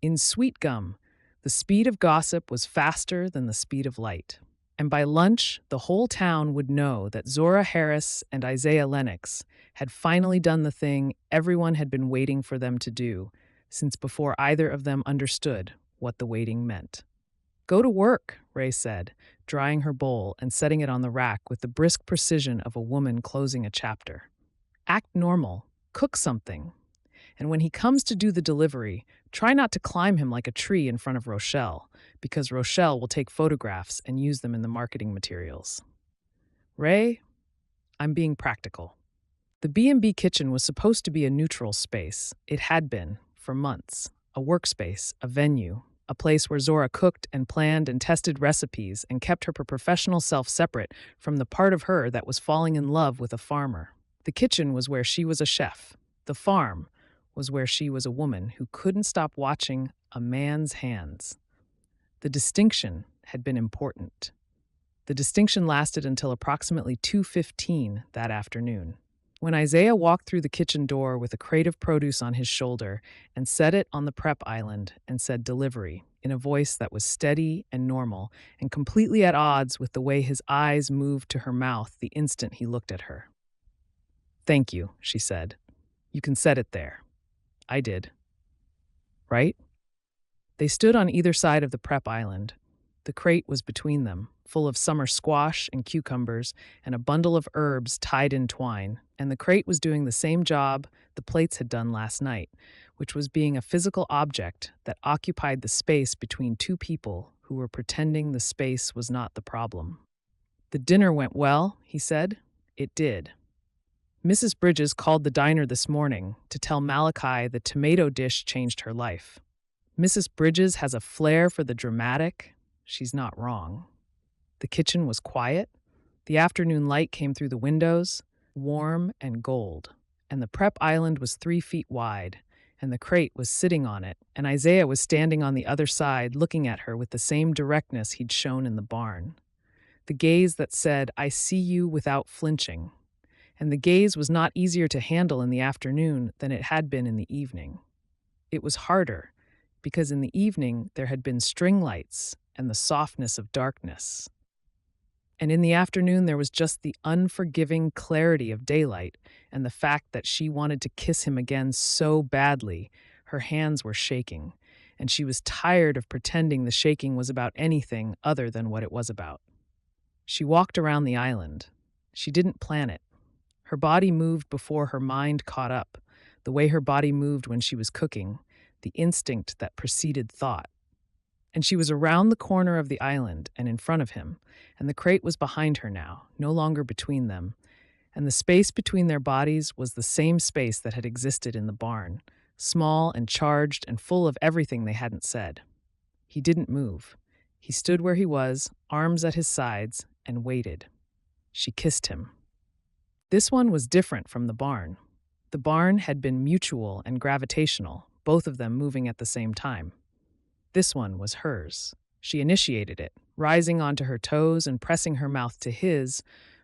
In Sweetgum, the speed of gossip was faster than the speed of light. And by lunch, the whole town would know that Zora Harris and Isaiah Lennox had finally done the thing everyone had been waiting for them to do, since before either of them understood what the waiting meant. "Go to work," Ray said, drying her bowl and setting it on the rack with the brisk precision of a woman closing a chapter. Act normal. Cook something. And when he comes to do the delivery, try not to climb him like a tree in front of Rochelle, because Rochelle will take photographs and use them in the marketing materials. Ray, I'm being practical. The B&B kitchen was supposed to be a neutral space. It had been, for months, a workspace, a venue, a place where Zora cooked and planned and tested recipes and kept her professional self separate from the part of her that was falling in love with a farmer. The kitchen was where she was a chef. The farm was where she was a woman who couldn't stop watching a man's hands. The distinction had been important. The distinction lasted until approximately 2:15 that afternoon, when Isaiah walked through the kitchen door with a crate of produce on his shoulder and set it on the prep island and said delivery in a voice that was steady and normal and completely at odds with the way his eyes moved to her mouth the instant he looked at her. "Thank you," she said. "You can set it there." I did. Right? They stood on either side of the prep island. The crate was between them, full of summer squash and cucumbers and a bundle of herbs tied in twine, and the crate was doing the same job the plates had done last night, which was being a physical object that occupied the space between two people who were pretending the space was not the problem. "The dinner went well," he said. It did. Mrs. Bridges called the diner this morning to tell Malachi the tomato dish changed her life. Mrs. Bridges has a flair for the dramatic. She's not wrong. The kitchen was quiet. The afternoon light came through the windows, warm and gold, and the prep island was 3 feet wide, and the crate was sitting on it, and Isaiah was standing on the other side looking at her with the same directness he'd shown in the barn. The gaze that said, "I see you," without flinching. And the gaze was not easier to handle in the afternoon than it had been in the evening. It was harder, because in the evening there had been string lights and the softness of darkness. And in the afternoon there was just the unforgiving clarity of daylight and the fact that she wanted to kiss him again so badly, her hands were shaking, and she was tired of pretending the shaking was about anything other than what it was about. She walked around the island. She didn't plan it. Her body moved before her mind caught up, the way her body moved when she was cooking, the instinct that preceded thought. And she was around the corner of the island and in front of him, and the crate was behind her now, no longer between them, and the space between their bodies was the same space that had existed in the barn, small and charged and full of everything they hadn't said. He didn't move. He stood where he was, arms at his sides, and waited. She kissed him. This one was different from the barn. The barn had been mutual and gravitational, both of them moving at the same time. This one was hers. She initiated it, rising onto her toes and pressing her mouth to his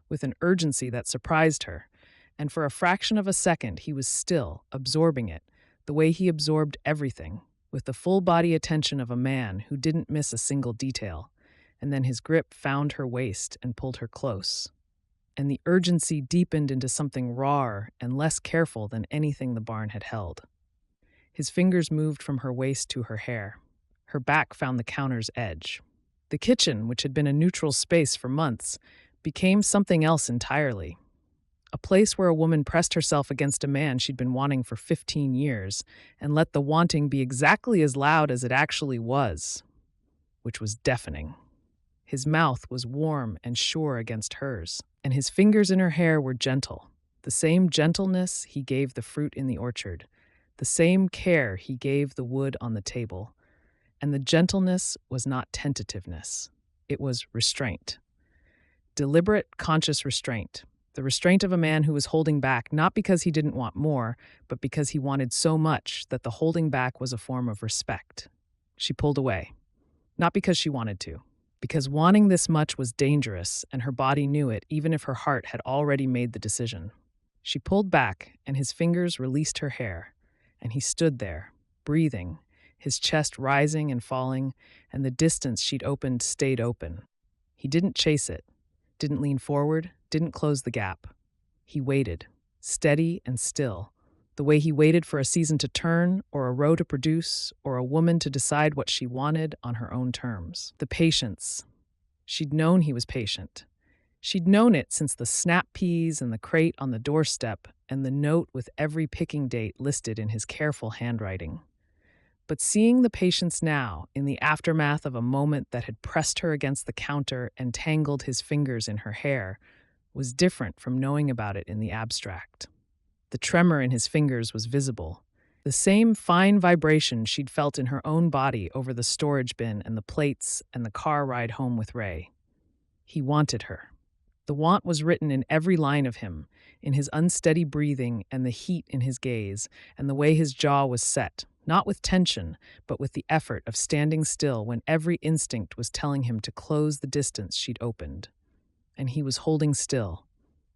with an urgency that surprised her, and for a fraction of a second he was still, absorbing it, the way he absorbed everything, with the full-body attention of a man who didn't miss a single detail, and then his grip found her waist and pulled her close. And the urgency deepened into something rawer and less careful than anything the barn had held. His fingers moved from her waist to her hair. Her back found the counter's edge. The kitchen, which had been a neutral space for months, became something else entirely. A place where a woman pressed herself against a man she'd been wanting for 15 years and let the wanting be exactly as loud as it actually was, which was deafening. His mouth was warm and sure against hers, and his fingers in her hair were gentle, the same gentleness he gave the fruit in the orchard, the same care he gave the wood on the table. And the gentleness was not tentativeness. It was restraint. Deliberate, conscious restraint. The restraint of a man who was holding back not because he didn't want more, but because he wanted so much that the holding back was a form of respect. She pulled away. Not because she wanted to. Because wanting this much was dangerous, and her body knew it, even if her heart had already made the decision. She pulled back, and his fingers released her hair, and he stood there, breathing, his chest rising and falling, and the distance she'd opened stayed open. He didn't chase it, didn't lean forward, didn't close the gap. He waited, steady and still, the way he waited for a season to turn, or a row to produce, or a woman to decide what she wanted on her own terms. The patience. She'd known he was patient. She'd known it since the snap peas and the crate on the doorstep and the note with every picking date listed in his careful handwriting. But seeing the patience now, in the aftermath of a moment that had pressed her against the counter and tangled his fingers in her hair, was different from knowing about it in the abstract. The tremor in his fingers was visible. The same fine vibration she'd felt in her own body over the storage bin and the plates and the car ride home with Ray. He wanted her. The want was written in every line of him, in his unsteady breathing and the heat in his gaze, and the way his jaw was set, not with tension, but with the effort of standing still when every instinct was telling him to close the distance she'd opened. And he was holding still,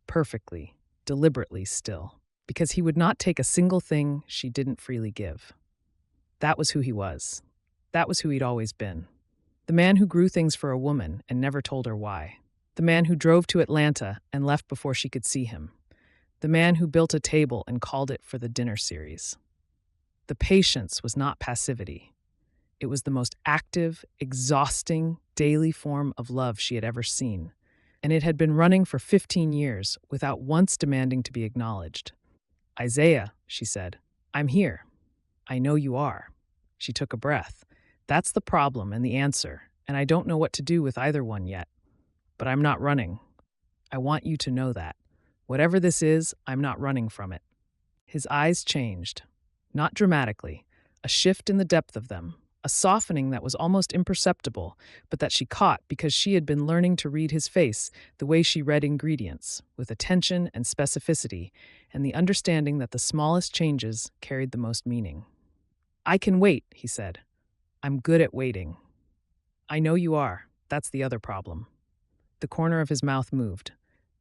perfectly, deliberately still, because he would not take a single thing she didn't freely give. That was who he was. That was who he'd always been. The man who grew things for a woman and never told her why. The man who drove to Atlanta and left before she could see him. The man who built a table and called it for the dinner series. The patience was not passivity. It was the most active, exhausting, daily form of love she had ever seen. And it had been running for 15 years without once demanding to be acknowledged. "Isaiah," she said, "I'm here. I know you are." She took a breath. "That's the problem and the answer, and I don't know what to do with either one yet. But I'm not running. I want you to know that. Whatever this is, I'm not running from it." His eyes changed. Not dramatically. A shift in the depth of them. A softening that was almost imperceptible, but that she caught because she had been learning to read his face the way she read ingredients, with attention and specificity, and the understanding that the smallest changes carried the most meaning. "I can wait," he said. "I'm good at waiting." "I know you are. That's the other problem." The corner of his mouth moved.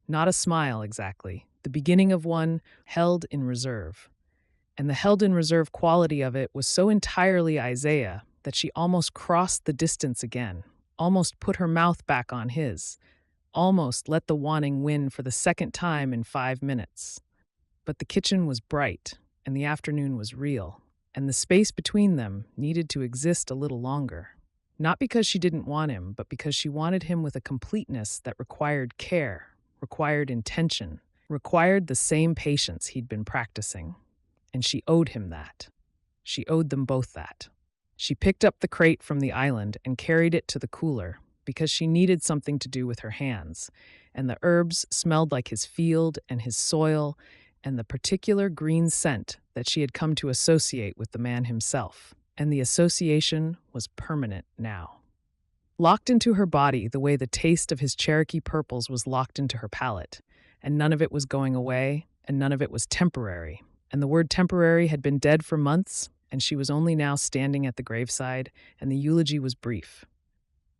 Not a smile exactly, the beginning of one held in reserve. And the held in reserve quality of it was so entirely Isaiah that she almost crossed the distance again, almost put her mouth back on his, almost let the wanting win for the second time in 5 minutes. But the kitchen was bright, and the afternoon was real, and the space between them needed to exist a little longer. Not because she didn't want him, but because she wanted him with a completeness that required care, required intention, required the same patience he'd been practicing. And she owed him that. She owed them both that. She picked up the crate from the island and carried it to the cooler because she needed something to do with her hands, and the herbs smelled like his field and his soil and the particular green scent that she had come to associate with the man himself. And the association was permanent now. Locked into her body the way the taste of his Cherokee purples was locked into her palate, and none of it was going away, and none of it was temporary. And the word temporary had been dead for months, and she was only now standing at the graveside, and the eulogy was brief.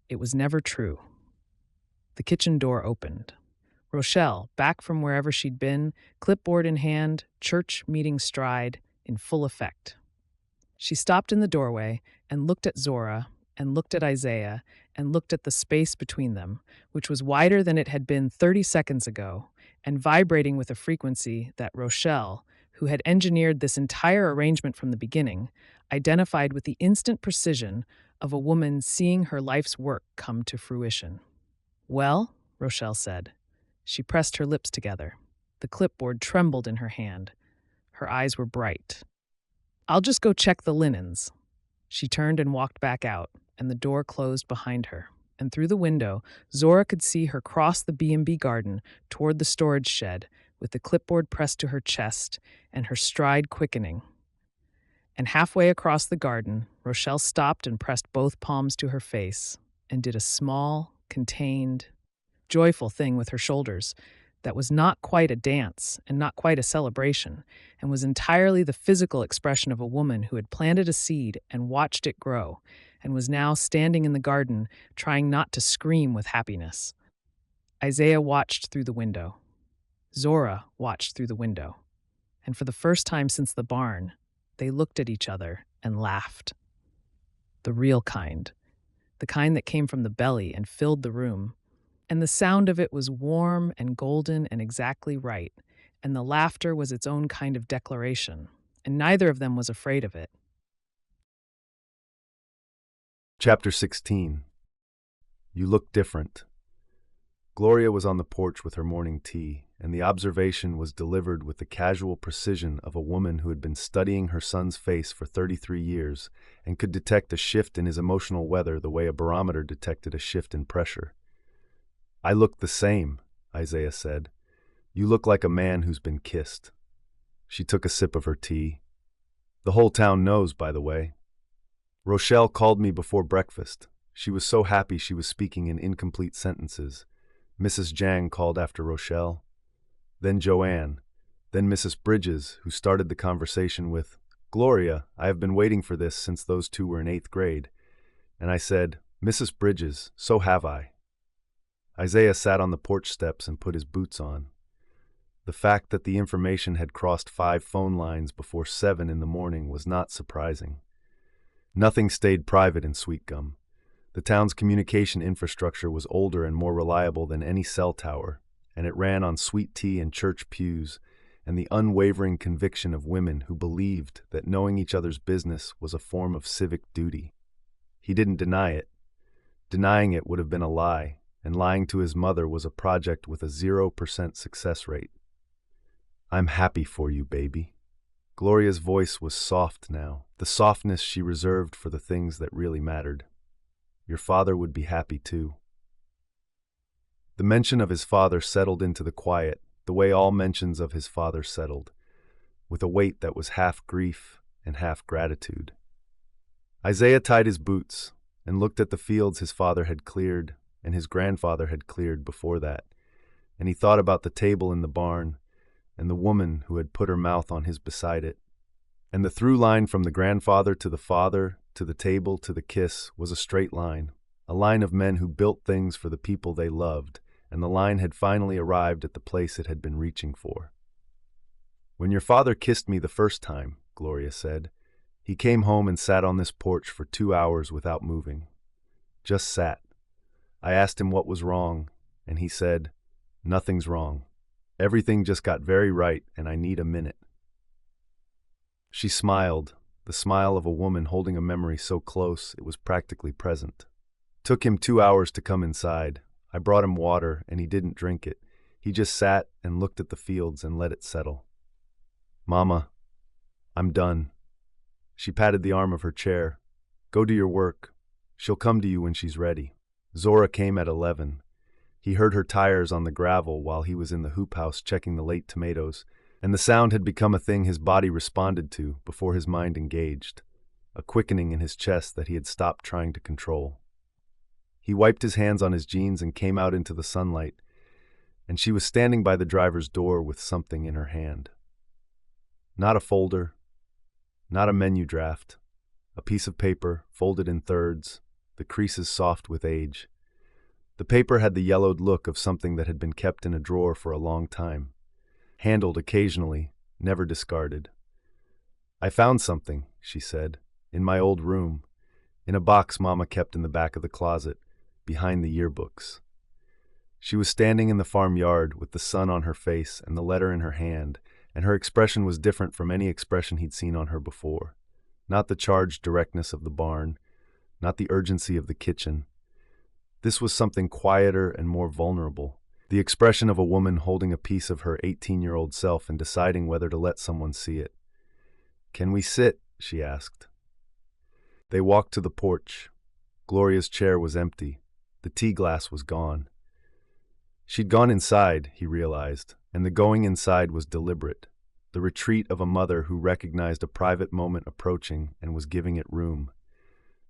It was never true. The kitchen door opened. Rochelle, back from wherever she'd been, clipboard in hand, church meeting stride, in full effect. She stopped in the doorway and looked at Zora and looked at Isaiah and looked at the space between them, which was wider than it had been 30 seconds ago, and vibrating with a frequency that Rochelle, who had engineered this entire arrangement from the beginning, identified with the instant precision of a woman seeing her life's work come to fruition. "Well," Rochelle said. She pressed her lips together. The clipboard trembled in her hand. Her eyes were bright. "I'll just go check the linens." She turned and walked back out, and the door closed behind her. And through the window, Zora could see her cross the B&B garden toward the storage shed, with the clipboard pressed to her chest and her stride quickening. And halfway across the garden, Rochelle stopped and pressed both palms to her face and did a small, contained, joyful thing with her shoulders that was not quite a dance and not quite a celebration, and was entirely the physical expression of a woman who had planted a seed and watched it grow, and was now standing in the garden trying not to scream with happiness. Isaiah watched through the window. Zora watched through the window. And for the first time since the barn, they looked at each other and laughed. The real kind. The kind that came from the belly and filled the room. And the sound of it was warm and golden and exactly right, and the laughter was its own kind of declaration, and neither of them was afraid of it. Chapter 16. You look different. Gloria was on the porch with her morning tea, and the observation was delivered with the casual precision of a woman who had been studying her son's face for 33 years and could detect a shift in his emotional weather the way a barometer detected a shift in pressure. "I look the same," Isaiah said. "You look like a man who's been kissed." She took a sip of her tea. "The whole town knows, by the way. Rochelle called me before breakfast. She was so happy she was speaking in incomplete sentences. Mrs. Jang called after Rochelle. Then Joanne. Then Mrs. Bridges, who started the conversation with, 'Gloria, I have been waiting for this since those two were in 8th grade.' And I said, 'Mrs. Bridges, so have I.'" Isaiah sat on the porch steps and put his boots on. The fact that the information had crossed 5 phone lines before 7 in the morning was not surprising. Nothing stayed private in Sweetgum. The town's communication infrastructure was older and more reliable than any cell tower, and it ran on sweet tea and church pews and the unwavering conviction of women who believed that knowing each other's business was a form of civic duty. He didn't deny it. Denying it would have been a lie, and lying to his mother was a project with a 0% success rate. "I'm happy for you, baby." Gloria's voice was soft now, the softness she reserved for the things that really mattered. "Your father would be happy too." The mention of his father settled into the quiet, the way all mentions of his father settled, with a weight that was half grief and half gratitude. Isaiah tied his boots and looked at the fields his father had cleared and his grandfather had cleared before that, and he thought about the table in the barn and the woman who had put her mouth on his beside it. And the through line from the grandfather to the father, to the table, to the kiss was a straight line, a line of men who built things for the people they loved, and the line had finally arrived at the place it had been reaching for. "When your father kissed me the first time," Gloria said, "he came home and sat on this porch for 2 hours without moving. Just sat. I asked him what was wrong, and he said, 'Nothing's wrong. Everything just got very right, and I need a minute.'" She smiled, the smile of a woman holding a memory so close it was practically present. "Took him 2 hours to come inside. I brought him water, and he didn't drink it. He just sat and looked at the fields and let it settle. Mama, I'm done." She patted the arm of her chair. "Go do your work. She'll come to you when she's ready." Zora came at 11. He heard her tires on the gravel while he was in the hoop house checking the late tomatoes, and the sound had become a thing his body responded to before his mind engaged, a quickening in his chest that he had stopped trying to control. He wiped his hands on his jeans and came out into the sunlight, and she was standing by the driver's door with something in her hand. Not a folder, not a menu draft, a piece of paper folded in thirds, the creases soft with age. The paper had the yellowed look of something that had been kept in a drawer for a long time, handled occasionally, never discarded. "I found something," she said, "in my old room, in a box Mama kept in the back of the closet, behind the yearbooks." She was standing in the farmyard with the sun on her face and the letter in her hand, and her expression was different from any expression he'd seen on her before. Not the charged directness of the barn, not the urgency of the kitchen. This was something quieter and more vulnerable, the expression of a woman holding a piece of her 18-year-old self and deciding whether to let someone see it. "Can we sit?" she asked. They walked to the porch. Gloria's chair was empty. The tea glass was gone. She'd gone inside, he realized, and the going inside was deliberate, the retreat of a mother who recognized a private moment approaching and was giving it room.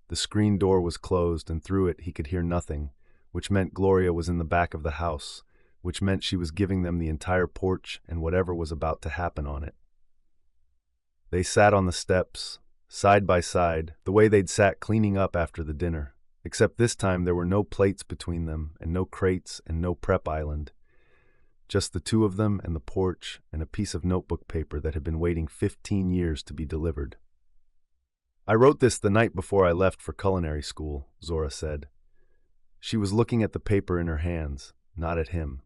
The screen door was closed, and through it he could hear nothing, which meant Gloria was in the back of the house, which meant she was giving them the entire porch and whatever was about to happen on it. They sat on the steps, side by side, the way they'd sat cleaning up after the dinner, except this time there were no plates between them and no crates and no prep island. Just the two of them and the porch and a piece of notebook paper that had been waiting 15 years to be delivered. "I wrote this the night before I left for culinary school," Zora said. She was looking at the paper in her hands, not at him.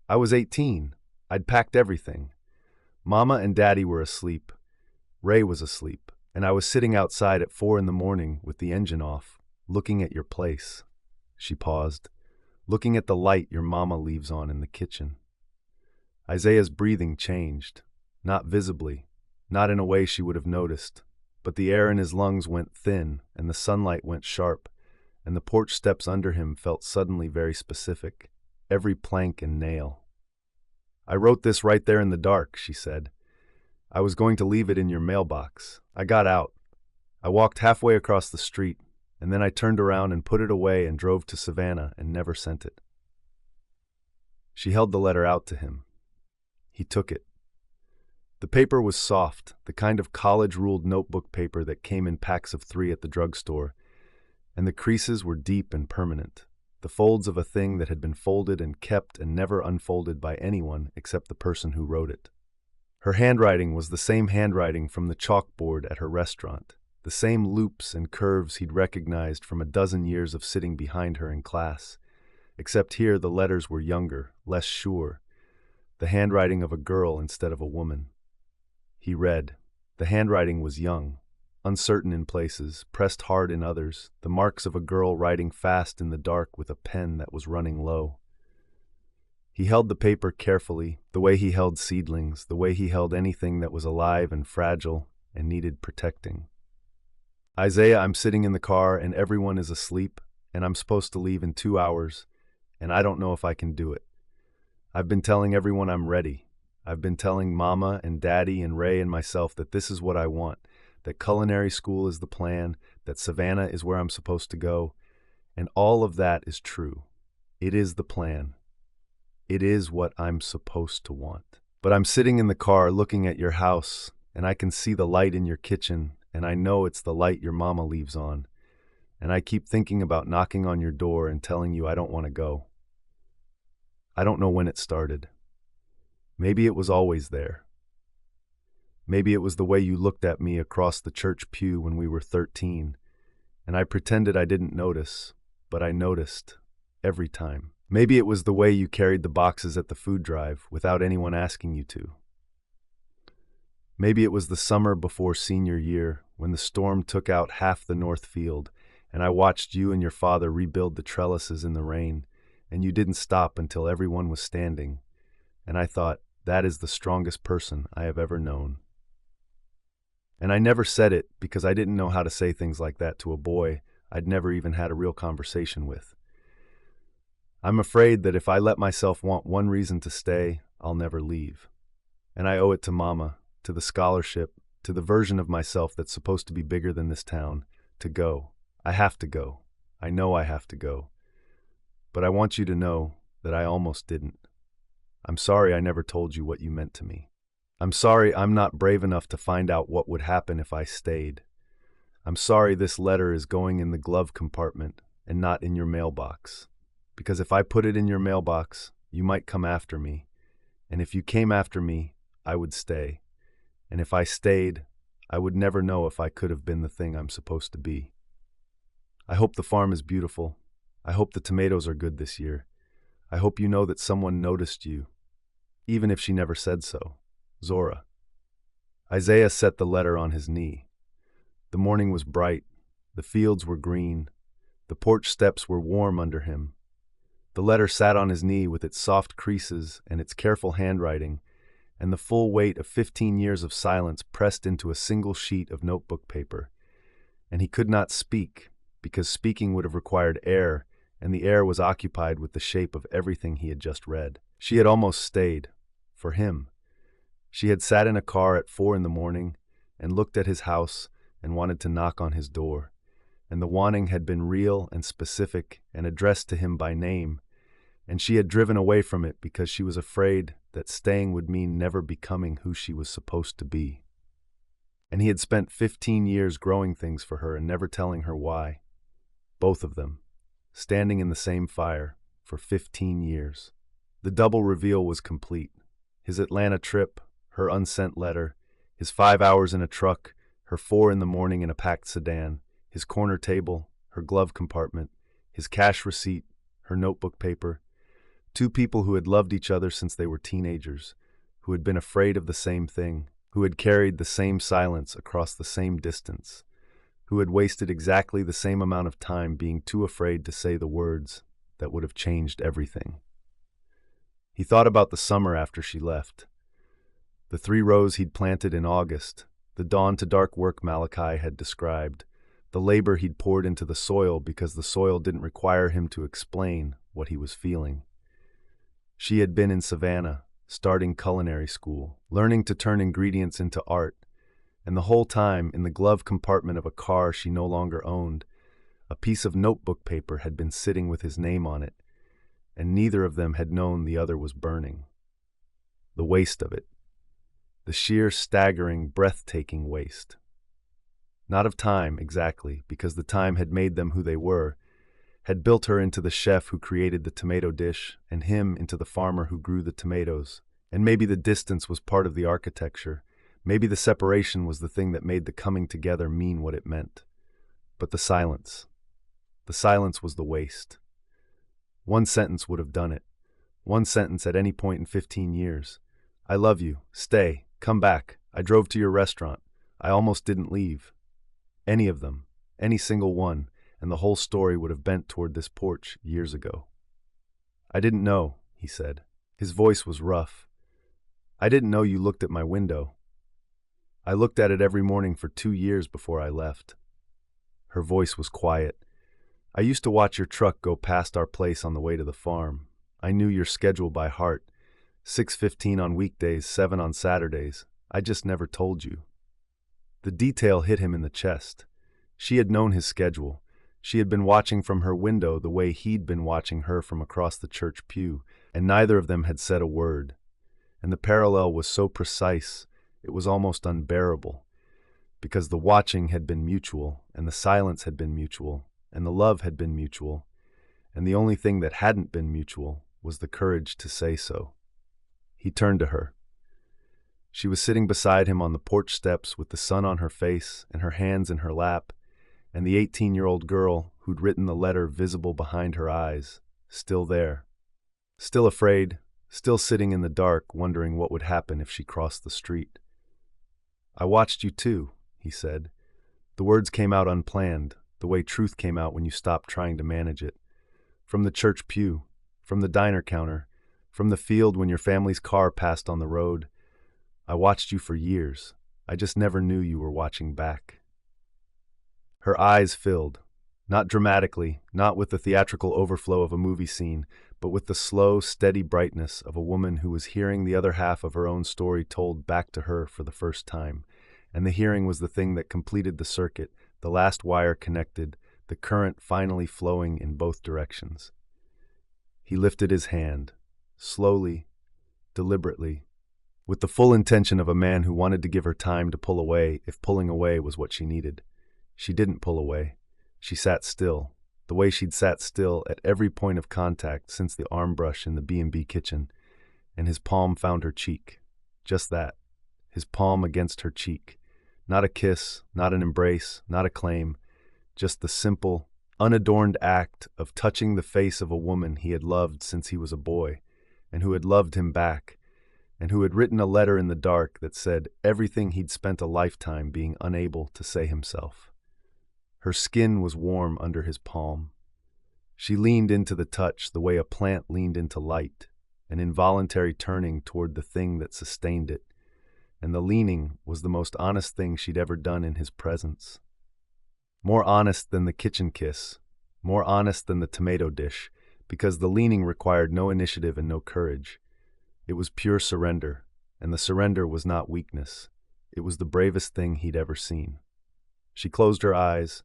"I was 18. I'd packed everything. Mama and Daddy were asleep. Ray was asleep, and I was sitting outside at 4 in the morning with the engine off, looking at your place." She paused. "Looking at the light your mama leaves on in the kitchen." Isaiah's breathing changed, not visibly, not in a way she would have noticed, but the air in his lungs went thin and the sunlight went sharp, and the porch steps under him felt suddenly very specific, every plank and nail. "I wrote this right there in the dark," she said. "I was going to leave it in your mailbox. I got out. I walked halfway across the street, and then I turned around and put it away and drove to Savannah and never sent it." She held the letter out to him. He took it. The paper was soft, the kind of college-ruled notebook paper that came in packs of 3 at the drugstore, and the creases were deep and permanent, the folds of a thing that had been folded and kept and never unfolded by anyone except the person who wrote it. Her handwriting was the same handwriting from the chalkboard at her restaurant, the same loops and curves he'd recognized from a dozen years of sitting behind her in class, except here the letters were younger, less sure, the handwriting of a girl instead of a woman. He read. The handwriting was young, uncertain in places, pressed hard in others, the marks of a girl writing fast in the dark with a pen that was running low. He held the paper carefully, the way he held seedlings, the way he held anything that was alive and fragile and needed protecting. "Isaiah, I'm sitting in the car and everyone is asleep, and I'm supposed to leave in 2 hours, and I don't know if I can do it. I've been telling everyone I'm ready. I've been telling Mama and Daddy and Ray and myself that this is what I want, that culinary school is the plan, that Savannah is where I'm supposed to go, and all of that is true. It is the plan. It is what I'm supposed to want. But I'm sitting in the car looking at your house, and I can see the light in your kitchen, and I know it's the light your mama leaves on, and I keep thinking about knocking on your door and telling you I don't want to go. I don't know when it started. Maybe it was always there. Maybe it was the way you looked at me across the church pew when we were 13, and I pretended I didn't notice, but I noticed, every time. Maybe it was the way you carried the boxes at the food drive without anyone asking you to. Maybe it was the summer before senior year when the storm took out half the north field, and I watched you and your father rebuild the trellises in the rain, and you didn't stop until everyone was standing, and I thought, that is the strongest person I have ever known. And I never said it because I didn't know how to say things like that to a boy I'd never even had a real conversation with. I'm afraid that if I let myself want one reason to stay, I'll never leave. And I owe it to Mama, to the scholarship, to the version of myself that's supposed to be bigger than this town, to go. I have to go. I know I have to go. But I want you to know that I almost didn't. I'm sorry I never told you what you meant to me. I'm sorry I'm not brave enough to find out what would happen if I stayed. I'm sorry this letter is going in the glove compartment and not in your mailbox. Because if I put it in your mailbox, you might come after me. And if you came after me, I would stay. And if I stayed, I would never know if I could have been the thing I'm supposed to be. I hope the farm is beautiful. I hope the tomatoes are good this year. I hope you know that someone noticed you, even if she never said so. Zora. Isaiah set the letter on his knee. The morning was bright. The fields were green. The porch steps were warm under him. The letter sat on his knee with its soft creases and its careful handwriting, and the full weight of 15 years of silence pressed into a single sheet of notebook paper. And he could not speak, because speaking would have required air, and the air was occupied with the shape of everything he had just read. She had almost stayed. For him. She had sat in a car at 4 a.m. and looked at his house and wanted to knock on his door, and the wanting had been real and specific and addressed to him by name, and she had driven away from it because she was afraid that staying would mean never becoming who she was supposed to be. And he had spent 15 years growing things for her and never telling her why. Both of them, standing in the same fire for 15 years. The double reveal was complete. His Atlanta trip, her unsent letter, his 5 hours in a truck, her 4 a.m. in a packed sedan, his corner table, her glove compartment, his cash receipt, her notebook paper. 2 people who had loved each other since they were teenagers, who had been afraid of the same thing, who had carried the same silence across the same distance, who had wasted exactly the same amount of time being too afraid to say the words that would have changed everything. He thought about the summer after she left. The 3 rows he'd planted in August, the dawn-to-dark work Malachi had described, the labor he'd poured into the soil because the soil didn't require him to explain what he was feeling. She had been in Savannah, starting culinary school, learning to turn ingredients into art, and the whole time, in the glove compartment of a car she no longer owned, a piece of notebook paper had been sitting with his name on it, and neither of them had known the other was burning. The waste of it. The sheer, staggering, breathtaking waste. Not of time, exactly, because the time had made them who they were, had built her into the chef who created the tomato dish, and him into the farmer who grew the tomatoes. And maybe the distance was part of the architecture. Maybe the separation was the thing that made the coming together mean what it meant. But the silence. The silence was the waste. One sentence would have done it. One sentence at any point in 15 years. I love you. Stay. Come back. I drove to your restaurant. I almost didn't leave. Any of them. Any single one. And the whole story would have bent toward this porch years ago. I didn't know, he said. His voice was rough. I didn't know you looked at my window. I looked at it every morning for 2 years before I left. Her voice was quiet. I used to watch your truck go past our place on the way to the farm. I knew your schedule by heart. 6:15 on weekdays, 7 on Saturdays. I just never told you. The detail hit him in the chest. She had known his schedule. She had been watching from her window the way he'd been watching her from across the church pew, and neither of them had said a word. And the parallel was so precise, it was almost unbearable, because the watching had been mutual, and the silence had been mutual, and the love had been mutual, and the only thing that hadn't been mutual was the courage to say so. He turned to her. She was sitting beside him on the porch steps with the sun on her face and her hands in her lap, and the 18-year-old girl who'd written the letter visible behind her eyes, still there. Still afraid, still sitting in the dark, wondering what would happen if she crossed the street. I watched you too, he said. The words came out unplanned, the way truth came out when you stopped trying to manage it. From the church pew, from the diner counter, from the field when your family's car passed on the road. I watched you for years. I just never knew you were watching back. Her eyes filled, not dramatically, not with the theatrical overflow of a movie scene, but with the slow, steady brightness of a woman who was hearing the other half of her own story told back to her for the first time. And the hearing was the thing that completed the circuit, the last wire connected, the current finally flowing in both directions. He lifted his hand, slowly, deliberately, with the full intention of a man who wanted to give her time to pull away if pulling away was what she needed. She didn't pull away. She sat still, the way she'd sat still at every point of contact since the arm brush in the B&B kitchen, and his palm found her cheek. Just that, his palm against her cheek. Not a kiss, not an embrace, not a claim, just the simple, unadorned act of touching the face of a woman he had loved since he was a boy, and who had loved him back, and who had written a letter in the dark that said everything he'd spent a lifetime being unable to say himself. Her skin was warm under his palm. She leaned into the touch the way a plant leaned into light, an involuntary turning toward the thing that sustained it, and the leaning was the most honest thing she'd ever done in his presence. More honest than the kitchen kiss, more honest than the tomato dish, because the leaning required no initiative and no courage. It was pure surrender, and the surrender was not weakness. It was the bravest thing he'd ever seen. She closed her eyes.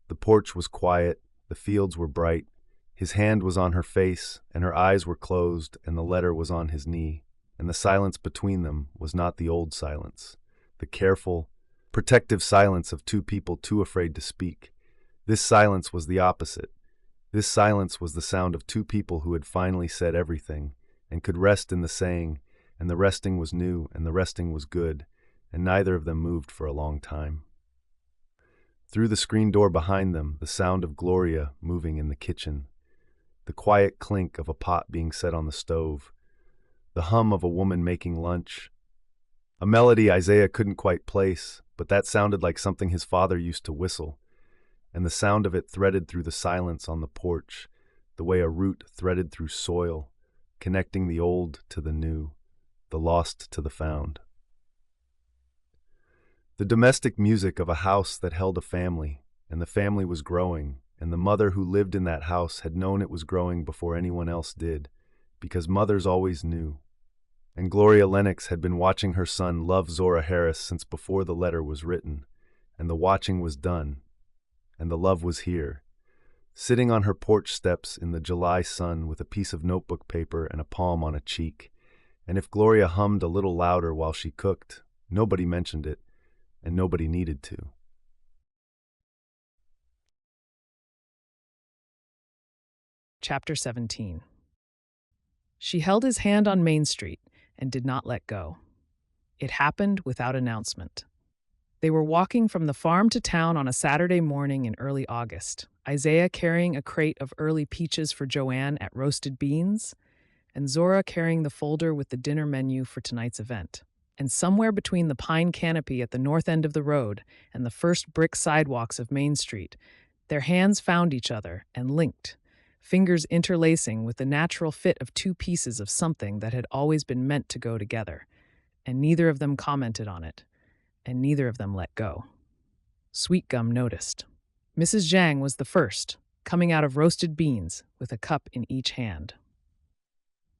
The porch was quiet, the fields were bright, his hand was on her face, and her eyes were closed, and the letter was on his knee, and the silence between them was not the old silence, the careful, protective silence of two people too afraid to speak. This silence was the opposite. This silence was the sound of two people who had finally said everything, and could rest in the saying, and the resting was new, and the resting was good, and neither of them moved for a long time. Through the screen door behind them, the sound of Gloria moving in the kitchen, the quiet clink of a pot being set on the stove, the hum of a woman making lunch, a melody Isaiah couldn't quite place, but that sounded like something his father used to whistle, and the sound of it threaded through the silence on the porch, the way a root threaded through soil, connecting the old to the new, the lost to the found. The domestic music of a house that held a family, and the family was growing, and the mother who lived in that house had known it was growing before anyone else did, because mothers always knew. And Gloria Lennox had been watching her son love Zora Harris since before the letter was written, and the watching was done, and the love was here, sitting on her porch steps in the July sun with a piece of notebook paper and a palm on a cheek. And if Gloria hummed a little louder while she cooked, nobody mentioned it, and nobody needed to. Chapter 17. She held his hand on Main Street and did not let go. It happened without announcement. They were walking from the farm to town on a Saturday morning in early August, Isaiah carrying a crate of early peaches for Joanne at Roasted Beans, and Zora carrying the folder with the dinner menu for tonight's event. And somewhere between the pine canopy at the north end of the road and the first brick sidewalks of Main Street, their hands found each other and linked, fingers interlacing with the natural fit of two pieces of something that had always been meant to go together, and neither of them commented on it, and neither of them let go. Sweetgum noticed. Mrs. Zhang was the first, coming out of Roasted Beans with a cup in each hand.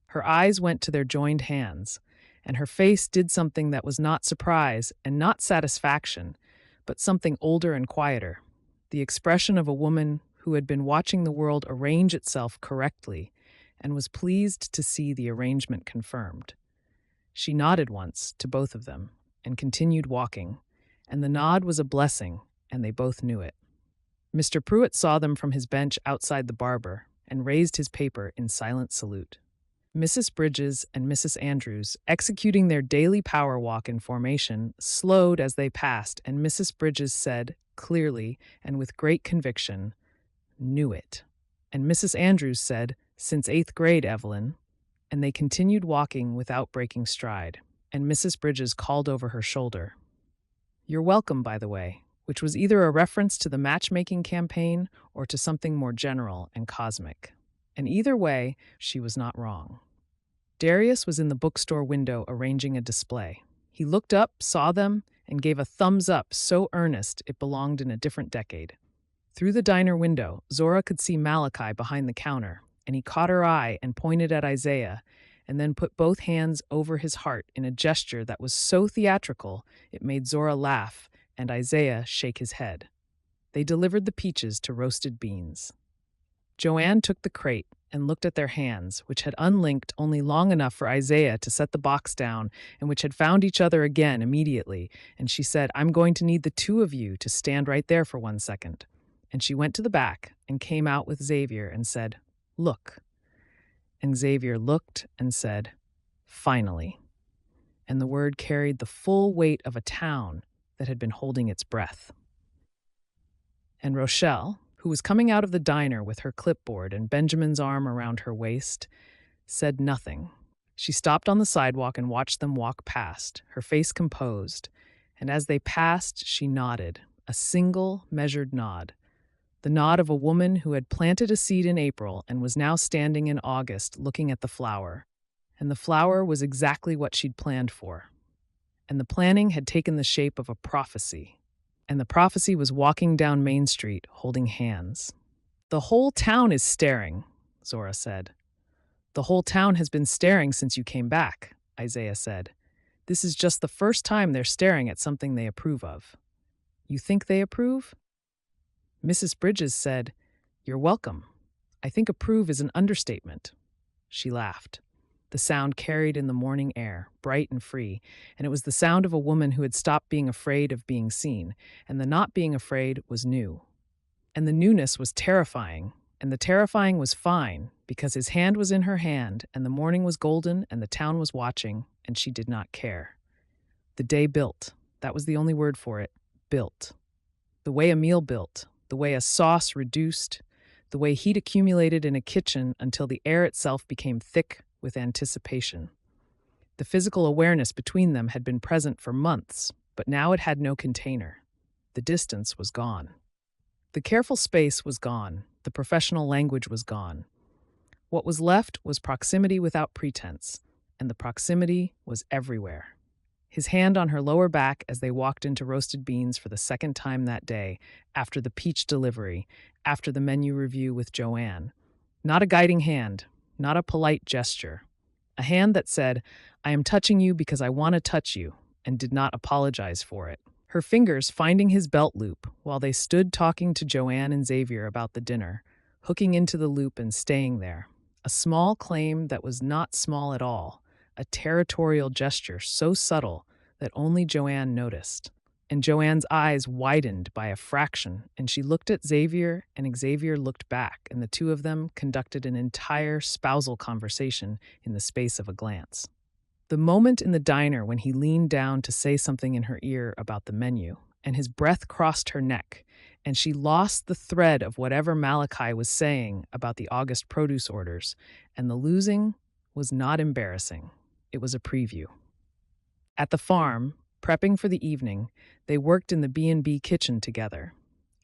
Her eyes went to their joined hands, and her face did something that was not surprise and not satisfaction, but something older and quieter, the expression of a woman who had been watching the world arrange itself correctly and was pleased to see the arrangement confirmed. She nodded once to both of them and continued walking, and the nod was a blessing, and they both knew it. Mr. Pruitt saw them from his bench outside the barber and raised his paper in silent salute. Mrs. Bridges and Mrs. Andrews, executing their daily power walk in formation, slowed as they passed, and Mrs. Bridges said, clearly and with great conviction, "Knew it." And Mrs. Andrews said, "Since 8th grade, Evelyn." And they continued walking without breaking stride, and Mrs. Bridges called over her shoulder, "You're welcome, by the way," which was either a reference to the matchmaking campaign or to something more general and cosmic. And either way, she was not wrong. Darius was in the bookstore window arranging a display. He looked up, saw them, and gave a thumbs up so earnest it belonged in a different decade. Through the diner window, Zora could see Malachi behind the counter, and he caught her eye and pointed at Isaiah, and then put both hands over his heart in a gesture that was so theatrical it made Zora laugh and Isaiah shake his head. They delivered the peaches to Roasted Beans. Joanne took the crate and looked at their hands, which had unlinked only long enough for Isaiah to set the box down and which had found each other again immediately, and she said, "I'm going to need the two of you to stand right there for 1 second." And she went to the back and came out with Xavier and said, "Look." And Xavier looked and said, "Finally." And the word carried the full weight of a town that had been holding its breath. And Rochelle, who was coming out of the diner with her clipboard and Benjamin's arm around her waist, said nothing. She stopped on the sidewalk and watched them walk past, her face composed, and as they passed, she nodded, a single, measured nod. The nod of a woman who had planted a seed in April and was now standing in August looking at the flower. And the flower was exactly what she'd planned for. And the planning had taken the shape of a prophecy. And the prophecy was walking down Main Street holding hands. "The whole town is staring," Zora said. "The whole town has been staring since you came back," Isaiah said. "This is just the first time they're staring at something they approve of." "You think they approve?" Mrs. Bridges said, "You're welcome. I think approve is an understatement." She laughed. The sound carried in the morning air, bright and free, and it was the sound of a woman who had stopped being afraid of being seen, and the not being afraid was new. And the newness was terrifying, and the terrifying was fine, because his hand was in her hand, and the morning was golden, and the town was watching, and she did not care. The day built. That was the only word for it. Built. The way a meal built, the way a sauce reduced, the way heat accumulated in a kitchen until the air itself became thick with anticipation. The physical awareness between them had been present for months, but now it had no container. The distance was gone. The careful space was gone. The professional language was gone. What was left was proximity without pretense, and the proximity was everywhere. His hand on her lower back as they walked into roasted beans for the second time that day, after the peach delivery, after the menu review with Joanne. Not a guiding hand, not a polite gesture. A hand that said, "I am touching you because I want to touch you," and did not apologize for it. Her fingers finding his belt loop while they stood talking to Joanne and Xavier about the dinner, hooking into the loop and staying there. A small claim that was not small at all, a territorial gesture so subtle that only Joanne noticed. And Joanne's eyes widened by a fraction, and she looked at Xavier, and Xavier looked back, and the two of them conducted an entire spousal conversation in the space of a glance. The moment in the diner when he leaned down to say something in her ear about the menu, and his breath crossed her neck, and she lost the thread of whatever Malachi was saying about the August produce orders, and the losing was not embarrassing. It was a preview. At the farm, prepping for the evening, they worked in the B&B kitchen together,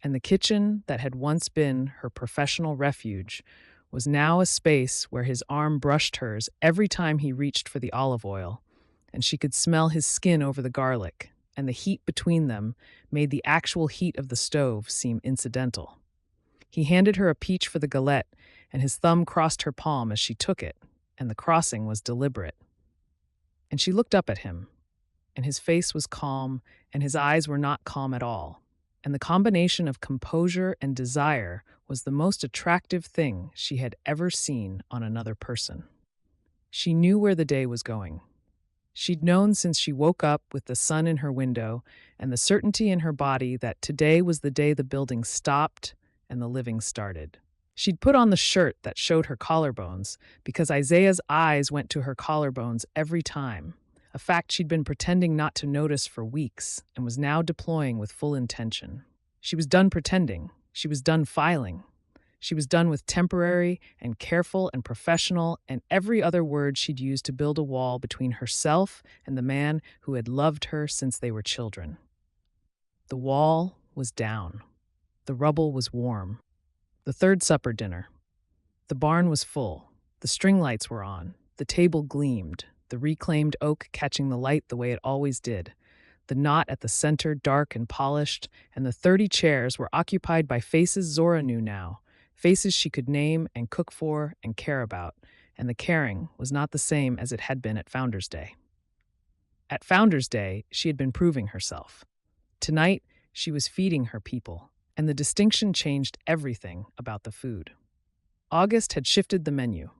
and the kitchen that had once been her professional refuge was now a space where his arm brushed hers every time he reached for the olive oil, and she could smell his skin over the garlic, and the heat between them made the actual heat of the stove seem incidental. He handed her a peach for the galette, and his thumb crossed her palm as she took it, and the crossing was deliberate. And she looked up at him, and his face was calm, and his eyes were not calm at all. And the combination of composure and desire was the most attractive thing she had ever seen on another person. She knew where the day was going. She'd known since she woke up with the sun in her window and the certainty in her body that today was the day the building stopped and the living started. She'd put on the shirt that showed her collarbones because Isaiah's eyes went to her collarbones every time, a fact she'd been pretending not to notice for weeks and was now deploying with full intention. She was done pretending. She was done filing. She was done with temporary and careful and professional and every other word she'd used to build a wall between herself and the man who had loved her since they were children. The wall was down. The rubble was warm. The third supper dinner. The barn was full. The string lights were on. The table gleamed, the reclaimed oak catching the light the way it always did. The knot at the center dark and polished, and the 30 chairs were occupied by faces Zora knew now, faces she could name and cook for and care about, and the caring was not the same as it had been at Founders Day. At Founders Day, she had been proving herself. Tonight, she was feeding her people, and the distinction changed everything about the food. August had shifted the menu.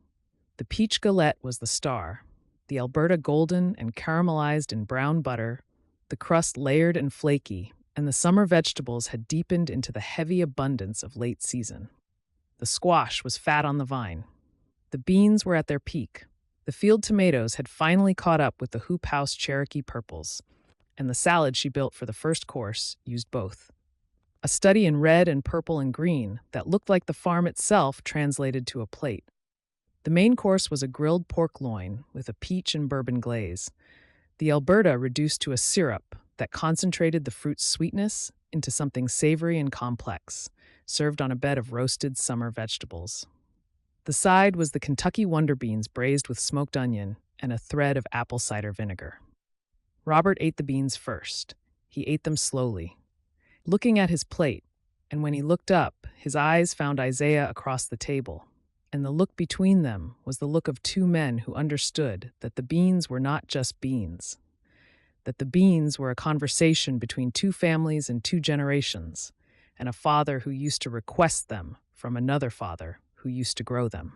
The peach galette was the star, the Alberta golden and caramelized in brown butter, the crust layered and flaky, and the summer vegetables had deepened into the heavy abundance of late season. The squash was fat on the vine. The beans were at their peak. The field tomatoes had finally caught up with the Hoop House Cherokee purples, and the salad she built for the first course used both. A study in red and purple and green that looked like the farm itself translated to a plate. The main course was a grilled pork loin with a peach and bourbon glaze. The Alberta reduced to a syrup that concentrated the fruit's sweetness into something savory and complex, served on a bed of roasted summer vegetables. The side was the Kentucky Wonder Beans braised with smoked onion and a thread of apple cider vinegar. Robert ate the beans first. He ate them slowly, looking at his plate, and when he looked up, his eyes found Isaiah across the table, and the look between them was the look of two men who understood that the beans were not just beans, that the beans were a conversation between two families and two generations, and a father who used to request them from another father who used to grow them.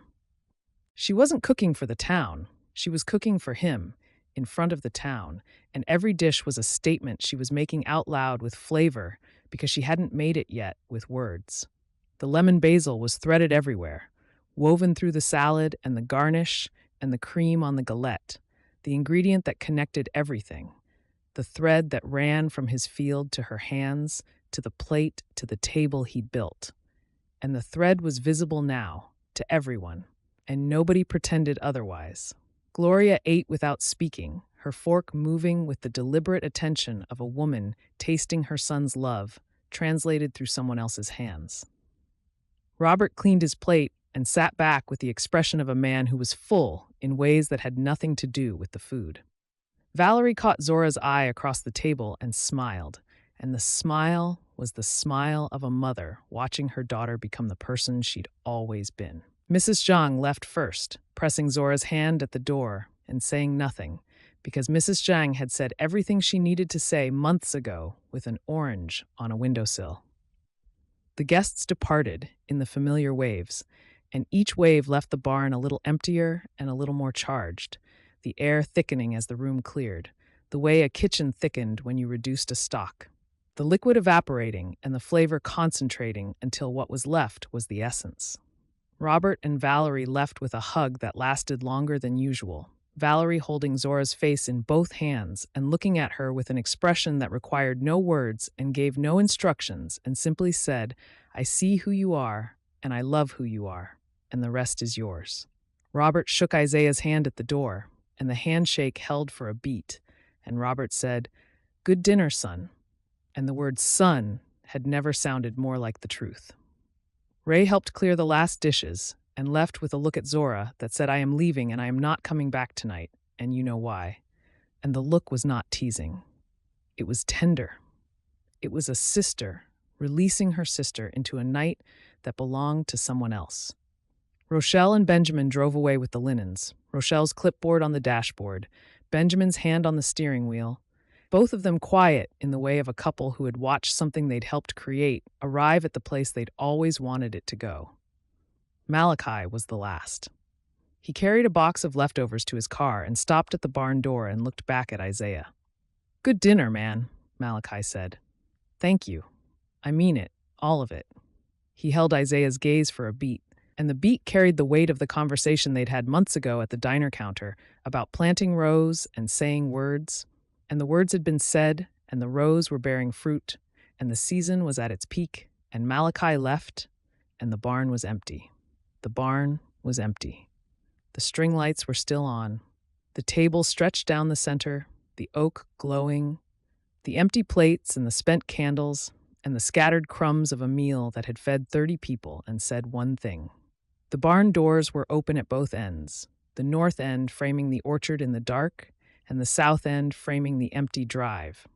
She wasn't cooking for the town. She was cooking for him, in front of the town, and every dish was a statement she was making out loud with flavor because she hadn't made it yet with words. The lemon basil was threaded everywhere, woven through the salad and the garnish and the cream on the galette, the ingredient that connected everything, the thread that ran from his field to her hands, to the plate, to the table he'd built. And the thread was visible now, to everyone, and nobody pretended otherwise. Gloria ate without speaking, her fork moving with the deliberate attention of a woman tasting her son's love, translated through someone else's hands. Robert cleaned his plate and sat back with the expression of a man who was full in ways that had nothing to do with the food. Valerie caught Zora's eye across the table and smiled, and the smile was the smile of a mother watching her daughter become the person she'd always been. Mrs. Zhang left first, pressing Zora's hand at the door and saying nothing, because Mrs. Zhang had said everything she needed to say months ago with an orange on a windowsill. The guests departed in the familiar waves, and each wave left the barn a little emptier and a little more charged, the air thickening as the room cleared, the way a kitchen thickened when you reduced a stock. The liquid evaporating and the flavor concentrating until what was left was the essence. Robert and Valerie left with a hug that lasted longer than usual, Valerie holding Zora's face in both hands and looking at her with an expression that required no words and gave no instructions and simply said, "I see who you are, and I love who you are, and the rest is yours." Robert shook Isaiah's hand at the door, and the handshake held for a beat, and Robert said, "Good dinner, son." And the word son had never sounded more like the truth. Ray helped clear the last dishes and left with a look at Zora that said, "I am leaving and I am not coming back tonight, and you know why." And the look was not teasing. It was tender. It was a sister releasing her sister into a night that belonged to someone else. Rochelle and Benjamin drove away with the linens, Rochelle's clipboard on the dashboard, Benjamin's hand on the steering wheel, both of them quiet in the way of a couple who had watched something they'd helped create arrive at the place they'd always wanted it to go. Malachi was the last. He carried a box of leftovers to his car and stopped at the barn door and looked back at Isaiah. "Good dinner, man," Malachi said. "Thank you. I mean it, all of it." He held Isaiah's gaze for a beat, and the beat carried the weight of the conversation they'd had months ago at the diner counter about planting rows and saying words. And the words had been said, and the rows were bearing fruit, and the season was at its peak, and Malachi left, and the barn was empty. The barn was empty. The string lights were still on. The table stretched down the center, the oak glowing, the empty plates and the spent candles, and the scattered crumbs of a meal that had fed 30 people and said one thing. The barn doors were open at both ends, the north end framing the orchard in the dark, and the south end framing the empty drive.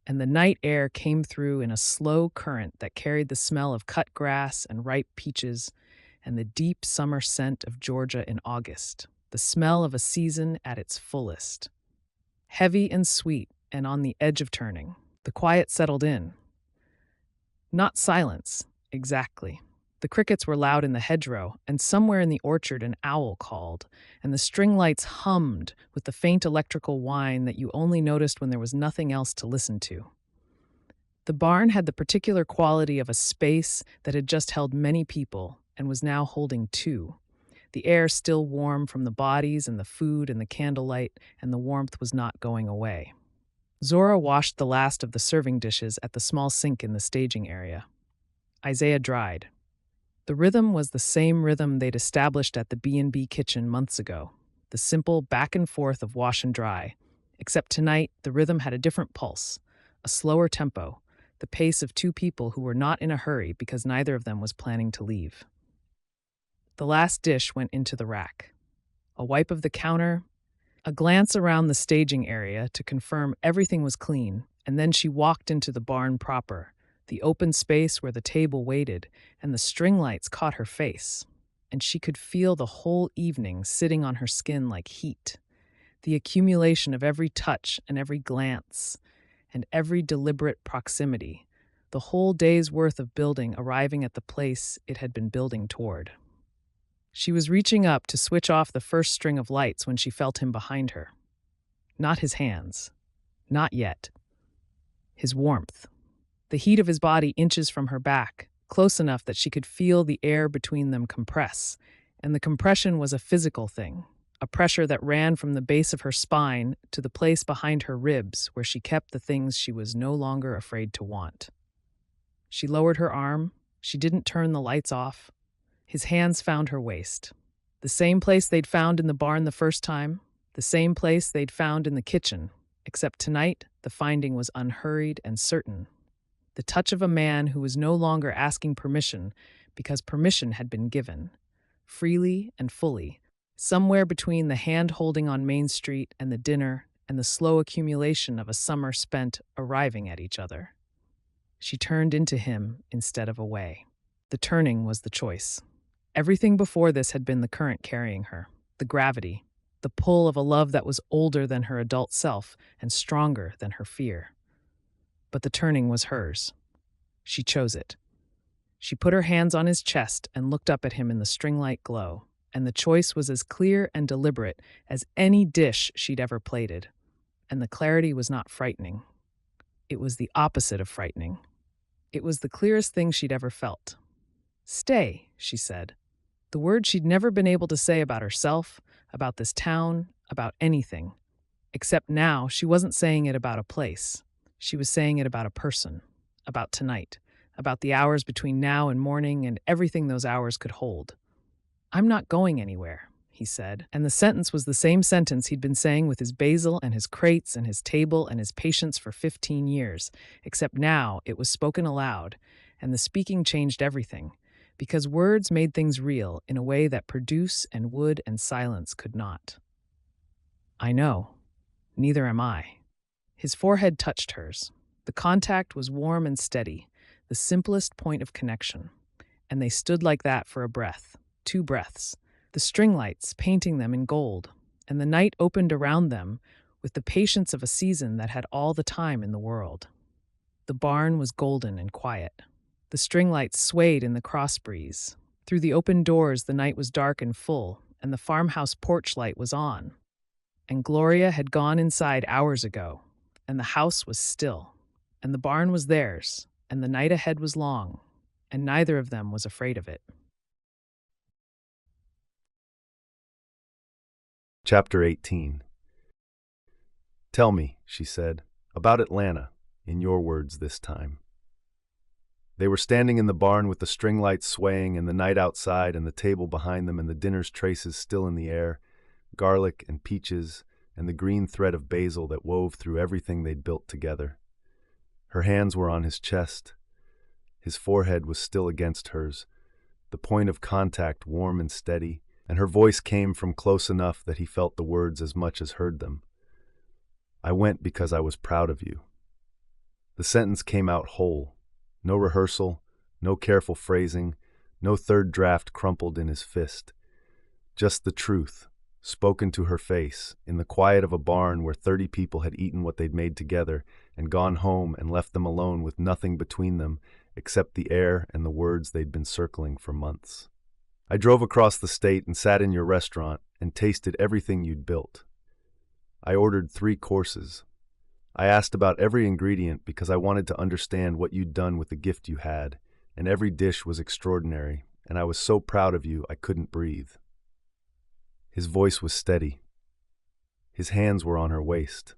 And the night air came through in a slow current that carried the smell of cut grass and ripe peaches and the deep summer scent of Georgia in August, the smell of a season at its fullest. Heavy and sweet and on the edge of turning, the quiet settled in. Not silence, exactly. The crickets were loud in the hedgerow, and somewhere in the orchard an owl called, and the string lights hummed with the faint electrical whine that you only noticed when there was nothing else to listen to. The barn had the particular quality of a space that had just held many people and was now holding 2. The air still warm from the bodies and the food and the candlelight, and the warmth was not going away. Zora washed the last of the serving dishes at the small sink in the staging area. Isaiah dried. The rhythm was the same rhythm they'd established at the B&B kitchen months ago, the simple back and forth of wash and dry, except tonight the rhythm had a different pulse, a slower tempo, the pace of 2 people who were not in a hurry because neither of them was planning to leave. The last dish went into the rack. A wipe of the counter, a glance around the staging area to confirm everything was clean, and then she walked into the barn proper, the open space where the table waited, and the string lights caught her face, and she could feel the whole evening sitting on her skin like heat, the accumulation of every touch and every glance, and every deliberate proximity, the whole day's worth of building arriving at the place it had been building toward. She was reaching up to switch off the first string of lights when she felt him behind her. Not his hands. Not yet. His warmth. The heat of his body inches from her back, close enough that she could feel the air between them compress, and the compression was a physical thing, a pressure that ran from the base of her spine to the place behind her ribs where she kept the things she was no longer afraid to want. She lowered her arm. She didn't turn the lights off. His hands found her waist. The same place they'd found in the barn the first time, the same place they'd found in the kitchen, except tonight the finding was unhurried and certain. The touch of a man who was no longer asking permission because permission had been given. freely and fully, somewhere between the hand-holding on Main Street and the dinner and the slow accumulation of a summer spent arriving at each other. She turned into him instead of away. The turning was the choice. Everything before this had been the current carrying her, the gravity, the pull of a love that was older than her adult self and stronger than her fear. But the turning was hers. She chose it. She put her hands on his chest and looked up at him in the string-light glow, and the choice was as clear and deliberate as any dish she'd ever plated. And the clarity was not frightening. It was the opposite of frightening. It was the clearest thing she'd ever felt. "Stay," she said. The word she'd never been able to say about herself, about this town, about anything. Except now, she wasn't saying it about a place. She was saying it about a person, about tonight, about the hours between now and morning and everything those hours could hold. "I'm not going anywhere," he said, and the sentence was the same sentence he'd been saying with his basil and his crates and his table and his patience for 15 years, except now it was spoken aloud, and the speaking changed everything, because words made things real in a way that produce and wood and silence could not. "I know. Neither am I." His forehead touched hers. The contact was warm and steady, the simplest point of connection, and they stood like that for a breath, 2 breaths, the string lights painting them in gold, and the night opened around them with the patience of a season that had all the time in the world. The barn was golden and quiet. The string lights swayed in the cross breeze. Through the open doors the night was dark and full, and the farmhouse porch light was on. And Gloria had gone inside hours ago, and the house was still, and the barn was theirs, and the night ahead was long, and neither of them was afraid of it. Chapter 18. "Tell me," she said, "about Atlanta, in your words this time." They were standing in the barn with the string lights swaying and the night outside and the table behind them and the dinner's traces still in the air, garlic and peaches and the green thread of basil that wove through everything they'd built together. Her hands were on his chest. His forehead was still against hers, the point of contact warm and steady, and her voice came from close enough that he felt the words as much as heard them. "I went because I was proud of you." The sentence came out whole. No rehearsal, no careful phrasing, no third draft crumpled in his fist. Just the truth, spoken to her face, in the quiet of a barn where 30 people had eaten what they'd made together and gone home and left them alone with nothing between them except the air and the words they'd been circling for months. "I drove across the state and sat in your restaurant and tasted everything you'd built. I ordered 3 courses. I asked about every ingredient because I wanted to understand what you'd done with the gift you had, and every dish was extraordinary, and I was so proud of you I couldn't breathe." His voice was steady. His hands were on her waist.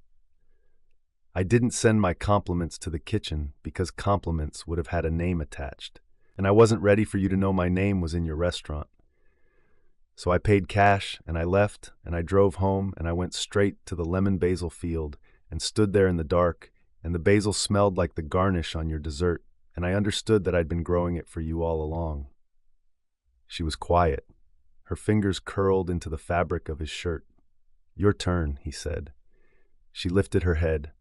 "I didn't send my compliments to the kitchen because compliments would have had a name attached, and I wasn't ready for you to know my name was in your restaurant. So I paid cash, and I left, and I drove home, and I went straight to the lemon basil field and stood there in the dark, and the basil smelled like the garnish on your dessert, and I understood that I'd been growing it for you all along." She was quiet. Her fingers curled into the fabric of his shirt. "Your turn," he said. She lifted her head.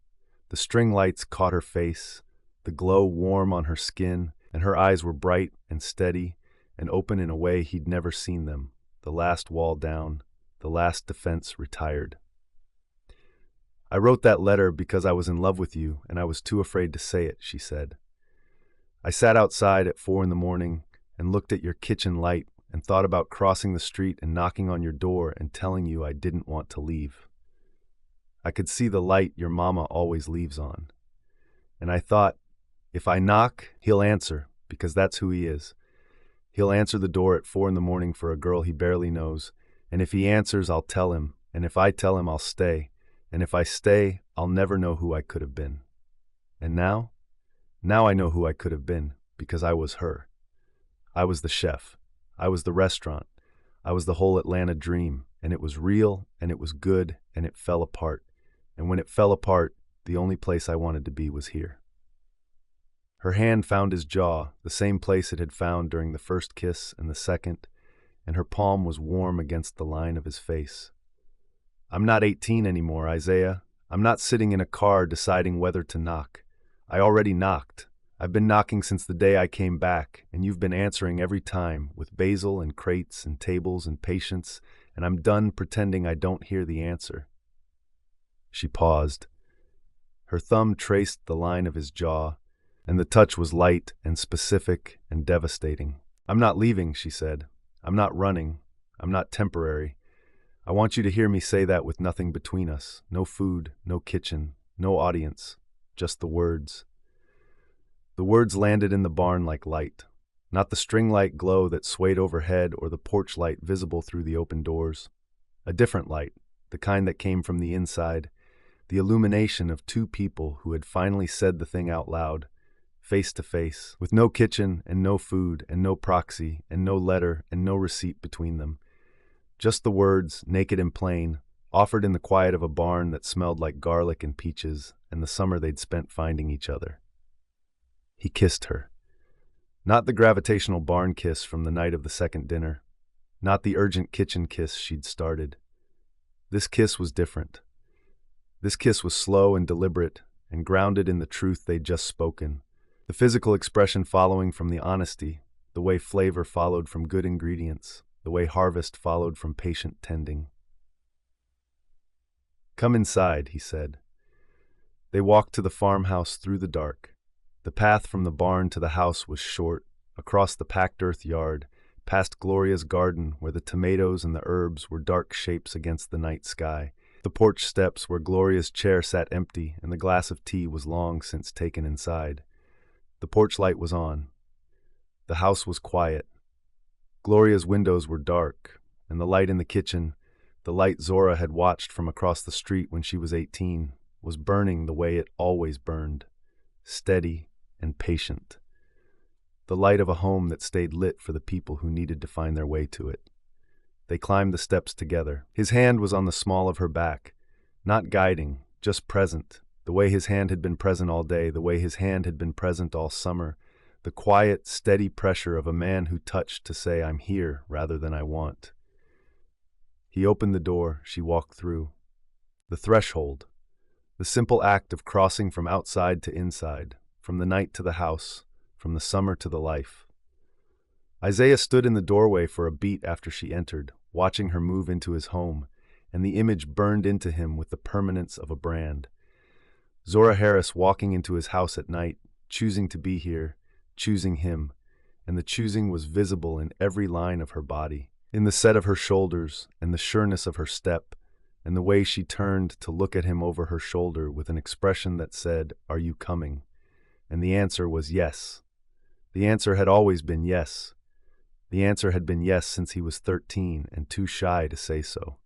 The string lights caught her face, the glow warm on her skin, and her eyes were bright and steady and open in a way he'd never seen them, the last wall down, the last defense retired. "I wrote that letter because I was in love with you and I was too afraid to say it," she said. "I sat outside at 4 a.m. and looked at your kitchen light and thought about crossing the street and knocking on your door and telling you I didn't want to leave. I could see the light your mama always leaves on. And I thought, if I knock, he'll answer, because that's who he is. He'll answer the door at 4 a.m. for a girl he barely knows, and if he answers, I'll tell him, and if I tell him, I'll stay, and if I stay, I'll never know who I could have been. And now? Now I know who I could have been, because I was her. I was the chef. I was the restaurant. I was the whole Atlanta dream, and it was real, and it was good, and it fell apart. And when it fell apart, the only place I wanted to be was here." Her hand found his jaw, the same place it had found during the first kiss and the second, and her palm was warm against the line of his face. "I'm not 18 anymore, Isaiah. I'm not sitting in a car deciding whether to knock. I already knocked. I've been knocking since the day I came back, and you've been answering every time, with basil and crates and tables and patience, and I'm done pretending I don't hear the answer." She paused. Her thumb traced the line of his jaw, and the touch was light and specific and devastating. "I'm not leaving," she said. "I'm not running. I'm not temporary. I want you to hear me say that with nothing between us. No food, no kitchen, no audience, just the words." The words landed in the barn like light, not the string-light glow that swayed overhead or the porch light visible through the open doors. A different light, the kind that came from the inside, the illumination of two people who had finally said the thing out loud, face to face, with no kitchen and no food and no proxy and no letter and no receipt between them. Just the words, naked and plain, offered in the quiet of a barn that smelled like garlic and peaches and the summer they'd spent finding each other. He kissed her. Not the gravitational barn kiss from the night of the second dinner. Not the urgent kitchen kiss she'd started. This kiss was different. This kiss was slow and deliberate and grounded in the truth they'd just spoken. The physical expression following from the honesty, the way flavor followed from good ingredients, the way harvest followed from patient tending. "Come inside," he said. They walked to the farmhouse through the dark. The path from the barn to the house was short, across the packed earth yard, past Gloria's garden where the tomatoes and the herbs were dark shapes against the night sky, the porch steps where Gloria's chair sat empty and the glass of tea was long since taken inside. The porch light was on. The house was quiet. Gloria's windows were dark, and the light in the kitchen, the light Zora had watched from across the street when she was 18, was burning the way it always burned, steady and patient. The light of a home that stayed lit for the people who needed to find their way to it. They climbed the steps together. His hand was on the small of her back, not guiding, just present, the way his hand had been present all day, the way his hand had been present all summer, the quiet, steady pressure of a man who touched to say, "I'm here," rather than "I want." He opened the door. She walked through. The threshold, the simple act of crossing from outside to inside, from the night to the house, from the summer to the life. Isaiah stood in the doorway for a beat after she entered, watching her move into his home, and the image burned into him with the permanence of a brand. Zora Harris walking into his house at night, choosing to be here, choosing him, and the choosing was visible in every line of her body, in the set of her shoulders and the sureness of her step, and the way she turned to look at him over her shoulder with an expression that said, "Are you coming?" And the answer was yes. The answer had always been yes. The answer had been yes since he was 13 and too shy to say so.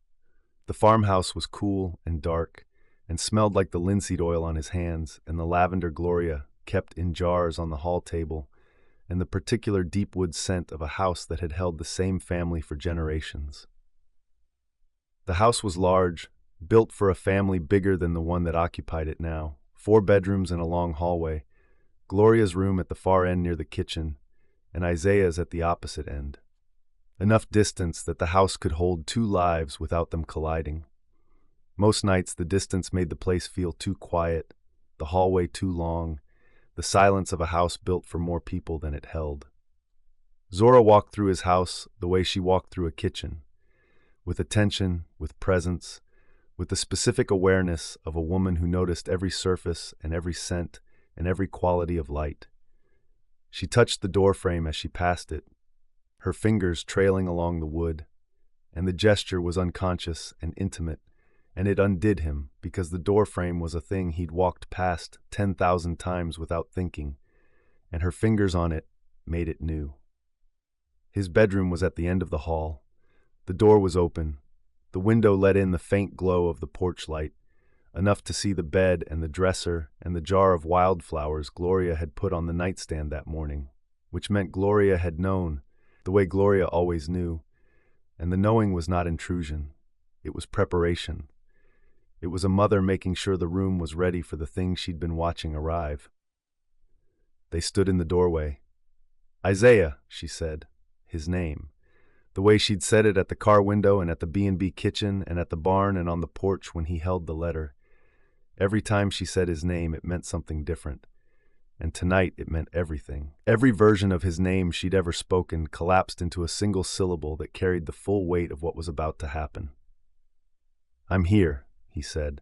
The farmhouse was cool and dark and smelled like the linseed oil on his hands and the lavender Gloria kept in jars on the hall table and the particular deep wood scent of a house that had held the same family for generations. The house was large, built for a family bigger than the one that occupied it now, 4 bedrooms and a long hallway, Gloria's room at the far end near the kitchen, and Isaiah's at the opposite end. Enough distance that the house could hold 2 lives without them colliding. Most nights the distance made the place feel too quiet, the hallway too long, the silence of a house built for more people than it held. Zora walked through his house the way she walked through a kitchen, with attention, with presence, with the specific awareness of a woman who noticed every surface and every scent and every quality of light. She touched the doorframe as she passed it, her fingers trailing along the wood, and the gesture was unconscious and intimate, and it undid him because the doorframe was a thing he'd walked past 10,000 times without thinking, and her fingers on it made it new. His bedroom was at the end of the hall. The door was open. The window let in the faint glow of the porch light, enough to see the bed and the dresser and the jar of wildflowers Gloria had put on the nightstand that morning, which meant Gloria had known, the way Gloria always knew, and the knowing was not intrusion. It was preparation. It was a mother making sure the room was ready for the thing she'd been watching arrive. They stood in the doorway. "Isaiah," she said, his name. The way she'd said it at the car window and at the B&B kitchen and at the barn and on the porch when he held the letter. Every time she said his name, it meant something different. And tonight, it meant everything. Every version of his name she'd ever spoken collapsed into a single syllable that carried the full weight of what was about to happen. "I'm here," he said.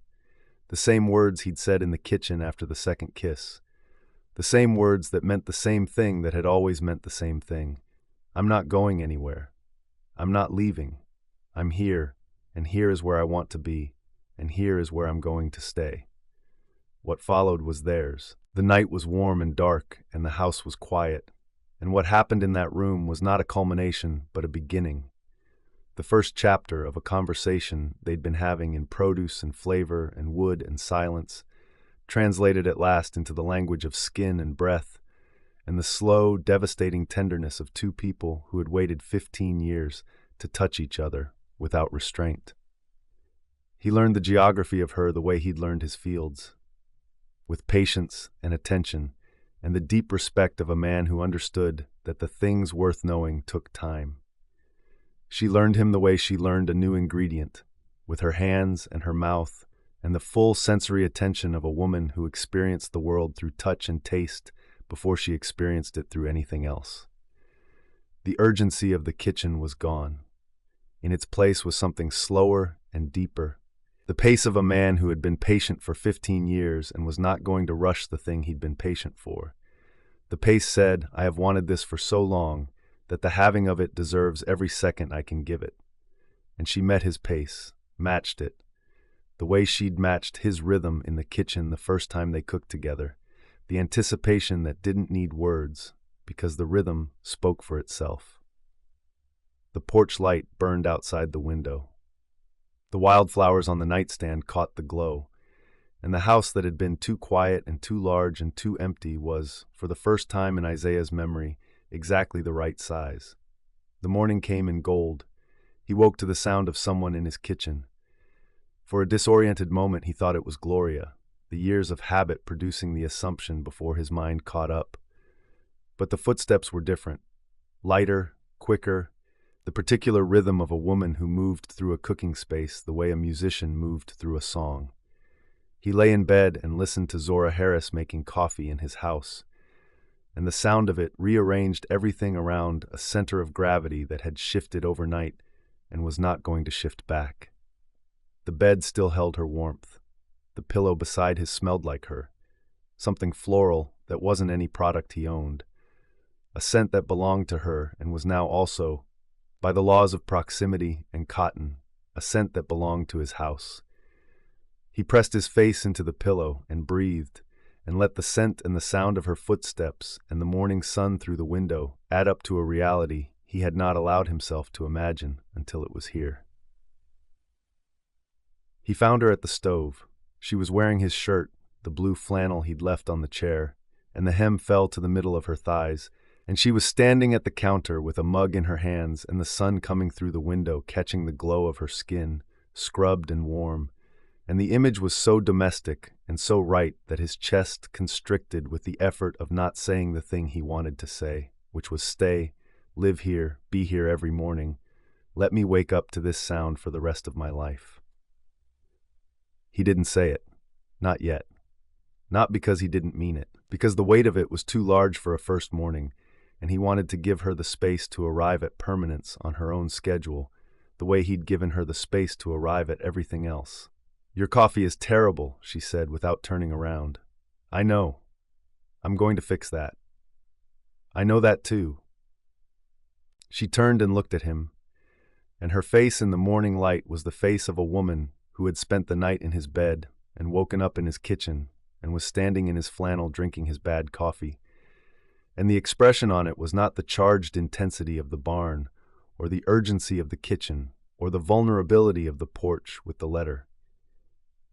The same words he'd said in the kitchen after the second kiss. The same words that meant the same thing that had always meant the same thing. "I'm not going anywhere. I'm not leaving. I'm here, and here is where I want to be, and here is where I'm going to stay." What followed was theirs. The night was warm and dark, and the house was quiet. And what happened in that room was not a culmination, but a beginning. The first chapter of a conversation they'd been having in produce and flavor and wood and silence, translated at last into the language of skin and breath, and the slow, devastating tenderness of two people who had waited 15 years to touch each other without restraint. He learned the geography of her the way he'd learned his fields, with patience and attention, and the deep respect of a man who understood that the things worth knowing took time. She learned him the way she learned a new ingredient, with her hands and her mouth, and the full sensory attention of a woman who experienced the world through touch and taste before she experienced it through anything else. The urgency of the kitchen was gone. In its place was something slower and deeper. The pace of a man who had been patient for 15 years and was not going to rush the thing he'd been patient for. The pace said, "I have wanted this for so long that the having of it deserves every second I can give it." And she met his pace, matched it, the way she'd matched his rhythm in the kitchen the first time they cooked together, the anticipation that didn't need words, because the rhythm spoke for itself. The porch light burned outside the window. The wildflowers on the nightstand caught the glow, and the house that had been too quiet and too large and too empty was, for the first time in Isaiah's memory, exactly the right size. The morning came in gold. He woke to the sound of someone in his kitchen. For a disoriented moment he thought it was Gloria, the years of habit producing the assumption before his mind caught up. But the footsteps were different, lighter, quicker, the particular rhythm of a woman who moved through a cooking space the way a musician moved through a song. He lay in bed and listened to Zora Harris making coffee in his house, and the sound of it rearranged everything around a center of gravity that had shifted overnight and was not going to shift back. The bed still held her warmth. The pillow beside his smelled like her, something floral that wasn't any product he owned, a scent that belonged to her and was now also, by the laws of proximity and cotton, a scent that belonged to his house. He pressed his face into the pillow and breathed, and let the scent and the sound of her footsteps and the morning sun through the window add up to a reality he had not allowed himself to imagine until it was here. He found her at the stove. She was wearing his shirt, the blue flannel he'd left on the chair, and the hem fell to the middle of her thighs, and she was standing at the counter with a mug in her hands and the sun coming through the window catching the glow of her skin, scrubbed and warm, and the image was so domestic and so right that his chest constricted with the effort of not saying the thing he wanted to say, which was stay, live here, be here every morning, let me wake up to this sound for the rest of my life. He didn't say it, not yet. Not because he didn't mean it, because the weight of it was too large for a first morning, and he wanted to give her the space to arrive at permanence on her own schedule, the way he'd given her the space to arrive at everything else. "Your coffee is terrible," she said without turning around. "I know. I'm going to fix that." "I know that too." She turned and looked at him, and her face in the morning light was the face of a woman who had spent the night in his bed and woken up in his kitchen and was standing in his flannel drinking his bad coffee. And the expression on it was not the charged intensity of the barn, or the urgency of the kitchen, or the vulnerability of the porch with the letter.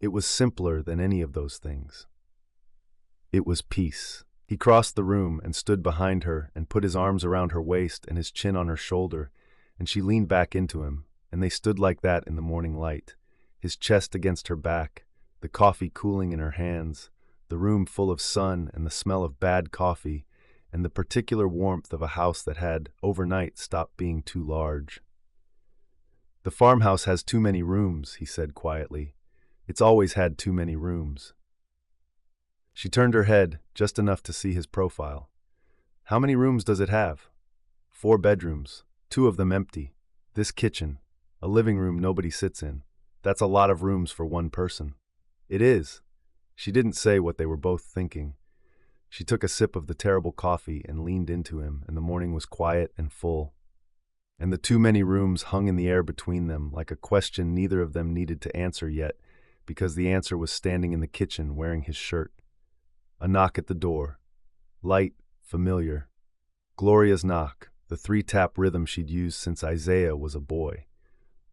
It was simpler than any of those things. It was peace. He crossed the room and stood behind her and put his arms around her waist and his chin on her shoulder, and she leaned back into him, and they stood like that in the morning light, his chest against her back, the coffee cooling in her hands, the room full of sun and the smell of bad coffee, and the particular warmth of a house that had, overnight, stopped being too large. The farmhouse has too many rooms, he said quietly. It's always had too many rooms. She turned her head, just enough to see his profile. How many rooms does it have? 4 bedrooms, 2 of them empty. This kitchen, a living room nobody sits in. That's a lot of rooms for one person. It is. She didn't say what they were both thinking. She took a sip of the terrible coffee and leaned into him, and the morning was quiet and full. And the too many rooms hung in the air between them like a question neither of them needed to answer yet, because the answer was standing in the kitchen wearing his shirt. A knock at the door. Light, familiar. Gloria's knock, the 3-tap rhythm she'd used since Isaiah was a boy.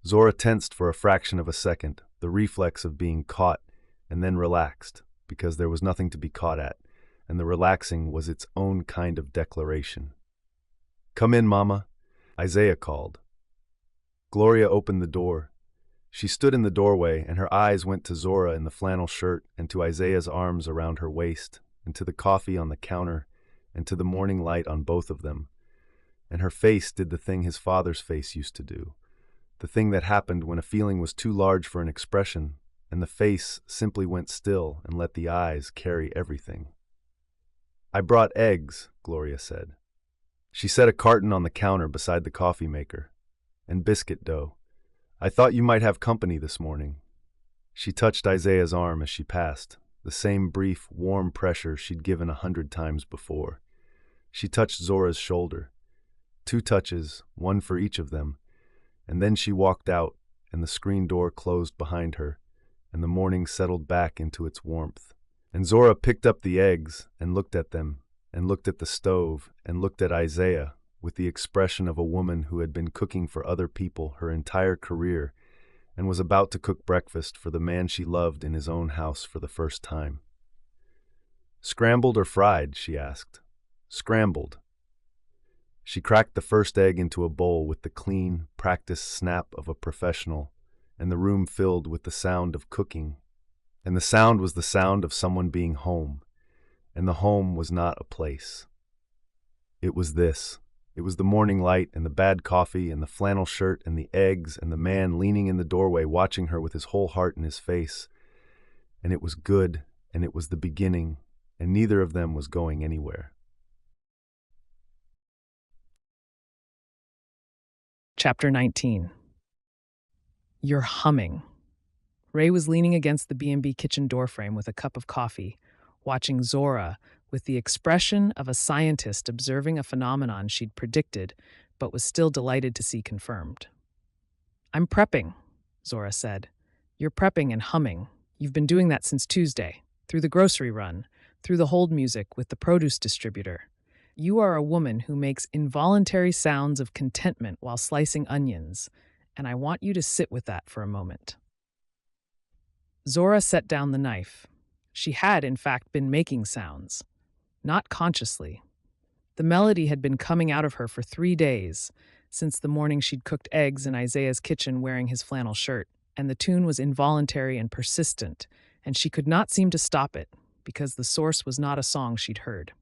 Zora tensed for a fraction of a second, the reflex of being caught, and then relaxed, because there was nothing to be caught at, and the relaxing was its own kind of declaration. "Come in, Mama," Isaiah called. Gloria opened the door. She stood in the doorway, and her eyes went to Zora in the flannel shirt, and to Isaiah's arms around her waist, and to the coffee on the counter, and to the morning light on both of them. And her face did the thing his father's face used to do, the thing that happened when a feeling was too large for an expression, and the face simply went still and let the eyes carry everything. "I brought eggs," Gloria said. She set a carton on the counter beside the coffee maker, and biscuit dough. "I thought you might have company this morning." She touched Isaiah's arm as she passed, the same brief, warm pressure she'd given 100 times before. She touched Zora's shoulder. 2 touches, 1 for each of them, and then she walked out, and the screen door closed behind her, and the morning settled back into its warmth. And Zora picked up the eggs and looked at them, and looked at the stove, and looked at Isaiah, with the expression of a woman who had been cooking for other people her entire career and was about to cook breakfast for the man she loved in his own house for the first time. "Scrambled or fried?" she asked. "Scrambled." She cracked the first egg into a bowl with the clean, practiced snap of a professional, and the room filled with the sound of cooking. And the sound was the sound of someone being home, and the home was not a place. It was this. It was the morning light and the bad coffee and the flannel shirt and the eggs and the man leaning in the doorway watching her with his whole heart in his face. And it was good, and it was the beginning, and neither of them was going anywhere. Chapter 19. You're humming. Ray was leaning against the B&B kitchen doorframe with a cup of coffee, watching Zora with the expression of a scientist observing a phenomenon she'd predicted but was still delighted to see confirmed. "I'm prepping," Zora said. "You're prepping and humming. You've been doing that since Tuesday, through the grocery run, through the hold music with the produce distributor. You are a woman who makes involuntary sounds of contentment while slicing onions, and I want you to sit with that for a moment." Zora set down the knife. She had, in fact, been making sounds. Not consciously. The melody had been coming out of her for 3 days, since the morning she'd cooked eggs in Isaiah's kitchen wearing his flannel shirt, and the tune was involuntary and persistent, and she could not seem to stop it, because the source was not a song she'd heard.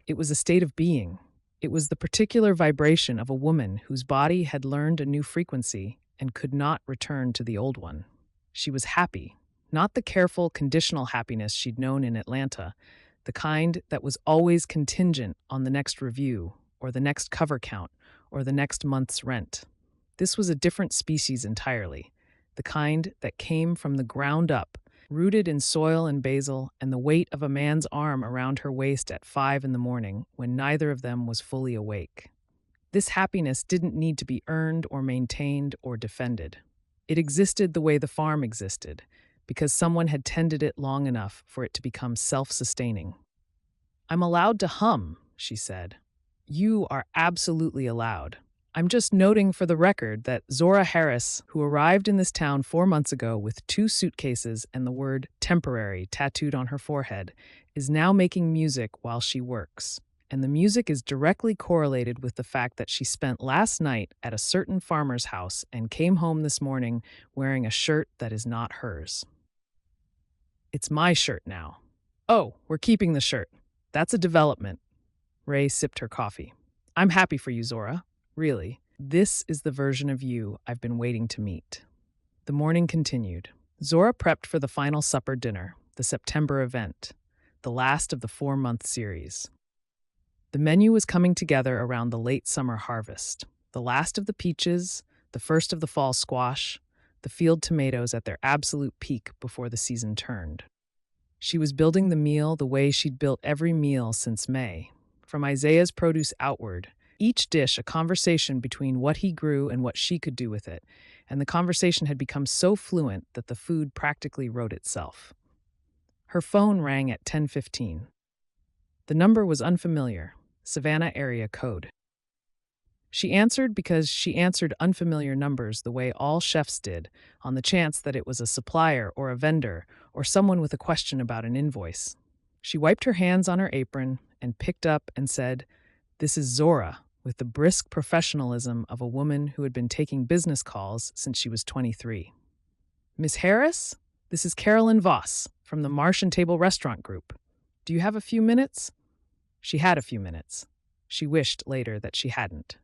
It was a state of being. It was the particular vibration of a woman whose body had learned a new frequency and could not return to the old one. She was happy, not the careful, conditional happiness she'd known in Atlanta, the kind that was always contingent on the next review, or the next cover count, or the next month's rent. This was a different species entirely, the kind that came from the ground up, rooted in soil and basil and the weight of a man's arm around her waist at 5 in the morning when neither of them was fully awake. This happiness didn't need to be earned or maintained or defended. It existed the way the farm existed, because someone had tended it long enough for it to become self-sustaining. "I'm allowed to hum," she said. "You are absolutely allowed. I'm just noting for the record that Zora Harris, who arrived in this town 4 months ago with 2 suitcases and the word temporary tattooed on her forehead, is now making music while she works. And the music is directly correlated with the fact that she spent last night at a certain farmer's house and came home this morning wearing a shirt that is not hers. It's my shirt now. Oh, we're keeping the shirt. That's a development." Ray sipped her coffee. "I'm happy for you, Zora. Really. This is the version of you I've been waiting to meet. The morning continued. Zora prepped for the final supper dinner, the September event, the last of the 4-month series. The menu was coming together around the late summer harvest, the last of the peaches, the first of the fall squash, the field tomatoes at their absolute peak before the season turned. She was building the meal the way she'd built every meal since May, from Isaiah's produce outward, each dish a conversation between what he grew and what she could do with it, and the conversation had become so fluent that the food practically wrote itself. Her phone rang at 10:15. The number was unfamiliar, Savannah area code. She answered because she answered unfamiliar numbers the way all chefs did, on the chance that it was a supplier or a vendor or someone with a question about an invoice. She wiped her hands on her apron and picked up and said, "This is Zora," with the brisk professionalism of a woman who had been taking business calls since she was 23. "Miss Harris, this is Carolyn Voss from the Marsh and Table Restaurant Group. Do you have a few minutes?" She had a few minutes. She wished later that she hadn't.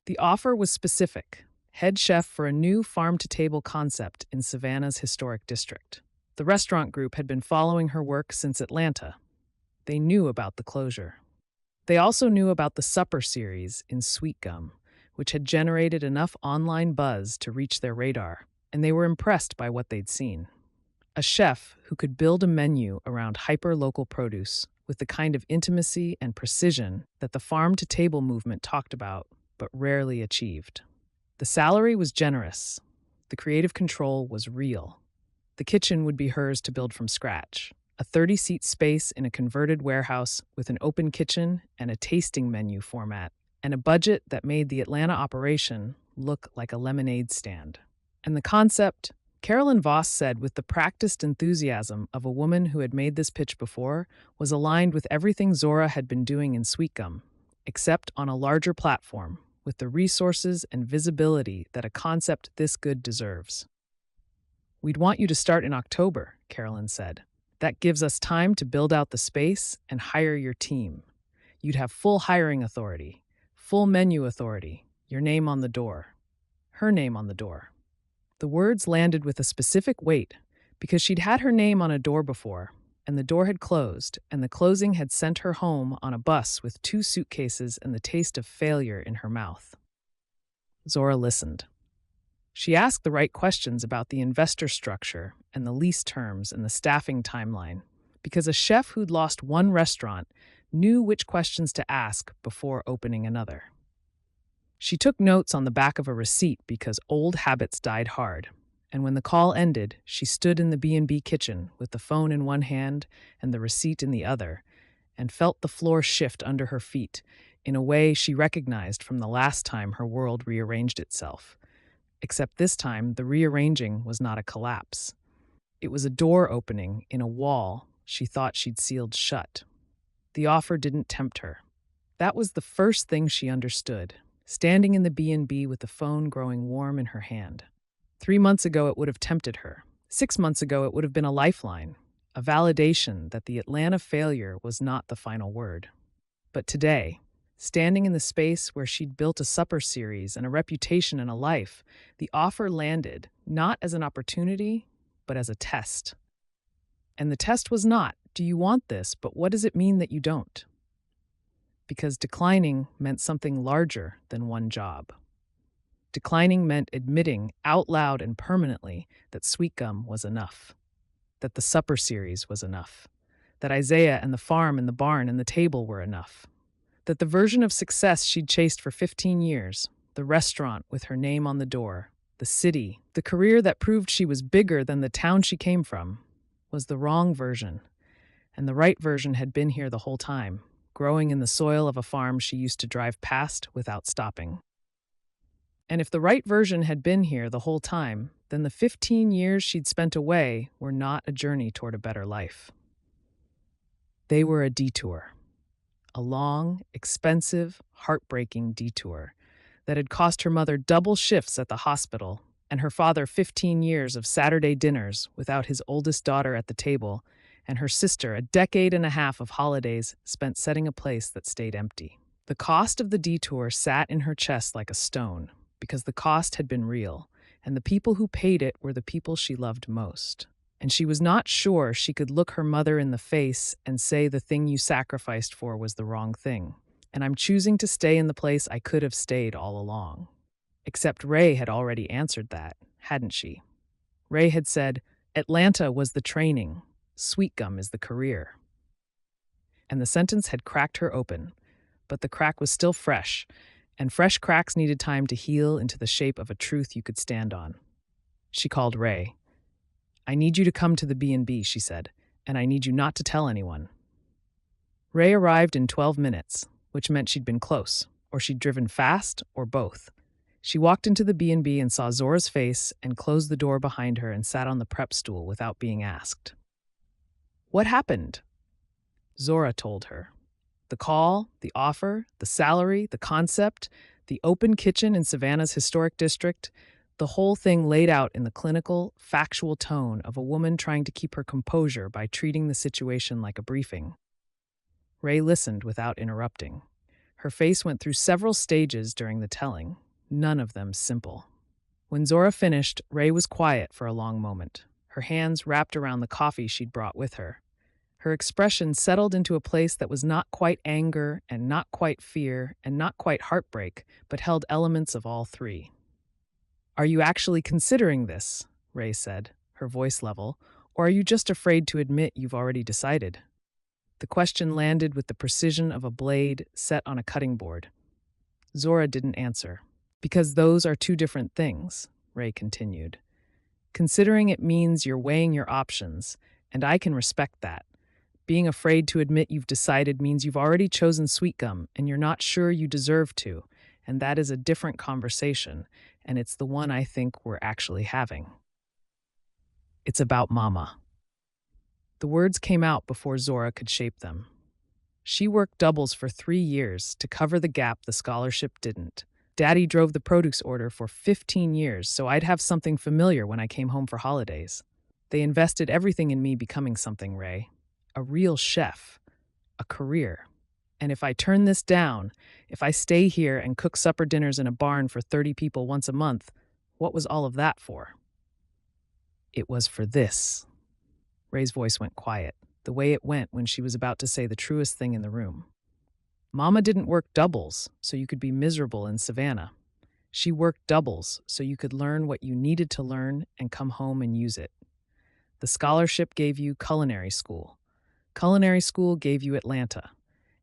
The offer was specific: head chef for a new farm-to-table concept in Savannah's historic district. The restaurant group had been following her work since Atlanta. They knew about the closure. They also knew about the supper series in Sweetgum, which had generated enough online buzz to reach their radar, and they were impressed by what they'd seen. A chef who could build a menu around hyper-local produce with the kind of intimacy and precision that the farm-to-table movement talked about but rarely achieved. The salary was generous. The creative control was real. The kitchen would be hers to build from scratch. A 30-seat space in a converted warehouse with an open kitchen and a tasting menu format, and a budget that made the Atlanta operation look like a lemonade stand. And the concept, Carolyn Voss said with the practiced enthusiasm of a woman who had made this pitch before, was aligned with everything Zora had been doing in Sweetgum, except on a larger platform, with the resources and visibility that a concept this good deserves. "We'd want you to start in October," Carolyn said. "That gives us time to build out the space and hire your team. You'd have full hiring authority, full menu authority, your name on the door." Her name on the door. The words landed with a specific weight because she'd had her name on a door before, and the door had closed, and the closing had sent her home on a bus with 2 suitcases and the taste of failure in her mouth. Zora listened. She asked the right questions about the investor structure and the lease terms and the staffing timeline, because a chef who'd lost one restaurant knew which questions to ask before opening another. She took notes on the back of a receipt because old habits died hard, and when the call ended, she stood in the B&B kitchen with the phone in one hand and the receipt in the other, and felt the floor shift under her feet in a way she recognized from the last time her world rearranged itself. Except this time, the rearranging was not a collapse. It was a door opening in a wall she thought she'd sealed shut. The offer didn't tempt her. That was the first thing she understood, standing in the B&B with the phone growing warm in her hand. 3 months ago, it would have tempted her. 6 months ago, it would have been a lifeline, a validation that the Atlanta failure was not the final word. But today, standing in the space where she'd built a supper series and a reputation and a life, the offer landed not as an opportunity, but as a test. And the test was not, "Do you want this, but what does it mean that you don't?" Because declining meant something larger than one job. Declining meant admitting out loud and permanently that Sweetgum was enough, that the supper series was enough, that Isaiah and the farm and the barn and the table were enough, that the version of success she'd chased for 15 years, the restaurant with her name on the door, the city, the career that proved she was bigger than the town she came from, was the wrong version, and the right version had been here the whole time, growing in the soil of a farm she used to drive past without stopping. And if the right version had been here the whole time, then the 15 years she'd spent away were not a journey toward a better life. They were a detour. A long, expensive, heartbreaking detour that had cost her mother double shifts at the hospital and her father 15 years of Saturday dinners without his oldest daughter at the table, and her sister a decade and a half of holidays spent setting a place that stayed empty. The cost of the detour sat in her chest like a stone. because the cost had been real, and the people who paid it were the people she loved most. And she was not sure she could look her mother in the face and say the thing you sacrificed for was the wrong thing. And I'm choosing to stay in the place I could have stayed all along. Except Ray had already answered that, hadn't she? Ray had said, Atlanta was the training, Sweetgum is the career. And the sentence had cracked her open, but the crack was still fresh, and fresh cracks needed time to heal into the shape of a truth you could stand on. She called Ray. I need you to come to the B&B, she said, and I need you not to tell anyone. Ray arrived in 12 minutes, which meant she'd been close, or she'd driven fast, or both. She walked into the B&B and saw Zora's face and closed the door behind her and sat on the prep stool without being asked. What happened? Zora told her. The call, the offer, the salary, the concept, the open kitchen in Savannah's historic district, the whole thing laid out in the clinical, factual tone of a woman trying to keep her composure by treating the situation like a briefing. Ray listened without interrupting. Her face went through several stages during the telling, none of them simple. When Zora finished, Ray was quiet for a long moment, her hands wrapped around the coffee she'd brought with her. Her expression settled into a place that was not quite anger and not quite fear and not quite heartbreak, but held elements of all three. Are you actually considering this? Ray said, her voice level, or are you just afraid to admit you've already decided? The question landed with the precision of a blade set on a cutting board. Zora didn't answer. Because those are two different things, Ray continued. Considering it means you're weighing your options, and I can respect that. Being afraid to admit you've decided means you've already chosen Sweetgum and you're not sure you deserve to, and that is a different conversation, and it's the one I think we're actually having. It's about Mama. The words came out before Zora could shape them. She worked doubles for 3 years to cover the gap the scholarship didn't. Daddy drove the produce order for 15 years, so I'd have something familiar when I came home for holidays. They invested everything in me becoming something, Ray. A real chef. A career. And if I turn this down, if I stay here and cook supper dinners in a barn for 30 people once a month, what was all of that for? It was for this. Ray's voice went quiet, the way it went when she was about to say the truest thing in the room. Mama didn't work doubles so you could be miserable in Savannah. She worked doubles so you could learn what you needed to learn and come home and use it. The scholarship gave you culinary school. Culinary school gave you Atlanta.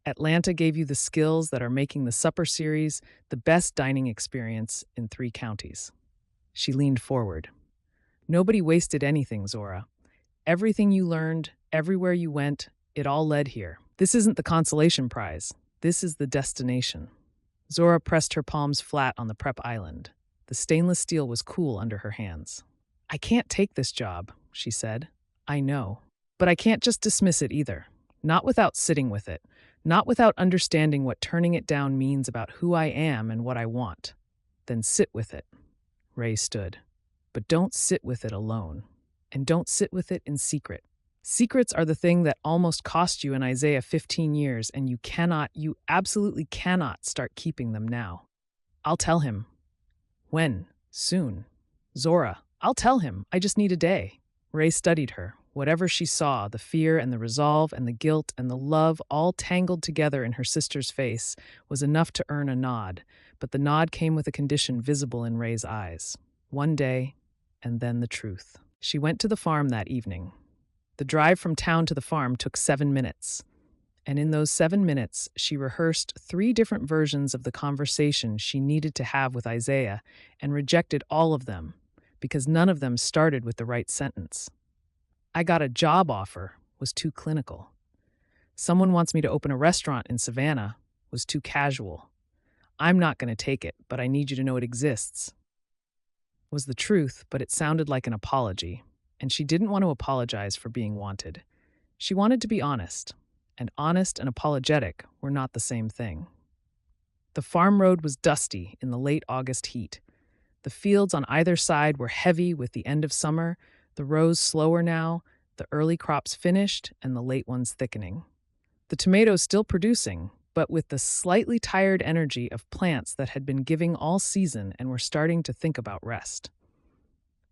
Atlanta gave you the skills that are making the supper series the best dining experience in 3 counties. She leaned forward. Nobody wasted anything, Zora. Everything you learned, everywhere you went, it all led here. This isn't the consolation prize. This is the destination. Zora pressed her palms flat on the prep island. The stainless steel was cool under her hands. I can't take this job, she said. I know. But I can't just dismiss it either. Not without sitting with it. Not without understanding what turning it down means about who I am and what I want. Then sit with it. Ray stood. But don't sit with it alone. And don't sit with it in secret. Secrets are the thing that almost cost you in Isaiah 15 years, and you absolutely cannot start keeping them now. I'll tell him. When? Soon. Zora, I'll tell him. I just need a day. Ray studied her. Whatever she saw, the fear and the resolve and the guilt and the love all tangled together in her sister's face was enough to earn a nod, but the nod came with a condition visible in Ray's eyes. One day, and then the truth. She went to the farm that evening. The drive from town to the farm took 7 minutes. And in those 7 minutes, she rehearsed 3 different versions of the conversation she needed to have with Isaiah and rejected all of them because none of them started with the right sentence. I got a job offer was too clinical. Someone wants me to open a restaurant in Savannah was too casual. I'm not going to take it, but I need you to know it exists. Was the truth, but it sounded like an apology, and she didn't want to apologize for being wanted. She wanted to be honest, and honest and apologetic were not the same thing. The farm road was dusty in the late August heat. The fields on either side were heavy with the end of summer, the rows slower now, the early crops finished, and the late ones thickening. The tomatoes still producing, but with the slightly tired energy of plants that had been giving all season and were starting to think about rest.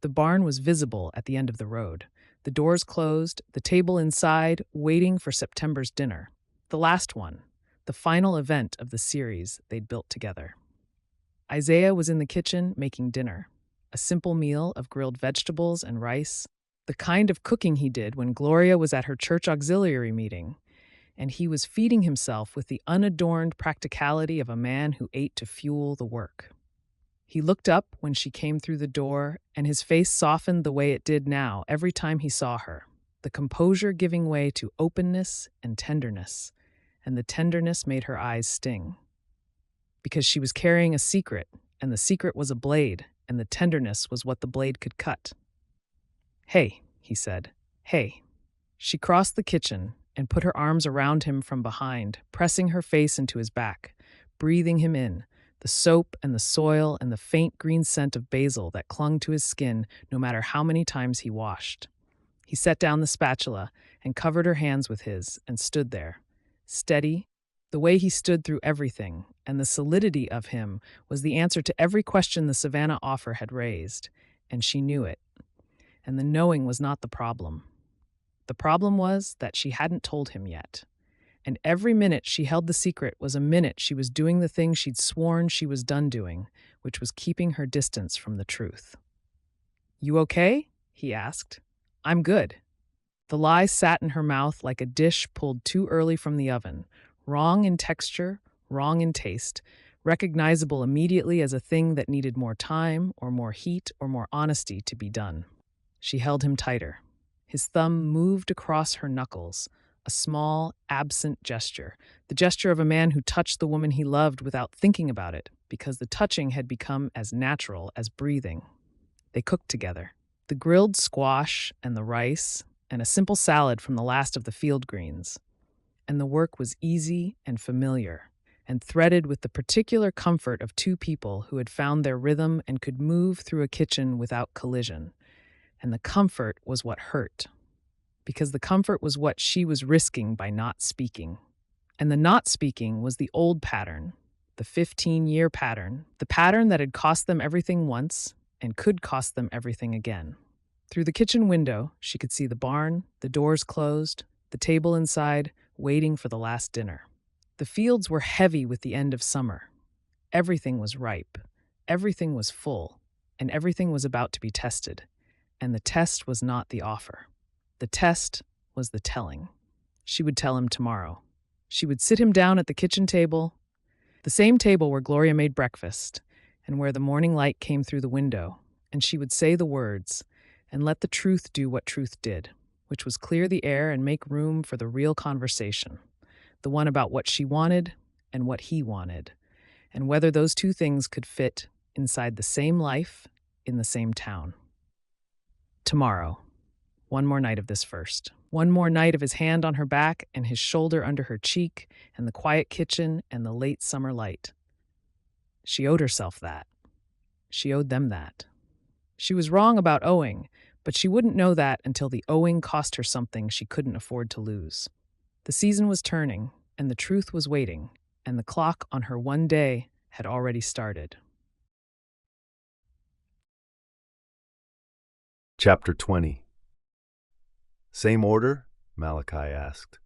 The barn was visible at the end of the road, the doors closed, the table inside, waiting for September's dinner. The last one, the final event of the series they'd built together. Isaiah was in the kitchen making dinner, a simple meal of grilled vegetables and rice, the kind of cooking he did when Gloria was at her church auxiliary meeting, and he was feeding himself with the unadorned practicality of a man who ate to fuel the work. He looked up when she came through the door, and his face softened the way it did now every time he saw her, the composure giving way to openness and tenderness, and the tenderness made her eyes sting. Because she was carrying a secret, and the secret was a blade, and the tenderness was what the blade could cut. "Hey," he said. "Hey." She crossed the kitchen and put her arms around him from behind, pressing her face into his back, breathing him in, the soap and the soil and the faint green scent of basil that clung to his skin no matter how many times he washed. He set down the spatula and covered her hands with his and stood there, steady, the way he stood through everything, and the solidity of him was the answer to every question the Savannah offer had raised, and she knew it. And the knowing was not the problem. The problem was that she hadn't told him yet. And every minute she held the secret was a minute she was doing the thing she'd sworn she was done doing, which was keeping her distance from the truth. "You okay?" he asked. "I'm good." The lie sat in her mouth like a dish pulled too early from the oven, wrong in texture, wrong in taste, recognizable immediately as a thing that needed more time or more heat or more honesty to be done. She held him tighter. His thumb moved across her knuckles, a small, absent gesture, the gesture of a man who touched the woman he loved without thinking about it, because the touching had become as natural as breathing. They cooked together. The grilled squash and the rice, and a simple salad from the last of the field greens. And the work was easy and familiar, and threaded with the particular comfort of two people who had found their rhythm and could move through a kitchen without collision. And the comfort was what hurt, because the comfort was what she was risking by not speaking. And the not speaking was the old pattern, the 15-year pattern, the pattern that had cost them everything once and could cost them everything again. Through the kitchen window, she could see the barn, the doors closed, the table inside, waiting for the last dinner. The fields were heavy with the end of summer. Everything was ripe, everything was full, and everything was about to be tested. And the test was not the offer. The test was the telling. She would tell him tomorrow. She would sit him down at the kitchen table, the same table where Gloria made breakfast, and where the morning light came through the window, and she would say the words, and let the truth do what truth did, which was clear the air and make room for the real conversation, the one about what she wanted and what he wanted, and whether those two things could fit inside the same life in the same town. Tomorrow. One more night of this first. One more night of his hand on her back and his shoulder under her cheek and the quiet kitchen and the late summer light. She owed herself that. She owed them that. She was wrong about owing, but she wouldn't know that until the owing cost her something she couldn't afford to lose. The season was turning, and the truth was waiting, and the clock on her one day had already started. Chapter 20. "Same order?" Malachi asked.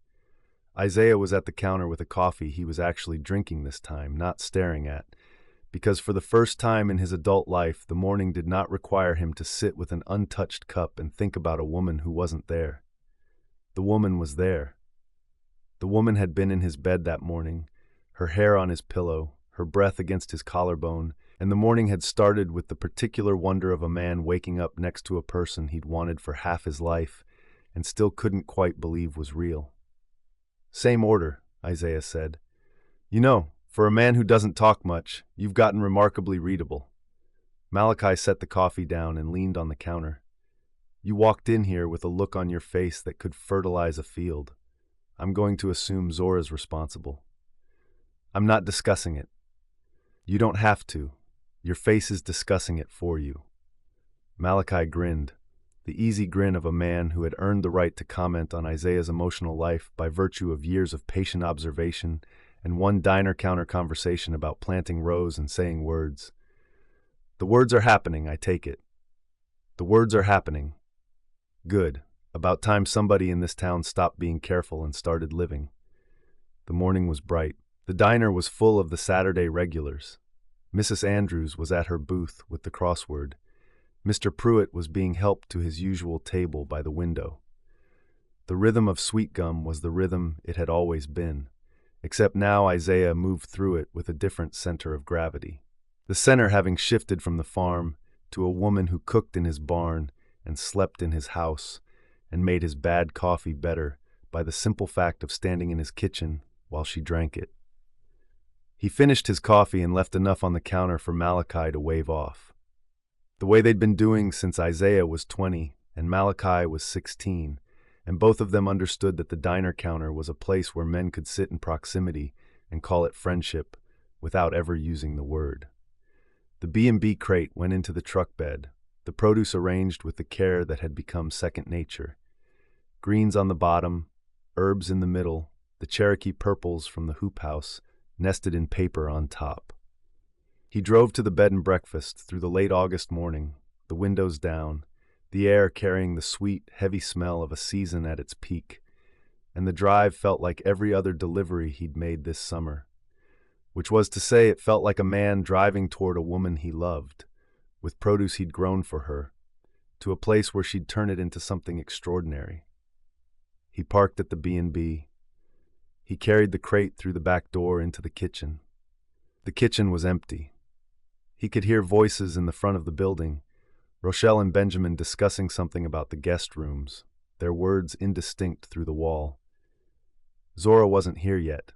Isaiah was at the counter with a coffee he was actually drinking this time, not staring at, because for the first time in his adult life, the morning did not require him to sit with an untouched cup and think about a woman who wasn't there. The woman was there. The woman had been in his bed that morning, her hair on his pillow, her breath against his collarbone, and the morning had started with the particular wonder of a man waking up next to a person he'd wanted for half his life and still couldn't quite believe was real. "Same order," Isaiah said. "You know, for a man who doesn't talk much, you've gotten remarkably readable." Malachi set the coffee down and leaned on the counter. "You walked in here with a look on your face that could fertilize a field. I'm going to assume Zora's responsible." "I'm not discussing it." "You don't have to. Your face is discussing it for you." Malachi grinned, the easy grin of a man who had earned the right to comment on Isaiah's emotional life by virtue of years of patient observation and one diner counter conversation about planting rows and saying words. The words are happening, I take it. The words are happening. Good. About time somebody in this town stopped being careful and started living. The morning was bright. The diner was full of the Saturday regulars. Mrs. Andrews was at her booth with the crossword. Mr. Pruitt was being helped to his usual table by the window. The rhythm of Sweetgum was the rhythm it had always been, except now Isaiah moved through it with a different center of gravity. The center having shifted from the farm to a woman who cooked in his barn and slept in his house and made his bad coffee better by the simple fact of standing in his kitchen while she drank it. He finished his coffee and left enough on the counter for Malachi to wave off. The way they'd been doing since Isaiah was 20 and Malachi was 16, and both of them understood that the diner counter was a place where men could sit in proximity and call it friendship without ever using the word. The B&B crate went into the truck bed, the produce arranged with the care that had become second nature. Greens on the bottom, herbs in the middle, the Cherokee purples from the hoop house nested in paper on top. He drove to the bed and breakfast through the late August morning, the windows down, the air carrying the sweet, heavy smell of a season at its peak, and the drive felt like every other delivery he'd made this summer, which was to say it felt like a man driving toward a woman he loved, with produce he'd grown for her, to a place where she'd turn it into something extraordinary. He parked at the B&B. He carried the crate through the back door into the kitchen. The kitchen was empty. He could hear voices in the front of the building, Rochelle and Benjamin discussing something about the guest rooms, their words indistinct through the wall. Zora wasn't here yet.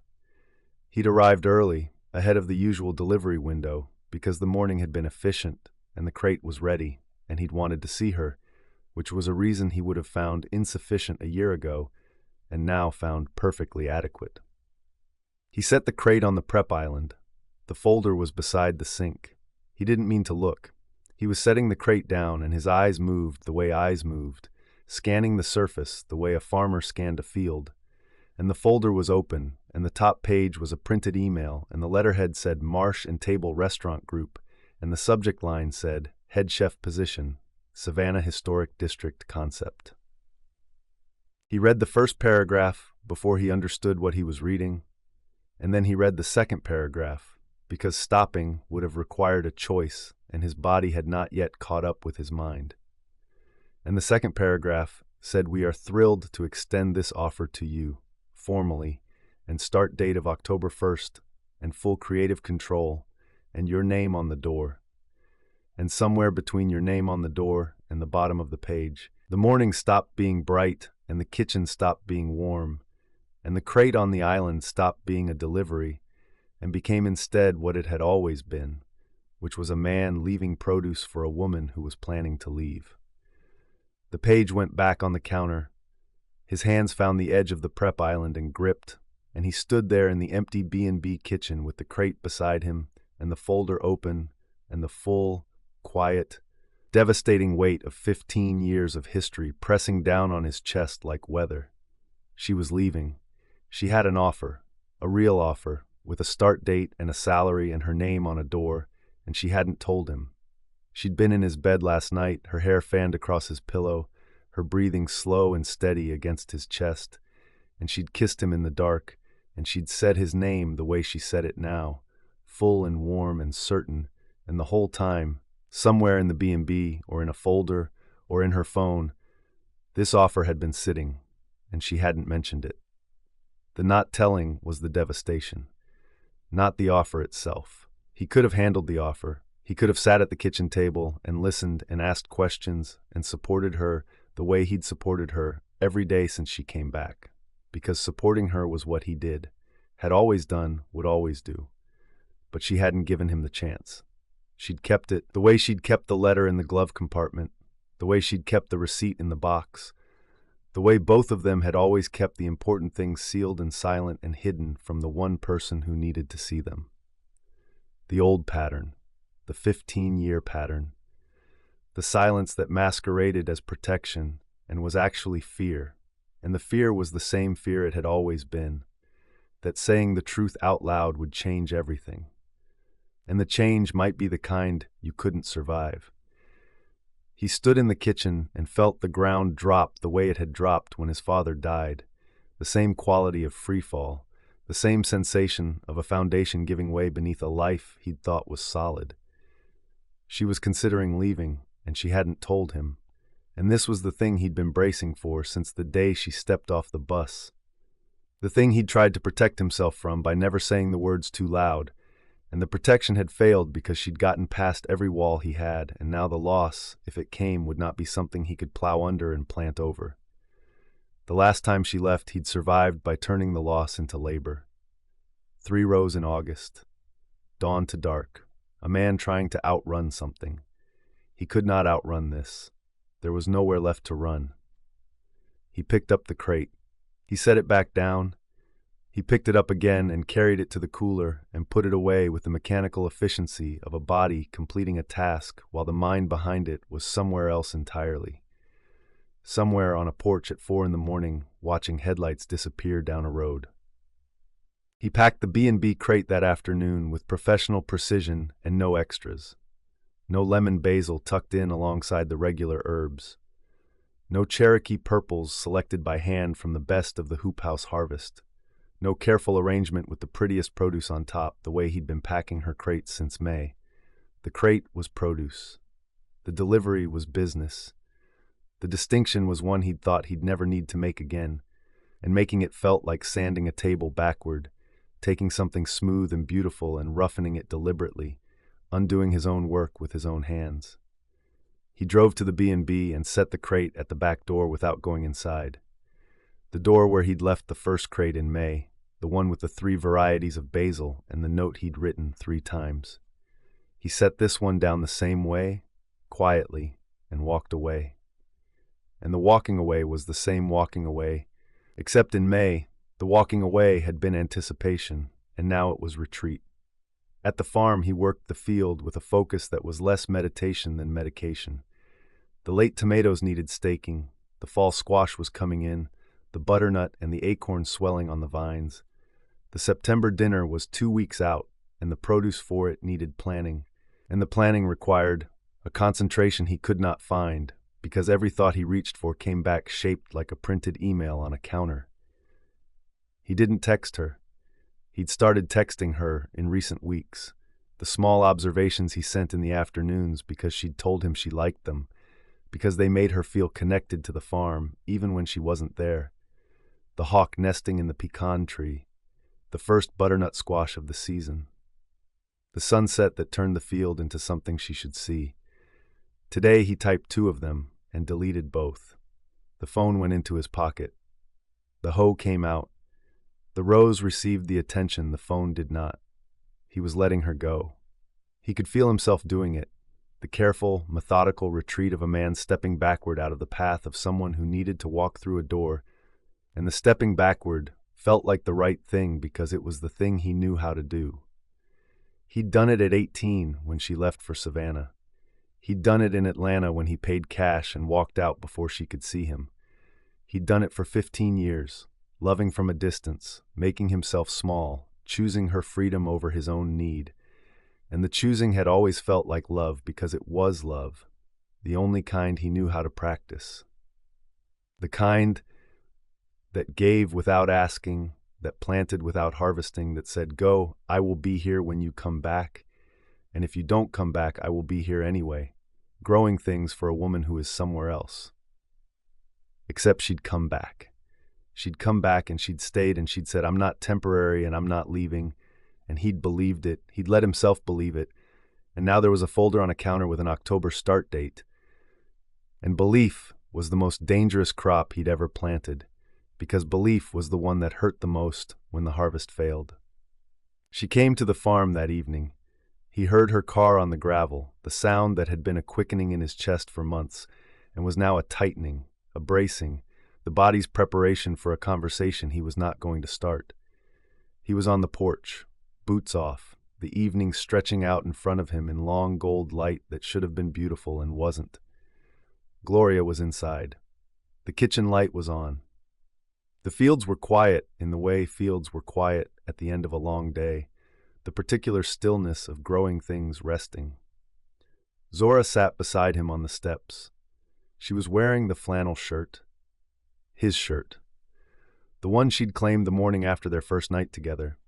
He'd arrived early, ahead of the usual delivery window, because the morning had been efficient and the crate was ready, and he'd wanted to see her, which was a reason he would have found insufficient a year ago and now found perfectly adequate. He set the crate on the prep island. The folder was beside the sink. He didn't mean to look. He was setting the crate down, and his eyes moved the way eyes moved, scanning the surface the way a farmer scanned a field. And the folder was open, and the top page was a printed email, and the letterhead said Marsh and Table Restaurant Group, and the subject line said Head Chef Position, Savannah Historic District Concept. He read the first paragraph before he understood what he was reading, and then he read the second paragraph, because stopping would have required a choice, and his body had not yet caught up with his mind. And the second paragraph said, "We are thrilled to extend this offer to you, formally, and start date of October 1st, and full creative control, and your name on the door." And somewhere between your name on the door and the bottom of the page, the morning stopped being bright, and the kitchen stopped being warm, and the crate on the island stopped being a delivery, and became instead what it had always been, which was a man leaving produce for a woman who was planning to leave. The page went back on the counter. His hands found the edge of the prep island and gripped, and he stood there in the empty B&B kitchen with the crate beside him and the folder open and the full, quiet, devastating weight of 15 years of history pressing down on his chest like weather. She was leaving. She had an offer, a real offer, with a start date and a salary and her name on a door, and she hadn't told him. She'd been in his bed last night, her hair fanned across his pillow, her breathing slow and steady against his chest, and she'd kissed him in the dark, and she'd said his name the way she said it now, full and warm and certain, and the whole time, somewhere in the B&B or in a folder or in her phone, this offer had been sitting, and she hadn't mentioned it. The not telling was the devastation, not the offer itself. He could have handled the offer. He could have sat at the kitchen table and listened and asked questions and supported her the way he'd supported her every day since she came back, because supporting her was what he did, had always done, would always do. But she hadn't given him the chance. She'd kept it the way she'd kept the letter in the glove compartment, the way she'd kept the receipt in the box, the way both of them had always kept the important things sealed and silent and hidden from the one person who needed to see them. The old pattern, the 15-year pattern, the silence that masqueraded as protection and was actually fear, and the fear was the same fear it had always been, that saying the truth out loud would change everything. And the change might be the kind you couldn't survive. He stood in the kitchen and felt the ground drop the way it had dropped when his father died, the same quality of freefall, the same sensation of a foundation giving way beneath a life he'd thought was solid. She was considering leaving, and she hadn't told him, and this was the thing he'd been bracing for since the day she stepped off the bus. The thing he'd tried to protect himself from by never saying the words too loud, and the protection had failed because she'd gotten past every wall he had, and now the loss, if it came, would not be something he could plow under and plant over. The last time she left, he'd survived by turning the loss into labor. 3 rows in August. Dawn to dark. A man trying to outrun something. He could not outrun this. There was nowhere left to run. He picked up the crate. He set it back down. He picked it up again and carried it to the cooler and put it away with the mechanical efficiency of a body completing a task while the mind behind it was somewhere else entirely. Somewhere on a porch at 4 a.m, watching headlights disappear down a road. He packed the B&B crate that afternoon with professional precision and no extras. No lemon basil tucked in alongside the regular herbs. No Cherokee purples selected by hand from the best of the hoop house harvest. No careful arrangement with the prettiest produce on top, the way he'd been packing her crates since May. The crate was produce. The delivery was business. The distinction was one he'd thought he'd never need to make again, and making it felt like sanding a table backward, taking something smooth and beautiful and roughening it deliberately, undoing his own work with his own hands. He drove to the B&B and set the crate at the back door without going inside. The door where he'd left the first crate in May, the one with the 3 varieties of basil and the note he'd written 3 times. He set this one down the same way, quietly, and walked away. And the walking away was the same walking away, except in May, the walking away had been anticipation, and now it was retreat. At the farm, he worked the field with a focus that was less meditation than medication. The late tomatoes needed staking, the fall squash was coming in, the butternut and the acorn swelling on the vines. The September dinner was 2 weeks out, and the produce for it needed planning, and the planning required a concentration he could not find, because every thought he reached for came back shaped like a printed email on a counter. He didn't text her. He'd started texting her in recent weeks, the small observations he sent in the afternoons because she'd told him she liked them, because they made her feel connected to the farm even when she wasn't there. The hawk nesting in the pecan tree, the first butternut squash of the season. The sunset that turned the field into something she should see. Today he typed 2 of them and deleted both. The phone went into his pocket. The hoe came out. The rose received the attention the phone did not. He was letting her go. He could feel himself doing it, the careful, methodical retreat of a man stepping backward out of the path of someone who needed to walk through a door, and the stepping backward felt like the right thing because it was the thing he knew how to do. He'd done it at 18 when she left for Savannah. He'd done it in Atlanta when he paid cash and walked out before she could see him. He'd done it for 15 years, loving from a distance, making himself small, choosing her freedom over his own need. And the choosing had always felt like love because it was love, the only kind he knew how to practice. The kind that gave without asking, that planted without harvesting, that said, "Go, I will be here when you come back, and if you don't come back, I will be here anyway, growing things for a woman who is somewhere else." Except she'd come back. She'd come back and she'd stayed and she'd said, "I'm not temporary and I'm not leaving," and he'd believed it. He'd let himself believe it, and now there was a folder on a counter with an October start date. And belief was the most dangerous crop he'd ever planted, because belief was the one that hurt the most when the harvest failed. She came to the farm that evening. He heard her car on the gravel, the sound that had been a quickening in his chest for months, and was now a tightening, a bracing, the body's preparation for a conversation he was not going to start. He was on the porch, boots off, the evening stretching out in front of him in long gold light that should have been beautiful and wasn't. Gloria was inside. The kitchen light was on. The fields were quiet in the way fields were quiet at the end of a long day, the particular stillness of growing things resting. Zora sat beside him on the steps. She was wearing the flannel shirt. His shirt. The one she'd claimed the morning after their first night together.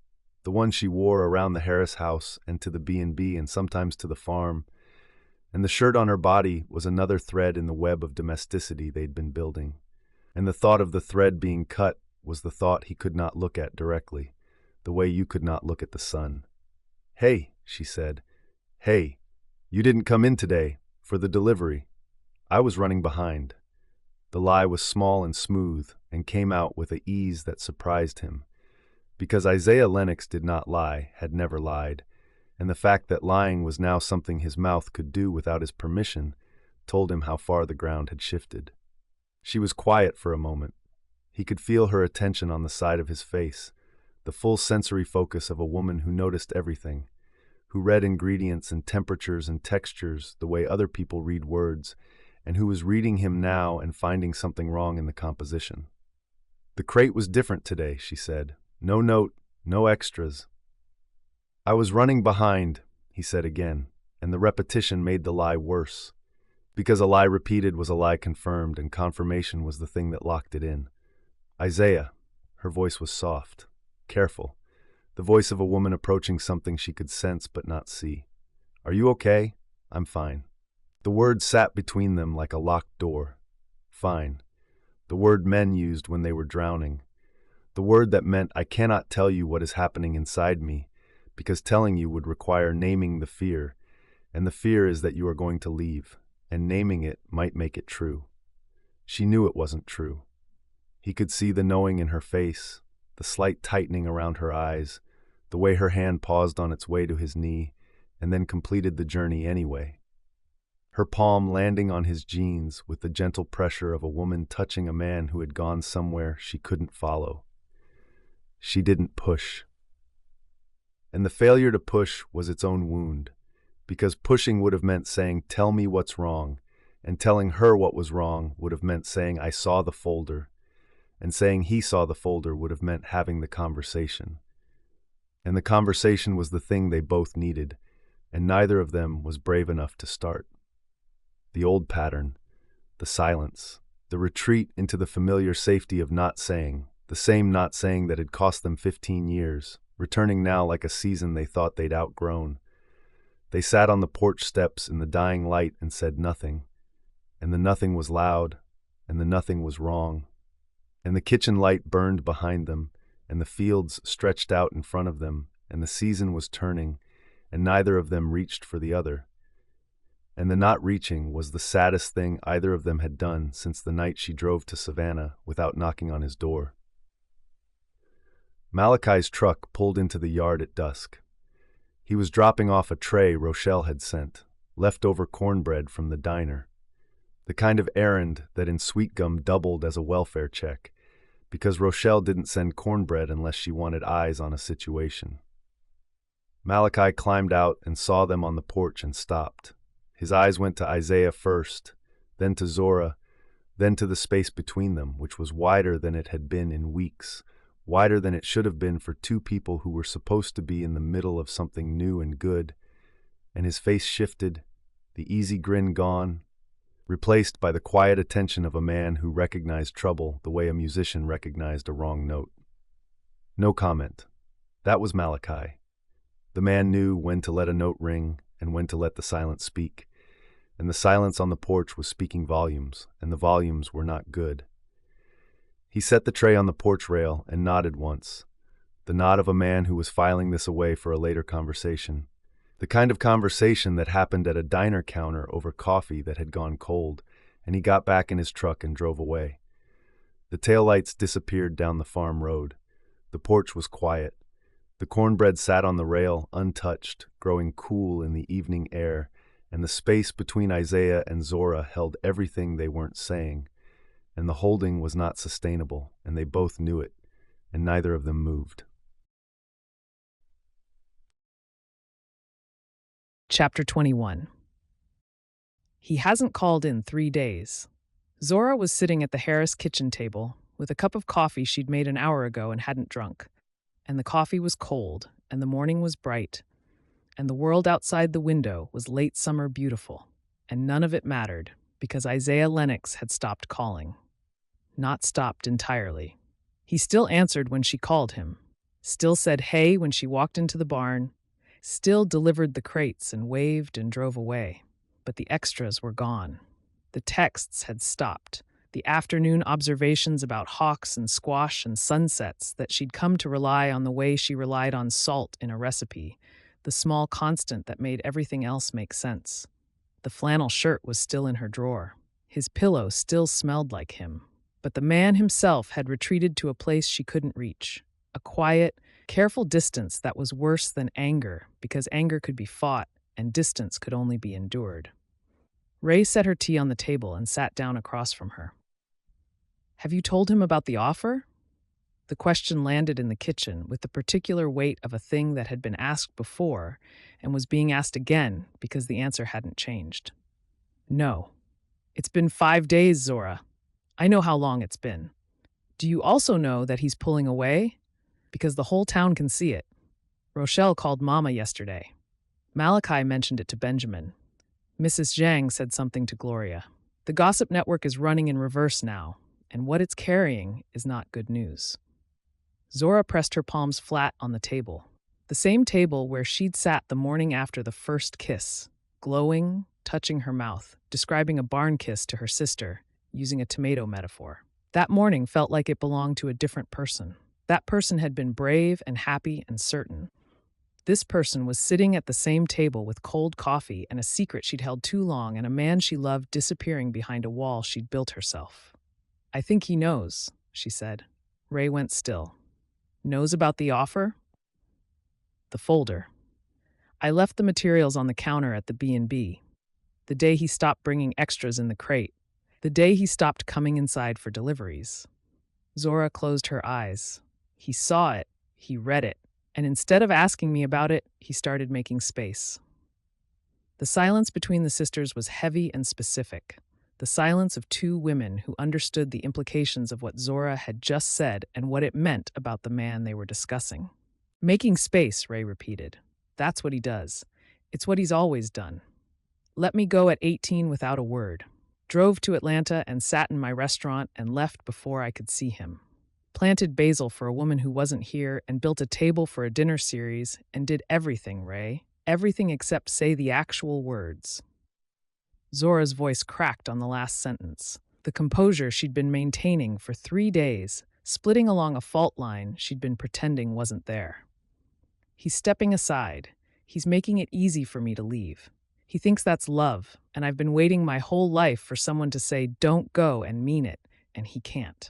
The one she wore around the Harris house and to the B&B and sometimes to the farm. And the shirt on her body was another thread in the web of domesticity they'd been building. And the thought of the thread being cut was the thought he could not look at directly, the way you could not look at the sun. "Hey," she said. "Hey, you didn't come in today, for the delivery." I was running behind. The lie was small and smooth, and came out with an ease that surprised him. Because Isaiah Lennox did not lie, had never lied, and the fact that lying was now something his mouth could do without his permission told him how far the ground had shifted. She was quiet for a moment. He could feel her attention on the side of his face, the full sensory focus of a woman who noticed everything, who read ingredients and temperatures and textures the way other people read words, and who was reading him now and finding something wrong in the composition. "The crate was different today," she said. "No note, no extras." "I was running behind," he said again, and the repetition made the lie worse. Because a lie repeated was a lie confirmed, and confirmation was the thing that locked it in. "Isaiah," her voice was soft, careful, the voice of a woman approaching something she could sense but not see. "Are you okay?" "I'm fine." The word sat between them like a locked door. Fine. The word men used when they were drowning. The word that meant I cannot tell you what is happening inside me, because telling you would require naming the fear, and the fear is that you are going to leave, and naming it might make it true. She knew it wasn't true. He could see the knowing in her face, the slight tightening around her eyes, the way her hand paused on its way to his knee, and then completed the journey anyway. Her palm landing on his jeans with the gentle pressure of a woman touching a man who had gone somewhere she couldn't follow. She didn't push. And the failure to push was its own wound, because pushing would have meant saying, "Tell me what's wrong," and telling her what was wrong would have meant saying, "I saw the folder," and saying he saw the folder would have meant having the conversation. And the conversation was the thing they both needed, and neither of them was brave enough to start. The old pattern, the silence, the retreat into the familiar safety of not saying, the same not saying that had cost them 15 years, returning now like a season they thought they'd outgrown. They sat on the porch steps in the dying light and said nothing, and the nothing was loud, and the nothing was wrong. And the kitchen light burned behind them, and the fields stretched out in front of them, and the season was turning, and neither of them reached for the other. And the not reaching was the saddest thing either of them had done since the night she drove to Savannah without knocking on his door. Malachi's truck pulled into the yard at dusk. He was dropping off a tray Rochelle had sent, leftover cornbread from the diner. The kind of errand that in Sweetgum doubled as a welfare check, because Rochelle didn't send cornbread unless she wanted eyes on a situation. Malachi climbed out and saw them on the porch and stopped. His eyes went to Isaiah first, then to Zora, then to the space between them, which was wider than it had been in weeks, wider than it should have been for two people who were supposed to be in the middle of something new and good. And his face shifted, the easy grin gone, replaced by the quiet attention of a man who recognized trouble the way a musician recognized a wrong note. No comment. That was Malachi. The man knew when to let a note ring and when to let the silence speak. And the silence on the porch was speaking volumes, and the volumes were not good. He set the tray on the porch rail and nodded once, the nod of a man who was filing this away for a later conversation, the kind of conversation that happened at a diner counter over coffee that had gone cold, and he got back in his truck and drove away. The taillights disappeared down the farm road. The porch was quiet. The cornbread sat on the rail, untouched, growing cool in the evening air, and the space between Isaiah and Zora held everything they weren't saying, and the holding was not sustainable, and they both knew it, and neither of them moved. Chapter 21. He hasn't called in 3 days. Zora was sitting at the Harris kitchen table, with a cup of coffee she'd made an hour ago and hadn't drunk. And the coffee was cold, and the morning was bright, and the world outside the window was late summer beautiful, and none of it mattered because Isaiah Lennox had stopped calling. Not stopped entirely. He still answered when she called him, still said hey when she walked into the barn, still delivered the crates and waved and drove away. But the extras were gone. The texts had stopped. The afternoon observations about hawks and squash and sunsets that she'd come to rely on the way she relied on salt in a recipe, the small constant that made everything else make sense. The flannel shirt was still in her drawer. His pillow still smelled like him. But the man himself had retreated to a place she couldn't reach, a quiet, careful distance that was worse than anger, because anger could be fought and distance could only be endured. Ray set her tea on the table and sat down across from her. "Have you told him about the offer?" The question landed in the kitchen with the particular weight of a thing that had been asked before and was being asked again because the answer hadn't changed. "No. It's been 5 days, Zora. I know how long it's been. Do you also know that he's pulling away? Because the whole town can see it. Rochelle called Mama yesterday. Malachi mentioned it to Benjamin. Mrs. Zhang said something to Gloria. The gossip network is running in reverse now, and what it's carrying is not good news." Zora pressed her palms flat on the table, the same table where she'd sat the morning after the first kiss, glowing, touching her mouth, describing a barn kiss to her sister, using a tomato metaphor. That morning felt like it belonged to a different person. That person had been brave and happy and certain. This person was sitting at the same table with cold coffee and a secret she'd held too long and a man she loved disappearing behind a wall she'd built herself. "I think he knows," she said. Ray went still. "Knows about the offer?" "The folder. I left the materials on the counter at the B&B. The day he stopped bringing extras in the crate. The day he stopped coming inside for deliveries." Zora closed her eyes. He saw it, he read it, and instead of asking me about it, he started making space. The silence between the sisters was heavy and specific, the silence of two women who understood the implications of what Zora had just said and what it meant about the man they were discussing. "Making space," Ray repeated. "That's what he does. It's what he's always done. Let me go at 18 without a word. Drove to Atlanta and sat in my restaurant and left before I could see him. Planted basil for a woman who wasn't here and built a table for a dinner series and did everything, Ray. Everything except say the actual words." Zora's voice cracked on the last sentence. The composure she'd been maintaining for 3 days, splitting along a fault line she'd been pretending wasn't there. "He's stepping aside. He's making it easy for me to leave. He thinks that's love, and I've been waiting my whole life for someone to say, 'Don't go,' and mean it, and he can't."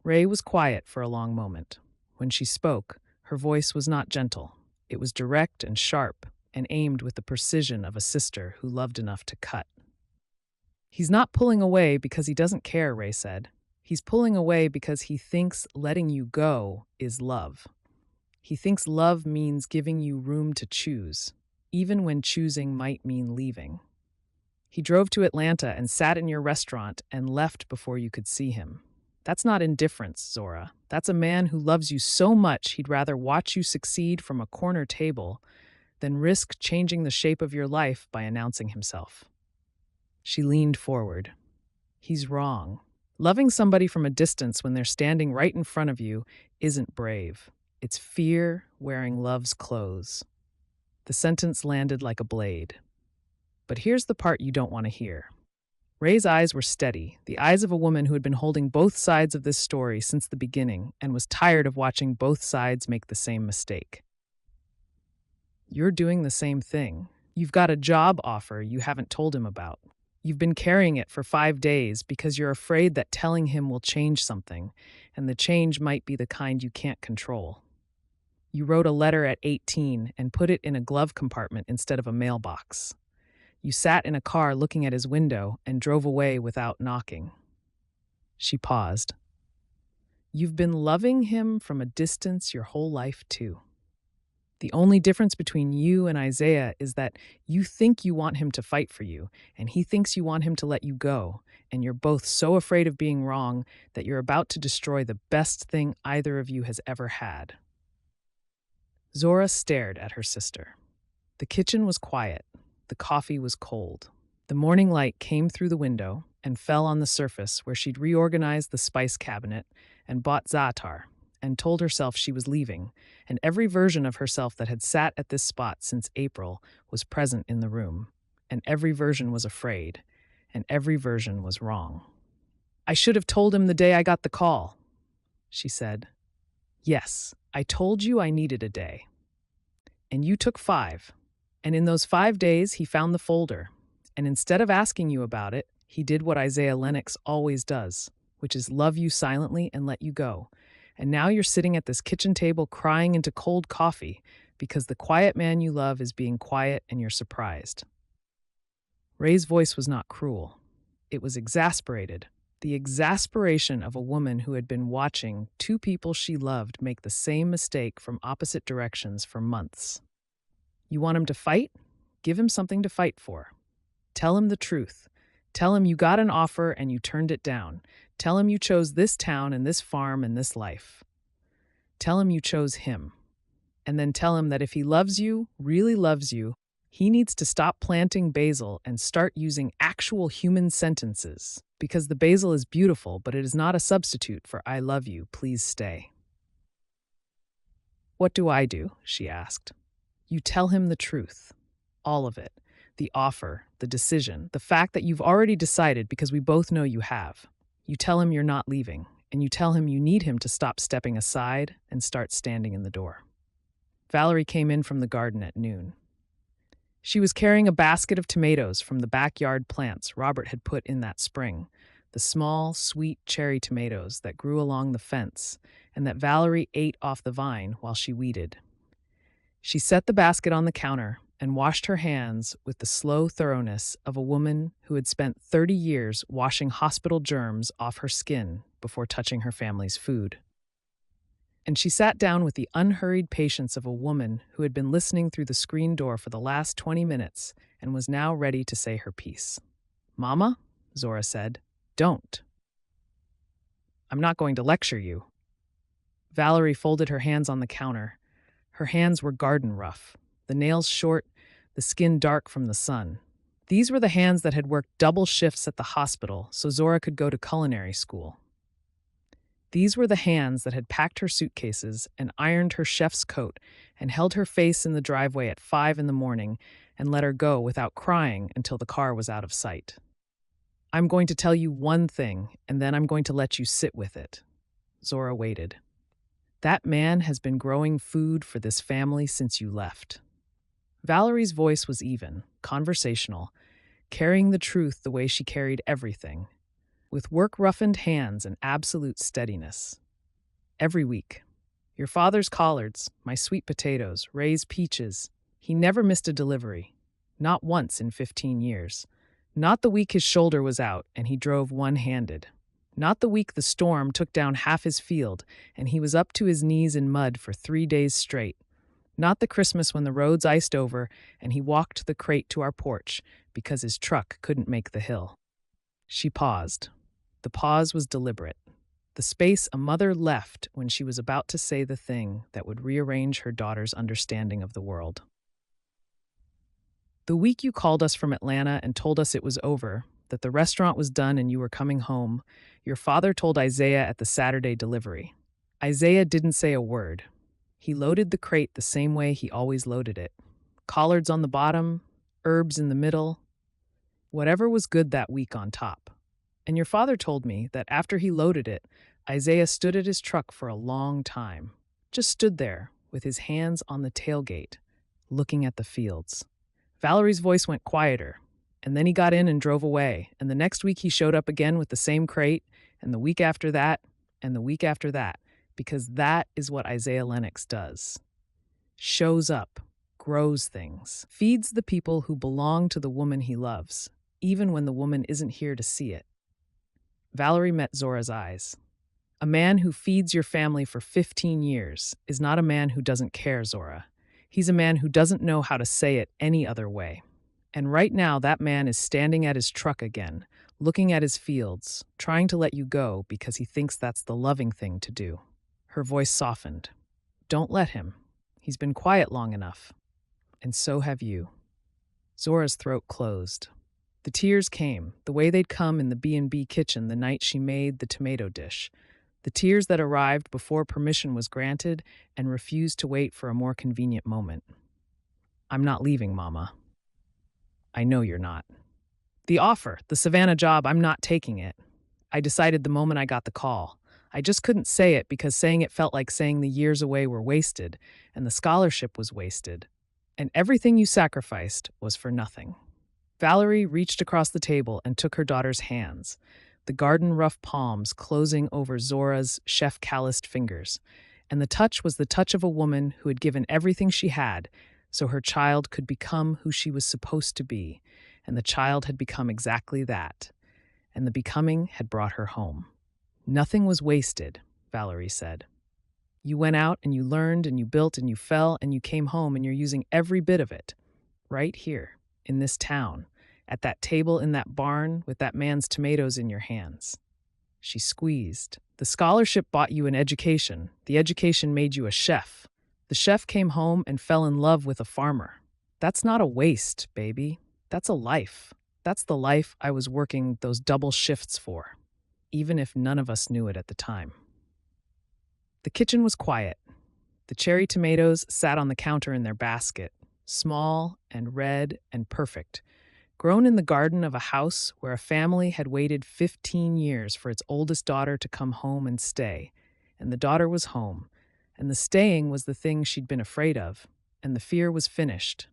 Ray was quiet for a long moment. When she spoke, her voice was not gentle. It was direct and sharp, and aimed with the precision of a sister who loved enough to cut. "He's not pulling away because he doesn't care," Ray said. "He's pulling away because he thinks letting you go is love. He thinks love means giving you room to choose, even when choosing might mean leaving. He drove to Atlanta and sat in your restaurant and left before you could see him. That's not indifference, Zora. That's a man who loves you so much he'd rather watch you succeed from a corner table than risk changing the shape of your life by announcing himself." She leaned forward. "He's wrong. Loving somebody from a distance when they're standing right in front of you isn't brave. It's fear wearing love's clothes." The sentence landed like a blade. But here's the part you don't want to hear. Ray's eyes were steady, the eyes of a woman who had been holding both sides of this story since the beginning and was tired of watching both sides make the same mistake. "You're doing the same thing. You've got a job offer you haven't told him about. You've been carrying it for 5 days because you're afraid that telling him will change something, and the change might be the kind you can't control. You wrote a letter at 18 and put it in a glove compartment instead of a mailbox. You sat in a car looking at his window and drove away without knocking." She paused. "You've been loving him from a distance your whole life, too." The only difference between you and Isaiah is that you think you want him to fight for you, and he thinks you want him to let you go, and you're both so afraid of being wrong that you're about to destroy the best thing either of you has ever had." Zora stared at her sister. The kitchen was quiet. The coffee was cold. The morning light came through the window and fell on the surface where she'd reorganized the spice cabinet and bought za'atar and told herself she was leaving, and every version of herself that had sat at this spot since April was present in the room, and every version was afraid, and every version was wrong. "I should have told him the day I got the call," she said. "Yes, I told you I needed a day. And you took 5. And in those 5 days, he found the folder. And instead of asking you about it, he did what Isaiah Lennox always does, which is love you silently and let you go. And now you're sitting at this kitchen table crying into cold coffee because the quiet man you love is being quiet and you're surprised." Ray's voice was not cruel. It was exasperated. The exasperation of a woman who had been watching 2 people she loved make the same mistake from opposite directions for months. You want him to fight? Give him something to fight for. Tell him the truth. Tell him you got an offer and you turned it down. Tell him you chose this town and this farm and this life. Tell him you chose him. And then tell him that if he loves you, really loves you, he needs to stop planting basil and start using actual human sentences. Because the basil is beautiful, but it is not a substitute for "I love you, please stay." "What do I do?" she asked. "You tell him the truth. All of it. The offer, the decision, the fact that you've already decided because we both know you have. You tell him you're not leaving, and you tell him you need him to stop stepping aside and start standing in the door." Valerie came in from the garden at noon. She was carrying a basket of tomatoes from the backyard plants Robert had put in that spring, the small, sweet cherry tomatoes that grew along the fence and that Valerie ate off the vine while she weeded. She set the basket on the counter and washed her hands with the slow thoroughness of a woman who had spent 30 years washing hospital germs off her skin before touching her family's food. And she sat down with the unhurried patience of a woman who had been listening through the screen door for the last 20 minutes and was now ready to say her piece. "Mama," Zora said, "don't. I'm not going to lecture you." Valerie folded her hands on the counter. Her hands were garden rough, the nails short, the skin dark from the sun. These were the hands that had worked double shifts at the hospital so Zora could go to culinary school. These were the hands that had packed her suitcases and ironed her chef's coat and held her face in the driveway at 5 in the morning and let her go without crying until the car was out of sight. "I'm going to tell you one thing, and then I'm going to let you sit with it." Zora waited. "That man has been growing food for this family since you left." Valerie's voice was even, conversational, carrying the truth the way she carried everything, with work-roughened hands and absolute steadiness. "Every week. Your father's collards, my sweet potatoes, Ray's peaches. He never missed a delivery. Not once in 15 years. Not the week his shoulder was out and he drove one-handed. Not the week the storm took down half his field and he was up to his knees in mud for 3 days straight. Not the Christmas when the roads iced over and he walked the crate to our porch because his truck couldn't make the hill." She paused. The pause was deliberate. The space a mother left when she was about to say the thing that would rearrange her daughter's understanding of the world. "The week you called us from Atlanta and told us it was over, that the restaurant was done and you were coming home, your father told Isaiah at the Saturday delivery. Isaiah didn't say a word. He loaded the crate the same way he always loaded it. Collards on the bottom, herbs in the middle, whatever was good that week on top. And your father told me that after he loaded it, Isaiah stood at his truck for a long time. Just stood there, with his hands on the tailgate, looking at the fields." Valerie's voice went quieter, and then he got in and drove away, and the next week he showed up again with the same crate, and the week after that, and the week after that, because that is what Isaiah Lennox does. Shows up, grows things, feeds the people who belong to the woman he loves, even when the woman isn't here to see it. Valerie met Zora's eyes. "A man who feeds your family for 15 years is not a man who doesn't care, Zora. He's a man who doesn't know how to say it any other way. And right now, that man is standing at his truck again, looking at his fields, trying to let you go because he thinks that's the loving thing to do. Her voice softened. Don't let him. He's been quiet long enough. And so have you. Zora's throat closed. The tears came, the way they'd come in the B&B kitchen the night she made the tomato dish. The tears that arrived before permission was granted and refused to wait for a more convenient moment. I'm not leaving, Mama. I know you're not. The offer, the Savannah job, I'm not taking it. I decided the moment I got the call. I just couldn't say it because saying it felt like saying the years away were wasted, and the scholarship was wasted, and everything you sacrificed was for nothing. Valerie reached across the table and took her daughter's hands, the garden-rough palms closing over Zora's chef-calloused fingers, and the touch was the touch of a woman who had given everything she had so her child could become who she was supposed to be, and the child had become exactly that, and the becoming had brought her home. Nothing was wasted, Valerie said. You went out and you learned and you built and you fell and you came home and you're using every bit of it, right here, in this town, at that table in that barn with that man's tomatoes in your hands. She squeezed. The scholarship bought you an education. The education made you a chef. The chef came home and fell in love with a farmer. That's not a waste, baby. That's a life. That's the life I was working those double shifts for, even if none of us knew it at the time. The kitchen was quiet. The cherry tomatoes sat on the counter in their basket, small and red and perfect, grown in the garden of a house where a family had waited 15 years for its oldest daughter to come home and stay, and the daughter was home, and the staying was the thing she'd been afraid of, and the fear was finished.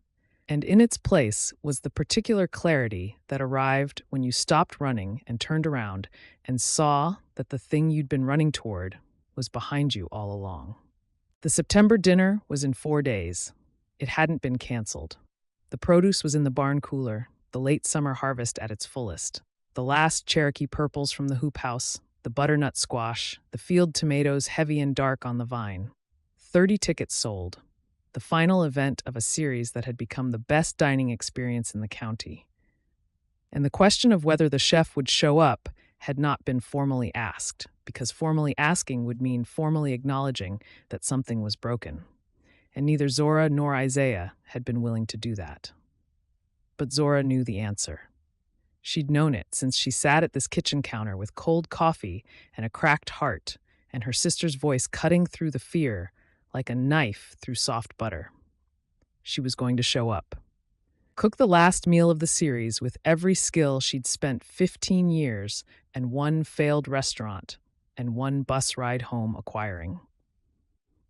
And in its place was the particular clarity that arrived when you stopped running and turned around and saw that the thing you'd been running toward was behind you all along. The September dinner was in 4 days. It hadn't been canceled. The produce was in the barn cooler, the late summer harvest at its fullest. The last Cherokee purples from the hoop house, the butternut squash, the field tomatoes heavy and dark on the vine. 30 tickets sold. The final event of a series that had become the best dining experience in the county. And the question of whether the chef would show up had not been formally asked, because formally asking would mean formally acknowledging that something was broken. And neither Zora nor Isaiah had been willing to do that. But Zora knew the answer. She'd known it since she sat at this kitchen counter with cold coffee and a cracked heart, and her sister's voice cutting through the fear like a knife through soft butter. She was going to show up. Cook the last meal of the series with every skill she'd spent 15 years and one failed restaurant and one bus ride home acquiring.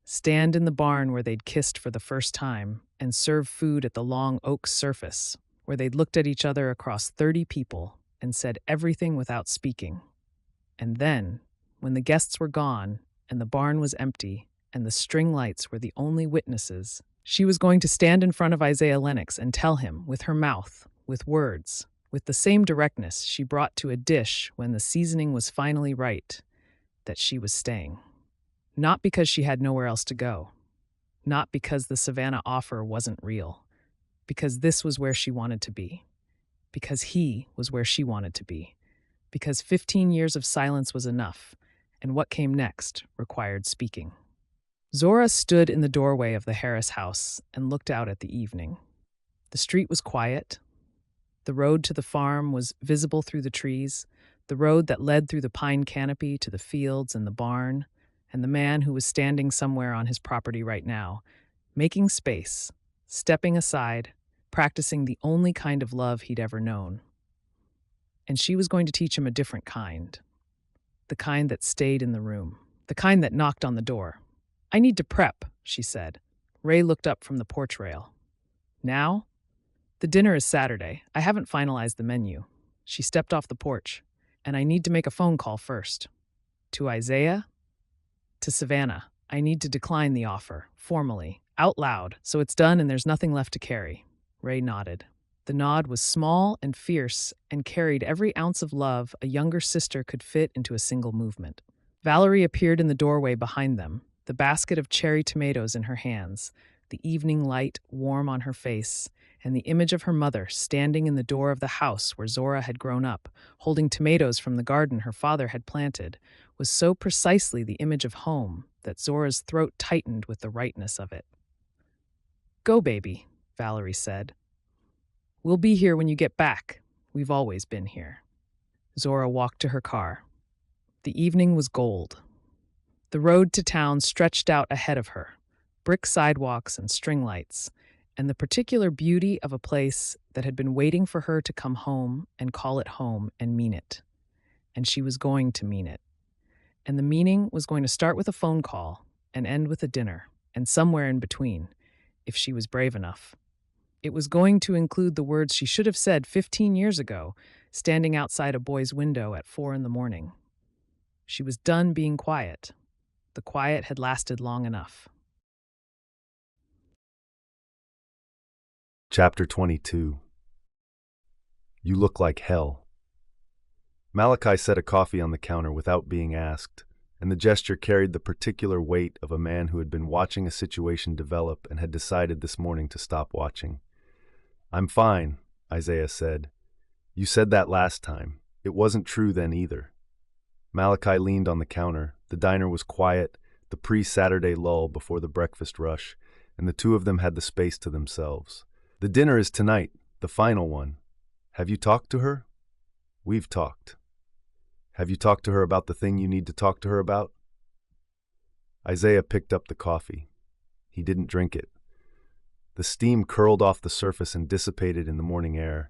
Stand in the barn where they'd kissed for the first time and serve food at the long oak surface, where they'd looked at each other across 30 people and said everything without speaking. And then, when the guests were gone and the barn was empty, and the string lights were the only witnesses, she was going to stand in front of Isaiah Lennox and tell him, with her mouth, with words, with the same directness she brought to a dish when the seasoning was finally right, that she was staying. Not because she had nowhere else to go. Not because the Savannah offer wasn't real. Because this was where she wanted to be. Because he was where she wanted to be. Because 15 years of silence was enough, and what came next required speaking. Zora stood in the doorway of the Harris house and looked out at the evening. The street was quiet. The road to the farm was visible through the trees, the road that led through the pine canopy to the fields and the barn, and the man who was standing somewhere on his property right now, making space, stepping aside, practicing the only kind of love he'd ever known. And she was going to teach him a different kind, the kind that stayed in the room, the kind that knocked on the door. I need to prep, she said. Ray looked up from the porch rail. Now? The dinner is Saturday. I haven't finalized the menu. She stepped off the porch. And I need to make a phone call first. To Isaiah? To Savannah. I need to decline the offer, formally, out loud, so it's done and there's nothing left to carry. Ray nodded. The nod was small and fierce and carried every ounce of love a younger sister could fit into a single movement. Valerie appeared in the doorway behind them, the basket of cherry tomatoes in her hands, the evening light warm on her face, and the image of her mother standing in the door of the house where Zora had grown up, holding tomatoes from the garden her father had planted, was so precisely the image of home that Zora's throat tightened with the rightness of it. "Go, baby," Valerie said. "We'll be here when you get back. We've always been here." Zora walked to her car. The evening was gold. The road to town stretched out ahead of her, brick sidewalks and string lights, and the particular beauty of a place that had been waiting for her to come home and call it home and mean it. And she was going to mean it. And the meaning was going to start with a phone call and end with a dinner, and somewhere in between, if she was brave enough. It was going to include the words she should have said 15 years ago, standing outside a boy's window at 4 a.m. She was done being quiet. The quiet had lasted long enough. Chapter 22. You look like hell. Malachi set a coffee on the counter without being asked, and the gesture carried the particular weight of a man who had been watching a situation develop and had decided this morning to stop watching. "I'm fine," Isaiah said. "You said that last time. It wasn't true then either." Malachi leaned on the counter. The diner was quiet, the pre-Saturday lull before the breakfast rush, and the two of them had the space to themselves. "The dinner is tonight, the final one. Have you talked to her?" "We've talked." "Have you talked to her about the thing you need to talk to her about?" Isaiah picked up the coffee. He didn't drink it. The steam curled off the surface and dissipated in the morning air,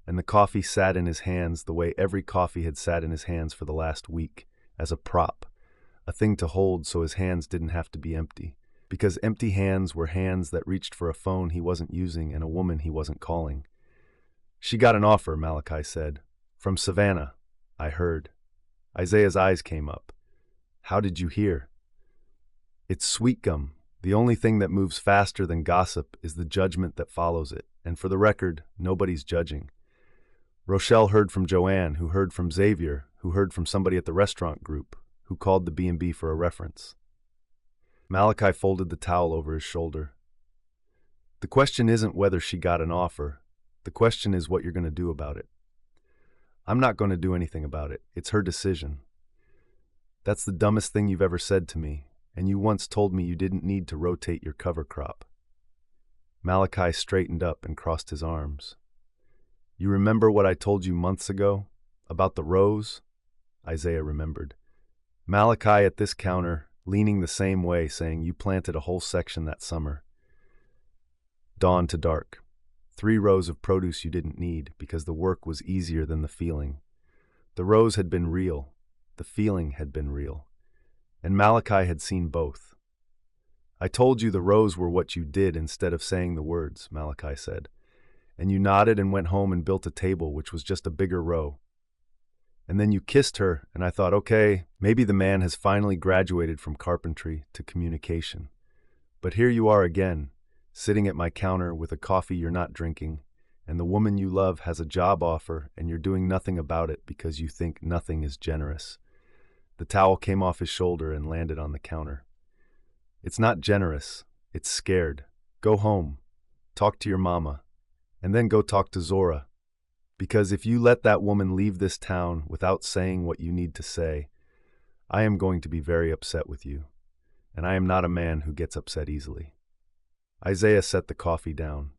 and the coffee sat in his hands the way every coffee had sat in his hands for the last week, as a prop, a thing to hold so his hands didn't have to be empty, because empty hands were hands that reached for a phone he wasn't using and a woman he wasn't calling. "She got an offer," Malachi said. "From Savannah. I heard." Isaiah's eyes came up. "How did you hear?" "It's Sweetgum. The only thing that moves faster than gossip is the judgment that follows it, and for the record, nobody's judging. Rochelle heard from Joanne, who heard from Xavier, who heard from somebody at the restaurant group, who called the B&B for a reference." Malachi folded the towel over his shoulder. "The question isn't whether she got an offer. The question is what you're going to do about it." "I'm not going to do anything about it. It's her decision." "That's the dumbest thing you've ever said to me, and you once told me you didn't need to rotate your cover crop." Malachi straightened up and crossed his arms. "You remember what I told you months ago? About the rows?" Isaiah remembered. Malachi at this counter, leaning the same way, saying, "You planted a whole section that summer." Dawn to dark. 3 rows of produce you didn't need, because the work was easier than the feeling. The rows had been real. The feeling had been real. And Malachi had seen both. "I told you the rows were what you did instead of saying the words," Malachi said. "And you nodded and went home and built a table, which was just a bigger row. And then you kissed her, and I thought, okay, maybe the man has finally graduated from carpentry to communication. But here you are again, sitting at my counter with a coffee you're not drinking, and the woman you love has a job offer, and you're doing nothing about it because you think nothing is generous." The towel came off his shoulder and landed on the counter. "It's not generous. It's scared. Go home. Talk to your mama. And then go talk to Zora. Because if you let that woman leave this town without saying what you need to say, I am going to be very upset with you. And I am not a man who gets upset easily." Isaiah set the coffee down.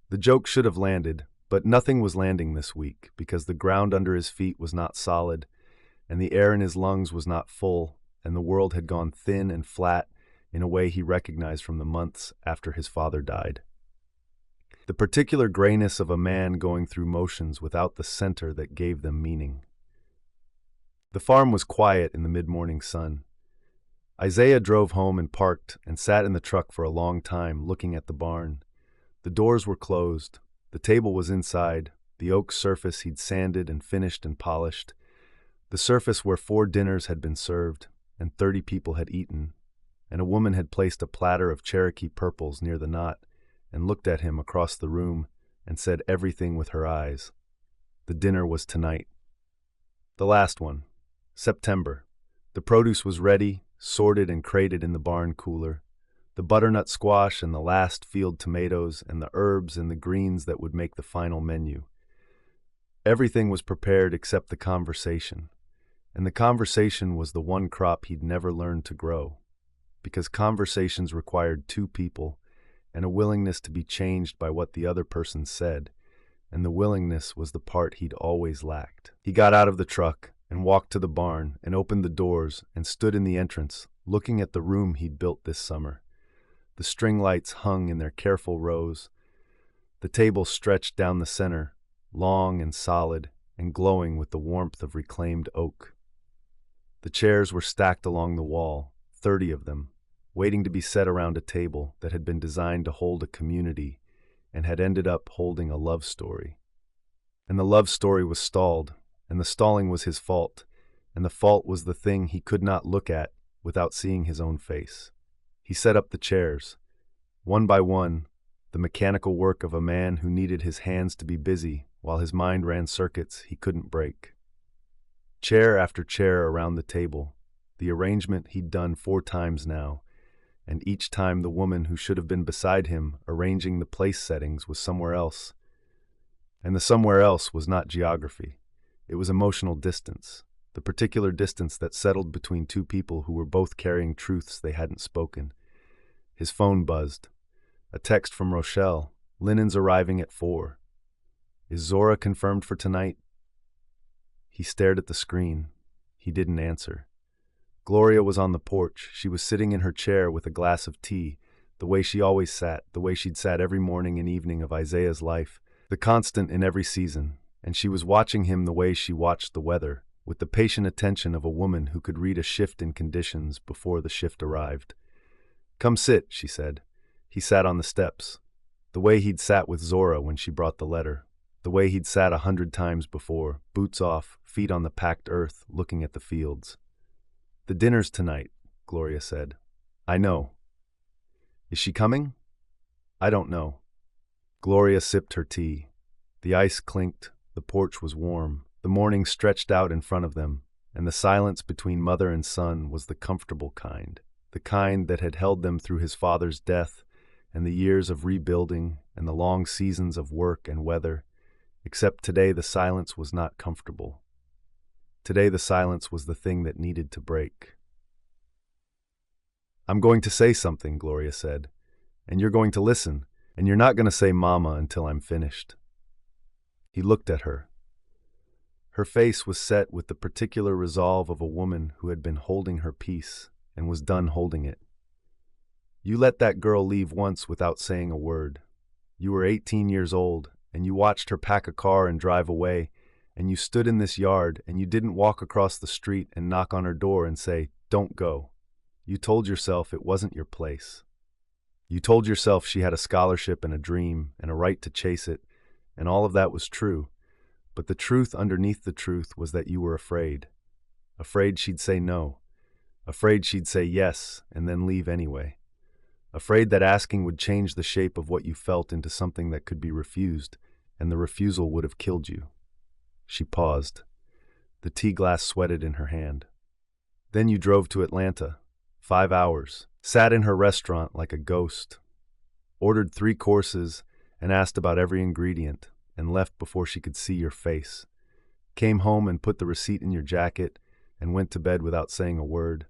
The joke should have landed, but nothing was landing this week because the ground under his feet was not solid, and the air in his lungs was not full, and the world had gone thin and flat in a way he recognized from the months after his father died. The particular grayness of a man going through motions without the center that gave them meaning. The farm was quiet in the mid-morning sun. Isaiah drove home and parked and sat in the truck for a long time looking at the barn. The doors were closed. The table was inside, the oak surface he'd sanded and finished and polished, the surface where 4 dinners had been served and 30 people had eaten, and a woman had placed a platter of Cherokee purples near the knot and looked at him across the room and said everything with her eyes. The dinner was tonight. The last one. September. The produce was ready, sorted and crated in the barn cooler. The butternut squash and the last field tomatoes and the herbs and the greens that would make the final menu. Everything was prepared except the conversation. And the conversation was the one crop he'd never learned to grow. Because conversations required two people and a willingness to be changed by what the other person said, and the willingness was the part he'd always lacked. He got out of the truck and walked to the barn and opened the doors and stood in the entrance, looking at the room he'd built this summer. The string lights hung in their careful rows. The table stretched down the center, long and solid and glowing with the warmth of reclaimed oak. The chairs were stacked along the wall, 30 of them, waiting to be set around a table that had been designed to hold a community and had ended up holding a love story. And the love story was stalled, and the stalling was his fault, and the fault was the thing he could not look at without seeing his own face. He set up the chairs, one by one, the mechanical work of a man who needed his hands to be busy while his mind ran circuits he couldn't break. Chair after chair around the table, the arrangement he'd done 4 times now, and each time the woman who should have been beside him arranging the place settings was somewhere else. And the somewhere else was not geography. It was emotional distance, the particular distance that settled between two people who were both carrying truths they hadn't spoken. His phone buzzed. A text from Rochelle. Linen's arriving at 4. Is Zora confirmed for tonight? He stared at the screen. He didn't answer. Gloria was on the porch. She was sitting in her chair with a glass of tea, the way she always sat, the way she'd sat every morning and evening of Isaiah's life, the constant in every season, and she was watching him the way she watched the weather, with the patient attention of a woman who could read a shift in conditions before the shift arrived. "Come sit," she said. He sat on the steps, the way he'd sat with Zora when she brought the letter, the way he'd sat 100 times before, boots off, feet on the packed earth, looking at the fields. "The dinner's tonight," Gloria said. "I know." "Is she coming?" "I don't know." Gloria sipped her tea. The ice clinked, the porch was warm, the morning stretched out in front of them, and the silence between mother and son was the comfortable kind, the kind that had held them through his father's death and the years of rebuilding and the long seasons of work and weather, except today the silence was not comfortable. Today the silence was the thing that needed to break. "I'm going to say something," Gloria said, "and you're going to listen, and you're not going to say mama until I'm finished." He looked at her. Her face was set with the particular resolve of a woman who had been holding her peace and was done holding it. "You let that girl leave once without saying a word. You were 18 years old, and you watched her pack a car and drive away, and you stood in this yard, and you didn't walk across the street and knock on her door and say, 'Don't go.' You told yourself it wasn't your place. You told yourself she had a scholarship and a dream and a right to chase it, and all of that was true. But the truth underneath the truth was that you were afraid. Afraid she'd say no. Afraid she'd say yes and then leave anyway. Afraid that asking would change the shape of what you felt into something that could be refused, and the refusal would have killed you." She paused. The tea glass sweated in her hand. "Then you drove to Atlanta. 5 hours. Sat in her restaurant like a ghost. Ordered 3 courses and asked about every ingredient, and left before she could see your face. Came home and put the receipt in your jacket and went to bed without saying a word.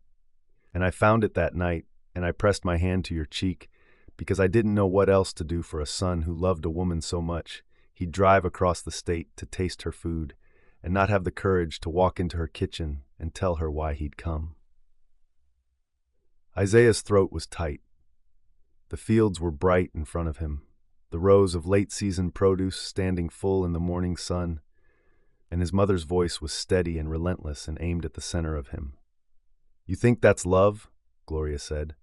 And I found it that night, and I pressed my hand to your cheek because I didn't know what else to do for a son who loved a woman so much. He'd drive across the state to taste her food and not have the courage to walk into her kitchen and tell her why he'd come." Isaiah's throat was tight. The fields were bright in front of him, the rows of late-season produce standing full in the morning sun, and his mother's voice was steady and relentless and aimed at the center of him. "You think that's love?" Gloria said.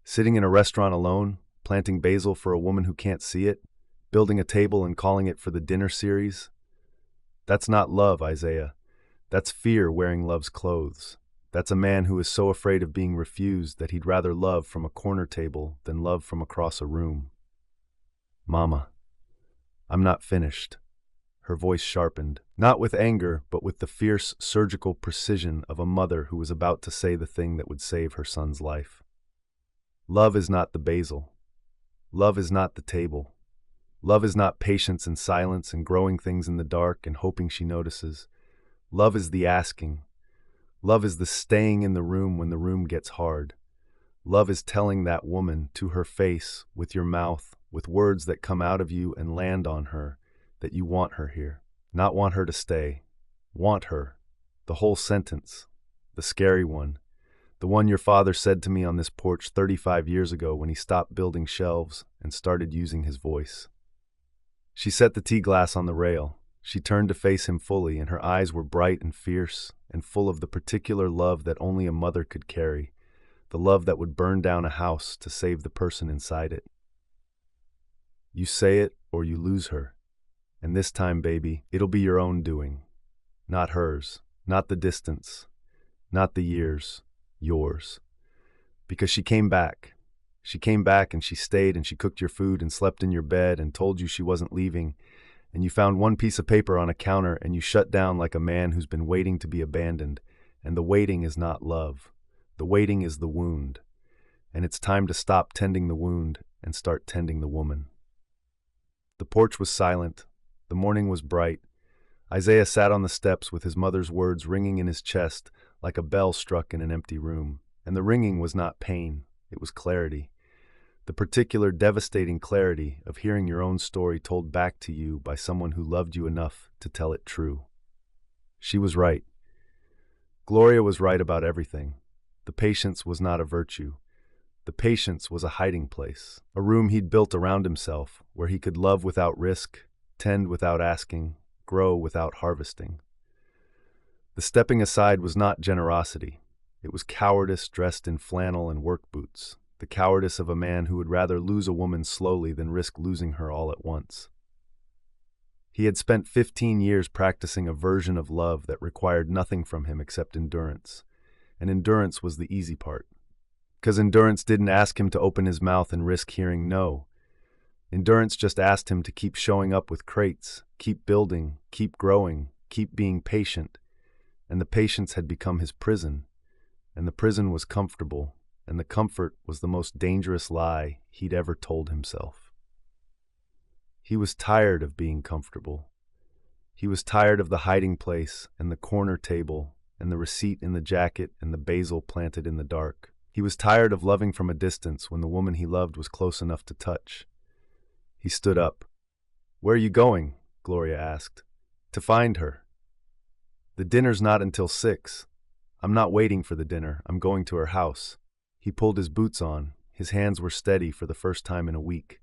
"Sitting in a restaurant alone, planting basil for a woman who can't see it, building a table and calling it for the dinner series? That's not love, Isaiah. That's fear wearing love's clothes. That's a man who is so afraid of being refused that he'd rather love from a corner table than love from across a room." "Mama, I'm not finished." Her voice sharpened, not with anger, but with the fierce, surgical precision of a mother who was about to say the thing that would save her son's life. Love is not the basil. Love is not the table. Love is not patience and silence and growing things in the dark and hoping she notices. Love is the asking. Love is the staying in the room when the room gets hard. Love is telling that woman to her face, with your mouth, with words that come out of you and land on her, that you want her here. Not want her to stay. Want her. The whole sentence. The scary one. The one your father said to me on this porch 35 years ago when he stopped building shelves and started using his voice. She set the tea glass on the rail. She turned to face him fully, and her eyes were bright and fierce and full of the particular love that only a mother could carry, the love that would burn down a house to save the person inside it. You say it or you lose her. And this time, baby, it'll be your own doing. Not hers, not the distance, not the years, yours. Because she came back. She came back and she stayed and she cooked your food and slept in your bed and told you she wasn't leaving. And you found one piece of paper on a counter and you shut down like a man who's been waiting to be abandoned. And the waiting is not love. The waiting is the wound. And it's time to stop tending the wound and start tending the woman. The porch was silent. The morning was bright. Isaiah sat on the steps with his mother's words ringing in his chest like a bell struck in an empty room. And the ringing was not pain. It was clarity. The particular devastating clarity of hearing your own story told back to you by someone who loved you enough to tell it true. She was right. Gloria was right about everything. The patience was not a virtue. The patience was a hiding place, a room he'd built around himself, where he could love without risk, tend without asking, grow without harvesting. The stepping aside was not generosity. It was cowardice dressed in flannel and work boots, the cowardice of a man who would rather lose a woman slowly than risk losing her all at once. He had spent 15 years practicing a version of love that required nothing from him except endurance, and endurance was the easy part. Because endurance didn't ask him to open his mouth and risk hearing no. Endurance just asked him to keep showing up with crates, keep building, keep growing, keep being patient, and the patience had become his prison, and the prison was comfortable, and the comfort was the most dangerous lie he'd ever told himself. He was tired of being comfortable. He was tired of the hiding place and the corner table and the receipt in the jacket and the basil planted in the dark. He was tired of loving from a distance when the woman he loved was close enough to touch. He stood up. "Where are you going?" Gloria asked. "To find her." "The dinner's not until 6. I'm not waiting for the dinner. I'm going to her house." He pulled his boots on. His hands were steady for the first time in a week.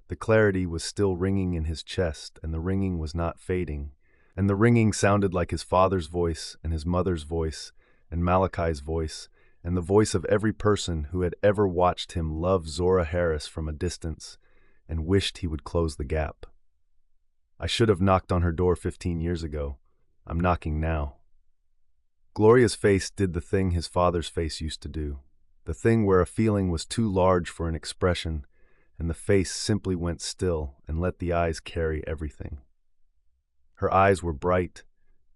The clarity was still ringing in his chest, and the ringing was not fading. And the ringing sounded like his father's voice, and his mother's voice, and Malachi's voice, and the voice of every person who had ever watched him love Zora Harris from a distance and wished he would close the gap. "I should have knocked on her door 15 years ago. I'm knocking now." Gloria's face did the thing his father's face used to do, the thing where a feeling was too large for an expression, and the face simply went still and let the eyes carry everything. Her eyes were bright.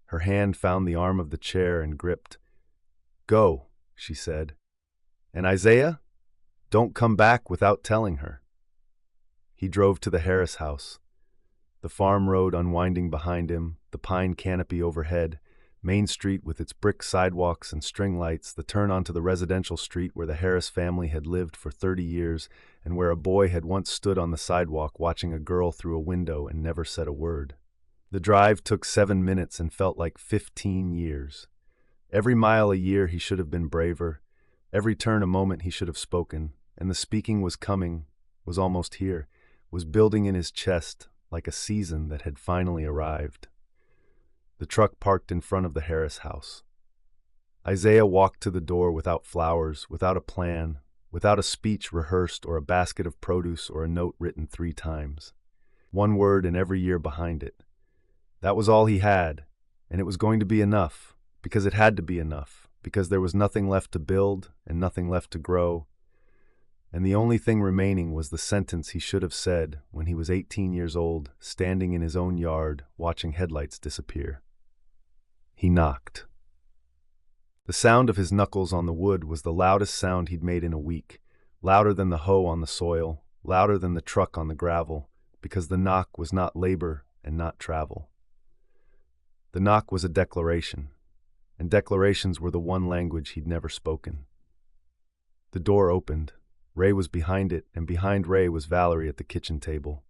Her hand found the arm of the chair and gripped. "Go," she said. "And Isaiah, don't come back without telling her." He drove to the Harris house. The farm road unwinding behind him, the pine canopy overhead, Main Street with its brick sidewalks and string lights, the turn onto the residential street where the Harris family had lived for 30 years and where a boy had once stood on the sidewalk watching a girl through a window and never said a word. The drive took 7 minutes and felt like 15 years. Every mile a year he should have been braver, every turn a moment he should have spoken, and the speaking was coming, was almost here, was building in his chest like a season that had finally arrived. The truck parked in front of the Harris house. Isaiah walked to the door without flowers, without a plan, without a speech rehearsed or a basket of produce or a note written 3 times. One word in every year behind it. That was all he had, and it was going to be enough, because it had to be enough, because there was nothing left to build and nothing left to grow, and the only thing remaining was the sentence he should have said when he was 18 years old, standing in his own yard, watching headlights disappear. He knocked. The sound of his knuckles on the wood was the loudest sound he'd made in a week, louder than the hoe on the soil, louder than the truck on the gravel, because the knock was not labor and not travel. The knock was a declaration, and declarations were the one language he'd never spoken. The door opened. Ray was behind it, and behind Ray was Valerie at the kitchen table.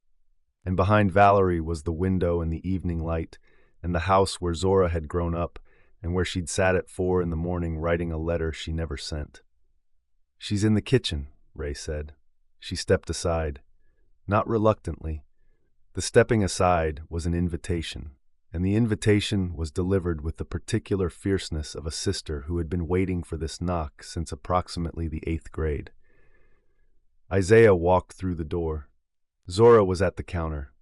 And behind Valerie was the window and the evening light, and the house where Zora had grown up, and where she'd sat at 4 in the morning writing a letter she never sent. "She's in the kitchen," Ray said. She stepped aside, not reluctantly. The stepping aside was an invitation, and the invitation was delivered with the particular fierceness of a sister who had been waiting for this knock since approximately the 8th grade. Isaiah walked through the door. Zora was at the counter.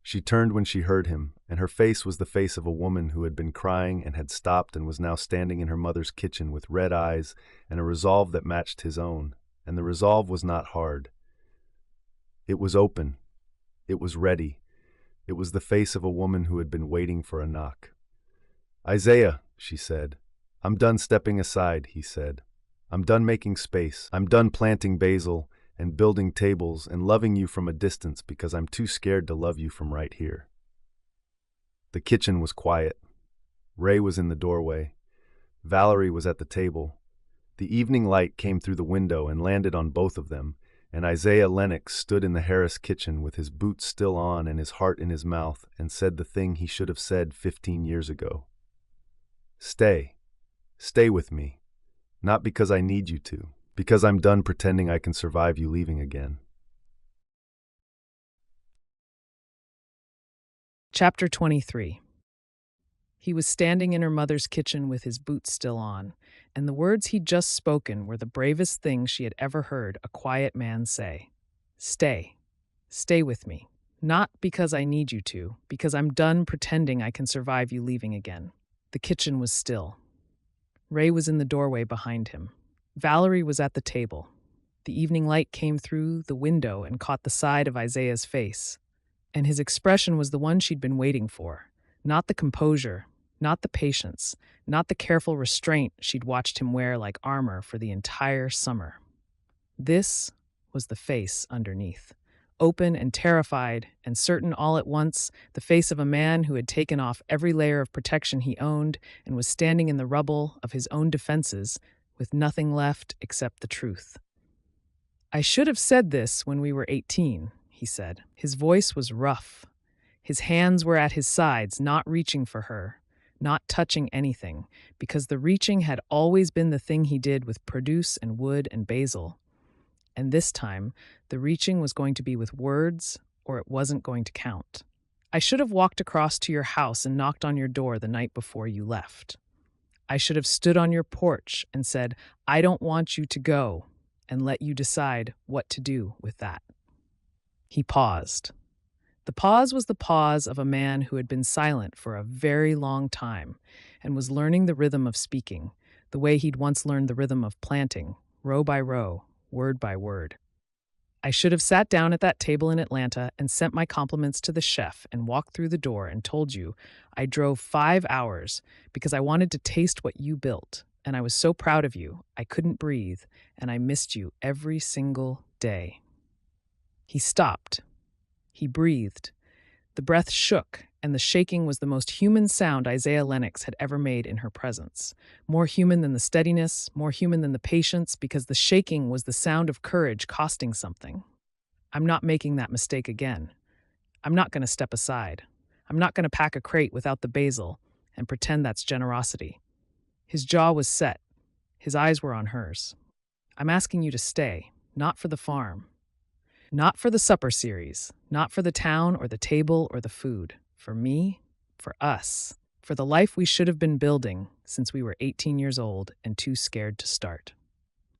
She turned when she heard him, and her face was the face of a woman who had been crying and had stopped and was now standing in her mother's kitchen with red eyes and a resolve that matched his own, and the resolve was not hard. It was open. It was ready. It was the face of a woman who had been waiting for a knock. "Isaiah," she said. "I'm done stepping aside," he said. "I'm done making space. I'm done planting basil and building tables and loving you from a distance because I'm too scared to love you from right here." The kitchen was quiet. Ray was in the doorway. Valerie was at the table. The evening light came through the window and landed on both of them, and Isaiah Lennox stood in the Harris kitchen with his boots still on and his heart in his mouth and said the thing he should have said 15 years ago. "Stay. Stay with me. Not because I need you to. Because I'm done pretending I can survive you leaving again." Chapter 23. He was standing in her mother's kitchen with his boots still on, and the words he'd just spoken were the bravest things she had ever heard a quiet man say. "Stay. Stay with me. Not because I need you to, because I'm done pretending I can survive you leaving again." The kitchen was still. Ray was in the doorway behind him. Valerie was at the table. The evening light came through the window and caught the side of Isaiah's face, and his expression was the one she'd been waiting for. Not the composure, not the patience, not the careful restraint she'd watched him wear like armor for the entire summer. This was the face underneath, open and terrified and certain all at once, the face of a man who had taken off every layer of protection he owned and was standing in the rubble of his own defenses with nothing left except the truth. "I should have said this when we were 18, he said. His voice was rough. His hands were at his sides, not reaching for her, not touching anything, because the reaching had always been the thing he did with produce and wood and basil. And this time, the reaching was going to be with words, or it wasn't going to count. I should have walked across to your house and knocked on your door the night before you left. I should have stood on your porch and said, 'I don't want you to go,' and let you decide what to do with that." He paused. The pause was the pause of a man who had been silent for a very long time and was learning the rhythm of speaking, the way he'd once learned the rhythm of planting, row by row, word by word. "I should have sat down at that table in Atlanta and sent my compliments to the chef and walked through the door and told you I drove 5 hours because I wanted to taste what you built, and I was so proud of you, I couldn't breathe, and I missed you every single day." He stopped. He breathed. The breath shook, and the shaking was the most human sound Isaiah Lennox had ever made in her presence. More human than the steadiness, more human than the patience, because the shaking was the sound of courage costing something. "I'm not making that mistake again. I'm not going to step aside. I'm not going to pack a crate without the basil and pretend that's generosity." His jaw was set. His eyes were on hers. "I'm asking you to stay, not for the farm. Not for the supper series, not for the town or the table or the food. For me, for us, for the life we should have been building since we were 18 years old and too scared to start."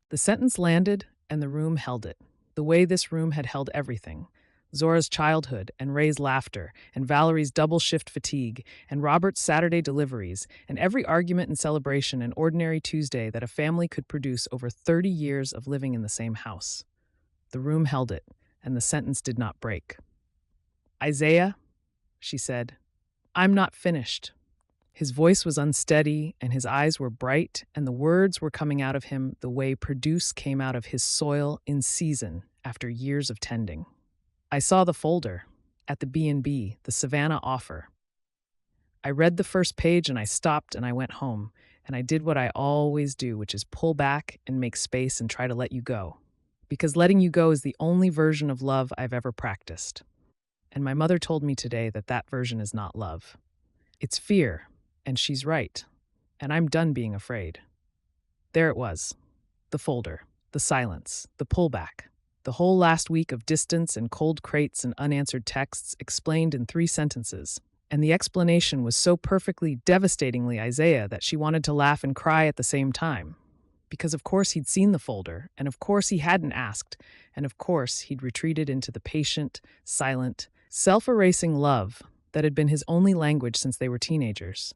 The sentence landed, and the room held it, the way this room had held everything. Zora's childhood, and Ray's laughter, and Valerie's double-shift fatigue, and Robert's Saturday deliveries, and every argument and celebration and ordinary Tuesday that a family could produce over 30 years of living in the same house. The room held it, and the sentence did not break. "Isaiah," she said, "I'm not finished." His voice was unsteady, and his eyes were bright, and the words were coming out of him the way produce came out of his soil in season after years of tending. I saw the folder at the B&B, the Savannah offer. I read the first page and I stopped and I went home, and I did what I always do, which is pull back and make space and try to let you go. Because letting you go is the only version of love I've ever practiced. And my mother told me today that that version is not love. It's fear, and she's right. And I'm done being afraid. There it was. The folder, the silence, the pullback. The whole last week of distance and cold crates and unanswered texts explained in 3 sentences. And the explanation was so perfectly, devastatingly Isaiah that she wanted to laugh and cry at the same time. Because of course he'd seen the folder, and of course he hadn't asked, and of course he'd retreated into the patient, silent, self-erasing love that had been his only language since they were teenagers.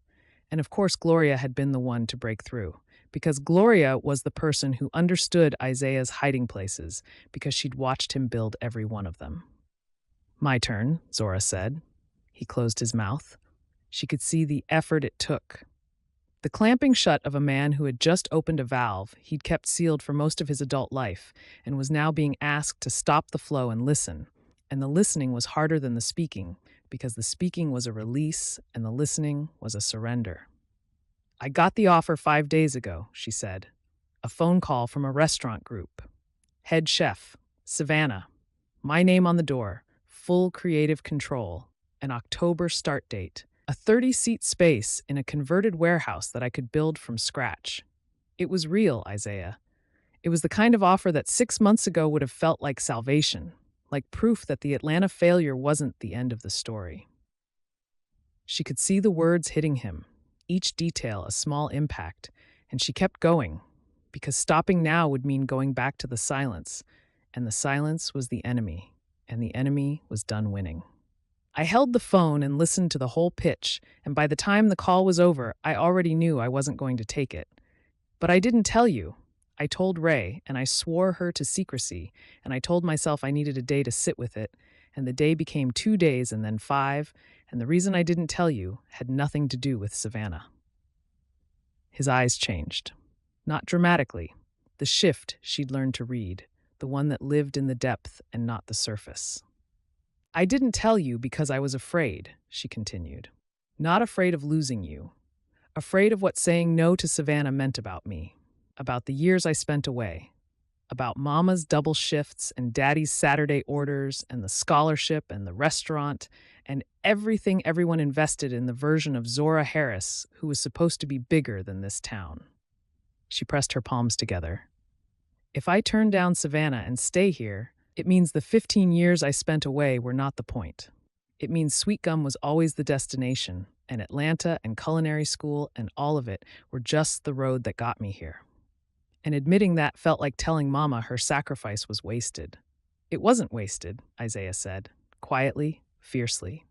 And of course Gloria had been the one to break through, because Gloria was the person who understood Isaiah's hiding places, because she'd watched him build every one of them. "My turn," Zora said. He closed his mouth. She could see the effort it took. The clamping shut of a man who had just opened a valve he'd kept sealed for most of his adult life and was now being asked to stop the flow and listen. And the listening was harder than the speaking, because the speaking was a release and the listening was a surrender. "I got the offer 5 days ago," she said. "A phone call from a restaurant group. Head chef, Savannah. My name on the door. Full creative control. An October start date. A 30-seat space in a converted warehouse that I could build from scratch." It was real, Isaiah. It was the kind of offer that 6 months ago would have felt like salvation, like proof that the Atlanta failure wasn't the end of the story. She could see the words hitting him, each detail a small impact, and she kept going, because stopping now would mean going back to the silence, and the silence was the enemy, and the enemy was done winning. I held the phone and listened to the whole pitch, and by the time the call was over, I already knew I wasn't going to take it. But I didn't tell you. I told Ray, and I swore her to secrecy, and I told myself I needed a day to sit with it, and the day became 2 days and then 5, and the reason I didn't tell you had nothing to do with Savannah. His eyes changed. Not dramatically. The shift she'd learned to read, the one that lived in the depth and not the surface. "I didn't tell you because I was afraid," she continued. "Not afraid of losing you. Afraid of what saying no to Savannah meant about me, about the years I spent away, about Mama's double shifts and Daddy's Saturday orders and the scholarship and the restaurant and everything everyone invested in the version of Zora Harris who was supposed to be bigger than this town." She pressed her palms together. "If I turn down Savannah and stay here, it means the 15 years I spent away were not the point. It means Sweetgum was always the destination, and Atlanta and culinary school and all of it were just the road that got me here." And admitting that felt like telling Mama her sacrifice was wasted. "It wasn't wasted," Isaiah said, quietly, fiercely.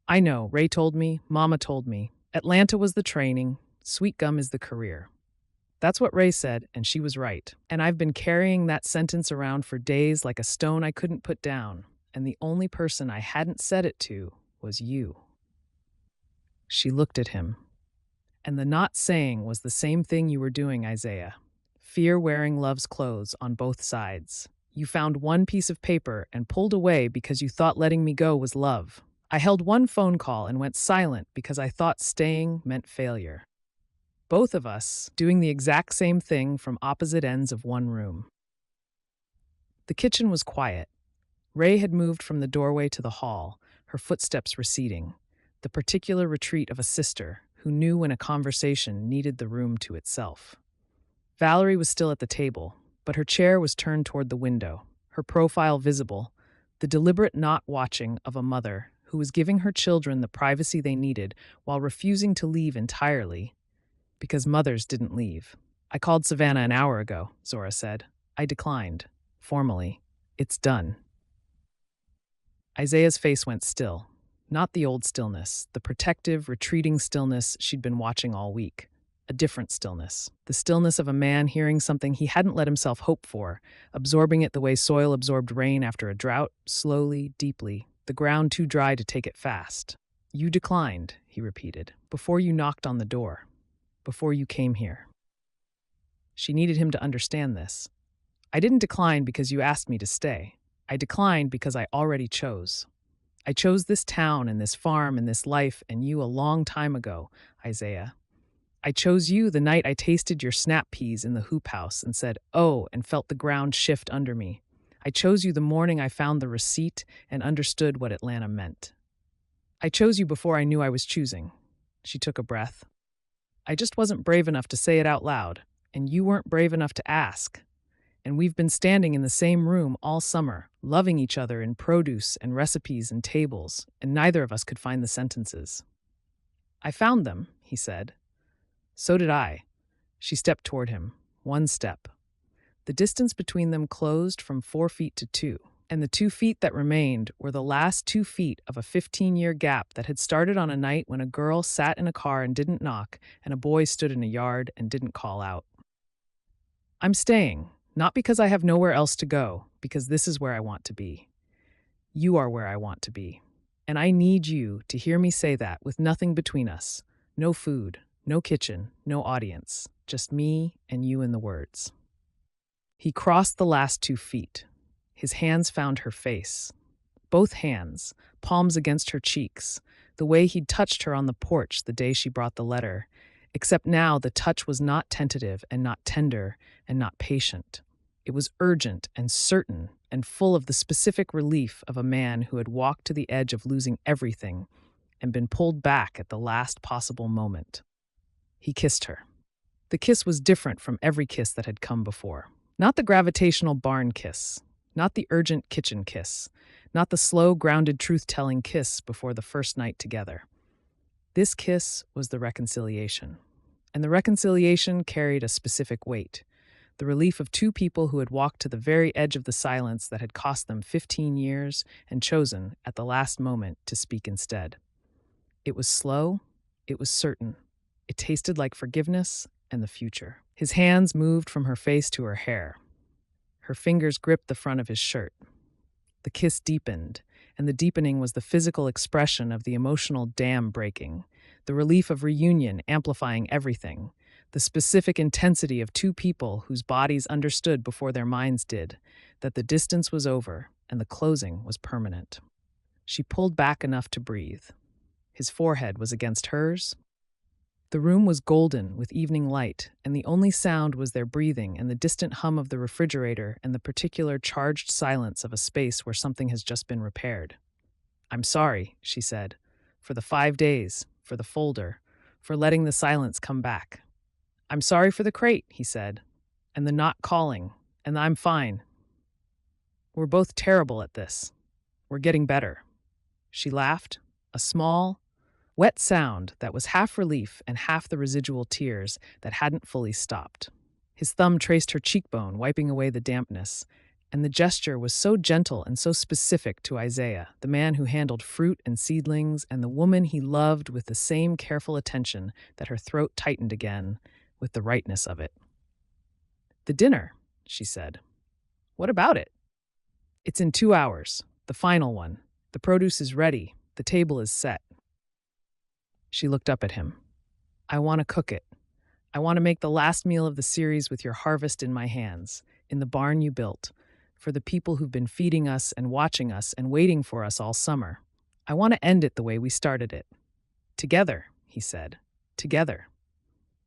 "I know, Ray told me, Mama told me. Atlanta was the training, Sweetgum is the career. That's what Ray said, and she was right. And I've been carrying that sentence around for days like a stone I couldn't put down, and the only person I hadn't said it to was you." She looked at him. "And the not saying was the same thing you were doing, Isaiah. Fear wearing love's clothes on both sides. You found one piece of paper and pulled away because you thought letting me go was love. I held one phone call and went silent because I thought staying meant failure. Both of us doing the exact same thing from opposite ends of one room." The kitchen was quiet. Ray had moved from the doorway to the hall, her footsteps receding, the particular retreat of a sister who knew when a conversation needed the room to itself. Valerie was still at the table, but her chair was turned toward the window, her profile visible, the deliberate not watching of a mother who was giving her children the privacy they needed while refusing to leave entirely, because mothers didn't leave. "I called Savannah an hour ago," Zora said. "I declined. Formally. It's done." Isaiah's face went still. Not the old stillness, the protective, retreating stillness she'd been watching all week. A different stillness. The stillness of a man hearing something he hadn't let himself hope for, absorbing it the way soil absorbed rain after a drought, slowly, deeply, the ground too dry to take it fast. You declined, he repeated, before you knocked on the door, before you came here. She needed him to understand this. I didn't decline because you asked me to stay. I declined because I already chose. I chose this town and this farm and this life and you a long time ago, Isaiah. I chose you the night I tasted your snap peas in the hoop house and said, oh, and felt the ground shift under me. I chose you the morning I found the receipt and understood what Atlanta meant. I chose you before I knew I was choosing. She took a breath. I just wasn't brave enough to say it out loud, and you weren't brave enough to ask. And we've been standing in the same room all summer, loving each other in produce and recipes and tables, and neither of us could find the sentences. I found them, he said. So did I. She stepped toward him, one step. The distance between them closed from 4 feet to 2, and the 2 feet that remained were the last 2 feet of a 15-year gap that had started on a night when a girl sat in a car and didn't knock, and a boy stood in a yard and didn't call out. I'm staying, not because I have nowhere else to go, because this is where I want to be. You are where I want to be. And I need you to hear me say that with nothing between us. No food, no kitchen, no audience, just me and you and the words. He crossed the last 2 feet. His hands found her face. Both hands, palms against her cheeks, the way he'd touched her on the porch the day she brought the letter, except now the touch was not tentative and not tender and not patient. It was urgent and certain and full of the specific relief of a man who had walked to the edge of losing everything and been pulled back at the last possible moment. He kissed her. The kiss was different from every kiss that had come before. Not the gravitational barn kiss, not the urgent kitchen kiss, not the slow, grounded, truth-telling kiss before the first night together. This kiss was the reconciliation, and the reconciliation carried a specific weight, the relief of two people who had walked to the very edge of the silence that had cost them 15 years and chosen, at the last moment, to speak instead. It was slow, it was certain, it tasted like forgiveness and the future. His hands moved from her face to her hair. Her fingers gripped the front of his shirt. The kiss deepened, and the deepening was the physical expression of the emotional dam breaking, the relief of reunion amplifying everything, the specific intensity of two people whose bodies understood before their minds did, that the distance was over and the closing was permanent. She pulled back enough to breathe. His forehead was against hers. The room was golden with evening light, and the only sound was their breathing and the distant hum of the refrigerator and the particular charged silence of a space where something has just been repaired. I'm sorry, she said, for the 5 days, for the folder, for letting the silence come back. I'm sorry for the crate, he said, and the not calling, and I'm fine. We're both terrible at this. We're getting better. She laughed, a small, wet sound that was half relief and half the residual tears that hadn't fully stopped. His thumb traced her cheekbone, wiping away the dampness, and the gesture was so gentle and so specific to Isaiah, the man who handled fruit and seedlings, and the woman he loved with the same careful attention that her throat tightened again with the rightness of it. The dinner, she said. What about it? It's in 2 hours, the final one. The produce is ready. The table is set. She looked up at him. I want to cook it. I want to make the last meal of the series with your harvest in my hands, in the barn you built, for the people who've been feeding us and watching us and waiting for us all summer. I want to end it the way we started it. Together, he said. Together.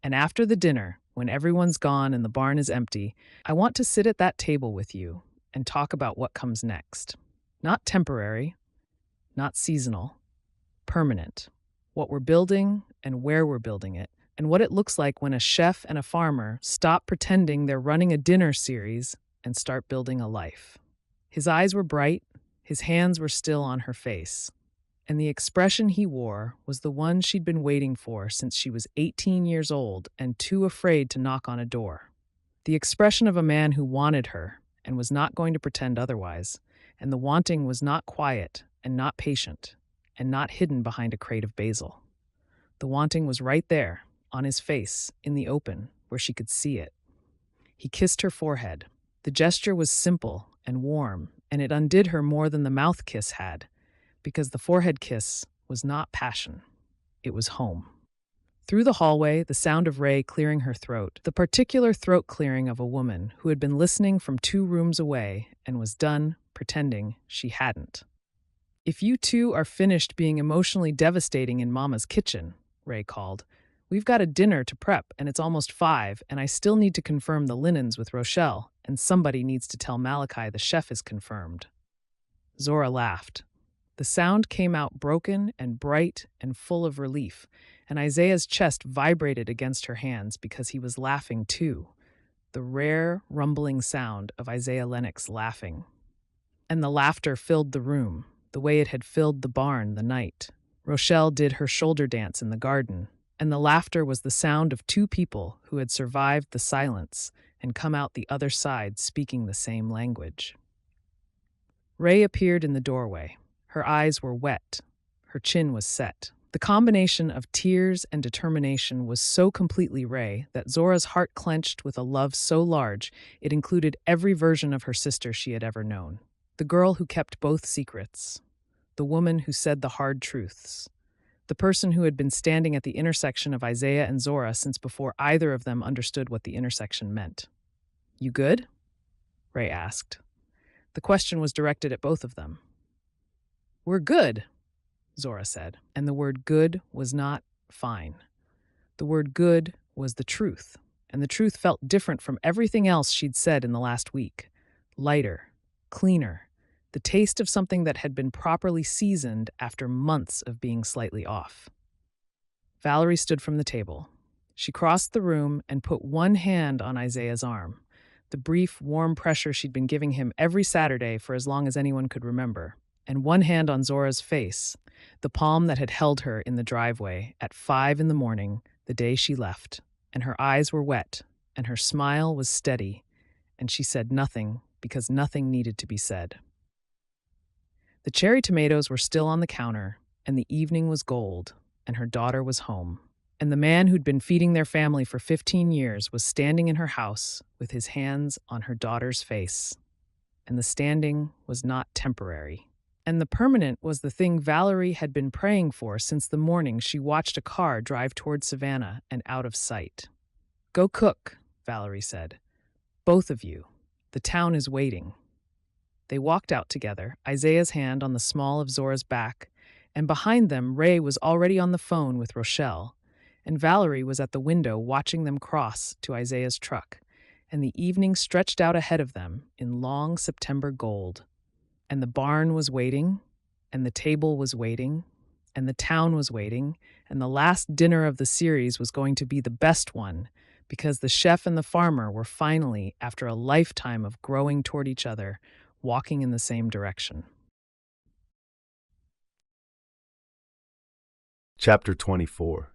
And after the dinner, when everyone's gone and the barn is empty, I want to sit at that table with you and talk about what comes next. Not temporary, not seasonal, permanent. What we're building and where we're building it, and what it looks like when a chef and a farmer stop pretending they're running a dinner series and start building a life. His eyes were bright, his hands were still on her face, and the expression he wore was the one she'd been waiting for since she was 18 years old and too afraid to knock on a door. The expression of a man who wanted her and was not going to pretend otherwise, and the wanting was not quiet and not patient, and not hidden behind a crate of basil. The wanting was right there, on his face, in the open, where she could see it. He kissed her forehead. The gesture was simple and warm, and it undid her more than the mouth kiss had, because the forehead kiss was not passion, it was home. Through the hallway, the sound of Ray clearing her throat, the particular throat clearing of a woman who had been listening from 2 rooms away and was done pretending she hadn't. "If you two are finished being emotionally devastating in Mama's kitchen," Ray called, "we've got a dinner to prep and it's almost 5 and I still need to confirm the linens with Rochelle and somebody needs to tell Malachi the chef is confirmed." Zora laughed. The sound came out broken and bright and full of relief, and Isaiah's chest vibrated against her hands because he was laughing too. The rare, rumbling sound of Isaiah Lennox laughing. And the laughter filled the room, the way it had filled the barn the night. Rochelle did her shoulder dance in the garden, and the laughter was the sound of 2 people who had survived the silence and come out the other side speaking the same language. Ray appeared in the doorway. Her eyes were wet. Her chin was set. The combination of tears and determination was so completely Ray that Zora's heart clenched with a love so large it included every version of her sister she had ever known. The girl who kept both secrets. The woman who said the hard truths. The person who had been standing at the intersection of Isaiah and Zora since before either of them understood what the intersection meant. "You good?" Ray asked. The question was directed at both of them. "We're good," Zora said, and the word good was not fine. The word good was the truth, and the truth felt different from everything else she'd said in the last week. Lighter, cleaner, the taste of something that had been properly seasoned after months of being slightly off. Valerie stood from the table. She crossed the room and put one hand on Isaiah's arm, the brief, warm pressure she'd been giving him every Saturday for as long as anyone could remember, and one hand on Zora's face, the palm that had held her in the driveway at 5 a.m, the day she left, and her eyes were wet, and her smile was steady, and she said nothing because nothing needed to be said. The cherry tomatoes were still on the counter, and the evening was gold, and her daughter was home, and the man who'd been feeding their family for 15 years was standing in her house with his hands on her daughter's face. And the standing was not temporary. And the permanent was the thing Valerie had been praying for since the morning she watched a car drive toward Savannah and out of sight. "Go cook," Valerie said. "Both of you. The town is waiting." They walked out together, Isaiah's hand on the small of Zora's back, and behind them Ray was already on the phone with Rochelle, and Valerie was at the window watching them cross to Isaiah's truck, and the evening stretched out ahead of them in long September gold. And the barn was waiting, and the table was waiting, and the town was waiting, and the last dinner of the series was going to be the best one, because the chef and the farmer were finally, after a lifetime of growing toward each other, walking in the same direction. Chapter 24.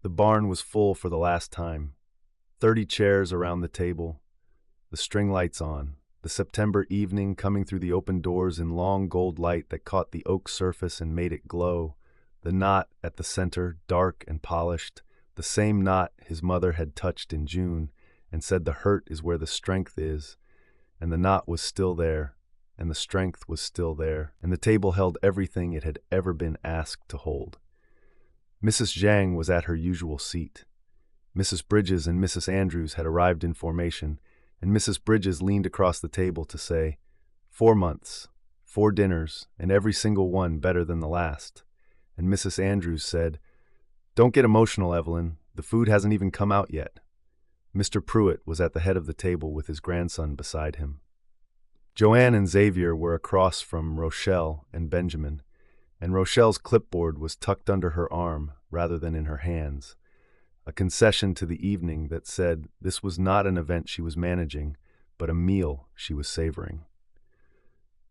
The barn was full for the last time. 30 chairs around the table, the string lights on, the September evening coming through the open doors in long gold light that caught the oak surface and made it glow, the knot at the center, dark and polished, the same knot his mother had touched in June and said the hurt is where the strength is, and the knot was still there, and the strength was still there, and the table held everything it had ever been asked to hold. Mrs. Zhang was at her usual seat. Mrs. Bridges and Mrs. Andrews had arrived in formation, and Mrs. Bridges leaned across the table to say, 4 months, 4 dinners, and every single one better than the last. And Mrs. Andrews said, "Don't get emotional, Evelyn. The food hasn't even come out yet." Mr. Pruitt was at the head of the table with his grandson beside him. Joanne and Xavier were across from Rochelle and Benjamin, and Rochelle's clipboard was tucked under her arm rather than in her hands, a concession to the evening that said this was not an event she was managing, but a meal she was savoring.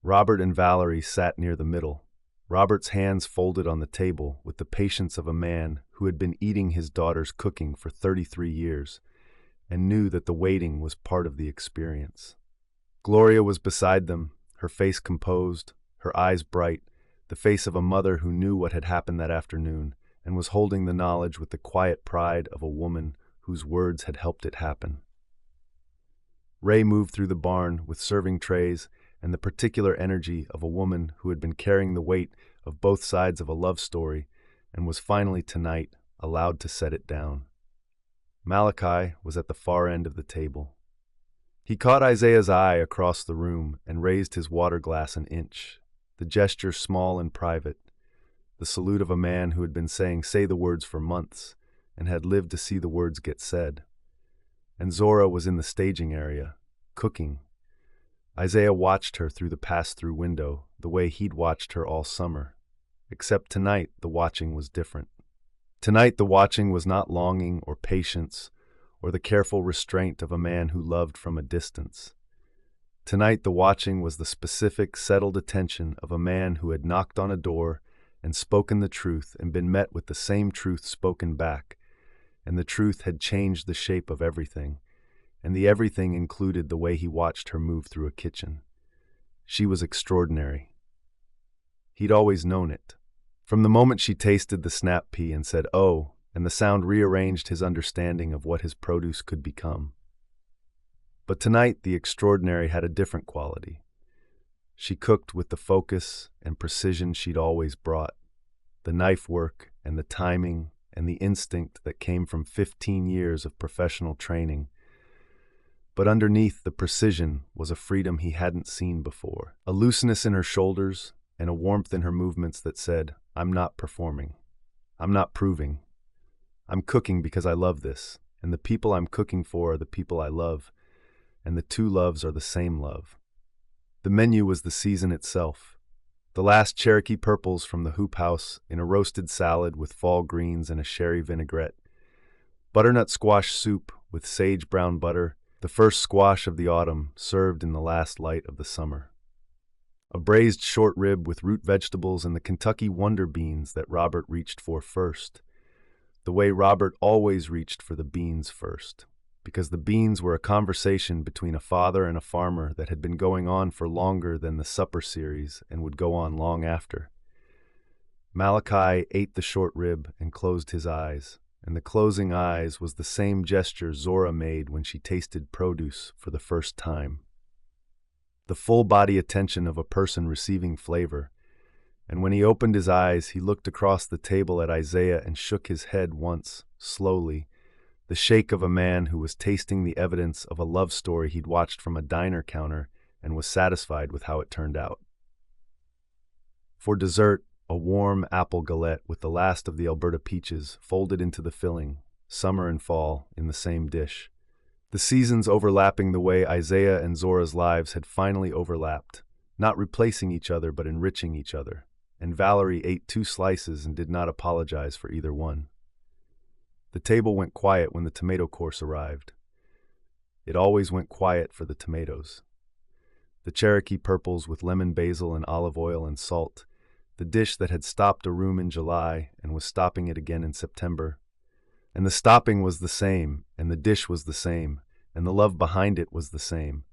Robert and Valerie sat near the middle, Robert's hands folded on the table with the patience of a man who had been eating his daughter's cooking for 33 years and knew that the waiting was part of the experience. Gloria was beside them, her face composed, her eyes bright, the face of a mother who knew what had happened that afternoon and was holding the knowledge with the quiet pride of a woman whose words had helped it happen. Ray moved through the barn with serving trays and the particular energy of a woman who had been carrying the weight of both sides of a love story, and was finally tonight allowed to set it down. Malachi was at the far end of the table. He caught Isaiah's eye across the room and raised his water glass an inch, the gesture small and private, the salute of a man who had been saying "say the words" for months and had lived to see the words get said. And Zora was in the staging area, cooking. Isaiah watched her through the pass-through window, the way he'd watched her all summer. Except tonight, the watching was different. Tonight, the watching was not longing or patience or the careful restraint of a man who loved from a distance. Tonight, the watching was the specific, settled attention of a man who had knocked on a door and spoken the truth and been met with the same truth spoken back, and the truth had changed the shape of everything, and the everything included the way he watched her move through a kitchen. She was extraordinary. He'd always known it. From the moment she tasted the snap pea and said, "Oh," and the sound rearranged his understanding of what his produce could become. But tonight, the extraordinary had a different quality. She cooked with the focus and precision she'd always brought, the knife work and the timing and the instinct that came from 15 years of professional training. But underneath the precision was a freedom he hadn't seen before, a looseness in her shoulders and a warmth in her movements that said, "I'm not performing. I'm not proving. I'm cooking because I love this, and the people I'm cooking for are the people I love, and the two loves are the same love." The menu was the season itself. The last Cherokee purples from the hoop house in a roasted salad with fall greens and a sherry vinaigrette. Butternut squash soup with sage brown butter, the first squash of the autumn served in the last light of the summer. A braised short rib with root vegetables and the Kentucky wonder beans that Robert reached for first. The way Robert always reached for the beans first, because the beans were a conversation between a father and a farmer that had been going on for longer than the supper series and would go on long after. Malachi ate the short rib and closed his eyes, and the closing eyes was the same gesture Zora made when she tasted produce for the first time. The full-body attention of a person receiving flavor, and when he opened his eyes, he looked across the table at Isaiah and shook his head once, slowly, the shake of a man who was tasting the evidence of a love story he'd watched from a diner counter and was satisfied with how it turned out. For dessert, a warm apple galette with the last of the Alberta peaches folded into the filling, summer and fall, in the same dish. The seasons overlapping the way Isaiah and Zora's lives had finally overlapped, not replacing each other but enriching each other, and Valerie ate 2 slices and did not apologize for either one. The table went quiet when the tomato course arrived. It always went quiet for the tomatoes. The Cherokee purples with lemon basil and olive oil and salt, the dish that had stopped a room in July and was stopping it again in September. And the stopping was the same, and the dish was the same, and the love behind it was the same,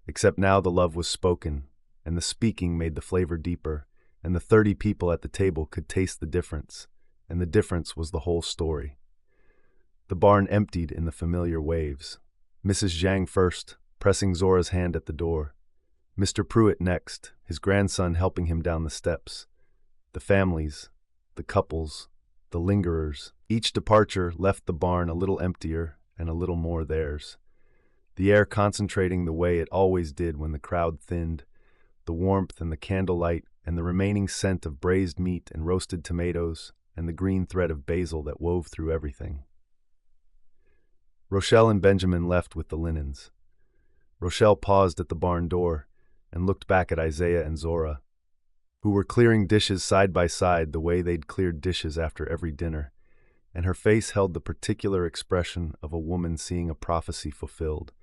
except now the love was spoken, and the speaking made the flavor deeper, and the 30 people at the table could taste the difference, and the difference was the whole story. The barn emptied in the familiar waves. Mrs. Zhang first, pressing Zora's hand at the door. Mr. Pruitt next, his grandson helping him down the steps. The families, the couples, the lingerers. Each departure left the barn a little emptier and a little more theirs. The air concentrating the way it always did when the crowd thinned, the warmth and the candlelight and the remaining scent of braised meat and roasted tomatoes and the green thread of basil that wove through everything. Rochelle and Benjamin left with the linens. Rochelle paused at the barn door and looked back at Isaiah and Zora, who were clearing dishes side by side the way they'd cleared dishes after every dinner, and her face held the particular expression of a woman seeing a prophecy fulfilled,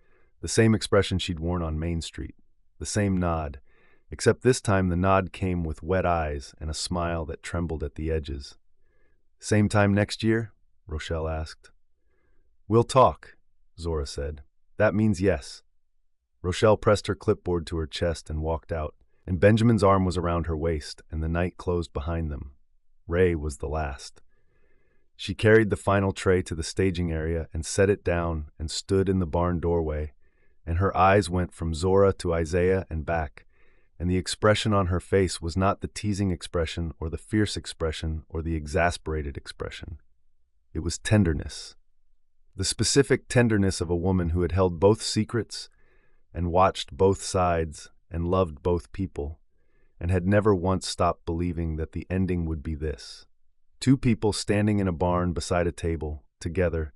the same expression she'd worn on Main Street, the same nod, except this time the nod came with wet eyes and a smile that trembled at the edges. "Same time next year?" Rochelle asked. "We'll talk," Zora said. "That means yes." Rochelle pressed her clipboard to her chest and walked out, and Benjamin's arm was around her waist, and the night closed behind them. Ray was the last. She carried the final tray to the staging area and set it down and stood in the barn doorway, and her eyes went from Zora to Isaiah and back, and the expression on her face was not the teasing expression or the fierce expression or the exasperated expression. It was tenderness. The specific tenderness of a woman who had held both secrets and watched both sides and loved both people, and had never once stopped believing that the ending would be this. Two people standing in a barn beside a table, together,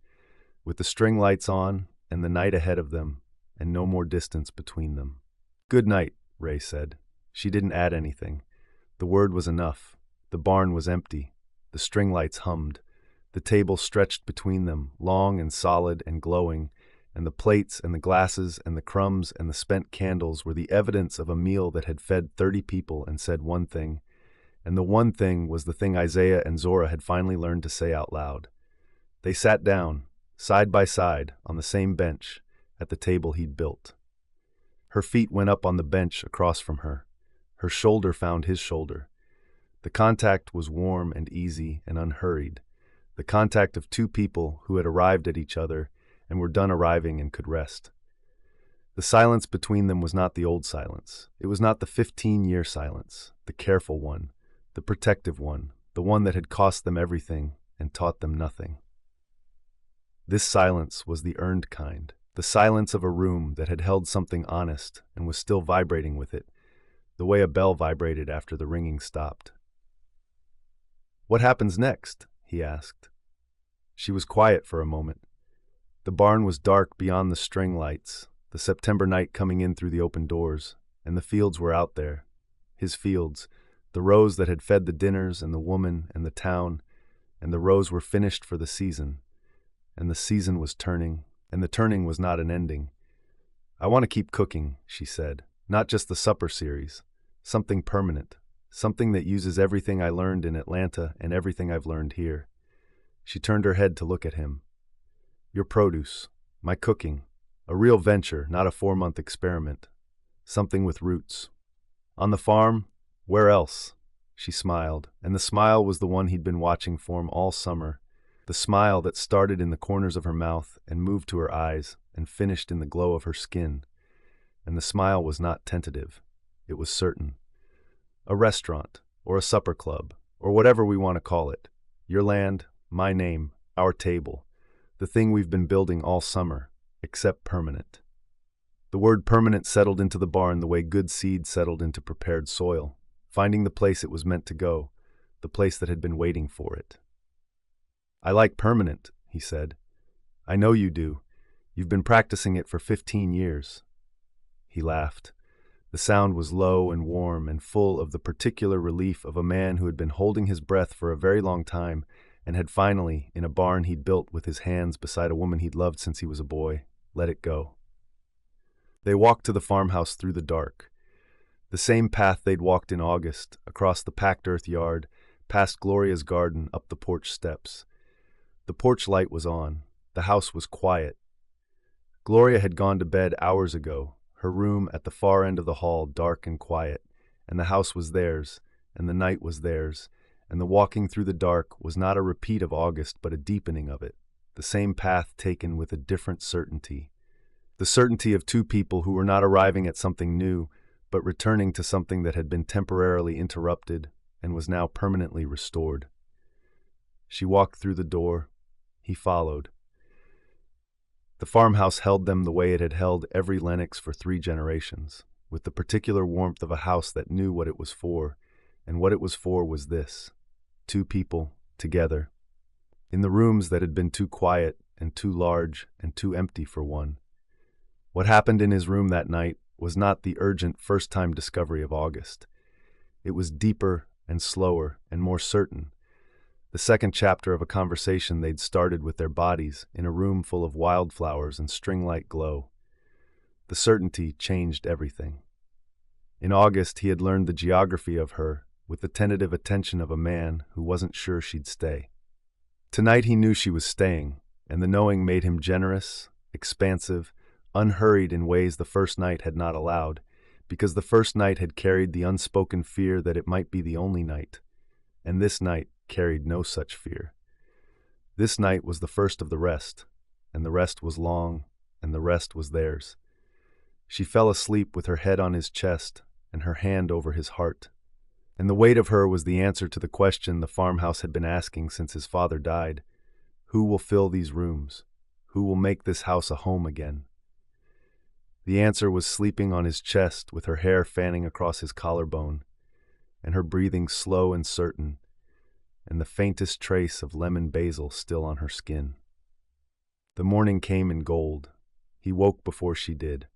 with the string lights on and the night ahead of them, and no more distance between them. "Good night," Ray said. She didn't add anything. The word was enough. The barn was empty. The string lights hummed. The table stretched between them, long and solid and glowing, and the plates and the glasses and the crumbs and the spent candles were the evidence of a meal that had fed 30 people and said one thing, and the one thing was the thing Isaiah and Zora had finally learned to say out loud. They sat down, side by side, on the same bench, at the table he'd built. Her feet went up on the bench across from her. Her shoulder found his shoulder. The contact was warm and easy and unhurried, the contact of two people who had arrived at each other and were done arriving and could rest. The silence between them was not the old silence. It was not the 15-year silence, the careful one, the protective one, the one that had cost them everything and taught them nothing. This silence was the earned kind, the silence of a room that had held something honest and was still vibrating with it, the way a bell vibrated after the ringing stopped. "What happens next?" he asked. She was quiet for a moment. The barn was dark beyond the string lights, the September night coming in through the open doors, and the fields were out there. His fields, the rows that had fed the dinners and the woman and the town, and the rows were finished for the season, and the season was turning, and the turning was not an ending. "I want to keep cooking," she said, "not just the supper series, something permanent, something that uses everything I learned in Atlanta and everything I've learned here." She turned her head to look at him. "Your produce, my cooking, a real venture, not a 4-month experiment, something with roots. On the farm, where else?" She smiled, and the smile was the one he'd been watching form all summer, the smile that started in the corners of her mouth and moved to her eyes and finished in the glow of her skin. And the smile was not tentative. It was certain. "A restaurant, or a supper club, or whatever we want to call it. Your land, my name, our table. The thing we've been building all summer, except permanent." The word permanent settled into the barn the way good seed settled into prepared soil, finding the place it was meant to go, the place that had been waiting for it. "I like permanent," he said. "I know you do. You've been practicing it for 15 years. He laughed. The sound was low and warm and full of the particular relief of a man who had been holding his breath for a very long time and had finally, in a barn he'd built with his hands beside a woman he'd loved since he was a boy, let it go. They walked to the farmhouse through the dark. The same path they'd walked in August, across the packed earth yard, past Gloria's garden, up the porch steps. The porch light was on. The house was quiet. Gloria had gone to bed hours ago, her room at the far end of the hall dark and quiet, and the house was theirs, and the night was theirs, and the walking through the dark was not a repeat of August but a deepening of it, the same path taken with a different certainty. The certainty of two people who were not arriving at something new, but returning to something that had been temporarily interrupted and was now permanently restored. She walked through the door. He followed. The farmhouse held them the way it had held every Lennox for 3 generations, with the particular warmth of a house that knew what it was for, and what it was for was this: 2 people, together, in the rooms that had been too quiet and too large and too empty for one. What happened in his room that night was not the urgent first-time discovery of August. It was deeper and slower and more certain, the second chapter of a conversation they'd started with their bodies in a room full of wildflowers and string-light glow. The certainty changed everything. In August, he had learned the geography of her with the tentative attention of a man who wasn't sure she'd stay. Tonight he knew she was staying, and the knowing made him generous, expansive, unhurried in ways the first night had not allowed, because the first night had carried the unspoken fear that it might be the only night, and this night carried no such fear. This night was the first of the rest, and the rest was long, and the rest was theirs. She fell asleep with her head on his chest, and her hand over his heart. And the weight of her was the answer to the question the farmhouse had been asking since his father died. Who will fill these rooms? Who will make this house a home again? The answer was sleeping on his chest with her hair fanning across his collarbone, and her breathing slow and certain, and the faintest trace of lemon basil still on her skin. The morning came in gold. He woke before she did.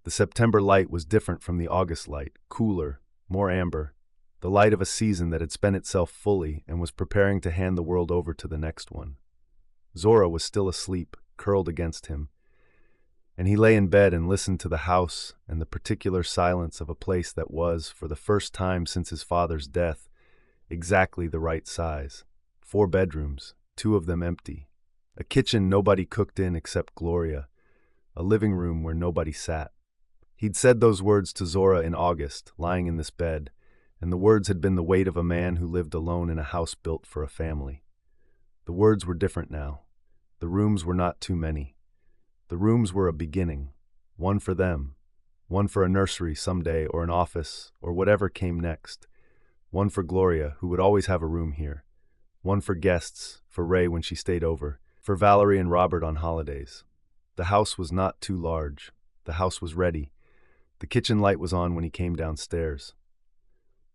The September light was different from the August light, cooler, more amber, the light of a season that had spent itself fully and was preparing to hand the world over to the next one. Zora was still asleep, curled against him, and he lay in bed and listened to the house and the particular silence of a place that was, for the first time since his father's death, exactly the right size. 4 bedrooms, 2 of them empty. A kitchen nobody cooked in except Gloria. A living room where nobody sat. He'd said those words to Zora in August, lying in this bed, and the words had been the weight of a man who lived alone in a house built for a family. The words were different now. The rooms were not too many. The rooms were a beginning, one for them, one for a nursery someday or an office or whatever came next, one for Gloria, who would always have a room here, one for guests, for Ray when she stayed over, for Valerie and Robert on holidays. The house was not too large. The house was ready. The kitchen light was on when he came downstairs.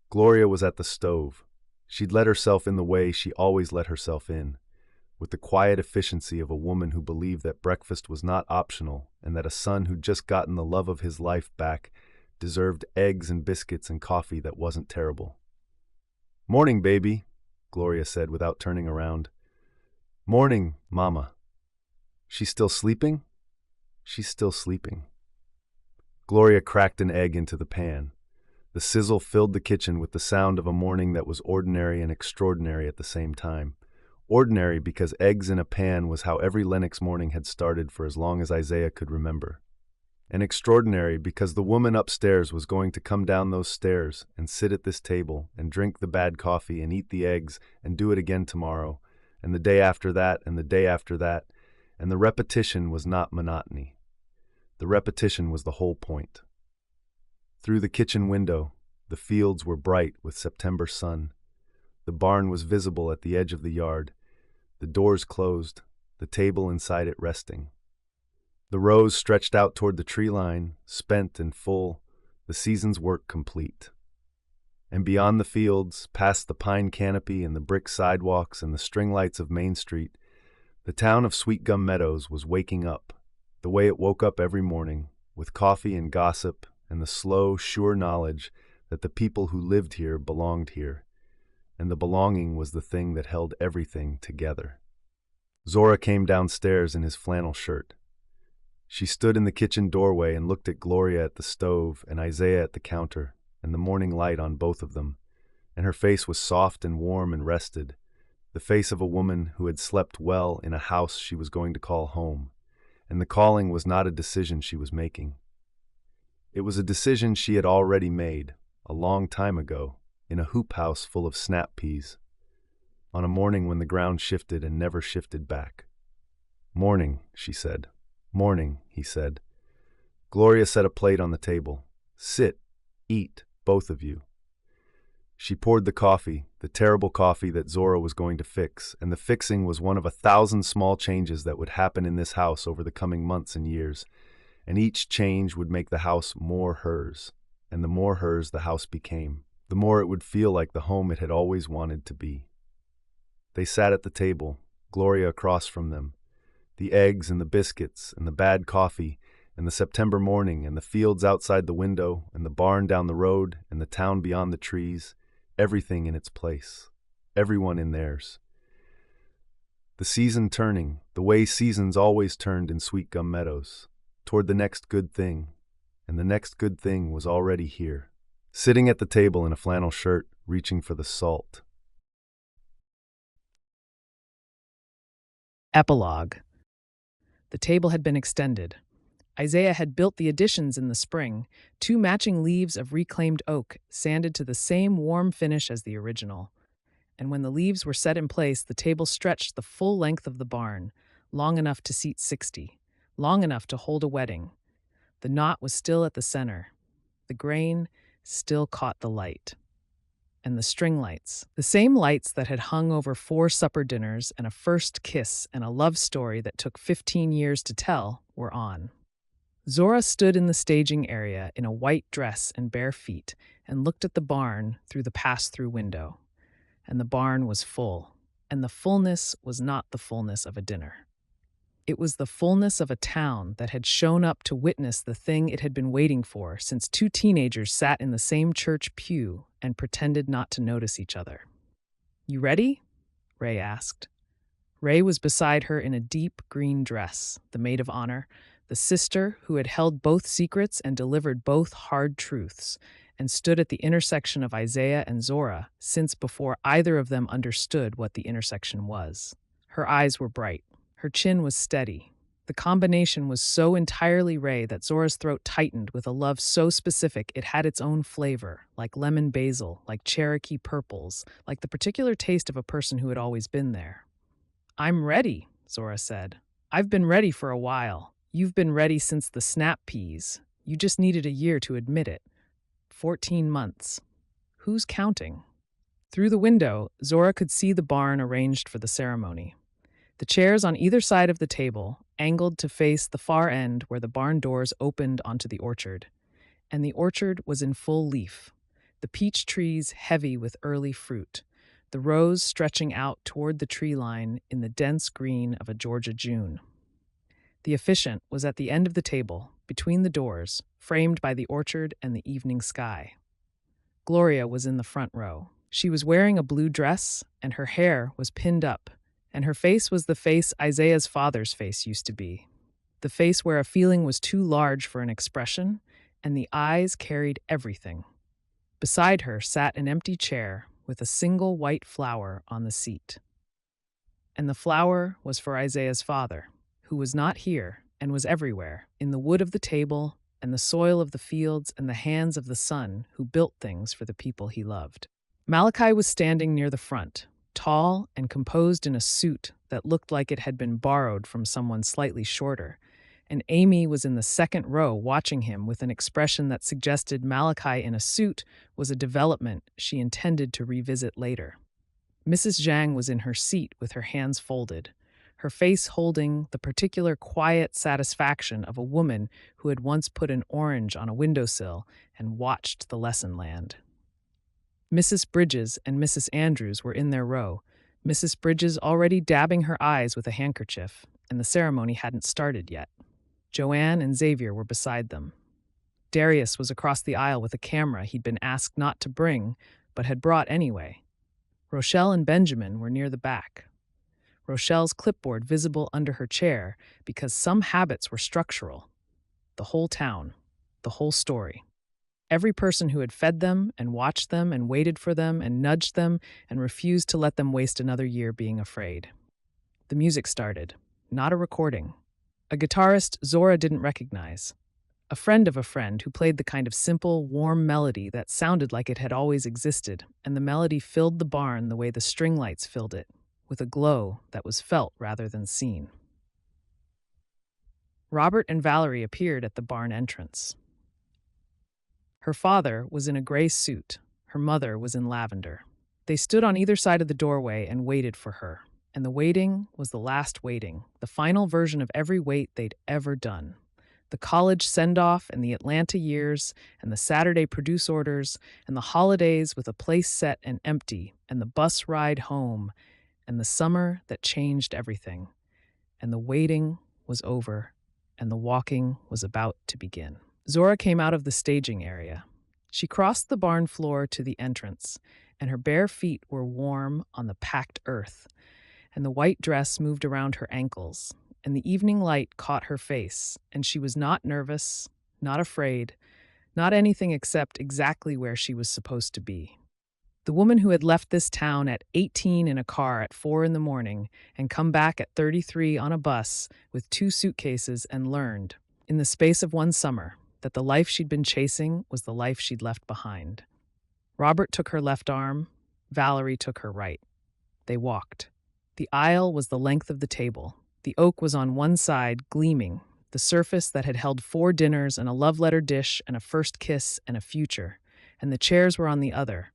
Gloria was at the stove. She'd let herself in the way she always let herself in, with the quiet efficiency of a woman who believed that breakfast was not optional and that a son who'd just gotten the love of his life back deserved eggs and biscuits and coffee that wasn't terrible. "Morning, baby," Gloria said without turning around. "Morning, Mama." "She's still sleeping?" "She's still sleeping." Gloria cracked an egg into the pan. The sizzle filled the kitchen with the sound of a morning that was ordinary and extraordinary at the same time. Ordinary because eggs in a pan was how every Lennox morning had started for as long as Isaiah could remember. And extraordinary because the woman upstairs was going to come down those stairs and sit at this table and drink the bad coffee and eat the eggs and do it again tomorrow, and the day after that, and the day after that, and the repetition was not monotony. The repetition was the whole point. Through the kitchen window, the fields were bright with September sun. The barn was visible at the edge of the yard, the doors closed, the table inside it resting. The rows stretched out toward the tree line, spent and full, the season's work complete. And beyond the fields, past the pine canopy and the brick sidewalks and the string lights of Main Street, the town of Sweetgum Meadows was waking up, the way it woke up every morning, with coffee and gossip and the slow, sure knowledge that the people who lived here belonged here, and the belonging was the thing that held everything together. Zora came downstairs in his flannel shirt. She stood in the kitchen doorway and looked at Gloria at the stove and Isaiah at the counter, and the morning light on both of them, and her face was soft and warm and rested, the face of a woman who had slept well in a house she was going to call home, and the calling was not a decision she was making. It was a decision she had already made, a long time ago, in a hoop house full of snap peas, on a morning when the ground shifted and never shifted back. "Morning," she said. "Morning," he said. Gloria set a plate on the table. "Sit, eat, both of you." She poured the coffee, the terrible coffee that Zora was going to fix, and the fixing was one of 1,000 small changes that would happen in this house over the coming months and years, and each change would make the house more hers, and the more hers the house became, the more it would feel like the home it had always wanted to be. They sat at the table, Gloria across from them, the eggs and the biscuits and the bad coffee and the September morning and the fields outside the window and the barn down the road and the town beyond the trees, everything in its place, everyone in theirs. The season turning, the way seasons always turned in Sweetgum Meadows, toward the next good thing, and the next good thing was already here, sitting at the table in a flannel shirt, reaching for the salt. Epilogue. The table had been extended. Isaiah had built the additions in the spring, 2 matching leaves of reclaimed oak, sanded to the same warm finish as the original. And when the leaves were set in place, the table stretched the full length of the barn, long enough to seat 60, long enough to hold a wedding. The knot was still at the center. The grain, still caught the light. And the string lights, the same lights that had hung over 4 supper dinners and a first kiss and a love story that took 15 years to tell, were on. Zora stood in the staging area in a white dress and bare feet and looked at the barn through the pass-through window. And the barn was full, and the fullness was not the fullness of a dinner. It was the fullness of a town that had shown up to witness the thing it had been waiting for since 2 teenagers sat in the same church pew and pretended not to notice each other. "You ready?" Ray asked. Ray was beside her in a deep green dress, the maid of honor, the sister who had held both secrets and delivered both hard truths, and stood at the intersection of Isaiah and Zora since before either of them understood what the intersection was. Her eyes were bright. Her chin was steady. The combination was so entirely Ray that Zora's throat tightened with a love so specific it had its own flavor, like lemon basil, like Cherokee purples, like the particular taste of a person who had always been there. "I'm ready," Zora said. "I've been ready for a while. You've been ready since the snap peas. You just needed a year to admit it. 14 months. Who's counting?" Through the window, Zora could see the barn arranged for the ceremony. The chairs on either side of the table, angled to face the far end where the barn doors opened onto the orchard. And the orchard was in full leaf, the peach trees heavy with early fruit, the rows stretching out toward the tree line in the dense green of a Georgia June. The officiant was at the end of the table, between the doors, framed by the orchard and the evening sky. Gloria was in the front row. She was wearing a blue dress, and her hair was pinned up, and her face was the face Isaiah's father's face used to be, the face where a feeling was too large for an expression, and the eyes carried everything. Beside her sat an empty chair with a single white flower on the seat. And the flower was for Isaiah's father, who was not here and was everywhere, in the wood of the table and the soil of the fields and the hands of the son who built things for the people he loved. Malachi was standing near the front, tall and composed in a suit that looked like it had been borrowed from someone slightly shorter, and Amy was in the second row watching him with an expression that suggested Malachi in a suit was a development she intended to revisit later. Mrs. Zhang was in her seat with her hands folded, her face holding the particular quiet satisfaction of a woman who had once put an orange on a windowsill and watched the lesson land. Mrs. Bridges and Mrs. Andrews were in their row, Mrs. Bridges already dabbing her eyes with a handkerchief, and the ceremony hadn't started yet. Joanne and Xavier were beside them. Darius was across the aisle with a camera he'd been asked not to bring, but had brought anyway. Rochelle and Benjamin were near the back. Rochelle's clipboard visible under her chair because some habits were structural. The whole town, the whole story. Every person who had fed them and watched them and waited for them and nudged them and refused to let them waste another year being afraid. The music started, not a recording. A guitarist Zora didn't recognize. A friend of a friend who played the kind of simple, warm melody that sounded like it had always existed, and the melody filled the barn the way the string lights filled it, with a glow that was felt rather than seen. Robert and Valerie appeared at the barn entrance. Her father was in a gray suit. Her mother was in lavender. They stood on either side of the doorway and waited for her. And the waiting was the last waiting, the final version of every wait they'd ever done. The college send-off and the Atlanta years and the Saturday produce orders and the holidays with a place set and empty and the bus ride home and the summer that changed everything. And the waiting was over and the walking was about to begin. Zora came out of the staging area. She crossed the barn floor to the entrance, and her bare feet were warm on the packed earth, and the white dress moved around her ankles, and the evening light caught her face, and she was not nervous, not afraid, not anything except exactly where she was supposed to be. The woman who had left this town at 18 in a car at 4 in the morning and come back at 33 on a bus with 2 suitcases and learned, in the space of one summer, that the life she'd been chasing was the life she'd left behind. Robert took her left arm, Valerie took her right. They walked. The aisle was the length of the table. The oak was on one side, gleaming, the surface that had held 4 dinners and a love letter dish and a first kiss and a future, and the chairs were on the other,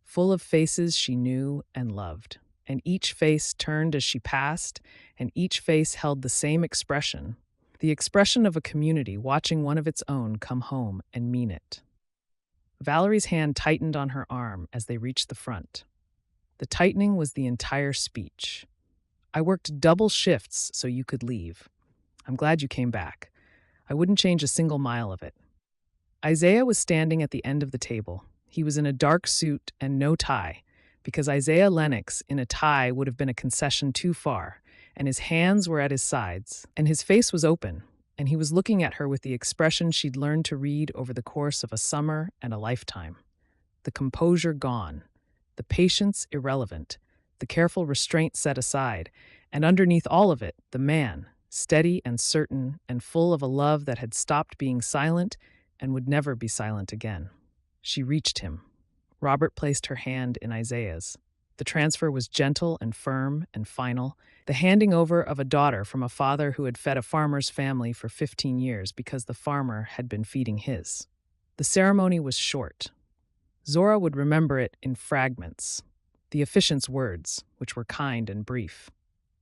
full of faces she knew and loved. And each face turned as she passed, and each face held the same expression, the expression of a community watching one of its own come home and mean it. Valerie's hand tightened on her arm as they reached the front. The tightening was the entire speech. I worked double shifts so you could leave. I'm glad you came back. I wouldn't change a single mile of it. Isaiah was standing at the end of the table. He was in a dark suit and no tie, because Isaiah Lennox in a tie would have been a concession too far, and his hands were at his sides, and his face was open, and he was looking at her with the expression she'd learned to read over the course of a summer and a lifetime. The composure gone, the patience irrelevant, the careful restraint set aside, and underneath all of it, the man, steady and certain and full of a love that had stopped being silent and would never be silent again. She reached him. Robert placed her hand in Isaiah's. The transfer was gentle and firm and final, the handing over of a daughter from a father who had fed a farmer's family for 15 years because the farmer had been feeding his. The ceremony was short. Zora would remember it in fragments. The officiant's words, which were kind and brief.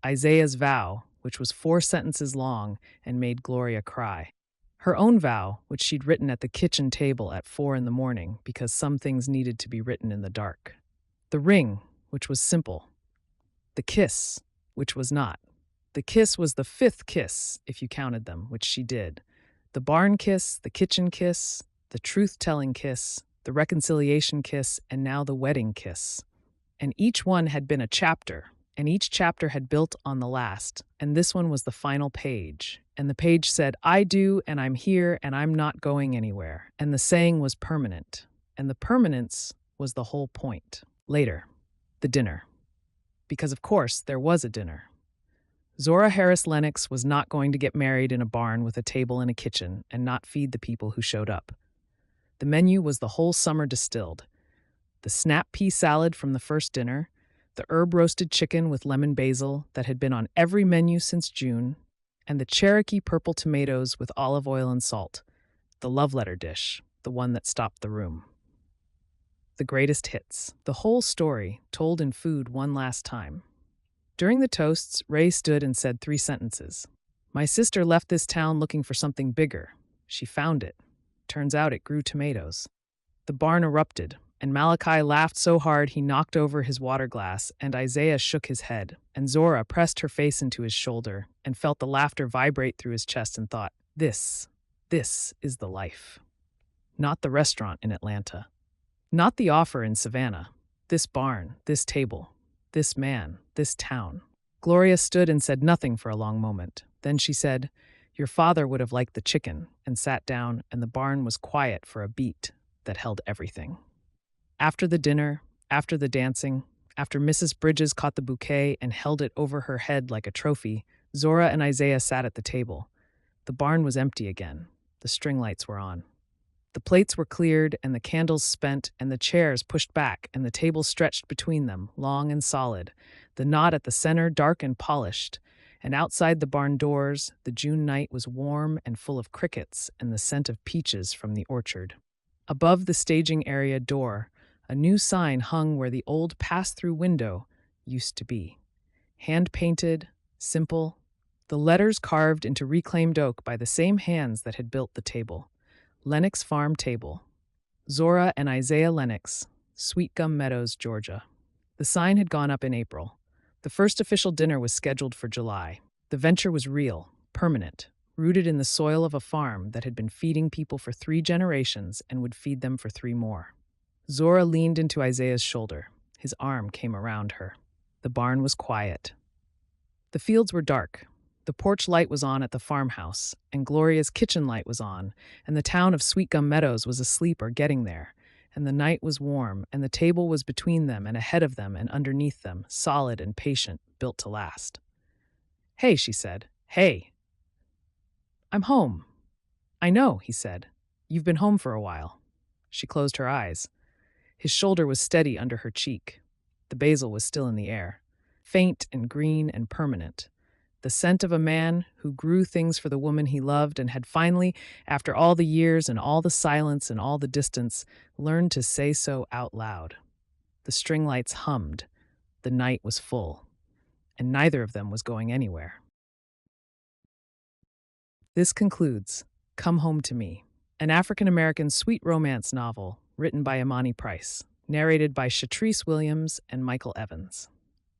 Isaiah's vow, which was 4 sentences long and made Gloria cry. Her own vow, which she'd written at the kitchen table at 4 in the morning because some things needed to be written in the dark. The ring, which was simple. The kiss, which was not. The kiss was the 5th kiss, if you counted them, which she did. The barn kiss, the kitchen kiss, the truth-telling kiss, the reconciliation kiss, and now the wedding kiss. And each one had been a chapter, and each chapter had built on the last, and this one was the final page. And the page said, I do, and I'm here, and I'm not going anywhere. And the saying was permanent, and the permanence was the whole point. Later, the dinner. Because of course, there was a dinner. Zora Harris Lennox was not going to get married in a barn with a table and a kitchen and not feed the people who showed up. The menu was the whole summer distilled. The snap pea salad from the first dinner, the herb-roasted chicken with lemon basil that had been on every menu since June, and the Cherokee purple tomatoes with olive oil and salt, the love letter dish, the one that stopped the room. The greatest hits, the whole story told in food one last time. During the toasts, Ray stood and said 3 sentences. My sister left this town looking for something bigger. She found it. Turns out it grew tomatoes. The barn erupted, and Malachi laughed so hard he knocked over his water glass, and Isaiah shook his head, and Zora pressed her face into his shoulder and felt the laughter vibrate through his chest and thought, this is the life. Not the restaurant in Atlanta. Not the offer in Savannah. This barn, this table, this man, this town. Gloria stood and said nothing for a long moment. Then she said, your father would have liked the chicken, and sat down, and the barn was quiet for a beat that held everything. After the dinner, after the dancing, after Mrs. Bridges caught the bouquet and held it over her head like a trophy, Zora and Isaiah sat at the table. The barn was empty again. The string lights were on. The plates were cleared and the candles spent and the chairs pushed back and the table stretched between them, long and solid, the knot at the center dark and polished, and outside the barn doors, the June night was warm and full of crickets and the scent of peaches from the orchard. Above the staging area door, a new sign hung where the old pass-through window used to be. Hand-painted, simple, the letters carved into reclaimed oak by the same hands that had built the table. Lennox Farm Table. Zora and Isaiah Lennox, Sweetgum Meadows, Georgia. The sign had gone up in April. The first official dinner was scheduled for July. The venture was real, permanent, rooted in the soil of a farm that had been feeding people for 3 generations and would feed them for 3 more. Zora leaned into Isaiah's shoulder. His arm came around her. The barn was quiet. The fields were dark. The porch light was on at the farmhouse, and Gloria's kitchen light was on, and the town of Sweetgum Meadows was asleep or getting there, and the night was warm, and the table was between them and ahead of them and underneath them, solid and patient, built to last. Hey, she said. Hey. I'm home. I know, he said. You've been home for a while. She closed her eyes. His shoulder was steady under her cheek. The basil was still in the air, faint and green and permanent. the scent of a man who grew things for the woman he loved and had finally, after all the years and all the silence and all the distance, learned to say so out loud. The string lights hummed, the night was full, and neither of them was going anywhere. This concludes Come Home to Me, an African-American sweet romance novel written by Imani Price, narrated by Shatrice Williams and Michael Evans.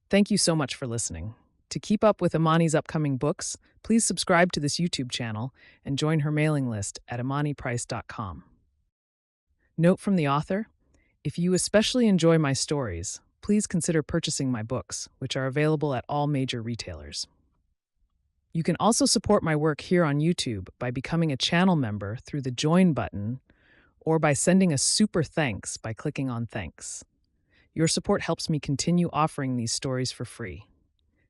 Thank you so much for listening. To keep up with Imani's upcoming books, please subscribe to this YouTube channel and join her mailing list at imaniprice.com. Note from the author: if you especially enjoy my stories, please consider purchasing my books, which are available at all major retailers. You can also support my work here on YouTube by becoming a channel member through the Join button or by sending a super thanks by clicking on Thanks. Your support helps me continue offering these stories for free.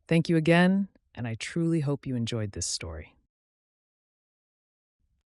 Thank you again, and I truly hope you enjoyed this story.